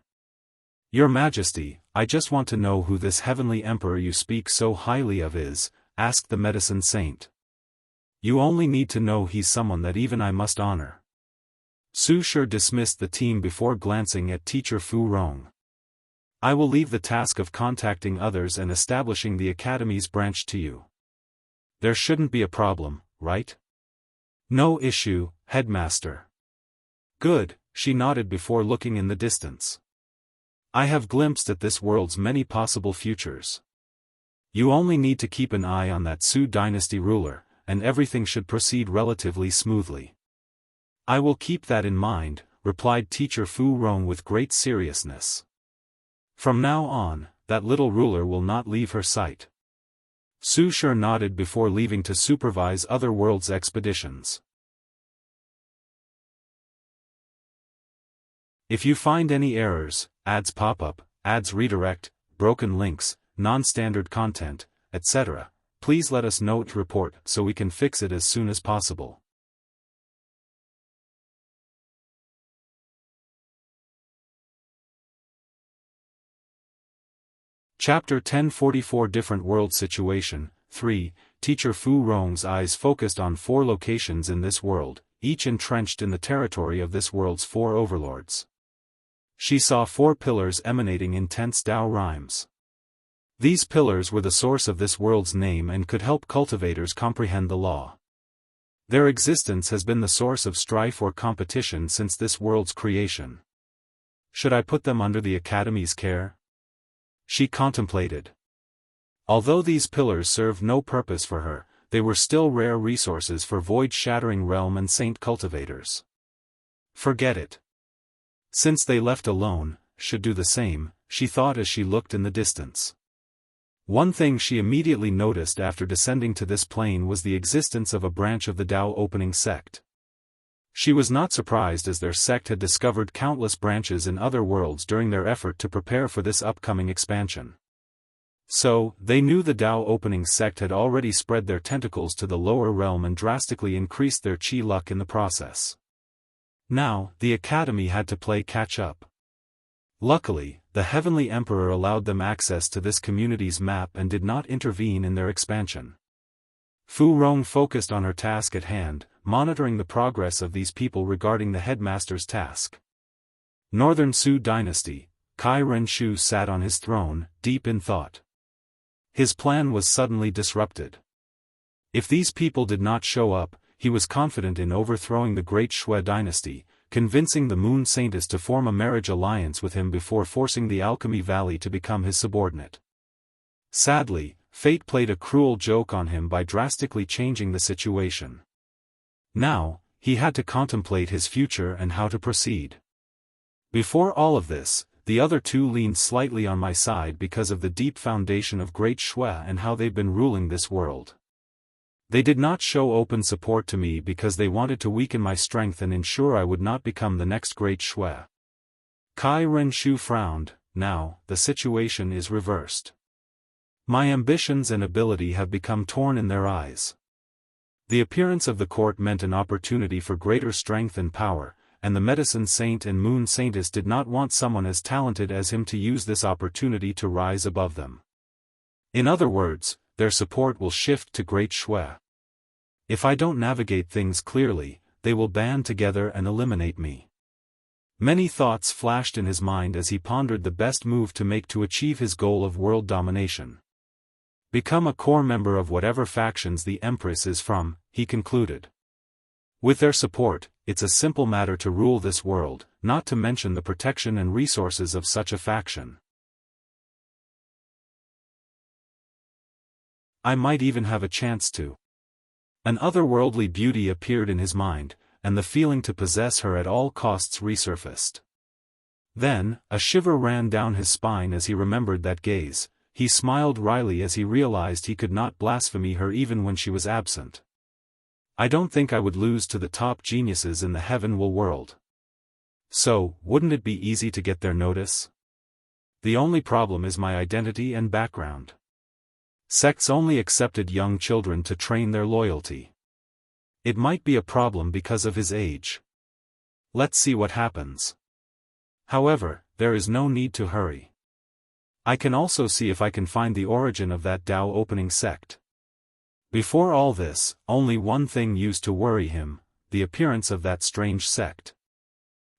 Your Majesty, I just want to know who this heavenly emperor you speak so highly of is, asked the medicine saint. You only need to know he's someone that even I must honor. Su Shi dismissed the team before glancing at teacher Fu Rong. I will leave the task of contacting others and establishing the academy's branch to you. There shouldn't be a problem, right? No issue, headmaster. Good, she nodded before looking in the distance. I have glimpsed at this world's many possible futures. You only need to keep an eye on that Su dynasty ruler, and everything should proceed relatively smoothly. I will keep that in mind, replied teacher Fu Rong with great seriousness. From now on, that little ruler will not leave her sight. Su Shi nodded before leaving to supervise other worlds' expeditions. If you find any errors, ads pop up, ads redirect, broken links, non-standard content, etc., please let us know to report so we can fix it as soon as possible. Chapter 1044 Different World Situation 3. Teacher Fu Rong's eyes focused on 4 locations in this world, each entrenched in the territory of this world's 4 overlords. She saw 4 pillars emanating intense Dao rhymes. These pillars were the source of this world's name and could help cultivators comprehend the law. Their existence has been the source of strife or competition since this world's creation. Should I put them under the Academy's care? She contemplated. Although these pillars served no purpose for her, they were still rare resources for void-shattering realm and saint cultivators. Forget it. Since they left alone, should do the same, she thought as she looked in the distance. One thing she immediately noticed after descending to this plane was the existence of a branch of the Dao opening sect. She was not surprised as their sect had discovered countless branches in other worlds during their effort to prepare for this upcoming expansion. So, they knew the Dao opening sect had already spread their tentacles to the lower realm and drastically increased their chi luck in the process. Now, the Academy had to play catch-up. Luckily, the Heavenly Emperor allowed them access to this community's map and did not intervene in their expansion. Fu Rong focused on her task at hand, monitoring the progress of these people regarding the headmaster's task. Northern Su Dynasty, Kai Renshu sat on his throne, deep in thought. His plan was suddenly disrupted. If these people did not show up, he was confident in overthrowing the great Shui dynasty, convincing the Moon Saintess to form a marriage alliance with him before forcing the Alchemy Valley to become his subordinate. Sadly, fate played a cruel joke on him by drastically changing the situation. Now, he had to contemplate his future and how to proceed. Before all of this, the other two leaned slightly on my side because of the deep foundation of Great Shui and how they've been ruling this world. They did not show open support to me because they wanted to weaken my strength and ensure I would not become the next Great Shui. Kai Renshu frowned. Now, the situation is reversed. My ambitions and ability have become torn in their eyes. The appearance of the court meant an opportunity for greater strength and power, and the Medicine Saint and Moon Saintess did not want someone as talented as him to use this opportunity to rise above them. In other words, their support will shift to Great Shui. If I don't navigate things clearly, they will band together and eliminate me. Many thoughts flashed in his mind as he pondered the best move to make to achieve his goal of world domination. Become a core member of whatever factions the Empress is from, he concluded. With their support, it's a simple matter to rule this world, not to mention the protection and resources of such a faction. I might even have a chance to. An otherworldly beauty appeared in his mind, and the feeling to possess her at all costs resurfaced. Then, a shiver ran down his spine as he remembered that gaze. He smiled wryly as he realized he could not blaspheme her even when she was absent. I don't think I would lose to the top geniuses in the Heavenly world. So, wouldn't it be easy to get their notice? The only problem is my identity and background. Sects only accepted young children to train their loyalty. It might be a problem because of his age. Let's see what happens. However, there is no need to hurry. I can also see if I can find the origin of that Dao opening sect. Before all this, only one thing used to worry him, the appearance of that strange sect.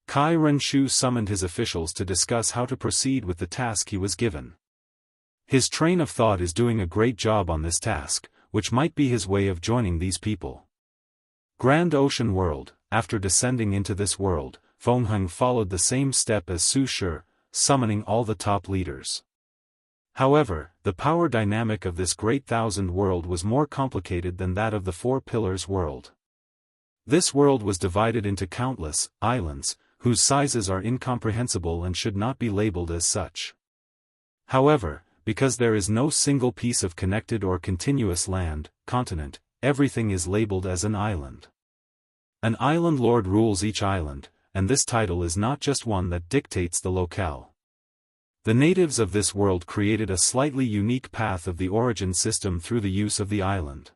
Kai Renshu summoned his officials to discuss how to proceed with the task he was given. His train of thought is doing a great job on this task, which might be his way of joining these people. Grand Ocean World. After descending into this world, Fengheng followed the same step as Su Shi, summoning all the top leaders. However, the power dynamic of this great thousand world was more complicated than that of the Four Pillars world. This world was divided into countless islands, whose sizes are incomprehensible and should not be labeled as such. However, because there is no single piece of connected or continuous land, continent, everything is labeled as an island. An island lord rules each island, and this title is not just one that dictates the locale. The natives of this world created a slightly unique path of the origin system through the use of the island.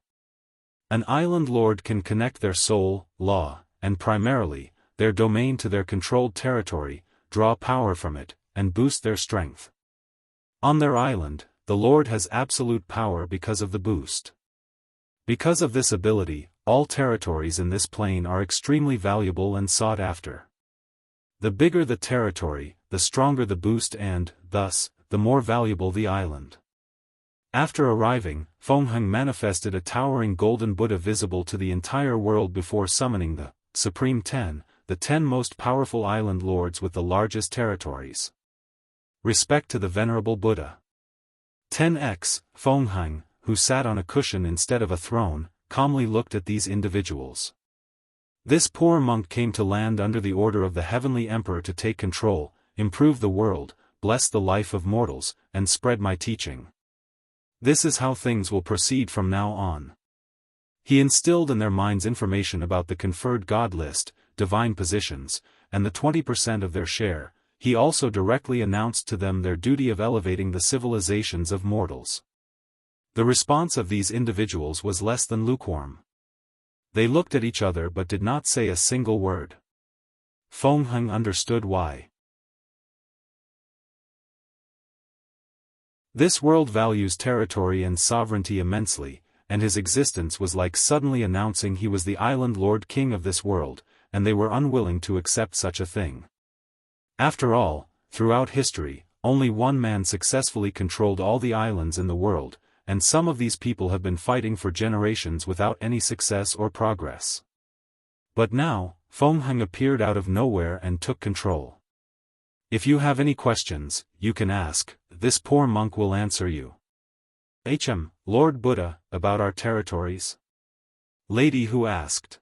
An island lord can connect their soul, law, and primarily, their domain to their controlled territory, draw power from it, and boost their strength. On their island, the lord has absolute power because of the boost. Because of this ability, all territories in this plane are extremely valuable and sought after. The bigger the territory, the stronger the boost and, thus, the more valuable the island. After arriving, Fengheng manifested a towering golden Buddha visible to the entire world before summoning the Supreme Ten, the 10 most powerful island lords with the largest territories. Respect to the Venerable Buddha. 10x, Fengheng, who sat on a cushion instead of a throne, calmly looked at these individuals. This poor monk came to land under the order of the Heavenly Emperor to take control, improve the world, bless the life of mortals, and spread my teaching. This is how things will proceed from now on. He instilled in their minds information about the conferred God list, divine positions, and the 20% of their share. he also directly announced to them their duty of elevating the civilizations of mortals. The response of these individuals was less than lukewarm. They looked at each other but did not say a single word. Feng Heng understood why. This world values territory and sovereignty immensely, and his existence was like suddenly announcing he was the island lord king of this world, and they were unwilling to accept such a thing. After all, throughout history, only one man successfully controlled all the islands in the world, and some of these people have been fighting for generations without any success or progress. But now, Feng Heng appeared out of nowhere and took control. If you have any questions, you can ask, this poor monk will answer you. Lord Buddha, about our territories? Lady who asked.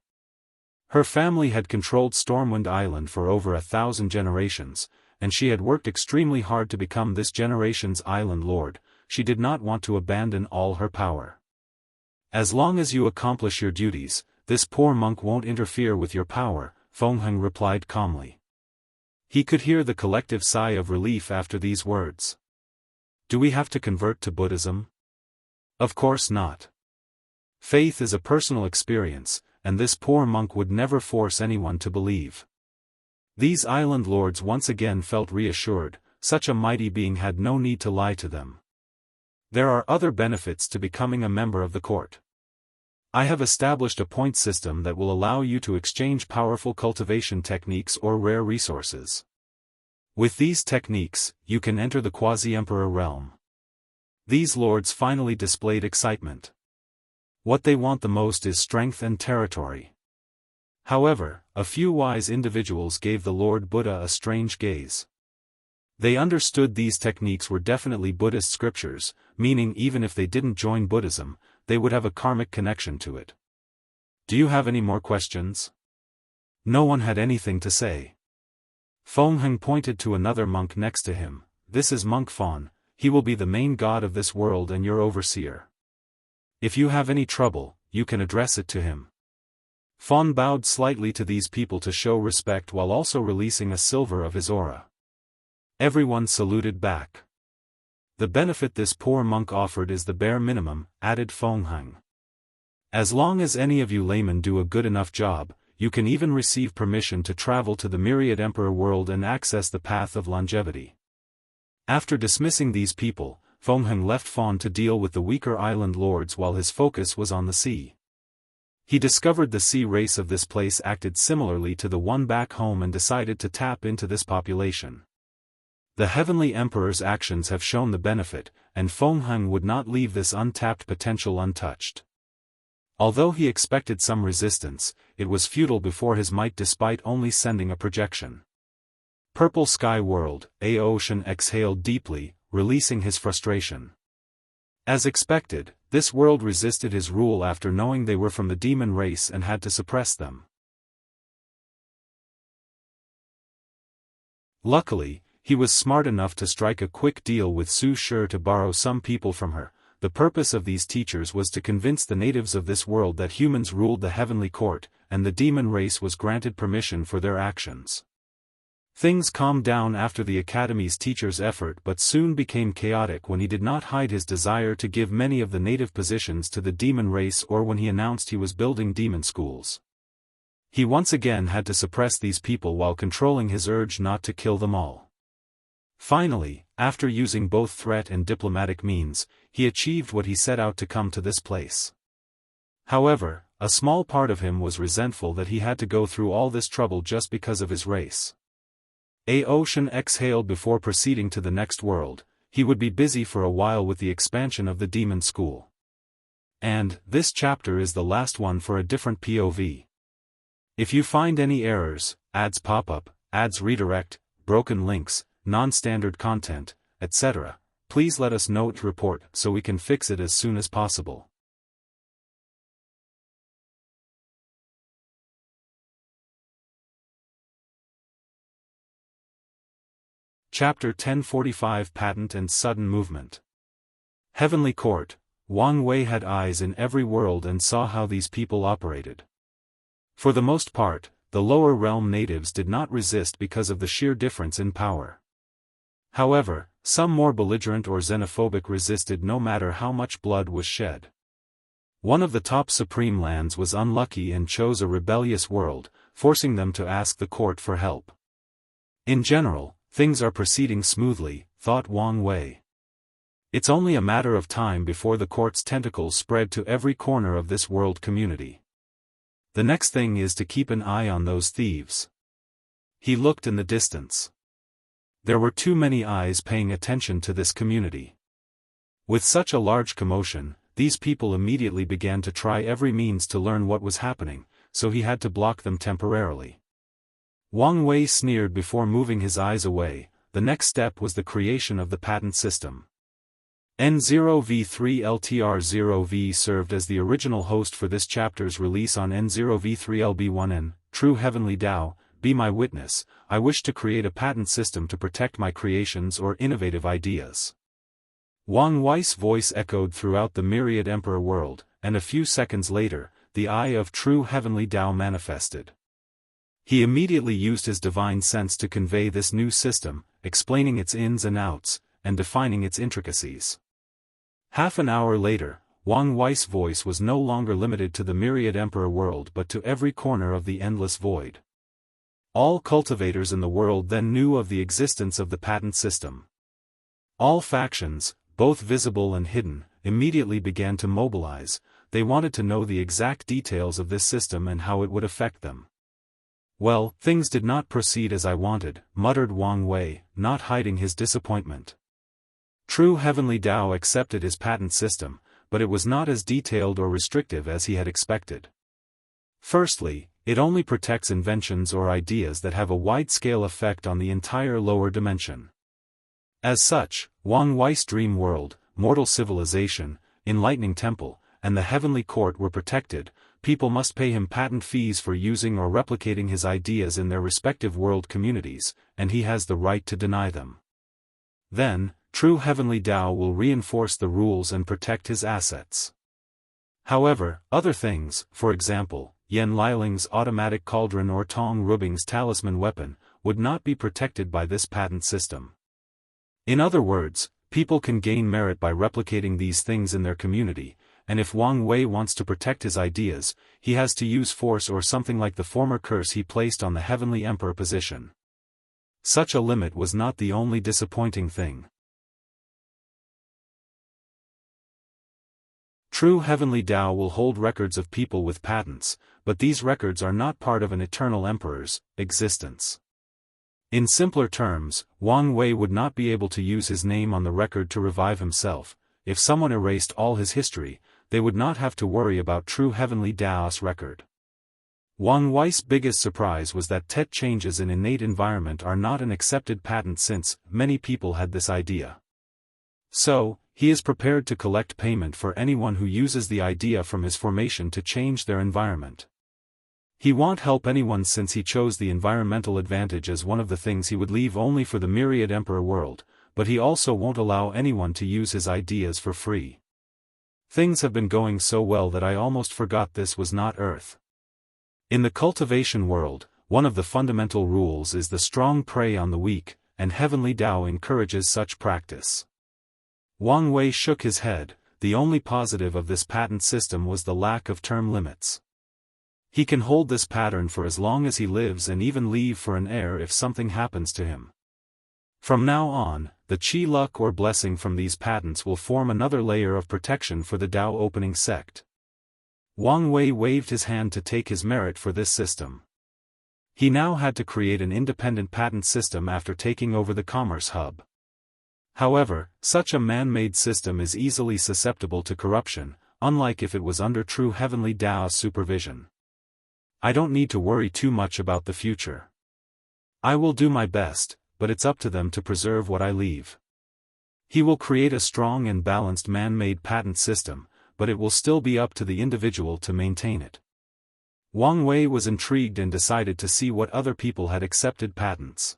Her family had controlled Stormwind Island for over 1,000 generations, and she had worked extremely hard to become this generation's island lord. She did not want to abandon all her power. As long as you accomplish your duties, this poor monk won't interfere with your power, Feng Heng replied calmly. He could hear the collective sigh of relief after these words. Do we have to convert to Buddhism? Of course not. Faith is a personal experience, and this poor monk would never force anyone to believe. These island lords once again felt reassured, such a mighty being had no need to lie to them. There are other benefits to becoming a member of the court. I have established a point system that will allow you to exchange powerful cultivation techniques or rare resources. With these techniques, you can enter the quasi-emperor realm. These lords finally displayed excitement. What they want the most is strength and territory. However, a few wise individuals gave the Lord Buddha a strange gaze. They understood these techniques were definitely Buddhist scriptures, meaning even if they didn't join Buddhism, they would have a karmic connection to it. Do you have any more questions? No one had anything to say. Feng Heng pointed to another monk next to him. This is Monk Fawn, he will be the main god of this world and your overseer. If you have any trouble, you can address it to him. Fawn bowed slightly to these people to show respect while also releasing a silver of his aura. Everyone saluted back. The benefit this poor monk offered is the bare minimum, added Feng Heng. As long as any of you laymen do a good enough job, you can even receive permission to travel to the myriad emperor world and access the path of longevity. After dismissing these people, Feng Heng left Fawn to deal with the weaker island lords while his focus was on the sea. He discovered the sea race of this place acted similarly to the one back home and decided to tap into this population. The heavenly emperor's actions have shown the benefit, and Feng Heng would not leave this untapped potential untouched. Although he expected some resistance, it was futile before his might despite only sending a projection. Purple Sky World, Ocean exhaled deeply, releasing his frustration. As expected, this world resisted his rule after knowing they were from the demon race and had to suppress them. Luckily, he was smart enough to strike a quick deal with Su Shi to borrow some people from her. The purpose of these teachers was to convince the natives of this world that humans ruled the heavenly court, and the demon race was granted permission for their actions. Things calmed down after the Academy's teacher's effort but soon became chaotic when he did not hide his desire to give many of the native positions to the demon race or when he announced he was building demon schools. He once again had to suppress these people while controlling his urge not to kill them all. Finally, after using both threat and diplomatic means, he achieved what he set out to come to this place. However, a small part of him was resentful that he had to go through all this trouble just because of his race. Ocean exhaled before proceeding to the next world. He would be busy for a while with the expansion of the demon school. And, this chapter is the last one for a different POV. If you find any errors, ads pop up, ads redirect, broken links, non-standard content, etc., please let us know to report so we can fix it as soon as possible. Chapter 1045 Patent and Sudden Movement. Heavenly Court. Wang Wei had eyes in every world and saw how these people operated. For the most part, the lower realm natives did not resist because of the sheer difference in power. However, some more belligerent or xenophobic resisted no matter how much blood was shed. One of the top supreme lands was unlucky and chose a rebellious world, forcing them to ask the court for help. In general, things are proceeding smoothly, thought Wang Wei. It's only a matter of time before the court's tentacles spread to every corner of this world community. The next thing is to keep an eye on those thieves. He looked in the distance. There were too many eyes paying attention to this community. With such a large commotion, these people immediately began to try every means to learn what was happening, so he had to block them temporarily. Wang Wei sneered before moving his eyes away. The next step was the creation of the patent system. N0v3LTR0v served as the original host for this chapter's release on N0v3LB1N, True Heavenly Tao, be my witness, I wish to create a patent system to protect my creations or innovative ideas. Wang Wei's voice echoed throughout the myriad emperor world, and a few seconds later, the eye of True Heavenly Tao manifested. He immediately used his divine sense to convey this new system, explaining its ins and outs, and defining its intricacies. Half an hour later, Wang Wei's voice was no longer limited to the myriad emperor world but to every corner of the endless void. All cultivators in the world then knew of the existence of the patent system. All factions, both visible and hidden, immediately began to mobilize. They wanted to know the exact details of this system and how it would affect them. Well, things did not proceed as I wanted, muttered Wang Wei, not hiding his disappointment. True Heavenly Tao accepted his patent system, but it was not as detailed or restrictive as he had expected. Firstly, it only protects inventions or ideas that have a wide-scale effect on the entire lower dimension. As such, Wang Wei's dream world, mortal civilization, enlightening temple, and the heavenly court were protected. People must pay him patent fees for using or replicating his ideas in their respective world communities, and he has the right to deny them. Then, True Heavenly Tao will reinforce the rules and protect his assets. However, other things, for example, Yen Liling's automatic cauldron or Tong Rubing's talisman weapon, would not be protected by this patent system. In other words, people can gain merit by replicating these things in their community, and if Wang Wei wants to protect his ideas, he has to use force or something like the former curse he placed on the Heavenly Emperor position. Such a limit was not the only disappointing thing. True Heavenly Tao will hold records of people with patents, but these records are not part of an eternal emperor's existence. In simpler terms, Wang Wei would not be able to use his name on the record to revive himself. If someone erased all his history, they would not have to worry about True Heavenly Tao's record. Wang Wei's biggest surprise was that TET changes in innate environment are not an accepted patent since many people had this idea. So, he is prepared to collect payment for anyone who uses the idea from his formation to change their environment. He won't help anyone since he chose the environmental advantage as one of the things he would leave only for the myriad emperor world, but he also won't allow anyone to use his ideas for free. Things have been going so well that I almost forgot this was not Earth. In the cultivation world, one of the fundamental rules is the strong prey on the weak, and Heavenly Tao encourages such practice. Wang Wei shook his head. The only positive of this patent system was the lack of term limits. He can hold this pattern for as long as he lives and even leave for an heir if something happens to him. From now on, the chi luck or blessing from these patents will form another layer of protection for the Tao opening sect. Wang Wei waved his hand to take his merit for this system. He now had to create an independent patent system after taking over the commerce hub. However, such a man-made system is easily susceptible to corruption, unlike if it was under True Heavenly Tao's supervision. I don't need to worry too much about the future. I will do my best, but it's up to them to preserve what I leave. He will create a strong and balanced man-made patent system, but it will still be up to the individual to maintain it. Wang Wei was intrigued and decided to see what other people had accepted patents.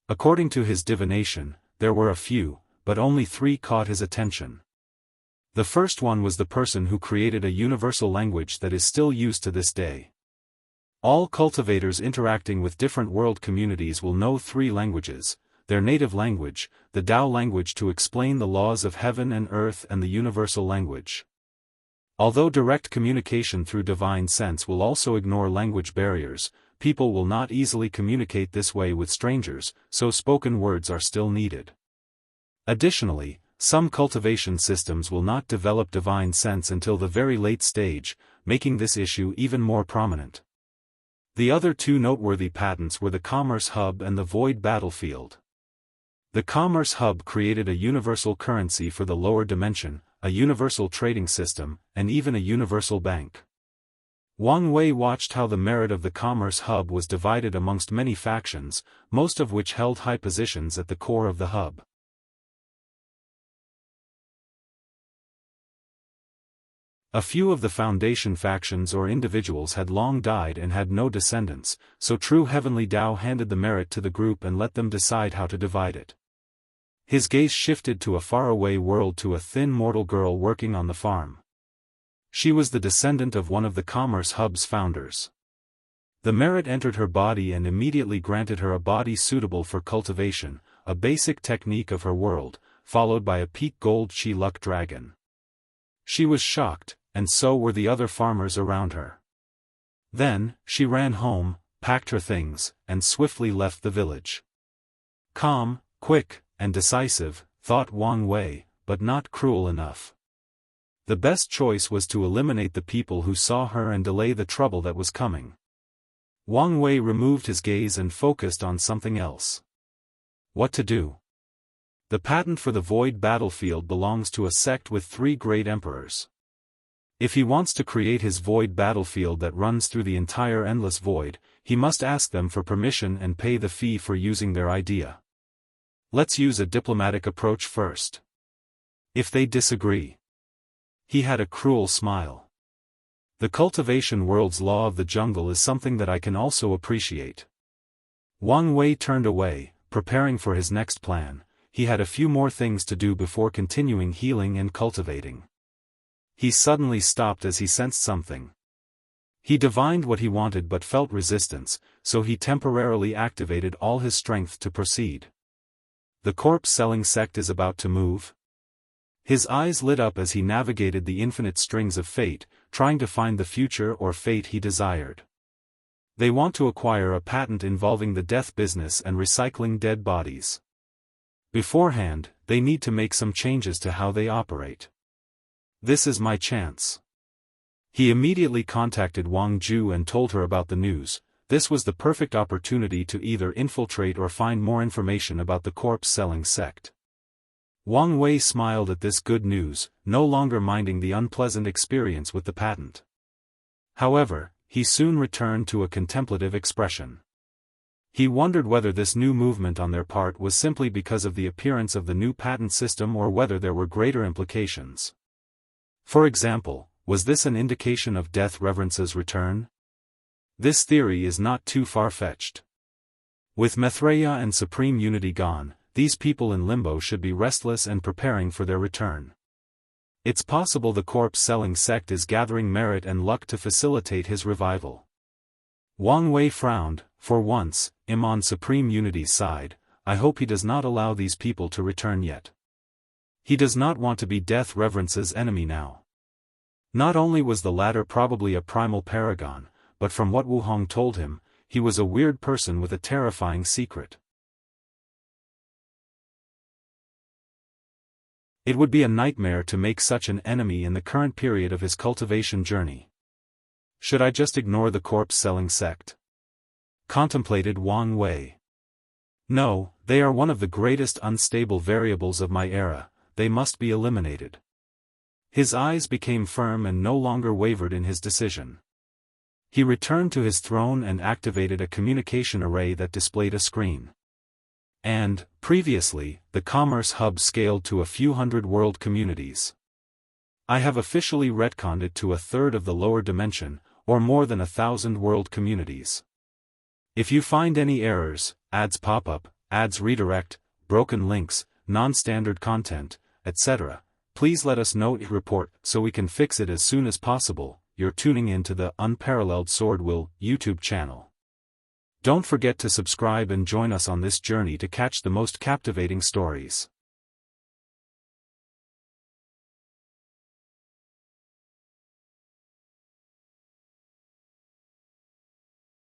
According to his divination, there were a few, but only 3 caught his attention. The first one was the person who created a universal language that is still used to this day. All cultivators interacting with different world communities will know three languages: their native language, the Dao language to explain the laws of heaven and earth, and the universal language. Although direct communication through divine sense will also ignore language barriers, people will not easily communicate this way with strangers, so spoken words are still needed. Additionally, some cultivation systems will not develop divine sense until the very late stage, making this issue even more prominent. The other two noteworthy patents were the Commerce Hub and the Void Battlefield. The Commerce Hub created a universal currency for the lower dimension, a universal trading system, and even a universal bank. Wang Wei watched how the merit of the Commerce Hub was divided amongst many factions, most of which held high positions at the core of the hub. A few of the foundation factions or individuals had long died and had no descendants, so true heavenly Tao handed the merit to the group and let them decide how to divide it. His gaze shifted to a faraway world, to a thin mortal girl working on the farm. She was the descendant of one of the Commerce Hub's founders. The merit entered her body and immediately granted her a body suitable for cultivation, a basic technique of her world, followed by a peak gold chi luck dragon. She was shocked, and so were the other farmers around her. Then, she ran home, packed her things, and swiftly left the village. Calm, quick, and decisive, thought Wang Wei, but not cruel enough. The best choice was to eliminate the people who saw her and delay the trouble that was coming. Wang Wei removed his gaze and focused on something else. What to do? The patent for the Void Battlefield belongs to a sect with 3 great emperors. If he wants to create his Void Battlefield that runs through the entire endless void, he must ask them for permission and pay the fee for using their idea. Let's use a diplomatic approach first. If they disagree. He had a cruel smile. The cultivation world's law of the jungle is something that I can also appreciate. Wang Wei turned away, preparing for his next plan. He had a few more things to do before continuing healing and cultivating. He suddenly stopped as he sensed something. He divined what he wanted but felt resistance, so he temporarily activated all his strength to proceed. The corpse-selling sect is about to move. His eyes lit up as he navigated the infinite strings of fate, trying to find the future or fate he desired. They want to acquire a patent involving the death business and recycling dead bodies. Beforehand, they need to make some changes to how they operate. This is my chance. He immediately contacted Wang Ju and told her about the news. This was the perfect opportunity to either infiltrate or find more information about the corpse-selling sect. Wang Wei smiled at this good news, no longer minding the unpleasant experience with the patent. However, he soon returned to a contemplative expression. He wondered whether this new movement on their part was simply because of the appearance of the new patent system or whether there were greater implications. For example, was this an indication of Death Reverence's return? This theory is not too far-fetched. With Maitreya and Supreme Unity gone, these people in limbo should be restless and preparing for their return. It's possible the corpse-selling sect is gathering merit and luck to facilitate his revival. Wang Wei frowned. For once, I'm on Supreme Unity's side. I hope he does not allow these people to return yet. He does not want to be Death Reverence's enemy now. Not only was the latter probably a primal paragon, but from what Wu Hong told him, he was a weird person with a terrifying secret. It would be a nightmare to make such an enemy in the current period of his cultivation journey. Should I just ignore the corpse-selling sect? Contemplated Wang Wei. No, they are one of the greatest unstable variables of my era. They must be eliminated. His eyes became firm and no longer wavered in his decision. He returned to his throne and activated a communication array that displayed a screen. And, previously, the Commerce Hub scaled to a few hundred world communities. I have officially retconned it to 1/3 of the lower dimension, or more than 1,000 world communities. If you find any errors, ads pop up, ads redirect, broken links, non-standard content, etc., please let us know in report so we can fix it as soon as possible. you're tuning in to the Unparalleled SwordWill YouTube channel. Don't forget to subscribe and join us on this journey to catch the most captivating stories.